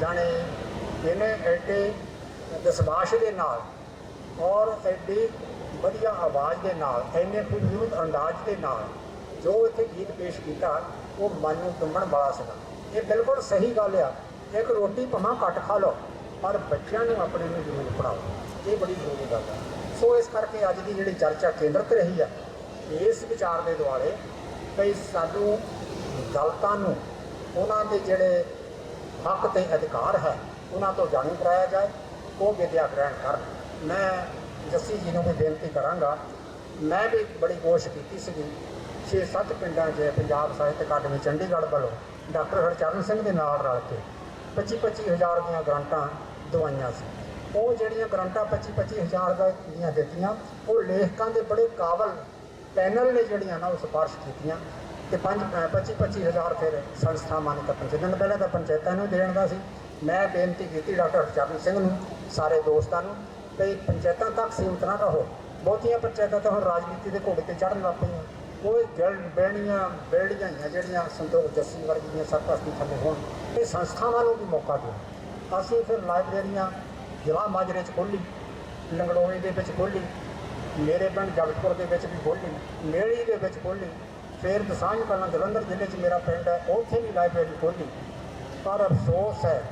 ਜਾਣੇ ਇਹਨੇ ਐਡੇ ਦਸਬਾਸ਼ ਦੇ ਨਾਲ ਔਰ ਐਡੀ ਵਧੀਆ ਆਵਾਜ਼ ਦੇ ਨਾਲ, ਇੰਨੇ ਖੂਬਸੂਰਤ ਅੰਦਾਜ਼ ਦੇ ਨਾਲ ਜੋ ਇੱਥੇ ਗੀਤ ਪੇਸ਼ ਕੀਤਾ, ਉਹ ਮਨ ਨੂੰ ਟੁੰਬਣ ਵਾਲਾ ਸੀਗਾ। ਇਹ ਬਿਲਕੁਲ ਸਹੀ ਗੱਲ ਆ। ਇੱਕ ਰੋਟੀ ਭਾਵੇਂ ਘੱਟ ਖਾ ਲਓ, ਪਰ ਬੱਚਿਆਂ ਨੂੰ ਆਪਣੇ ਨੂੰ ਜ਼ਰੂਰ ਪੜ੍ਹਾਓ। ਇਹ ਬੜੀ ਜ਼ਰੂਰੀ ਗੱਲ ਹੈ। ਸੋ ਇਸ ਕਰਕੇ ਅੱਜ ਦੀ ਜਿਹੜੀ ਚਰਚਾ ਕੇਂਦਰਿਤ ਰਹੀ ਆ ਇਸ ਵਿਚਾਰ ਦੇ ਦੁਆਲੇ ਕਿ ਸਾਨੂੰ ਦਲਿਤਾਂ ਨੂੰ ਉਹਨਾਂ ਦੇ ਜਿਹੜੇ ਹੱਕ ਤੇ ਅਧਿਕਾਰ ਹੈ ਉਹਨਾਂ ਤੋਂ ਜਾਣੂ ਕਰਾਇਆ ਜਾਏ, ਉਹ ਵਿਦਿਆ ਗ੍ਰਹਿਣ ਕਰਨ। ਮੈਂ ਜੱਸੀ ਜੀ ਨੂੰ ਵੀ ਬੇਨਤੀ ਕਰਾਂਗਾ, ਮੈਂ ਵੀ ਬੜੀ ਕੋਸ਼ਿਸ਼ ਕੀਤੀ ਸੀਗੀ 6-7 ਪਿੰਡਾਂ 'ਚ ਪੰਜਾਬ ਸਾਹਿਤ ਅਕਾਦਮੀ ਚੰਡੀਗੜ੍ਹ ਵੱਲੋਂ ਡਾਕਟਰ ਹਰਚਰਨ ਸਿੰਘ ਦੇ ਨਾਲ ਰਲ ਕੇ 25-25 ਹਜ਼ਾਰ ਦੀਆਂ ਗ੍ਰਾਂਟਾਂ ਦਵਾਈਆਂ ਸੀ। ਉਹ ਜਿਹੜੀਆਂ ਗ੍ਰਾਂਟਾਂ 25-25 ਹਜ਼ਾਰ ਦੀਆਂ ਦਿੱਤੀਆਂ, ਉਹ ਲੇਖਕਾਂ ਦੇ ਬੜੇ ਕਾਬਲ ਪੈਨਲ ਨੇ ਜਿਹੜੀਆਂ ਨਾ ਉਹ ਸਿਫਾਰਿਸ਼ ਕੀਤੀਆਂ ਕਿ 25-25 ਹਜ਼ਾਰ ਫਿਰ ਸੰਸਥਾਵਾਂ ਨੇ ਤਾਂ ਪੰਚਾਇਤਾਂ ਪਹਿਲਾਂ ਤਾਂ ਪੰਚਾਇਤਾਂ ਨੂੰ ਦੇਣ ਦਾ ਸੀ। ਮੈਂ ਬੇਨਤੀ ਕੀਤੀ ਡਾਕਟਰ ਹਰਚਰਨ ਸਿੰਘ ਨੂੰ, ਸਾਰੇ ਦੋਸਤਾਂ ਨੂੰ, ਕਿ ਪੰਚਾਇਤਾਂ ਤੱਕ ਸੀਮਤ ਨਾ ਰਹੋ। ਬਹੁਤੀਆਂ ਪੰਚਾਇਤਾਂ ਤਾਂ ਹੁਣ ਰਾਜਨੀਤੀ ਦੇ ਘੋੜੇ 'ਤੇ ਚੜ੍ਹਨ ਲੱਗ ਪਈਆਂ। ਉਹ ਬਹਿਣੀਆਂ ਬੇੜੀਆਂ ਜਿਹੜੀਆਂ ਸੰਤੋਖ ਜੱਸੀ ਵਰਗੀਆਂ ਸਰਪ੍ਰਸਤੀ ਥੱਲੇ ਹੋਣ, ਇਹ ਸੰਸਥਾਵਾਂ ਨੂੰ ਵੀ ਮੌਕਾ ਦਿਓ। ਅਸੀਂ ਫਿਰ ਲਾਇਬ੍ਰੇਰੀਆਂ ਜ਼ਿਲ੍ਹਾ ਮਾਜਰੇ 'ਚ ਖੋਲ੍ਹੀ, ਲੰਗੜੋਏ ਦੇ ਵਿੱਚ ਖੋਲ੍ਹੀ, ਮੇਰੇ ਪਿੰਡ ਜਗਤਪੁਰ ਦੇ ਵਿੱਚ ਵੀ ਖੋਲ੍ਹੀ, ਮੇਲੀ ਦੇ ਵਿੱਚ ਖੋਲ੍ਹੀ, ਫਿਰ ਦਸਾਂਝ ਕਲਾਂ ਜਲੰਧਰ ਜ਼ਿਲ੍ਹੇ 'ਚ ਮੇਰਾ ਪਿੰਡ ਹੈ, ਉੱਥੇ ਵੀ ਲਾਇਬ੍ਰੇਰੀ ਖੋਲ੍ਹੀ। ਪਰ ਅਫਸੋਸ ਹੈ,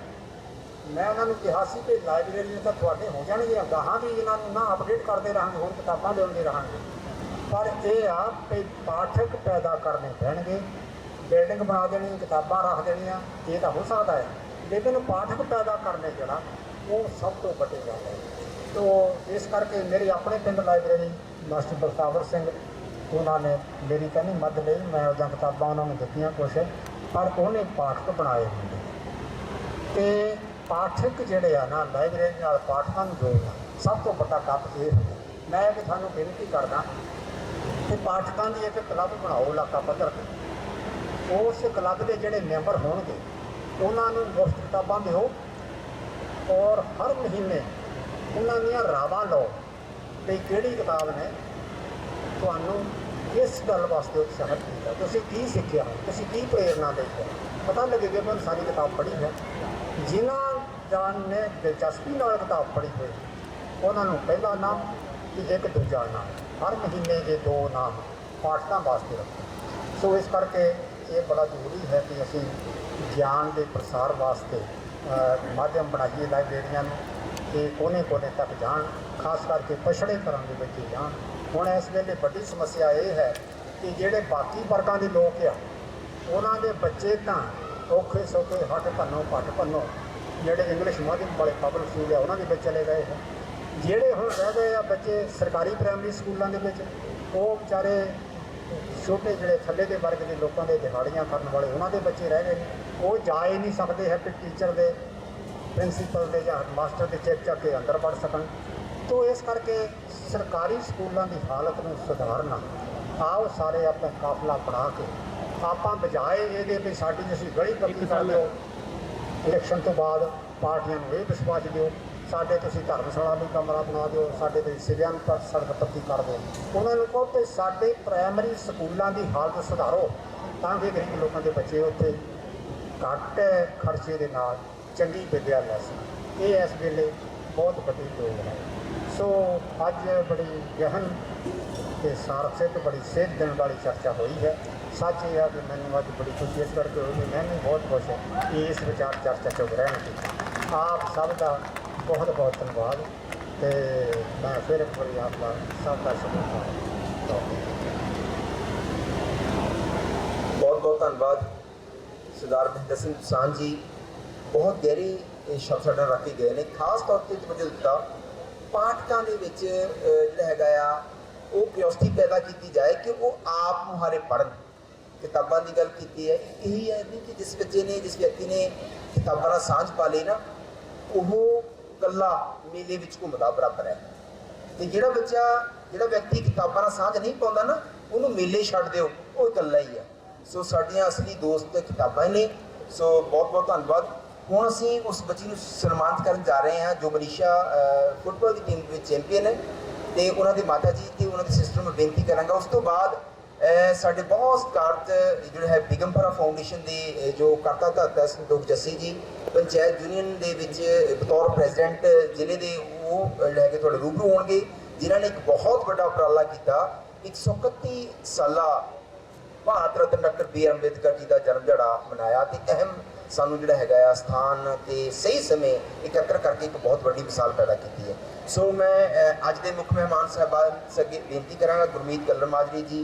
ਮੈਂ ਉਹਨਾਂ ਨੂੰ ਕਿਹਾ ਸੀ ਕਿ ਲਾਇਬ੍ਰੇਰੀਆਂ ਤਾਂ ਤੁਹਾਡੇ ਹੋ ਜਾਣਗੀਆਂ, ਗਾਹਾਂ ਵੀ ਇਹਨਾਂ ਨੂੰ ਨਾ ਅਪਡੇਟ ਕਰਦੇ ਰਹਾਂਗੇ, ਹੋਰ ਕਿਤਾਬਾਂ ਲਿਆਉਂਦੇ ਰਹਾਂਗੇ। ਪਰ ਇਹ ਆ ਕਿ ਪਾਠਕ ਪੈਦਾ ਕਰਨੇ ਪੈਣਗੇ। ਬਿਲਡਿੰਗ ਬਣਾ ਦੇਣੀ, ਕਿਤਾਬਾਂ ਰੱਖ ਦੇਣੀਆਂ, ਇਹ ਤਾਂ ਹੋ ਸਕਦਾ ਹੈ, ਲੇਕਿਨ ਪਾਠਕ ਪੈਦਾ ਕਰਨੇ ਜਿਹੜਾ ਉਹ ਸਭ ਤੋਂ ਵੱਡੀ ਗੱਲ ਹੈ। ਤੋ ਇਸ ਕਰਕੇ ਮੇਰੀ ਆਪਣੇ ਪਿੰਡ ਲਾਇਬ੍ਰੇਰੀ ਮਾਸਟਰ ਬਖਤਾਵਰ ਸਿੰਘ, ਉਹਨਾਂ ਨੇ ਮੇਰੀ ਕਹਿੰਦੀ ਮਦਦ ਲਈ, ਮੈਂ ਉਹਦੀਆਂ ਕਿਤਾਬਾਂ ਉਹਨਾਂ ਨੂੰ ਦਿੱਤੀਆਂ ਕੁਛ, ਪਰ ਉਹਨੇ ਪਾਠਕ ਬਣਾਏ ਹੁੰਦੇ। ਅਤੇ ਪਾਠਕ ਜਿਹੜੇ ਆ ਨਾ, ਲਾਇਬ੍ਰੇਰੀ ਨਾਲ ਪਾਠਕਾਂ ਨੂੰ ਜੋੜਨਾ ਸਭ ਤੋਂ ਵੱਡਾ ਕੰਮ ਇਹ ਹੁੰਦਾ। ਮੈਂ ਵੀ ਤੁਹਾਨੂੰ ਬੇਨਤੀ ਕਰਦਾ ਕਿ ਪਾਠਕਾਂ ਦੀ ਇੱਕ ਕਲੱਬ ਬਣਾਓ ਇਲਾਕਾ ਪੱਧਰ 'ਤੇ। ਉਸ ਕਲੱਬ ਦੇ ਜਿਹੜੇ ਮੈਂਬਰ ਹੋਣਗੇ उन्होंने मुफ्त किताबां दिओ और हर महीने उन्होंने रावां लो कि किहड़ी किताब ने तुहानूं किस गल वास्ते उत्साहित किया, तुसीं की सीखिया, तुसीं की प्रेरणा दी है, पता लगेगा मैं सारी किताब पढ़ी है। जिन्हां जान ने दिलचस्पी नाल किताब पढ़ी हुई उन्होंने पहला नाम कि एक दूजा नाम, हर महीने के 2 नाम पाठकों वास्ते रखो। सो इस करके ये बड़ा जरूरी है कि असीं ज्ञान के प्रसार वास्ते माध्यम बनाइए लाइब्रेरियां कि कोने कोने तक जान, खास करके पछड़े घरां दे बच्चे जान। हुण इस वेले बड़ी समस्या ये है कि जिहड़े बाकी वर्गां दे लोग आ उन्हां दे बच्चे तां औखे सौखे हट भन्नो पट भन्नो जिहड़े इंग्लिश माध्यम वाले पब्लिक स्कूल आ उन्हां दे विच चले गए हैं। जिहड़े हुण रह गए आ बच्चे सरकारी प्राइमरी स्कूलों के विच वो बेचारे छोटे जिहड़े थल्ले दे वर्ग के लोगों के दिहाड़ियां करन वाले उन्हां दे बच्चे रह गए वो जा ही नहीं सकते है कि टीचर दे प्रिंसीपल दे या मास्टर के चेक चक के अंदर बढ़ सकन। तो इस करके सरकारी स्कूलों की हालत में सुधारना, आओ सारे अपना काफिला बना के आपां बजाए ये भी साडी असीं गली पक्की कर दो, इलैक्शन तो बाद पार्टियां नूं ये विश्वास दिओ साडे तुसीं धर्मशाला भी कमरा बना दो, साडे तुसीं सिवियां पर सड़क पक्की कर दो। उन्होंने कहो कि साडे प्राइमरी स्कूलों की हालत सुधारो ताकि गरीब लोगों के बच्चे उत्थे घट खर्चे के नाल चंगी विद्या लै सकन। ये इस वेले बहुत वड्डी लोड़ है। सो अज बड़ी गहन ते सारसित बड़ी सेध देने वाली चर्चा हुई है। सच ये है कि मैंने अज बड़ी खुशी इस करके हुई, मैंने बहुत खुश है कि इस विचार चर्चा च ग्रहण किया। आप सब का बहुत बहुत धन्यवाद ते मैं फिर एक बार आपका सब का शुक्रिया। बहुत बहुत धन्यवाद सरदार महेंद्र सिंह दोसांझ जी, बहुत गहरी शब्द साडे रख के गए ने। खास तौर पर मुझे दिता पाठकों के जिहड़ा हैगा आ वो क्यूरियोसिटी पैदा की जाए कि वो आप मुहारे पढ़न। किताबां की गल की है, यही है नहीं कि जिस बच्चे ने जिस व्यक्ति ने किताबां नाल सांझ पा ली ना वो कला मेले विच घुमदा बराबर है। तो जिहड़ा बच्चा जिहड़ा व्यक्ति किताबां नाल सांझ नहीं पाउंदा ना उन्होंने मेले छड्ड दिओ, वो कला ही है। सो साडियां असली दोस्त किताबां ने। सो बहुत बहुत धन्यवाद। हुण असीं उस बच्ची नूं सन्मानित करन जा रहे हैं जो मनीषा फुटबॉल की टीम विच चैंपीयन है, तो उन्होंने माता जी तो उन्होंने सिस्टर में बेनती करांगा। उस तो बाद साढ़े बहुत सत्कारत जो है बिगमपुरा फाउंडेशन के जो करता धरता संतोख जस्सी जी पंचायत यूनियन के बतौर प्रेजिडेंट जिले के वो लैके थोड़े रूबरू होंगे, जिन्होंने एक बहुत बड़ा उपराला किया 131 साला Bharat Ratna doctor B are Ambedkar ji का जन्म दिहाड़ा मनाया। तो अहम सानू जिहड़ा हैगा स्थान ते सही समय एकत्र करके एक बहुत बड़ी मिसाल पैदा की है। सो मैं अज के मुख्य मेहमान साहबान सगे बेनती करांगा गुरमीत कल्लर माजरी जी,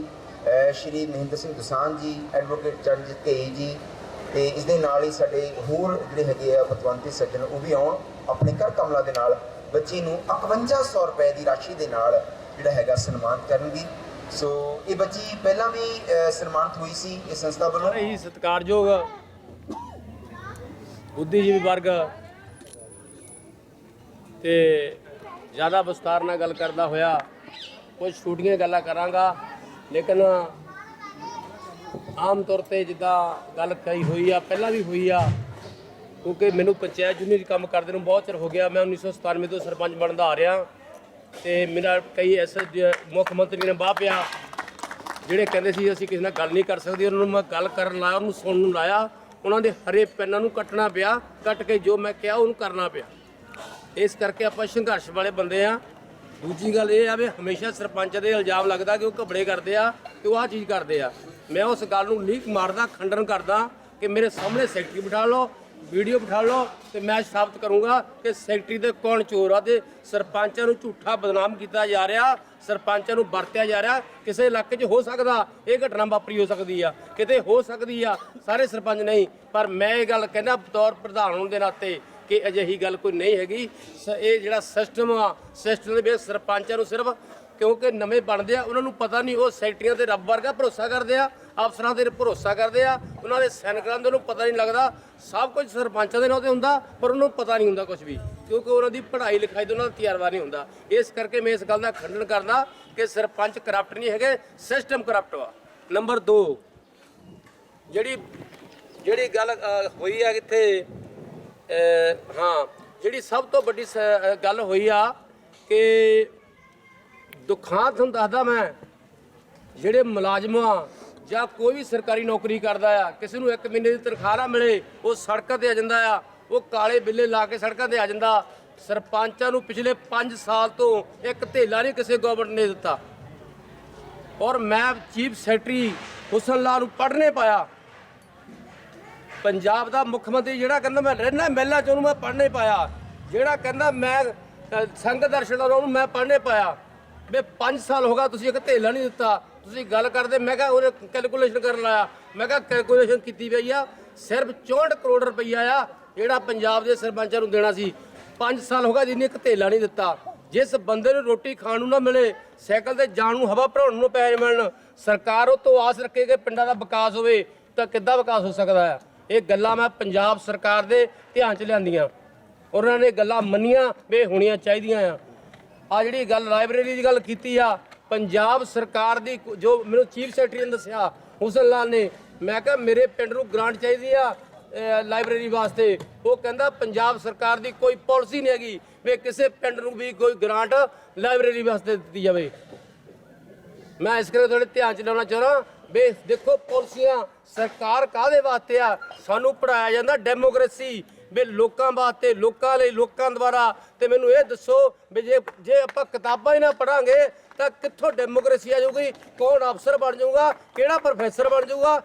श्री महेंद्र सिंह दोसांझ जी, एडवोकेट चरणजीत घेई जी, तो इस दे नाल ही साडे होर जिहड़े हैगे आ पतवंती सज्जन वो भी आउण अपने घर कमला दे नाल बच्ची नूं 5100 रुपए की राशि के नाल जिहड़ा हैगा सन्मान करनगी। सो ये बच्ची पहला भी सन्मानित हुई सी इस संस्था वालों। ही सत्कारयोग बुद्धिजीवी वर्ग ते ज़्यादा विस्तार नाल गल करदा होया कुछ छूटियां गल्लां करांगा, लेकिन आम तौर पर जिद्दां गल कही हुई आ पहला भी हुई आ, क्योंकि मैनू पंचायत यूनियन काम करदे नूं बहुत चिर हो गया। मैं 1997 तो सरपंच बनदा आ रहा, तो मेरा कई ऐसे मुख्य मंत्री ने बाह पिया ਜਿਹੜੇ ਕਹਿੰਦੇ ਸੀ ਅਸੀਂ ਕਿਸੇ ਨਾਲ ਗੱਲ ਨਹੀਂ ਕਰ ਸਕਦੇ, ਉਹਨਾਂ ਨੂੰ ਮੈਂ ਗੱਲ ਕਰਨ ਲਾਇਆ, ਉਹਨੂੰ ਸੁਣਨ ਨੂੰ ਲਾਇਆ, ਉਹਨਾਂ ਦੇ ਹਰੇ ਪੈਨਾਂ ਨੂੰ ਕੱਟਣਾ ਪਿਆ, ਕੱਟ ਕੇ ਜੋ ਮੈਂ ਕਿਹਾ ਉਹਨੂੰ ਕਰਨਾ ਪਿਆ। ਇਸ ਕਰਕੇ ਆਪਾਂ ਸੰਘਰਸ਼ ਵਾਲੇ ਬੰਦੇ ਆ। ਦੂਜੀ ਗੱਲ ਇਹ ਆ ਵੀ ਹਮੇਸ਼ਾ ਸਰਪੰਚ ਦੇ ਇਲਜ਼ਾਮ ਲੱਗਦਾ ਕਿ ਉਹ ਘਬੜੇ ਕਰਦੇ ਆ ਤੇ ਉਹ ਆਹ ਚੀਜ਼ ਕਰਦੇ ਆ। ਮੈਂ ਉਸ ਗੱਲ ਨੂੰ ਲੀਕ ਮਾਰਦਾ, ਖੰਡਨ ਕਰਦਾ ਕਿ ਮੇਰੇ ਸਾਹਮਣੇ ਸੈਕਟਰੀ ਬਿਠਾ ਲਓ, ਵੀਡੀਓ ਬਿਠਾ ਲਓ, ਤੇ ਮੈਂ ਸਾਬਤ ਕਰੂੰਗਾ ਕਿ ਸੈਕਟਰੀ ਦੇ ਕੌਣ ਚੋਰ ਆ ਤੇ ਸਰਪੰਚਾਂ ਨੂੰ ਝੂਠਾ ਬਦਨਾਮ ਕੀਤਾ ਜਾ ਰਿਹਾ, ਸਰਪੰਚਾਂ ਨੂੰ ਵਰਤਿਆ ਜਾ ਰਿਹਾ। ਕਿਸੇ ਇਲਾਕੇ 'ਚ ਹੋ ਸਕਦਾ ਇਹ ਘਟਨਾ ਵਾਪਰੀ ਹੋ ਸਕਦੀ ਆ, ਕਿਤੇ ਹੋ ਸਕਦੀ ਆ, ਸਾਰੇ ਸਰਪੰਚ ਨਹੀਂ, ਪਰ ਮੈਂ ਇਹ ਗੱਲ ਕਹਿੰਦਾ ਬਤੌਰ ਪ੍ਰਧਾਨ ਹੋਣ ਦੇ ਨਾਤੇ ਕਿ ਅਜਿਹੀ ਗੱਲ ਕੋਈ ਨਹੀਂ ਹੈਗੀ। ਇਹ ਜਿਹੜਾ ਸਿਸਟਮ ਆ, ਸਿਸਟਮ ਦੇ ਵਿੱਚ ਸਰਪੰਚਾਂ ਨੂੰ ਸਿਰਫ ਕਿਉਂਕਿ ਨਵੇਂ ਬਣਦੇ ਆ, ਉਹਨਾਂ ਨੂੰ ਪਤਾ ਨਹੀਂ, ਉਹ ਸੈਕਟਰੀਆਂ ਤੇ ਰੱਬ ਵਰਗਾ ਭਰੋਸਾ ਕਰਦੇ ਆ, ਅਫਸਰਾਂ ਤੇ ਭਰੋਸਾ ਕਰਦੇ ਆ, ਉਹਨਾਂ ਦੇ ਸੈਨਿਕਾਂ ਦੇ ਨੂੰ ਪਤਾ ਨਹੀਂ ਲੱਗਦਾ। ਸਭ ਕੁਝ ਸਰਪੰਚਾਂ ਦੇ ਨਾਂ 'ਤੇ ਹੁੰਦਾ, ਪਰ ਉਹਨੂੰ ਪਤਾ ਨਹੀਂ ਹੁੰਦਾ ਕੁਝ ਵੀ, ਕਿਉਂਕਿ ਉਹਨਾਂ ਦੀ ਪੜ੍ਹਾਈ ਲਿਖਾਈ ਤੋਂ ਉਹਨਾਂ ਦਾ ਤਜਰਬਾ ਨਹੀਂ ਹੁੰਦਾ। ਇਸ ਕਰਕੇ ਮੈਂ ਇਸ ਗੱਲ ਦਾ ਖੰਡਨ ਕਰਦਾ ਕਿ ਸਰਪੰਚ ਕਰਪਟ ਨਹੀਂ ਹੈਗੇ, ਸਿਸਟਮ ਕਰਪਟ ਵਾ। ਨੰਬਰ 2, ਜਿਹੜੀ ਜਿਹੜੀ ਗੱਲ ਹੋਈ ਆ ਕਿੱਥੇ ਹਾਂ ਜਿਹੜੀ ਸਭ ਤੋਂ ਵੱਡੀ ਗੱਲ ਹੋਈ ਆ ਕਿ ਦੁਖਾਂਤ ਤੁਹਾਨੂੰ ਦੱਸਦਾ ਮੈਂ, ਜਿਹੜੇ ਮੁਲਾਜ਼ਮ ਆ ਜਾਂ ਕੋਈ ਵੀ ਸਰਕਾਰੀ ਨੌਕਰੀ ਕਰਦਾ ਆ, ਕਿਸੇ ਨੂੰ 1 ਮਹੀਨੇ ਦੀ ਤਨਖਾਹ ਨਾ ਮਿਲੇ, ਉਹ ਸੜਕਾਂ ਤੇ ਆ ਜਾਂਦਾ ਆ, ਉਹ ਕਾਲੇ ਬਿੱਲੇ ਲਾ ਕੇ ਸੜਕਾਂ ਤੇ ਆ ਜਾਂਦਾ। ਸਰਪੰਚਾਂ ਨੂੰ ਪਿਛਲੇ 5 ਸਾਲ ਤੋਂ ਇੱਕ ਧੇਲਾ ਨਹੀਂ ਕਿਸੇ ਗਵਰਨਮੈਂਟ ਨੇ ਦਿੱਤਾ। ਔਰ ਮੈਂ ਚੀਫ ਸੈਕਟਰੀ ਹੁਸਨ ਲਾਲ ਨੂੰ ਪੜ੍ਹਨੇ ਪਾਇਆ। ਪੰਜਾਬ ਦਾ ਮੁੱਖ ਮੰਤਰੀ ਜਿਹੜਾ ਕਹਿੰਦਾ ਮੈਂ ਰਹਿਣਾ ਮਹਿਲਾ 'ਚ, ਉਹਨੂੰ ਮੈਂ ਪੜ੍ਹਨੇ ਪਾਇਆ। ਜਿਹੜਾ ਕਹਿੰਦਾ ਮੈਂ ਸੰਘ ਦਰਸ਼ਨ ਉਹਨੂੰ ਮੈਂ ਪੜ੍ਹਨੇ ਪਾਇਆ। ਵੀ 5 ਸਾਲ ਹੋ ਗਿਆ ਤੁਸੀਂ ਇੱਕ ਧੇਲਾ ਨਹੀਂ ਦਿੱਤਾ। ਤੁਸੀਂ ਗੱਲ ਕਰਦੇ, ਮੈਂ ਕਿਹਾ ਉਹਨੇ ਕੈਲਕੂਲੇਸ਼ਨ ਕਰਨ ਲਾਇਆ, ਮੈਂ ਕਿਹਾ ਕੈਲਕੂਲੇਸ਼ਨ ਕੀਤੀ ਪਈ ਆ, ਸਿਰਫ 64 ਕਰੋੜ ਰੁਪਈਆ ਆ ਜਿਹੜਾ ਪੰਜਾਬ ਦੇ ਸਰਪੰਚਾਂ ਨੂੰ ਦੇਣਾ ਸੀ। 5 ਸਾਲ ਹੋ ਗਿਆ ਜਿਹਨੇ ਇੱਕ ਧੇਲਾ ਨਹੀਂ ਦਿੱਤਾ। ਜਿਸ ਬੰਦੇ ਨੂੰ ਰੋਟੀ ਖਾਣ ਨੂੰ ਨਾ ਮਿਲੇ, ਸਾਈਕਲ ਤੇ ਜਾਣ ਨੂੰ, ਹਵਾ ਭਰਾਉਣ ਨੂੰ ਪੈਸੇ ਮਿਲਣ, ਸਰਕਾਰ ਉਹ ਤੋਂ ਆਸ ਰੱਖੇ ਕਿ ਪਿੰਡਾਂ ਦਾ ਵਿਕਾਸ ਹੋਵੇ, ਤਾਂ ਕਿੱਦਾਂ ਵਿਕਾਸ ਹੋ ਸਕਦਾ ਆ? ਇਹ ਗੱਲਾਂ ਮੈਂ ਪੰਜਾਬ ਸਰਕਾਰ ਦੇ ਧਿਆਨ 'ਚ ਲਿਆਂਦੀਆਂ, ਉਹਨਾਂ ਨੇ ਗੱਲਾਂ ਮੰਨੀਆਂ ਵੀ ਹੋਣੀਆਂ ਚਾਹੀਦੀਆਂ ਆ। ਆ ਜਿਹੜੀ ਗੱਲ ਲਾਇਬ੍ਰੇਰੀ ਦੀ ਗੱਲ ਕੀਤੀ ਆ, ਪੰਜਾਬ ਸਰਕਾਰ ਦੀ ਜੋ ਮੈਨੂੰ ਚੀਫ ਸੈਕਟਰੀ ਨੇ ਦੱਸਿਆ ਹੁਸਨ ਲਾਲ ਨੇ, ਮੈਂ ਕਿਹਾ ਮੇਰੇ ਪਿੰਡ ਨੂੰ ਗ੍ਰਾਂਟ ਚਾਹੀਦੀ ਆ ਲਾਇਬ੍ਰੇਰੀ ਵਾਸਤੇ। ਉਹ ਕਹਿੰਦਾ ਪੰਜਾਬ ਸਰਕਾਰ ਦੀ ਕੋਈ ਪਾਲਿਸੀ ਨਹੀਂ ਹੈਗੀ ਵੀ ਕਿਸੇ ਪਿੰਡ ਨੂੰ ਵੀ ਕੋਈ ਗ੍ਰਾਂਟ ਲਾਇਬ੍ਰੇਰੀ ਵਾਸਤੇ ਦਿੱਤੀ ਜਾਵੇ। ਮੈਂ ਇਸ ਕਰਕੇ ਤੁਹਾਡੇ ਧਿਆਨ 'ਚ ਲਿਆਉਣਾ ਚਾਹੁੰਦਾ ਵੀ ਦੇਖੋ ਪਾਲਿਸੀਆਂ ਸਰਕਾਰ ਕਾਹਦੇ ਵਾਸਤੇ ਆ? ਸਾਨੂੰ ਪੜ੍ਹਾਇਆ ਜਾਂਦਾ ਡੈਮੋਕ੍ਰੇਸੀ ਵੀ ਲੋਕਾਂ ਵਾਸਤੇ, ਲੋਕਾਂ ਲਈ, ਲੋਕਾਂ ਦੁਆਰਾ। ਤੇ ਮੈਨੂੰ ਇਹ ਦੱਸੋ ਵੀ ਜੇ ਆਪਾਂ ਕਿਤਾਬਾਂ ਹੀ ਨਾ ਪੜ੍ਹਾਂਗੇ ਤਾਂ ਕਿੱਥੋਂ ਡੈਮੋਕ੍ਰੇਸੀ ਆ ਜਾਊਗੀ? ਕੌਣ ਅਫਸਰ ਬਣ ਜਾਊਗਾ? ਕਿਹੜਾ ਪ੍ਰੋਫੈਸਰ ਬਣ ਜਾਊਗਾ?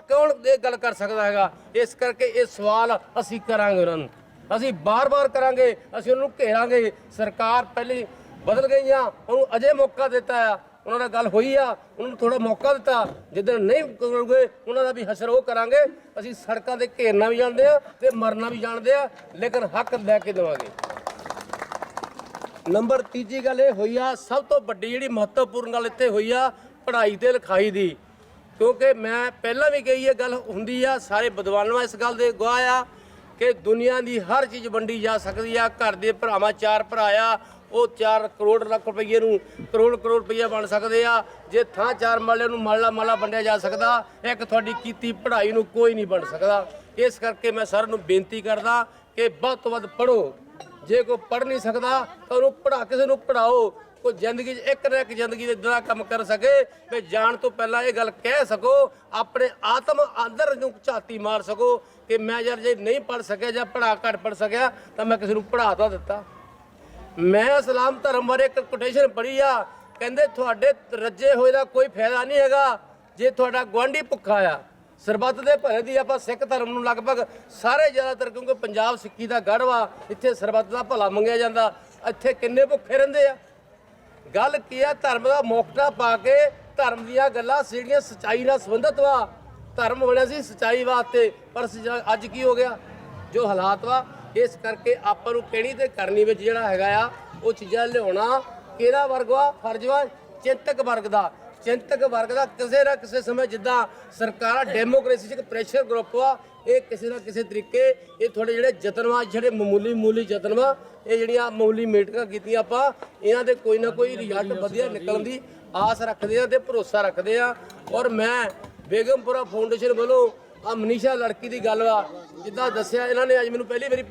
ਕੌਣ ਇਹ ਗੱਲ ਕਰ ਸਕਦਾ ਹੈਗਾ? ਇਸ ਕਰਕੇ ਇਹ ਸਵਾਲ ਅਸੀਂ ਕਰਾਂਗੇ, ਉਹਨਾਂ ਨੂੰ ਅਸੀਂ ਬਾਰ-ਬਾਰ ਕਰਾਂਗੇ, ਅਸੀਂ ਉਹਨੂੰ ਘੇਰਾਂਗੇ। ਸਰਕਾਰ ਪਹਿਲੇ ਬਦਲ ਗਈਆਂ, ਉਹਨੂੰ ਅਜੇ ਮੌਕਾ ਦਿੱਤਾ ਆ। ਉਹਨਾਂ ਨਾਲ ਗੱਲ ਹੋਈ ਆ, ਉਹਨਾਂ ਨੂੰ ਥੋੜਾ ਮੌਕਾ ਦਿੱਤਾ। ਜਿੱਦਣ ਨਹੀਂ ਕਰੋਗੇ ਉਹਨਾਂ ਦਾ ਵੀ ਹਸ਼ਰ ਉਹ ਕਰਾਂਗੇ। ਅਸੀਂ ਸੜਕਾਂ ਤੇ ਘੇਰਨਾ ਵੀ ਜਾਣਦੇ ਆ ਤੇ ਮਰਨਾ ਵੀ ਜਾਣਦੇ ਆ, ਲੇਕਿਨ ਹੱਕ ਲੈ ਕੇ ਦੇਵਾਂਗੇ। ਨੰਬਰ ਤੀਜੀ ਗੱਲ ਇਹ ਹੋਈ ਆ, ਸਭ ਤੋਂ ਵੱਡੀ ਜਿਹੜੀ ਮਹੱਤਵਪੂਰਨ ਗੱਲ ਇੱਥੇ ਹੋਈ ਆ, ਪੜ੍ਹਾਈ ਤੇ ਲਿਖਾਈ ਦੀ। ਕਿਉਂਕਿ ਮੈਂ ਪਹਿਲਾਂ ਵੀ ਕਹੀ ਇਹ ਗੱਲ ਹੁੰਦੀ ਆ, ਸਾਰੇ ਵਿਦਵਾਨਾਂ ਇਸ ਗੱਲ ਦੇ ਗਵਾਹ ਆ ਕਿ ਦੁਨੀਆ ਦੀ ਹਰ ਚੀਜ਼ ਵੰਡੀ ਜਾ ਸਕਦੀ ਆ। ਘਰ ਦੇ ਭਰਾਵਾਂ 4 ਭਰਾ ਆ, ਉਹ 4 ਕਰੋੜ ਲੱਖ ਰੁਪਈਏ ਨੂੰ ਕਰੋੜ ਰੁਪਈਆ ਬਣ ਸਕਦੇ ਆ। ਜੇ ਥਾਂ 4 ਮਾਲਿਆਂ ਨੂੰ ਮਾਲਾ ਵੰਡਿਆ ਜਾ ਸਕਦਾ, ਇੱਕ ਤੁਹਾਡੀ ਕੀਤੀ ਪੜ੍ਹਾਈ ਨੂੰ ਕੋਈ ਨਹੀਂ ਬਣ ਸਕਦਾ। ਇਸ ਕਰਕੇ ਮੈਂ ਸਾਰਿਆਂ ਨੂੰ ਬੇਨਤੀ ਕਰਦਾ ਕਿ ਵੱਧ ਤੋਂ ਵੱਧ ਪੜ੍ਹੋ। ਜੇ ਕੋਈ ਪੜ੍ਹ ਨਹੀਂ ਸਕਦਾ ਤਾਂ ਉਹਨੂੰ ਕਿਸੇ ਨੂੰ ਪੜ੍ਹਾਓ। ਕੋਈ ਜ਼ਿੰਦਗੀ 'ਚ ਇੱਕ ਨਾ ਇੱਕ ਜ਼ਿੰਦਗੀ ਦੇ ਇੱਦਾਂ ਦਾ ਕੰਮ ਕਰ ਸਕੇ ਵੀ ਜਾਣ ਤੋਂ ਪਹਿਲਾਂ ਇਹ ਗੱਲ ਕਹਿ ਸਕੋ, ਆਪਣੇ ਆਤਮ ਅੰਦਰ ਨੂੰ ਝਾਤੀ ਮਾਰ ਸਕੋ ਕਿ ਮੈਂ ਯਾਰ ਜੇ ਨਹੀਂ ਪੜ੍ਹ ਸਕਿਆ ਜਾਂ ਘੱਟ ਪੜ੍ਹ ਸਕਿਆ ਤਾਂ ਮੈਂ ਕਿਸੇ ਨੂੰ ਪੜ੍ਹਾ ਤਾਂ ਦਿੱਤਾ। ਮੈਂ ਇਸਲਾਮ ਧਰਮ ਬਾਰੇ ਇੱਕ ਕੋਟੇਸ਼ਨ ਪੜ੍ਹੀ ਆ, ਕਹਿੰਦੇ ਤੁਹਾਡੇ ਰੱਜੇ ਹੋਏ ਦਾ ਕੋਈ ਫਾਇਦਾ ਨਹੀਂ ਹੈਗਾ ਜੇ ਤੁਹਾਡਾ ਗੁਆਂਢੀ ਭੁੱਖਾ ਆ। ਸਰਬੱਤ ਦੇ ਭਲੇ ਦੀ ਆਪਾਂ ਸਿੱਖ ਧਰਮ ਨੂੰ ਲਗਭਗ ਸਾਰੇ ਜ਼ਿਆਦਾਤਰ, ਕਿਉਂਕਿ ਪੰਜਾਬ ਸਿੱਖੀ ਦਾ ਗੜ੍ਹ ਵਾ, ਇੱਥੇ ਸਰਬੱਤ ਦਾ ਭਲਾ ਮੰਗਿਆ ਜਾਂਦਾ। ਇੱਥੇ ਕਿੰਨੇ ਭੁੱਖੇ ਰਹਿੰਦੇ ਆ? ਗੱਲ ਕੀ ਆ? ਧਰਮ ਦਾ ਮੋਕਟਾ ਪਾ ਕੇ ਧਰਮ ਦੀਆਂ ਗੱਲਾਂ ਜਿਹੜੀਆਂ ਸੱਚਾਈ ਨਾਲ ਸੰਬੰਧਿਤ ਵਾ। ਧਰਮ ਬਣਿਆ ਸੀ ਸੱਚਾਈ ਵਾਸਤੇ, ਪਰ ਅੱਜ ਕੀ ਹੋ ਗਿਆ? ਜੋ ਹਾਲਾਤ ਵਾ, ਇਸ ਕਰਕੇ ਆਪਾਂ ਨੂੰ ਕਿਹੜੀ ਤੇ ਕਰਨੀ ਵਿੱਚ ਜਿਹੜਾ ਹੈਗਾ ਆ ਉਹ ਚੀਜ਼ਾਂ ਲਿਆਉਣਾ ਕਿਹਦਾ ਵਰਗ ਵਾ? ਫਰਜ਼ ਵਾ ਚਿੰਤਕ ਵਰਗ ਦਾ। ਚਿੰਤਕ ਵਰਗ ਦਾ ਕਿਸੇ ਨਾ ਕਿਸੇ ਸਮੇਂ ਜਿੱਦਾਂ ਸਰਕਾਰਾਂ ਡੈਮੋਕ੍ਰੇਸੀ 'ਚ ਇੱਕ ਪ੍ਰੈਸ਼ਰ ਗਰੁੱਪ ਵਾ, ਇਹ ਕਿਸੇ ਨਾ ਕਿਸੇ ਤਰੀਕੇ ਇਹ ਥੋੜ੍ਹੇ ਜਿਹੜੇ ਯਤਨ ਵਾ, ਜਿਹੜੇ ਮਾਮੂਲੀ ਯਤਨ ਵਾ, ਇਹ ਜਿਹੜੀਆਂ ਮਾਮੂਲੀ ਮੀਟਿੰਗਾਂ ਕੀਤੀਆਂ ਆਪਾਂ, ਇਹਨਾਂ ਦੇ ਕੋਈ ਨਾ ਕੋਈ ਰਿਜ਼ਲਟ ਵਧੀਆ ਨਿਕਲਣ ਦੀ ਆਸ ਰੱਖਦੇ ਆ ਤੇ ਭਰੋਸਾ ਰੱਖਦੇ ਆ। ਔਰ ਮੈਂ ਬੇਗਮਪੁਰਾ ਫਾਊਂਡੇਸ਼ਨ ਵੱਲੋਂ ਆ ਮਨੀਸ਼ਾ ਲੜਕੀ ਦੀ ਗੱਲ ਵਾ, ਜਿੱਦਾਂ ਦੱਸਿਆ ਇਹਨਾਂ ਨੇ ਅੱਜ ਮੈਨੂੰ ਪਹਿਲੀ ਵਾਰੀ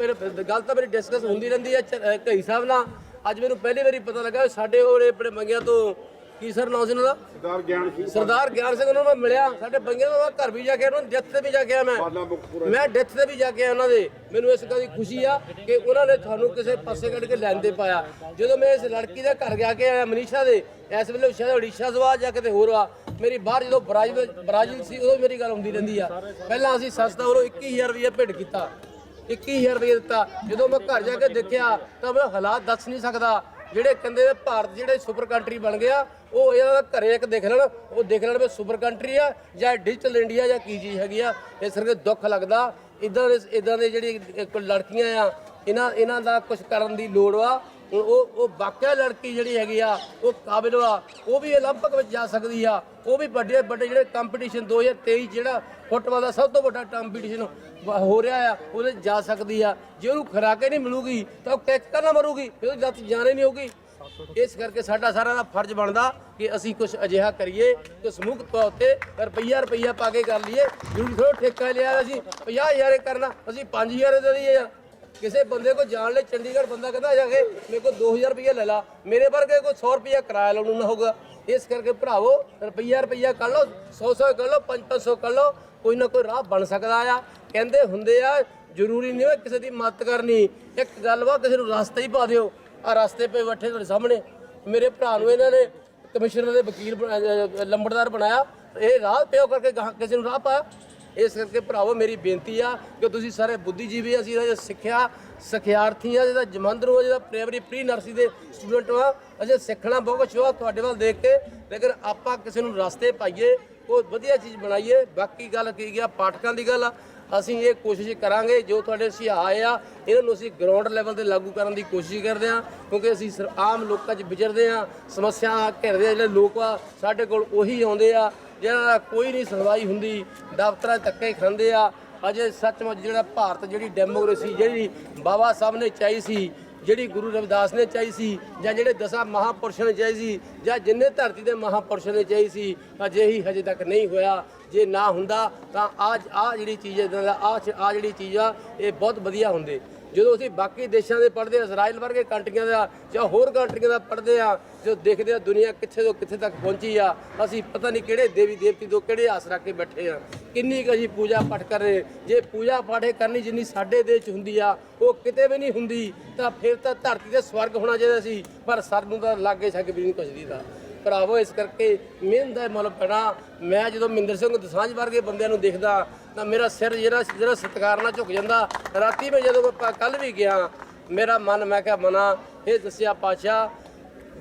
ਗੱਲ ਤਾਂ ਮੇਰੀ ਡਿਸਕਸ ਹੁੰਦੀ ਰਹਿੰਦੀ ਆ ਘਈ ਸਾਹਿਬ ਨਾਲ। ਅੱਜ ਮੈਨੂੰ ਪਹਿਲੀ ਵਾਰੀ ਪਤਾ ਲੱਗਾ ਸਾਡੇ ਉਹ ਆਪਣੇ ਬੰਗਿਆਂ ਤੋਂ ਕੀ ਸਰ ਨਾਮ ਸੀ ਉਹਨਾਂ ਦਾ? ਸਰਦਾਰ ਗਿਆਨ ਸਿੰਘ। ਉਹਨਾਂ ਨੂੰ ਮੈਂ ਮਿਲਿਆ ਸਾਡੇ ਬੰਗਿਆਂ ਤੋਂ, ਘਰ ਵੀ ਜਾ ਕੇ ਉਹਨਾਂ ਨੂੰ ਡੈਥ ਤੇ ਵੀ ਜਾ ਕੇ ਆਇਆ। ਮੈਂ ਡੈਥ ਤੇ ਵੀ ਜਾ ਕੇ ਆਇਆ ਉਹਨਾਂ ਦੇ। ਮੈਨੂੰ ਇਸ ਗੱਲ ਦੀ ਖੁਸ਼ੀ ਆ ਕਿ ਉਹਨਾਂ ਨੇ ਤੁਹਾਨੂੰ ਕਿਸੇ ਪਾਸੇ ਕੱਢ ਕੇ ਲੈਣ ਦੇ ਪਾਇਆ। ਜਦੋਂ ਮੈਂ ਇਸ ਲੜਕੀ ਦੇ ਘਰ ਜਾ ਕੇ ਆਇਆ ਮਨੀਸ਼ਾ ਦੇ, ਇਸ ਵੇਲੇ ਸ਼ਾਇਦ ਉੜੀਸਾ ਸਵਾ ਜਾਂ ਕਿਤੇ ਹੋਰ ਆ, ਮੇਰੀ ਬਾਹਰ ਜਦੋਂ ਬ੍ਰਾਜ਼ੀਲ ਸੀ ਉਦੋਂ ਮੇਰੀ ਗੱਲ ਹੁੰਦੀ ਰਹਿੰਦੀ ਆ। ਪਹਿਲਾਂ ਅਸੀਂ ਸੰਸਥਾ ਵੱਲੋਂ 21,000 ਰੁਪਏ ਭੇਟ ਕੀਤਾ, 21,000 ਰੁਪਏ ਦਿੱਤਾ। ਜਦੋਂ ਮੈਂ ਘਰ ਜਾ ਕੇ ਦੇਖਿਆ ਤਾਂ ਮੈਂ ਹਾਲਾਤ ਦੱਸ ਨਹੀਂ ਸਕਦਾ। ਜਿਹੜੇ ਕਹਿੰਦੇ ਭਾਰਤ ਜਿਹੜੇ ਸੁਪਰ ਕੰਟਰੀ ਬਣ ਗਿਆ, ਉਹ ਇਹਨਾਂ ਦਾ ਘਰੇ ਇੱਕ ਦੇਖ ਲੈਣ, ਉਹ ਦੇਖ ਲੈਣ ਵੀ ਸੁਪਰ ਕੰਟਰੀ ਆ ਜਾਂ ਡਿਜੀਟਲ ਇੰਡੀਆ ਜਾਂ ਕੀ ਚੀਜ਼ ਹੈਗੀ ਆ। ਇਸ ਕਰਕੇ ਦੁੱਖ ਲੱਗਦਾ। ਇੱਦਾਂ ਦੇ ਜਿਹੜੀ ਲੜਕੀਆਂ ਆ, ਇਹਨਾਂ ਦਾ ਕੁਝ ਕਰਨ ਦੀ ਲੋੜ ਵਾ। ਉਹ ਵਾਕਿਆ ਲੜਕੀ ਜਿਹੜੀ ਹੈਗੀ ਆ ਉਹ ਕਾਬਿਲ ਆ, ਉਹ ਵੀ ਓਲੰਪਿਕ ਵਿੱਚ ਜਾ ਸਕਦੀ ਆ। ਉਹ ਵੀ ਵੱਡੇ ਜਿਹੜੇ ਕੰਪੀਟੀਸ਼ਨ 2023 ਜਿਹੜਾ ਫੁੱਟਬਾਲ ਦਾ ਸਭ ਤੋਂ ਵੱਡਾ ਕੰਪੀਟੀਸ਼ਨ ਹੋ ਰਿਹਾ ਆ, ਉਹਦੇ ਜਾ ਸਕਦੀ ਆ। ਜੇ ਉਹਨੂੰ ਖੁਰਾਕ ਹੀ ਨਹੀਂ ਮਿਲੂਗੀ ਤਾਂ ਉਹ ਕਿੱਕ ਕਰਨਾ ਮਰੂਗੀ, ਫਿਰ ਉਹਦੀ ਲੱਤ ਜਾਣੇ ਨਹੀਂ ਹੋਊਗੀ। ਇਸ ਕਰਕੇ ਸਾਡਾ ਸਾਰਿਆਂ ਦਾ ਫਰਜ਼ ਬਣਦਾ ਕਿ ਅਸੀਂ ਕੁਝ ਅਜਿਹਾ ਕਰੀਏ ਕਿ ਸਮੂਹ ਤੌਰ ਤੇ ਰੁਪਈਆ ਪਾ ਕੇ ਕਰ ਲਈਏ। ਜ਼ਰੂਰੀ ਥੋੜ੍ਹਾ ਠੇਕਾ ਲਿਆ ਅਸੀਂ 50,000 ਕਰਨਾ, ਅਸੀਂ 5,000 ਦੇ ਦਈਏ ਯਾਰ। ਕਿਸੇ ਬੰਦੇ को जान ले चंडीगढ़ बंदा कहता जाके मेरे को 2,000 रुपया ले ला, मेरे वर्गे को 100 रुपया किराया लाने ना होगा। इस करके भरावो रुपया कर लो, 100 कर लो, 500 कर लो, कोई ना कोई राह बन सकता आ। कहते होंगे आ जरूरी नहीं है किसी की मदद करनी। एक गल वा किसी को रास्ते ही पा दिओ। आ रास्ते पे बैठे तुहाडे सामने मेरे भरा नूं इन्हां ने कमिश्नर दे वकील लंबड़दार बनाया, ये राह प्यो करके किसी को राह पाया। इस करके भरावो मेरी बेनती आ कि तुसीं सारे बुद्धिजीवी असीं सिखियार्थी आ, जिहदा जमंदर हो, जिहदा प्राइमरी प्री नर्सरी दे स्टूडेंट आ, अजें सिੱਖਣਾ बहुत कुछ आ तुहाडे ਵੱਲ देख के। लेकिन आपां किसी नूं रस्ते पाइए, कोई वधिया चीज़ बनाइए। बाकी गल की गया पाठकां दी गल, ਅਸੀਂ ਇਹ ਕੋਸ਼ਿਸ਼ ਕਰਾਂਗੇ ਜੋ ਤੁਹਾਡੇ ਸੁਝਾਅ ਆ ਇਹਨਾਂ ਨੂੰ ਅਸੀਂ ਗਰਾਊਂਡ ਲੈਵਲ ਤੇ ਲਾਗੂ ਕਰਨ ਦੀ ਕੋਸ਼ਿਸ਼ ਕਰਦੇ ਹਾਂ, ਕਿਉਂਕਿ ਅਸੀਂ ਆਮ ਲੋਕਾਂ 'ਚ ਵਿਚਰਦੇ ਹਾਂ, ਸਮੱਸਿਆ ਘਿਰਦੇ ਜਿਹੜੇ ਲੋਕ ਆ ਸਾਡੇ ਕੋਲ ਉਹੀ ਆਉਂਦੇ ਆ ਜਿਹਨਾਂ ਦਾ ਕੋਈ ਨਹੀਂ ਸੁਣਵਾਈ ਹੁੰਦੀ, ਦਫ਼ਤਰਾਂ 'ਚ ਧੱਕੇ ਖਾਂਦੇ ਆ। ਅਜੇ ਸੱਚਮੁੱਚ ਜਿਹੜਾ ਭਾਰਤ ਜਿਹੜੀ ਡੈਮੋਕ੍ਰੇਸੀ ਜਿਹੜੀ ਬਾਬਾ ਸਾਹਿਬ ਨੇ ਚਾਹੀ ਸੀ, ਜਿਹੜੀ ਗੁਰੂ ਰਵਿਦਾਸ ਨੇ ਚਾਹੀ ਸੀ, ਜਾਂ ਜਿਹੜੇ 10 ਮਹਾਂਪੁਰਸ਼ਾਂ ਨੇ ਚਾਹੀ ਸੀ, ਜਾਂ ਜਿੰਨੇ ਧਰਤੀ ਦੇ ਮਹਾਂਪੁਰਸ਼ਾਂ ਨੇ ਚਾਹੀ ਸੀ, ਅਜਿਹੀ ਹਜੇ ਤੱਕ ਨਹੀਂ ਹੋਇਆ। ਜੇ ਨਾ ਹੁੰਦਾ ਤਾਂ ਆ ਜਿਹੜੀ ਚੀਜ਼ ਆ ਜਿਹੜੀ ਚੀਜ਼ ਆ ਇਹ ਬਹੁਤ ਵਧੀਆ ਹੁੰਦੇ। ਜਦੋਂ ਅਸੀਂ ਬਾਕੀ ਦੇਸ਼ਾਂ ਦੇ ਪੜ੍ਹਦੇ ਹਾਂ, ਇਜ਼ਰਾਈਲ ਵਰਗੇ ਕੰਟਰੀਆਂ ਦਾ ਜਾਂ ਹੋਰ ਕੰਟਰੀਆਂ ਦਾ ਪੜ੍ਹਦੇ ਹਾਂ, ਜੋ ਦੇਖਦੇ ਆ ਦੁਨੀਆ ਕਿੱਥੇ ਤੋਂ ਕਿੱਥੇ ਤੱਕ ਪਹੁੰਚੀ ਆ, ਅਸੀਂ ਪਤਾ ਨਹੀਂ ਕਿਹੜੇ ਦੇਵੀ ਦੇਵਤੀ ਤੋਂ ਕਿਹੜੇ ਆਸ ਰੱਖ ਕੇ ਬੈਠੇ ਆ, ਕਿੰਨੀ ਕੁ ਅਸੀਂ ਪੂਜਾ ਪਾਠ ਕਰ ਰਹੇ। ਜੇ ਪੂਜਾ ਪਾਠ ਕਰਨੀ ਜਿੰਨੀ ਸਾਡੇ ਦੇਸ਼ 'ਚ ਹੁੰਦੀ ਆ ਉਹ ਕਿਤੇ ਵੀ ਨਹੀਂ ਹੁੰਦੀ, ਤਾਂ ਫਿਰ ਤਾਂ ਧਰਤੀ 'ਤੇ ਸਵਰਗ ਹੋਣਾ ਚਾਹੀਦਾ ਸੀ, ਪਰ ਸਾਨੂੰ ਤਾਂ ਲਾਗੇ ਛੱਗ ਵੀ ਨਹੀਂ ਕੁਛ ਦੀਦਾ। ਭਰਾਵੋ ਇਸ ਕਰਕੇ ਮਿਹਨਤ ਦਾ ਮੁੱਲ ਪੈਣਾ। ਮੈਂ ਜਦੋਂ ਮਹਿੰਦਰ ਸਿੰਘ ਦਸਾਂਝ ਵਰਗੇ ਬੰਦਿਆਂ ਨੂੰ ਦੇਖਦਾ ਤਾਂ ਮੇਰਾ ਸਿਰ ਜਿਹੜਾ ਸਤਿਕਾਰ ਨਾਲ ਝੁਕ ਜਾਂਦਾ। ਰਾਤੀ ਮੈਂ ਜਦੋਂ ਕੱਲ੍ਹ ਵੀ ਗਿਆ, ਮੇਰਾ ਮਨ, ਮੈਂ ਕਿਹਾ ਮਨਾ ਇਹ ਦੱਸਿਆ ਪਾਤਸ਼ਾਹ,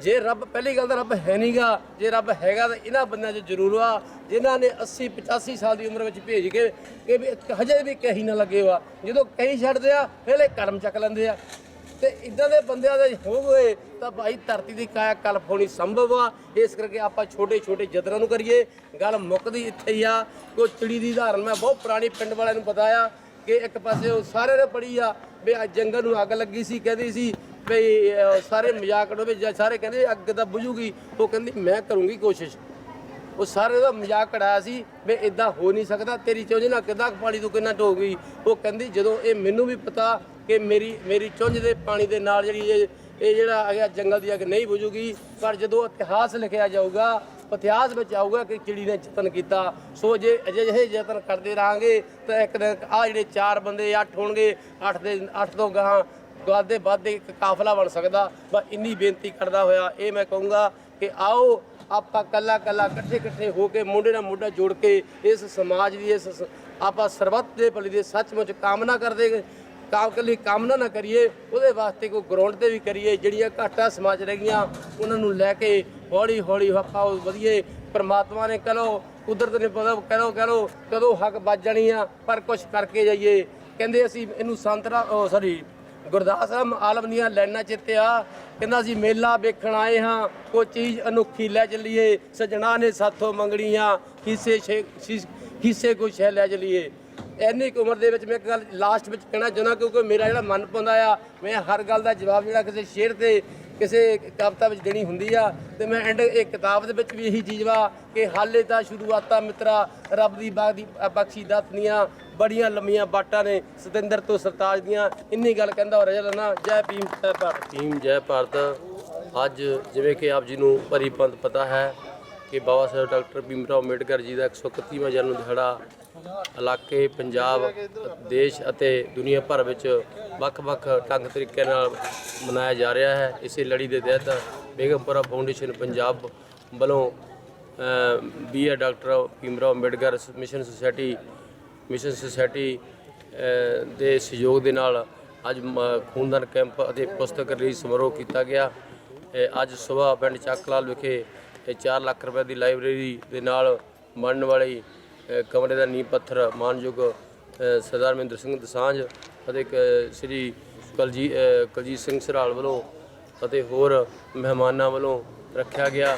ਜੇ ਰੱਬ, ਪਹਿਲੀ ਗੱਲ ਤਾਂ ਰੱਬ ਹੈ ਨਹੀਂਗਾ, ਜੇ ਰੱਬ ਹੈਗਾ ਤਾਂ ਇਹਨਾਂ ਬੰਦਿਆਂ 'ਚ ਜ਼ਰੂਰ ਆ ਜਿਨ੍ਹਾਂ ਨੇ 80-85 ਸਾਲ ਦੀ ਉਮਰ ਵਿੱਚ ਭੇਜ ਕੇ ਕਿ ਵੀ ਹਜੇ ਵੀ ਕਹੀ ਨਾ ਲੱਗੇ ਵਾ, ਜਦੋਂ ਕਹੀ ਛੱਡਦੇ ਆ ਪਹਿਲੇ ਕਰਮ ਚੱਕ ਲੈਂਦੇ ਆ। ਤੇ ਇਦਾਂ ਦੇ ਬੰਦਿਆਂ ਦੇ ਹੋ ਗਏ ਤਾਂ ਭਾਈ ਧਰਤੀ ਦੀ ਕਾਇਆ ਕਲਪ ਹੋਣੀ ਸੰਭਵ ਆ। ਇਸ ਕਰਕੇ ਆਪਾਂ ਛੋਟੇ ਯਤਨਾਂ ਨੂੰ ਕਰੀਏ। ਗੱਲ ਮੁੱਕਦੀ ਇੱਥੇ ਹੀ ਆ। ਕੋਈ ਚਿੜੀ ਦੀ ਉਦਾਹਰਨ ਮੈਂ ਬਹੁਤ ਪੁਰਾਣੀ ਪਿੰਡ ਵਾਲਿਆਂ ਨੂੰ ਪਤਾ ਆ ਕਿ ਇੱਕ ਪਾਸੇ ਉਹ ਸਾਰੇ ਨੇ ਪੜੀ ਆ ਵੀ ਜੰਗਲ ਨੂੰ ਅੱਗ ਲੱਗੀ ਸੀ, ਕਹਿੰਦੀ ਸੀ ਵੀ ਸਾਰੇ ਮਜ਼ਾਕ ਉਡਾਵੇ, ਸਾਰੇ ਕਹਿੰਦੇ ਅੱਗ ਤਾਂ ਬੁਝੂਗੀ, ਉਹ ਕਹਿੰਦੀ ਮੈਂ ਕਰੂੰਗੀ ਕੋਸ਼ਿਸ਼। ਉਹ ਸਾਰੇ ਦਾ ਮਜ਼ਾਕ ਉਡਾਇਆ ਸੀ ਵੀ ਇਦਾਂ ਹੋ ਨਹੀਂ ਸਕਦਾ, ਤੇਰੀ ਚੁੰਝ ਨਾਲ ਕਿੱਦਾਂ ਪਾਣੀ ਤੂੰ ਕਿੰਨਾ ਢੋਗੀ। ਉਹ ਕਹਿੰਦੀ ਜਦੋਂ ਇਹ ਮੈਨੂੰ ਵੀ ਪਤਾ ਕਿ ਮੇਰੀ ਚੁੰਝ ਦੇ ਪਾਣੀ ਦੇ ਨਾਲ ਜਿਹੜੀ ਇਹ ਜਿਹੜਾ ਹੈਗਾ ਜੰਗਲ ਦੀ ਅੱਗ ਨਹੀਂ ਬੁਝੂਗੀ, ਪਰ ਜਦੋਂ ਇਤਿਹਾਸ ਲਿਖਿਆ ਜਾਊਗਾ, ਇਤਿਹਾਸ ਵਿੱਚ ਆਊਗਾ ਕਿ ਚਿੜੀ ਨੇ ਯਤਨ ਕੀਤਾ। ਸੋ ਜੇ ਅਜਿਹੇ ਯਤਨ ਕਰਦੇ ਰਹਾਂਗੇ ਤਾਂ ਇੱਕ ਦਿਨ ਆਹ ਜਿਹੜੇ 4 ਬੰਦੇ 8 ਹੋਣਗੇ, 8 ਤੋਂ ਗਾਹਾਂ ਦੇ ਵੱਧ ਇੱਕ ਕਾਫਲਾ ਬਣ ਸਕਦਾ। ਬਸ ਇੰਨੀ ਬੇਨਤੀ ਕਰਦਾ ਹੋਇਆ ਇਹ ਮੈਂ ਕਹੂੰਗਾ ਕਿ ਆਓ ਆਪਾਂ ਕੱਲਾ ਇਕੱਠੇ ਹੋ ਕੇ ਮੋਢੇ ਨਾਲ ਮੋਢਾ ਜੋੜ ਕੇ ਇਸ ਸਮਾਜ ਦੀ ਇਸ ਆਪਾਂ ਸਰਬੱਤ ਦੇ ਭਲੇ ਦੀ ਸੱਚਮੁੱਚ ਕਾਮਨਾ ਕਰਦੇ, ਕੱਲੀ ਕਾਮਨਾ ਨਾ ਕਰੀਏ, ਉਹਦੇ ਵਾਸਤੇ ਕੋਈ ਗਰਾਊਂਡ ਤੇ ਵੀ ਕਰੀਏ। ਜਿਹੜੀਆਂ ਘਾਟਾਂ ਸਮਾਜ ਰਹਿ ਗਈਆਂ ਉਹਨਾਂ ਨੂੰ ਲੈ ਕੇ ਹੌਲੀ ਆਪਾਂ ਵਧੀਏ। ਪਰਮਾਤਮਾ ਨੇ ਕਹ ਲਓ, ਕੁਦਰਤ ਨੇ ਪਤਾ ਕਹਿ ਲਓ ਕਦੋਂ ਹੱਕ ਵੱਜ ਜਾਣੀ ਆ, ਪਰ ਕੁਛ ਕਰਕੇ ਜਾਈਏ। ਕਹਿੰਦੇ ਅਸੀਂ ਇਹਨੂੰ ਗੁਰਦਾਸ ਆਲਮ ਦੀਆਂ ਲਾਈਨਾਂ ਚਿੱਤੇ ਆ, ਕਹਿੰਦਾ ਅਸੀਂ ਮੇਲਾ ਵੇਖਣ ਆਏ ਹਾਂ, ਕੋਈ ਚੀਜ਼ ਅਨੋਖੀ ਲੈ ਚੱਲੀਏ, ਸੱਜਣਾ ਨੇ ਸਾਥੋਂ ਮੰਗਣੀਆਂ, ਹਿੱਸੇ ਕੋਈ ਸ਼ੈ ਲੈ ਚੱਲੀਏ। ਇੰਨੀ ਕੁ ਉਮਰ ਦੇ ਵਿੱਚ ਮੈਂ ਇੱਕ ਗੱਲ ਲਾਸਟ ਵਿੱਚ ਕਹਿਣਾ ਚਾਹੁੰਦਾ, ਕਿਉਂਕਿ ਮੇਰਾ ਜਿਹੜਾ ਮਨ ਪਾਉਂਦਾ ਆ, ਮੈਂ ਹਰ ਗੱਲ ਦਾ ਜਵਾਬ ਜਿਹੜਾ ਕਿਸੇ ਸ਼ੇਰ ਤੇ ਕਿਸੇ ਕਵਿਤਾ ਵਿੱਚ ਦੇਣੀ ਹੁੰਦੀ ਆ, ਤੇ ਮੈਂ ਐਂਡ ਇਹ ਕਿਤਾਬ ਦੇ ਵਿੱਚ ਵੀ ਇਹੀ ਚੀਜ਼ ਵਾ ਕਿ ਹਾਲੇ ਤਾਂ ਸ਼ੁਰੂਆਤਾਂ ਮਿੱਤਰਾ ਰੱਬ ਦੀ ਬਾਗ ਦੀ ਬਖਸ਼ੀ ਦਾਤਨੀਆਂ, ਬੜੀਆਂ ਲੰਮੀਆਂ ਬਾਟਾਂ ਨੇ ਸਤਿੰਦਰ ਤੋਂ ਸਰਤਾਜ ਦੀਆਂ। ਇੰਨੀ ਗੱਲ ਕਹਿੰਦਾ ਹੋ ਰਿਹਾ ਲੈਣਾ। ਜੈ ਭੀਮ, ਜੈ ਭਾਰਤ। ਭੀਮ, ਜੈ ਭਾਰਤ। ਅੱਜ ਜਿਵੇਂ ਕਿ ਆਪ ਜੀ ਨੂੰ ਭਲੀ ਭਾਂਤ ਪਤਾ ਹੈ ਕਿ ਬਾਬਾ ਸਾਹਿਬ ਡਾਕਟਰ ਭੀਮ ਰਾਓ ਅੰਬੇਡਕਰ ਜੀ ਦਾ 131ਵਾਂ ਜਨਮ ਦਿਹਾੜਾ ਇਲਾਕੇ ਪੰਜਾਬ, ਦੇਸ਼ ਅਤੇ ਦੁਨੀਆ ਭਰ ਵਿੱਚ ਵੱਖ-ਵੱਖ ਢੰਗ ਤਰੀਕੇ ਨਾਲ ਮਨਾਇਆ ਜਾ ਰਿਹਾ ਹੈ। ਇਸੇ ਲੜੀ ਦੇ ਤਹਿਤ ਬੇਗਮਪੁਰਾ ਫਾਊਂਡੇਸ਼ਨ ਪੰਜਾਬ ਵੱਲੋਂ BA doctor Bhim Rao Ambedkar mission society ਦੇ ਸਹਿਯੋਗ ਦੇ ਨਾਲ ਅੱਜ ਖੂਨਦਾਨ ਕੈਂਪ ਅਤੇ ਪੁਸਤਕ ਰਿਲੀਜ਼ ਸਮਾਰੋਹ ਕੀਤਾ ਗਿਆ। ਅੱਜ ਸੁਬਾਹ ਪਿੰਡ ਚੱਕਲਾਲ ਵਿਖੇ 4 ਲੱਖ ਰੁਪਏ ਦੀ ਲਾਇਬ੍ਰੇਰੀ ਦੇ ਨਾਲ ਬਣਨ ਵਾਲੀ ਕਮਰੇ ਦਾ ਨੀਂਹ ਪੱਥਰ ਮਾਨਯੋਗ ਸਰਦਾਰ ਮਹਿੰਦਰ ਸਿੰਘ ਦਸਾਂਝ ਅਤੇ ਸ੍ਰੀ ਕੁਲਜੀਤ ਸਿੰਘ ਸਰਾਲ ਵੱਲੋਂ ਅਤੇ ਹੋਰ ਮਹਿਮਾਨਾਂ ਵੱਲੋਂ ਰੱਖਿਆ ਗਿਆ।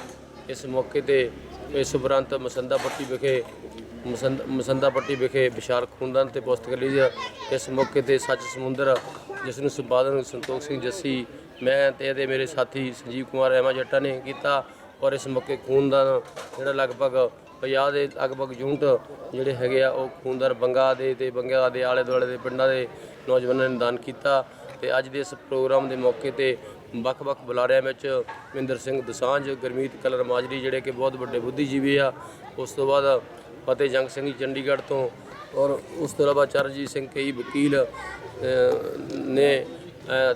ਇਸ ਮੌਕੇ ਤੇ ਇਸ ਉਪਰੰਤ ਮਸੰਦਾ ਪੱਟੀ ਵਿਖੇ ਵਿਸ਼ਾਲ ਖੂਨਦਾਨ ਤੇ ਪੁਸਤਕ ਰਿਲੀਜ਼। ਇਸ ਮੌਕੇ ਤੇ ਸੱਚ ਸਮੁੰਦਰ, ਜਿਸ ਨੂੰ ਸੰਪਾਦਨ ਸੰਤੋਖ ਸਿੰਘ ਜੱਸੀ ਮੈਂ ਤੇ ਇਹਦੇ ਮੇਰੇ ਸਾਥੀ ਸੰਜੀਵ ਕੁਮਾਰ ਐਮਾ ਜੱਟਾ ਨੇ ਕੀਤਾ। ਔਰ ਇਸ ਮੌਕੇ ਖੂਨਦਾਨ ਜਿਹੜਾ ਲਗਭਗ 50 ਦੇ ਲਗਭਗ ਯੂਨਿਟ ਜਿਹੜੇ ਹੈਗੇ ਆ ਉਹ ਖੂਨਦਾਨ ਬੰਗਾ ਦੇ ਤੇ ਬੰਗਾ ਦੇ ਆਲੇ ਦੁਆਲੇ ਦੇ ਪਿੰਡਾਂ ਦੇ ਨੌਜਵਾਨਾਂ ਨੇ ਦਾਨ ਕੀਤਾ। ਤੇ ਅੱਜ ਦੇ ਇਸ ਪ੍ਰੋਗਰਾਮ ਦੇ ਮੌਕੇ ਤੇ ਵੱਖ-ਵੱਖ ਬੁਲਾਰਿਆਂ ਵਿੱਚ ਮਹਿੰਦਰ ਸਿੰਘ ਦਸਾਂਝ, ਗੁਰਮੀਤ ਕਲਰ ਮਾਜਰੀ ਜਿਹੜੇ ਕਿ ਬਹੁਤ ਵੱਡੇ ਬੁੱਧੀਜੀਵੀ ਆ। ਉਸ ਤੋਂ ਬਾਅਦ ਫਤਿਹ ਜੰਗ ਸਿੰਘ ਜੀ ਚੰਡੀਗੜ੍ਹ ਤੋਂ, ਔਰ ਉਸ ਤੋਂ ਇਲਾਵਾ ਚਰਨਜੀਤ ਸਿੰਘ ਕਈ ਵਕੀਲ ਨੇ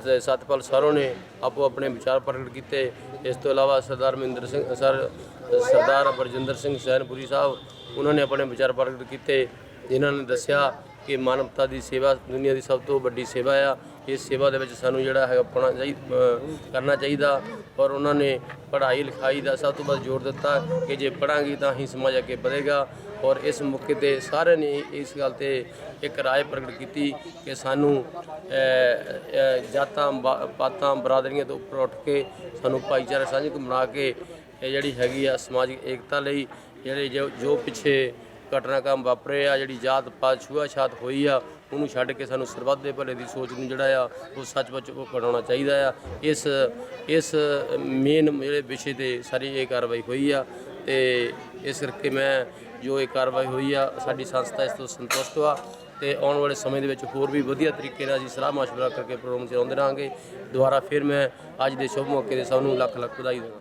ਤੇ ਸਤਪਾਲ ਸਾਰੋਂ ਨੇ ਆਪੋ ਆਪਣੇ ਵਿਚਾਰ ਪ੍ਰਗਟ ਕੀਤੇ। ਇਸ ਤੋਂ ਇਲਾਵਾ ਸਰਦਾਰ ਮਹਿੰਦਰ ਸਿੰਘ ਸਰਦਾਰ ਬਰਜਿੰਦਰ ਸਿੰਘ ਸੈਨਪੁਰੀ ਸਾਹਿਬ ਉਹਨਾਂ ਨੇ ਆਪਣੇ ਵਿਚਾਰ ਪ੍ਰਗਟ ਕੀਤੇ, ਜਿਨ੍ਹਾਂ ਨੇ ਦੱਸਿਆ ਕਿ ਮਾਨਵਤਾ ਦੀ ਸੇਵਾ ਦੁਨੀਆ ਦੀ ਸਭ ਤੋਂ ਵੱਡੀ ਸੇਵਾ ਆ। ਇਸ ਸੇਵਾ ਦੇ ਵਿੱਚ ਸਾਨੂੰ ਜਿਹੜਾ ਹੈ ਕਰਨਾ ਚਾਹੀਦਾ। ਔਰ ਉਹਨਾਂ ਨੇ ਪੜ੍ਹਾਈ ਲਿਖਾਈ ਦਾ ਸਭ ਤੋਂ ਵੱਧ ਜ਼ੋਰ ਦਿੱਤਾ ਕਿ ਜੇ ਪੜ੍ਹਾਂਗੇ ਤਾਂ ਹੀ ਸਮਾਜ ਅੱਗੇ ਵਧੇਗਾ। ਔਰ ਇਸ ਮੌਕੇ ਤੇ ਸਾਰਿਆਂ ਨੇ ਇਸ ਗੱਲ ਤੇ ਇੱਕ ਰਾਏ ਪ੍ਰਗਟ ਕੀਤੀ ਕਿ ਸਾਨੂੰ ਜਾਤਾਂ ਪਾਤਾਂ ਬਰਾਦਰੀਆਂ ਤੋਂ ਉੱਪਰ ਉੱਠ ਕੇ ਸਾਨੂੰ ਭਾਈਚਾਰਾ ਸਾਂਝਕ ਬਣਾ ਕੇ ਇਹ ਜਿਹੜੀ ਹੈਗੀ ਆ ਸਮਾਜਿਕ ਏਕਤਾ ਲਈ ਜਿਹੜੇ ਜੋ ਪਿੱਛੇ ਘਟਨਾਕ੍ਰਮ ਵਾਪਰੇ ਆ, ਜਿਹੜੀ ਜਾਤ ਪਾਤ ਛੂਆਛਾਤ ਹੋਈ ਆ, ਉਹਨੂੰ ਛੱਡ ਕੇ ਸਾਨੂੰ ਸਰਬੱਤ ਦੇ ਭਲੇ ਦੀ ਸੋਚ ਨੂੰ ਜਿਹੜਾ ਆ ਉਹ ਸੱਚਮੁੱਚ ਉਹ ਬਣਾਉਣਾ ਚਾਹੀਦਾ ਆ। ਇਸ ਮੇਨ ਜਿਹੜੇ ਵਿਸ਼ੇ ਤੇ ਸਾਰੀ ਇਹ ਕਾਰਵਾਈ ਹੋਈ ਆ। ਤੇ ਇਸ ਕਰਕੇ ਮੈਂ ਜੋ ਇਹ ਕਾਰਵਾਈ ਹੋਈ ਆ ਸਾਡੀ ਸੰਸਥਾ ਇਸ ਤੋਂ ਸੰਤੁਸ਼ਟ ਆ। ਤੇ ਆਉਣ ਵਾਲੇ ਸਮੇਂ ਦੇ ਵਿੱਚ ਹੋਰ ਵੀ ਵਧੀਆ ਤਰੀਕੇ ਨਾਲ ਅਸੀਂ ਸਲਾਹ ਮਸ਼ਵਰਾ ਕਰਕੇ ਪ੍ਰੋਗਰਾਮ ਚਲਾਉਂਦੇ ਰਹਾਂਗੇ। ਦੁਬਾਰਾ ਫਿਰ ਮੈਂ ਅੱਜ ਦੇ ਸ਼ੁਭ ਮੌਕੇ 'ਤੇ ਸਭ ਨੂੰ ਲੱਖ ਲੱਖ ਵਧਾਈ ਦਿੰਦਾ।